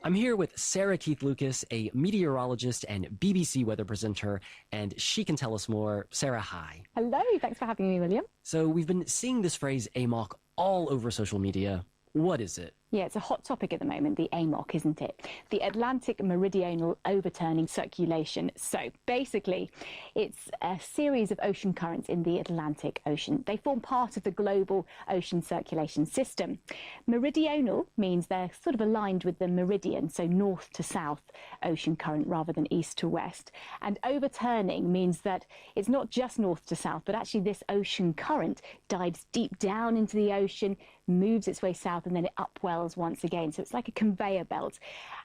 I'm here with Sarah Keith Lucas, a meteorologist and BBC weather presenter, and she can tell us more. Sarah, hi.
Hello, thanks for having me, William.
So we've been seeing this phrase AMOC all over social media. What is it?
Yeah, it's a hot topic at the moment, the AMOC, isn't it? The Atlantic Meridional Overturning Circulation. So basically, it's a series of ocean currents in the Atlantic Ocean. They form part of the global ocean circulation system. Meridional means they're sort of aligned with the meridian, so north to south ocean current rather than east to west. And overturning means that it's not just north to south, but actually this ocean current dives deep down into the ocean, moves its way south, and then it upwells once again. So it's like a conveyor belt.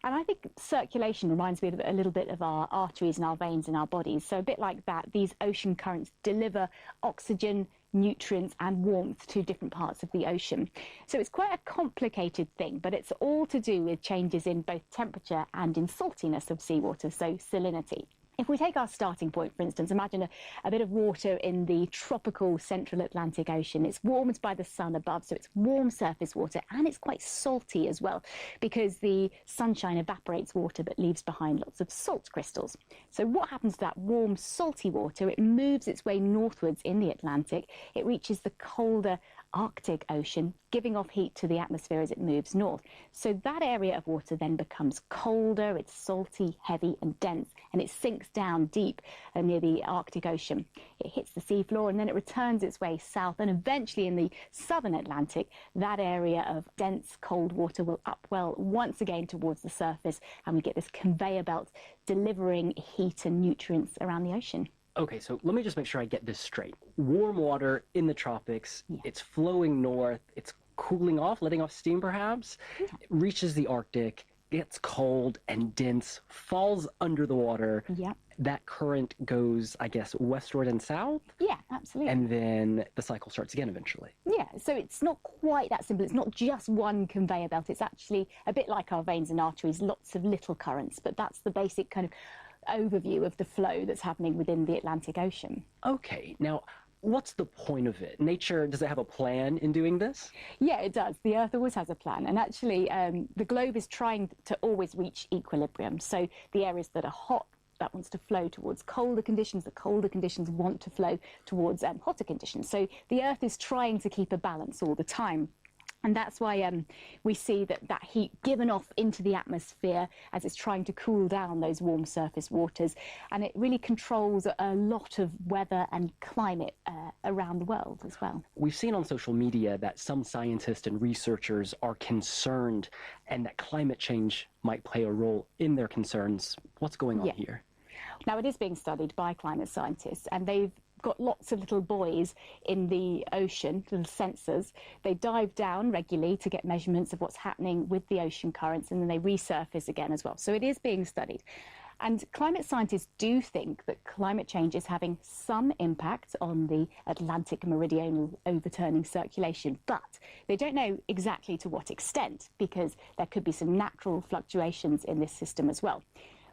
And I think circulation reminds me a little bit of our arteries and our veins in our bodies. So a bit like that, these ocean currents deliver oxygen, nutrients and warmth to different parts of the ocean. So it's quite a complicated thing, but it's all to do with changes in both temperature and in saltiness of seawater, so salinity. If we take our starting point, for instance, imagine a bit of water in the tropical central Atlantic Ocean. It's warmed by the sun above, so it's warm surface water, and it's quite salty as well, because the sunshine evaporates water but leaves behind lots of salt crystals. So what happens to that warm, salty water? It moves its way northwards in the Atlantic. It reaches the colder Arctic Ocean, giving off heat to the atmosphere as it moves north. So that area of water then becomes colder, it's salty, heavy and dense, and it sinks down deep near the Arctic Ocean. It hits the seafloor and then it returns its way south, and eventually in the southern Atlantic, that area of dense cold water will upwell once again towards the surface, and we get this conveyor belt delivering heat and nutrients around the ocean.
Okay, so let me just make sure I get this straight. Warm water in the tropics, it's flowing north, it's cooling off, letting off steam perhaps, it reaches the Arctic, gets cold and dense, falls under the water.
Yeah.
That current goes, I guess, westward and south?
Yeah, absolutely.
And then the cycle starts again eventually.
Yeah, so it's not quite that simple. It's not just one conveyor belt. It's actually a bit like our veins and arteries, lots of little currents, but that's the basic kind of overview of the flow that's happening within the Atlantic Ocean.
Okay, now what's the point of it? Nature, does it have a plan in doing this?
Yeah, it does. The Earth always has a plan. And actually, the globe is trying to always reach equilibrium. So the areas that are hot, that wants to flow towards colder conditions, the colder conditions want to flow towards hotter conditions. So the Earth is trying to keep a balance all the time. And that's why we see that heat given off into the atmosphere as it's trying to cool down those warm surface waters. And it really controls a lot of weather and climate around the world as well.
We've seen on social media that some scientists and researchers are concerned and that climate change might play a role in their concerns. What's going on here?
Now, it is being studied by climate scientists, and they've got lots of little buoys in the ocean, little sensors. They dive down regularly to get measurements of what's happening with the ocean currents, and then they resurface again as well. So it is being studied. And climate scientists do think that climate change is having some impact on the Atlantic Meridional Overturning Circulation, but they don't know exactly to what extent, because there could be some natural fluctuations in this system as well.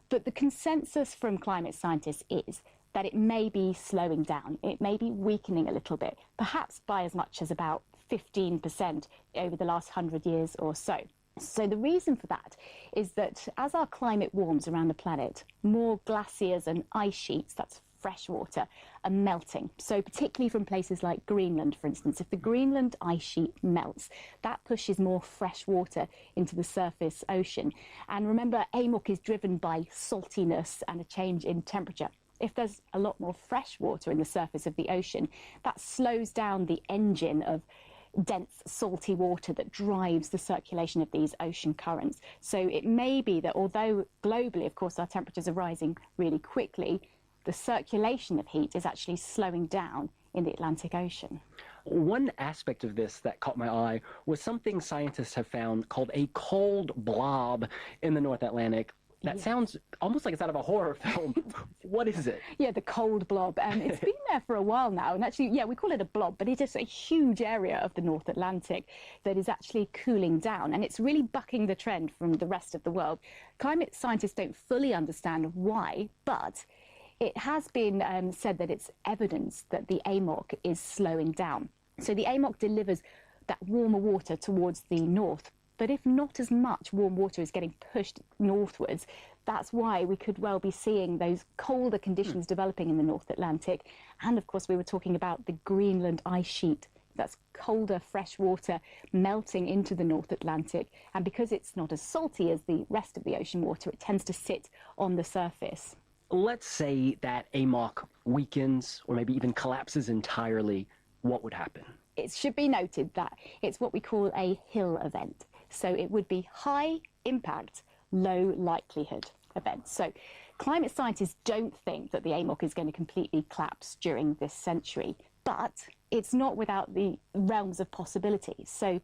But the consensus from climate scientists is that it may be slowing down. It may be weakening a little bit, perhaps by as much as about 15% over the last 100 years or so. So the reason for that is that as our climate warms around the planet, more glaciers and ice sheets, that's fresh water, are melting. So particularly from places like Greenland, for instance, if the Greenland ice sheet melts, that pushes more fresh water into the surface ocean. And remember, AMOC is driven by saltiness and a change in temperature. If there's a lot more fresh water in the surface of the ocean, that slows down the engine of dense salty water that drives the circulation of these ocean currents. So it may be that although globally, of course, our temperatures are rising really quickly, the circulation of heat is actually slowing down in the Atlantic Ocean.
One aspect of this that caught my eye was something scientists have found called a cold blob in the North Atlantic. That sounds almost like it's out of a horror film. What is it?
Yeah, the cold blob. It's been there for a while now. And actually, yeah, we call it a blob, but it is a huge area of the North Atlantic that is actually cooling down. And it's really bucking the trend from the rest of the world. Climate scientists don't fully understand why, but it has been said that it's evidence that the AMOC is slowing down. So the AMOC delivers that warmer water towards the north. But if not as much warm water is getting pushed northwards, that's why we could well be seeing those colder conditions developing in the North Atlantic. And of course, we were talking about the Greenland ice sheet. That's colder, fresh water melting into the North Atlantic. And because it's not as salty as the rest of the ocean water, it tends to sit on the surface.
Let's say that AMOC weakens or maybe even collapses entirely. What would happen?
It should be noted that it's what we call a Hill event. So it would be high impact, low likelihood events. So climate scientists don't think that the AMOC is going to completely collapse during this century, but it's not without the realms of possibilities. So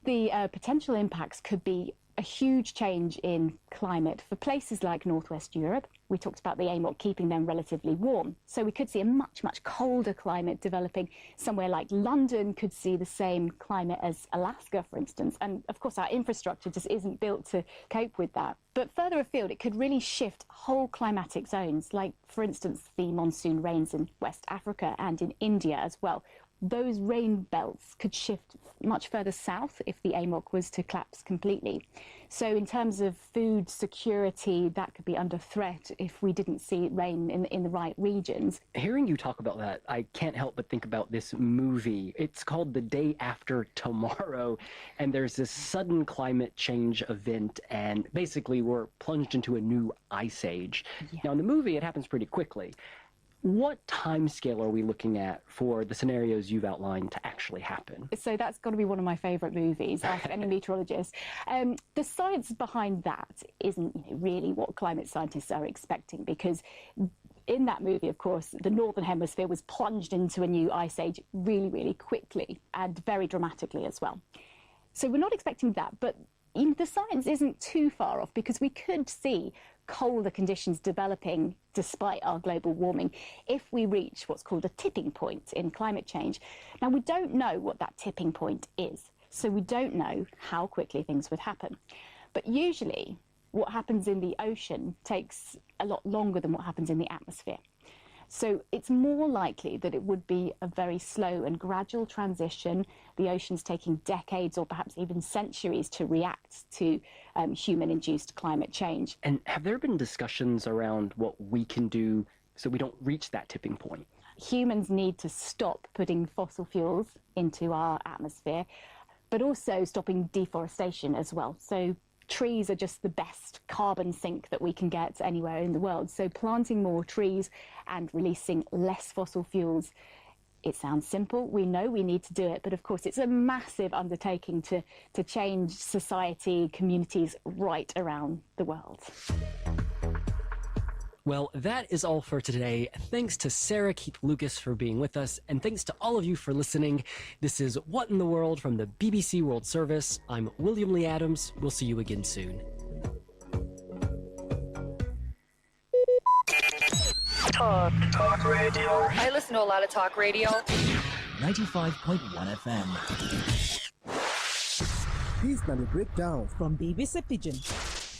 the potential impacts could be a huge change in climate for places like Northwest Europe. We talked about the AMOC keeping them relatively warm. So we could see a much, much colder climate developing. Somewhere like London could see the same climate as Alaska, for instance. And of course, our infrastructure just isn't built to cope with that. But further afield, it could really shift whole climatic zones, like, for instance, the monsoon rains in West Africa and in India as well. Those rain belts could shift much further south if the AMOC was to collapse completely. So in terms of food security, that could be under threat if we didn't see rain in the right regions.
Hearing you talk about that, I can't help but think about this movie. It's called The Day After Tomorrow, and there's this sudden climate change event, and basically we're plunged into a new ice age. Yeah. Now in the movie, it happens pretty quickly. What time scale are we looking at for the scenarios you've outlined to actually happen?
So that's got to be one of my favourite movies, Ask Any Meteorologist. The science behind that isn't really what climate scientists are expecting, because in that movie, of course, the Northern Hemisphere was plunged into a new ice age really, really quickly and very dramatically as well. So we're not expecting that, but the science isn't too far off, because we could see colder conditions developing despite our global warming if we reach what's called a tipping point in climate change. Now, we don't know what that tipping point is, so we don't know how quickly things would happen. But usually what happens in the ocean takes a lot longer than what happens in the atmosphere. So it's more likely that it would be a very slow and gradual transition, the oceans taking decades or perhaps even centuries to react to human-induced climate change.
And have there been discussions around what we can do so we don't reach that tipping point?
Humans need to stop putting fossil fuels into our atmosphere, but also stopping deforestation as well. So trees are just the best carbon sink that we can get anywhere in the world. So planting more trees and releasing less fossil fuels, it sounds simple. We know we need to do it, but of course it's a massive undertaking to change society, communities right around the world.
Well, that is all for today. Thanks to Sarah Keith-Lucas for being with us, and thanks to all of you for listening. This is What in the World from the BBC World Service. I'm William Lee Adams. We'll see you again soon.
Talk radio. I listen to a lot of talk radio.
95.1 FM.
Here's the breakdown
from BBC Pidgin.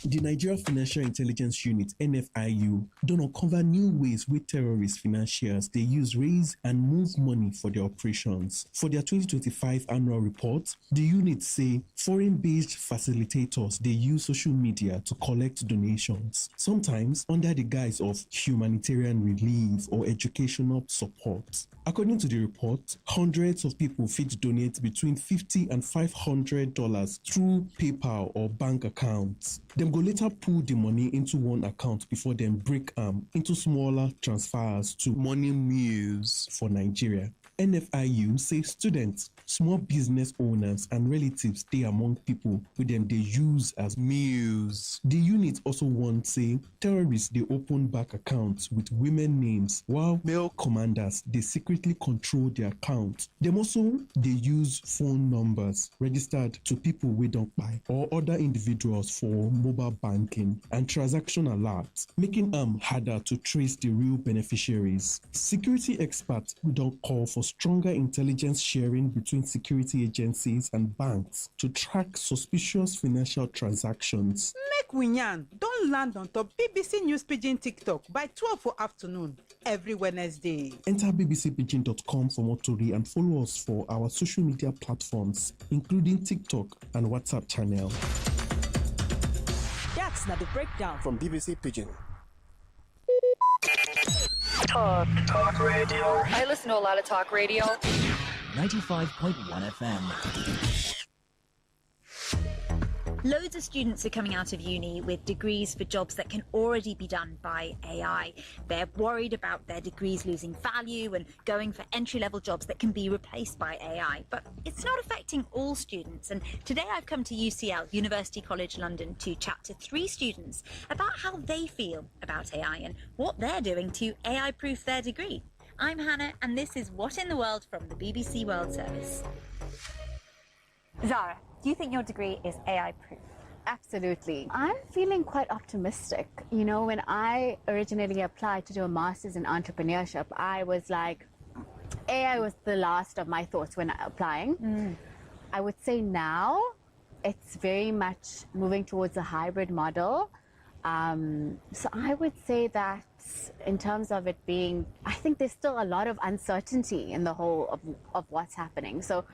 The Nigeria Financial Intelligence Unit, NFIU, don't uncover new ways with terrorist financiers they use, raise and move money for their operations. For their 2025 annual report, the unit say foreign-based facilitators they use social media to collect donations, sometimes under the guise of humanitarian relief or educational support. According to the report, hundreds of people fit donate between $50 and $500 through PayPal or bank accounts. Them go later pull the money into one account before them break into smaller transfers to Money Mules for Nigeria. NFIU says students, small business owners, and relatives stay among people with them they use as muse. The unit also wants say terrorists they open back accounts with women names, while male commanders they secretly control their accounts. Them also they use phone numbers registered to people we don't buy or other individuals for mobile banking and transaction alerts, making harder to trace the real beneficiaries. Security experts don't call for stronger intelligence sharing between security agencies and banks to track suspicious financial transactions.
Make Winyan don't land on top BBC News Pidgin TikTok by 12 for afternoon every Wednesday.
Enter bbcpidgin.com for more story and follow us for our social media platforms, including TikTok and WhatsApp channel.
That's not the breakdown
from BBC Pidgin.
Talk radio. I listen to a lot of talk radio.
95.1 FM.
Loads of students are coming out of uni with degrees for jobs that can already be done by AI. They're worried about their degrees losing value and going for entry-level jobs that can be replaced by AI. But it's not affecting all students. And today I've come to UCL, University College London, to chat to 3 students about how they feel about AI and what they're doing to AI-proof their degree. I'm Hannah, and this is What in the World from the BBC World Service.
Zara, do you think your degree is AI-proof? Absolutely. I'm feeling quite optimistic. You know, when I originally applied to do a master's in entrepreneurship, I was like, AI was the last of my thoughts when applying. I would say now it's very much moving towards a hybrid model. So I would say that in terms of it being, I think there's still a lot of uncertainty in the whole of what's happening. So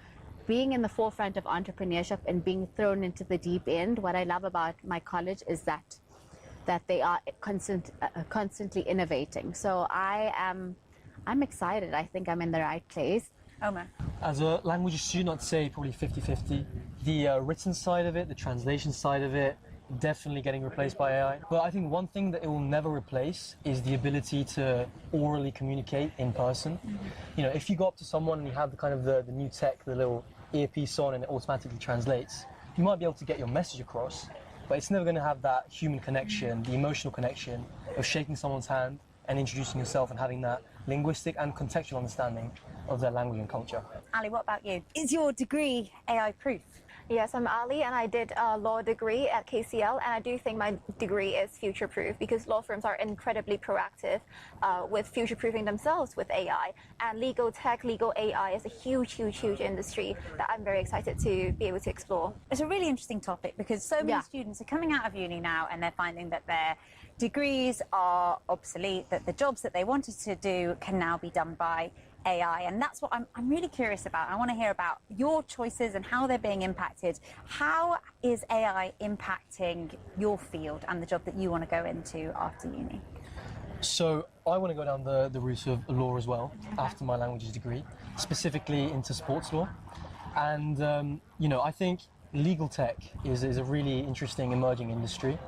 being in the forefront of entrepreneurship and being thrown into the deep end, what I love about my college is that they are constantly innovating. So I'm excited. I think I'm in the right place. Omar.
As a language student, I'd say probably 50-50. The written side of it, the translation side of it, definitely getting replaced by AI. But I think one thing that it will never replace is the ability to orally communicate in person. You know, if you go up to someone and you have the kind of the new tech, the little earpiece on, and it automatically translates, you might be able to get your message across, but it's never going to have that human connection, the emotional connection of shaking someone's hand and introducing yourself and having that linguistic and contextual understanding of their language and culture.
Ali, what about you? Is your degree AI-proof?
Yes, I'm Ali, and I did a law degree at KCL, and I do think my degree is future-proof because law firms are incredibly proactive with future-proofing themselves with AI. And legal tech, legal AI is a huge industry that I'm very excited to be able to explore.
It's a really interesting topic because so many students are coming out of uni now and they're finding that their degrees are obsolete, that the jobs that they wanted to do can now be done by AI, and that's what I'm really curious about. I want to hear about your choices and how they're being impacted. How is AI impacting your field and the job that you want to go into after uni?
So I want to go down the route of law as well after my languages degree, specifically into sports law. And, you know, I think legal tech is a really interesting emerging industry.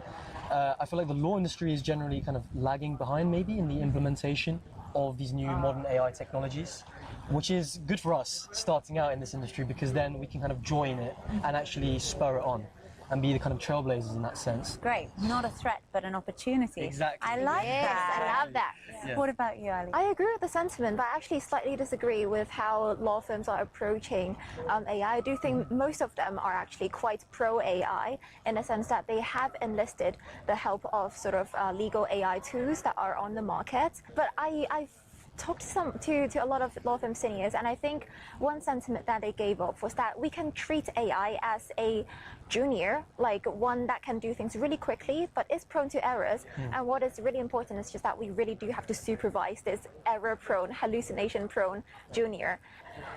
I feel like the law industry is generally kind of lagging behind maybe in the implementation of these new modern AI technologies, which is good for us starting out in this industry because then we can kind of join it and actually spur it on and be the kind of trailblazers in that sense.
Great. Not a threat, but an opportunity.
Exactly.
I like that.
I love that.
Yeah.
What about you, Ali?
I agree with the sentiment, but I actually slightly disagree with how law firms are approaching AI. I do think most of them are actually quite pro-AI in the sense that they have enlisted the help of sort of legal AI tools that are on the market. But I've talked to a lot of law firm seniors, and I think one sentiment that they gave up was that we can treat AI as a junior, like one that can do things really quickly but is prone to errors. And what is really important is just that we really do have to supervise this error-prone, hallucination-prone junior.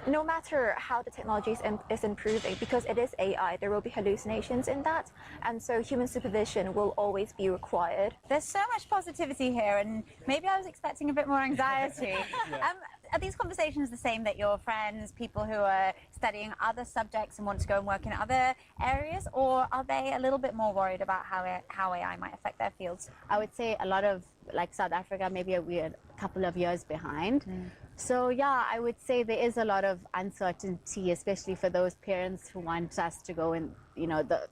No matter how the technology is improving, because it is AI, there will be hallucinations in that, and so human supervision will always be required.
There's so much positivity here, and maybe I was expecting a bit more anxiety. Are these conversations the same that your friends, people who are studying other subjects and want to go and work in other areas, or are they a little bit more worried about how AI might affect their fields?
I would say a lot of, like South Africa, maybe we're a couple of years behind.
So yeah, I would say there is a lot of uncertainty, especially for those parents who want us to go in, the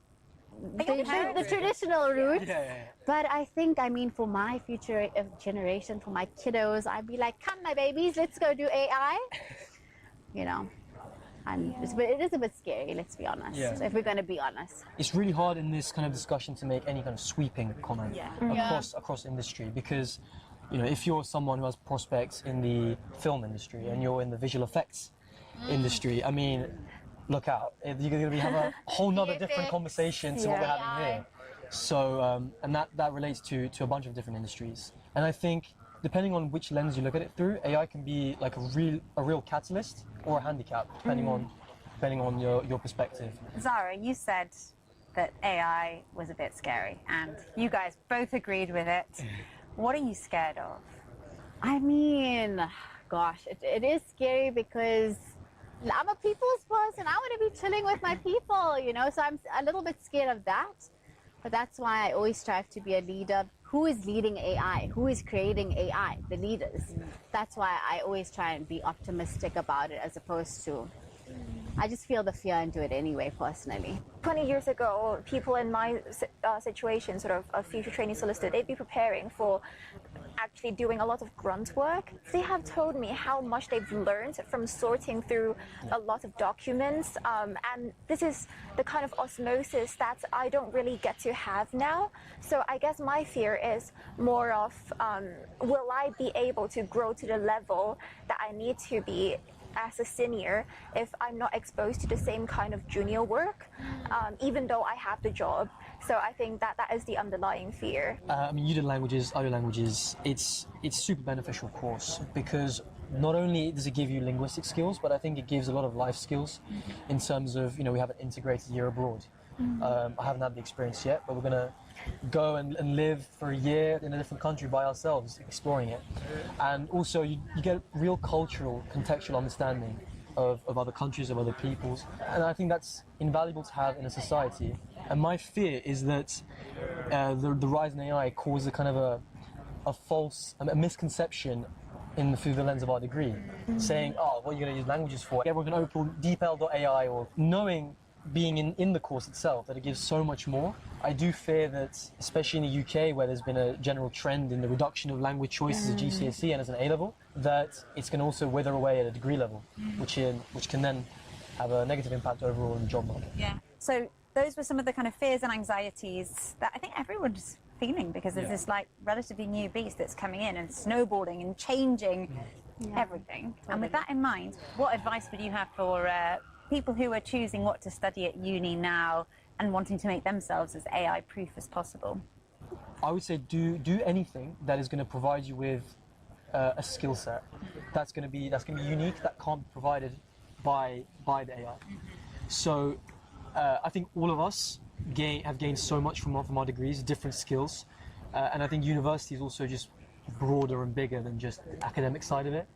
traditional route. But I think, for my future generation, for my kiddos, I'd be like, come my babies, let's go do AI. But it is a bit scary, let's be honest, if we're going to be honest.
It's really hard in this kind of discussion to make any kind of sweeping comment across industry, because if you're someone who has prospects in the film industry and you're in the visual effects industry, look out. You're going to have a whole nother different conversation to what we're having here. So, and that relates to a bunch of different industries. And I think, depending on which lens you look at it through, AI can be like a real catalyst or a handicap, depending on your perspective.
Zara, you said that AI was a bit scary, and you guys both agreed with it. What are you scared of?
Gosh, it is scary because I'm a people's person. I want to be chilling with my people, so I'm a little bit scared of that. But that's why I always strive to be a leader. Who is leading AI? Who is creating AI? The leaders. That's why I always try and be optimistic about it, as opposed to, I just feel the fear and do it anyway, personally.
20 years ago, people in my situation, sort of a future trainee solicitor, they'd be preparing for actually doing a lot of grunt work. They have told me how much they've learned from sorting through a lot of documents, and this is the kind of osmosis that I don't really get to have now. So I guess my fear is more of, will I be able to grow to the level that I need to be as a senior if I'm not exposed to the same kind of junior work, even though I have the job. So I think that is the underlying fear.
You did languages, I do languages. It's super beneficial course, because not only does it give you linguistic skills, but I think it gives a lot of life skills in terms of, we have an integrated year abroad. I haven't had the experience yet, but we're going to go and live for a year in a different country by ourselves, exploring it. And also you get real cultural, contextual understanding of other countries, of other peoples. And I think that's invaluable to have in a society. And my fear is that the rise in AI causes a kind of a misconception through the lens of our degree, saying, what are you going to use languages for? Yeah, we're going to open DeepL.ai, or knowing, being in the course itself, that it gives so much more. I do fear that, especially in the UK, where there's been a general trend in the reduction of language choices at GCSE and as an A-level, that it's going to also wither away at a degree level, which can then have a negative impact overall in the job market.
Yeah. So those were some of the kind of fears and anxieties that I think everyone's feeling, because there's this relatively new beast that's coming in and snowballing and changing everything. And with that in mind, what advice would you have for people who are choosing what to study at uni now and wanting to make themselves as AI proof as possible?
I would say do anything that is going to provide you with a skill set that's going to be unique, that can't be provided by the AI. So I think all of us have gained so much from our degrees, different skills, and I think university is also just broader and bigger than just the academic side of it.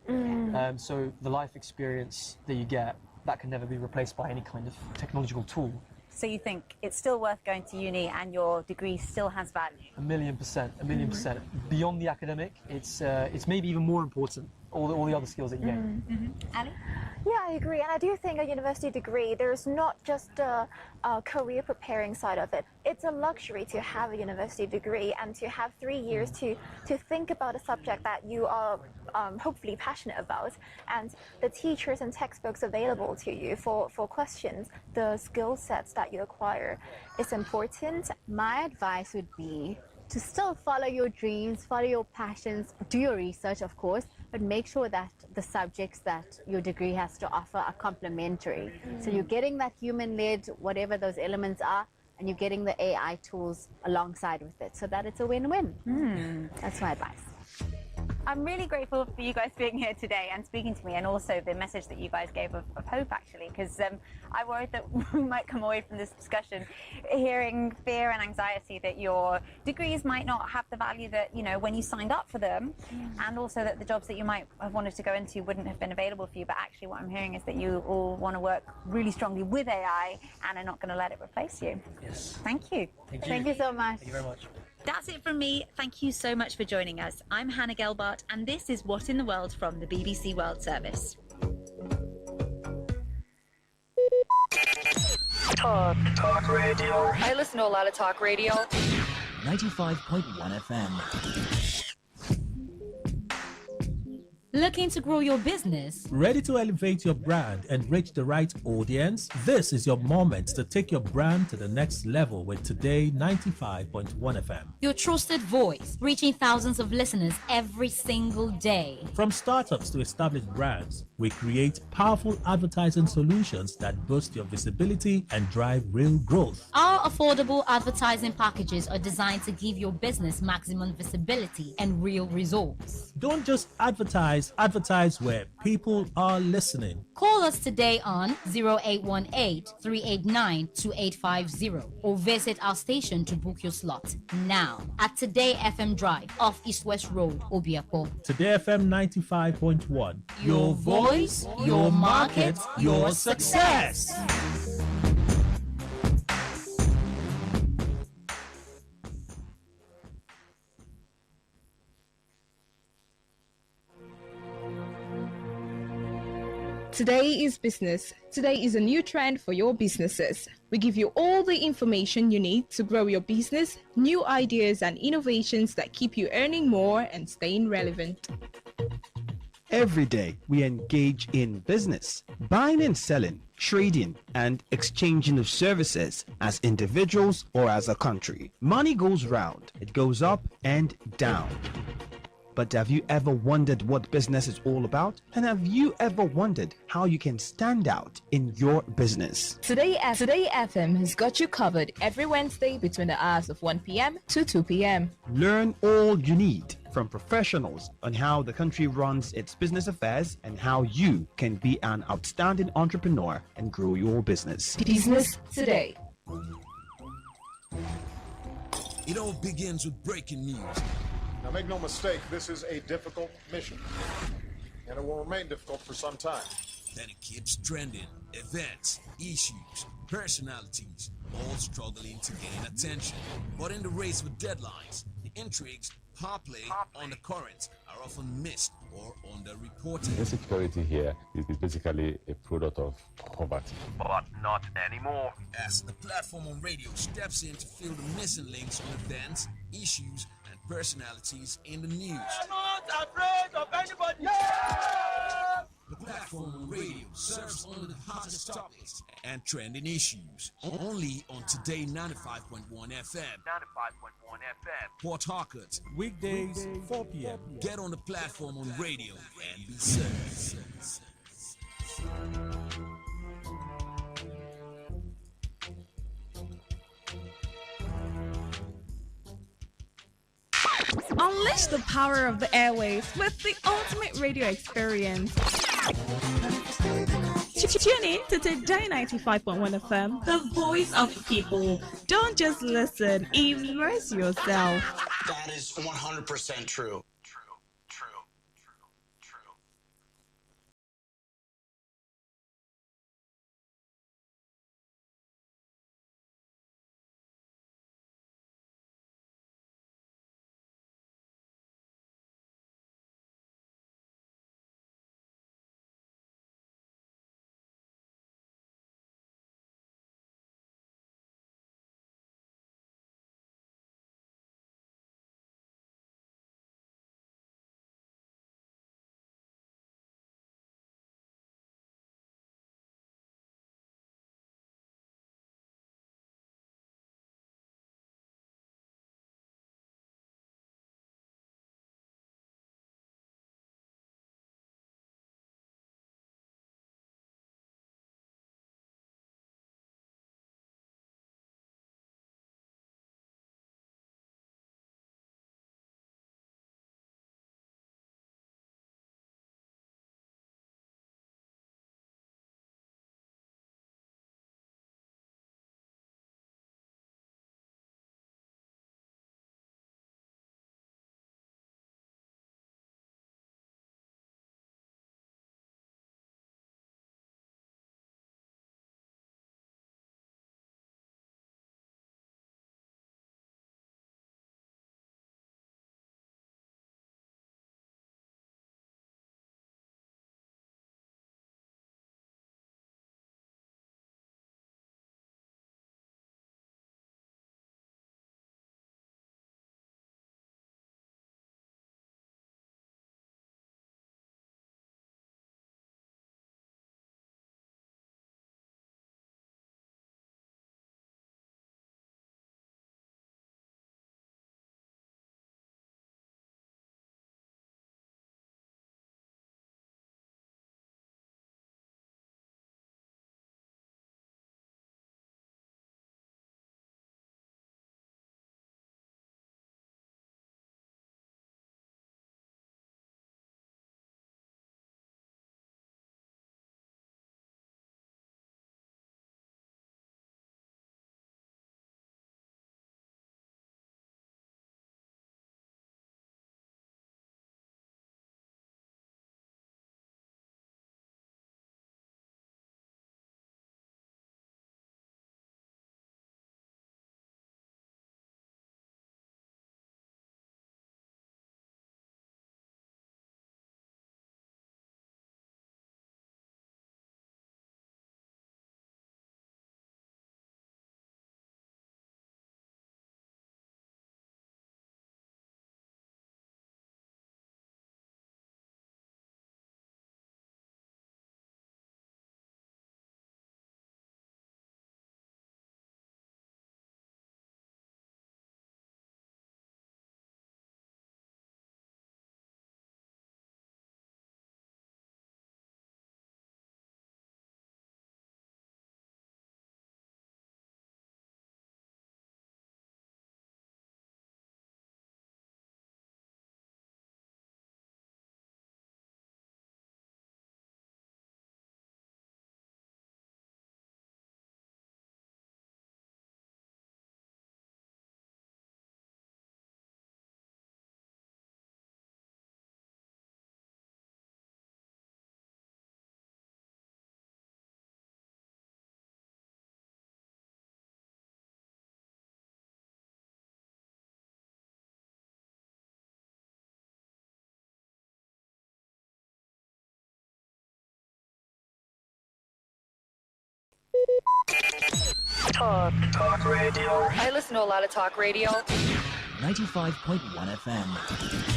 So the life experience that you get, that can never be replaced by any kind of technological tool.
So you think it's still worth going to uni and your degree still has value?
1,000,000%. Beyond the academic, it's maybe even more important, all the other skills that you gain.
Ali?
Yeah, I agree. And I do think a university degree, there's not just a career preparing side of it. It's a luxury to have a university degree and to have 3 years to think about a subject that you are hopefully passionate about, and the teachers and textbooks available to you for questions, the skill sets that you acquire is important.
My advice would be to still follow your dreams, follow your passions, do your research, of course, but make sure that the subjects that your degree has to offer are complementary. So you're getting that human-led, whatever those elements are, and you're getting the AI tools alongside with it, so that it's a win-win. That's my advice.
I'm really grateful for you guys being here today and speaking to me, and also the message that you guys gave of hope, actually, because I worry that we might come away from this discussion hearing fear and anxiety that your degrees might not have the value that, you know, when you signed up for them, and also that the jobs that you might have wanted to go into wouldn't have been available for you. But actually what I'm hearing is that you all want to work really strongly with AI and are not going to let it replace you.
Yes.
Thank you.
Thank you so much.
Thank you very much.
That's it from me. Thank you so much for joining us. I'm Hannah Gelbart, and this is What in the World from the BBC World Service.
Talk radio. I listen to a lot of talk radio.
95.1 FM.
Looking to grow your business?
Ready to elevate your brand and reach the right audience? This is your moment to take your brand to the next level with Today 95.1 FM.
Your trusted voice, reaching thousands of listeners every single day.
From startups to established brands, we create powerful advertising solutions that boost your visibility and drive real growth.
Our affordable advertising packages are designed to give your business maximum visibility and real results.
Don't just advertise where people are listening.
Call us today on 0818-389-2850 or visit our station to book your slot now at Today FM Drive off East West Road, Obiapo.
Today FM 95.1.
Your voice, your market, your success.
Today is business. Today is a new trend for your businesses. We give you all the information you need to grow your business, new ideas and innovations that keep you earning more and staying relevant.
Every day, we engage in business, buying and selling, trading, and exchanging of services as individuals or as a country. Money goes round, it goes up and down. But have you ever wondered what business is all about? And have you ever wondered how you can stand out in your business?
Today FM has got you covered every Wednesday between the hours of 1 p.m. to 2 p.m.
Learn all you need from professionals on how the country runs its business affairs and how you can be an outstanding entrepreneur and grow your business.
Business Today.
It all begins with breaking news.
Now, make no mistake, this is a difficult mission, and it will remain difficult for some time.
Then it keeps trending. Events, issues, personalities, all struggling to gain attention. But in the race with deadlines, the intrigues, power play on the current are often missed or underreported.
Insecurity here is basically a product of poverty.
But not anymore.
As the platform on radio steps in to fill the missing links on events, issues, and personalities in the news.
I'm not afraid of anybody.
Yeah! The platform on radio serves only the hottest topics and trending issues. Only on Today 95.1 FM.
95.1 FM.
Port Harcourt.
Weekdays, 4 p.m.
Get on the platform on radio and be served.
Unleash the power of the airwaves with the ultimate radio experience. Tune in to Today 95.1 FM, the voice of the people. Don't just listen, immerse yourself.
That is 100% true.
Talk radio. I listen to a lot of talk radio.
95.1 FM.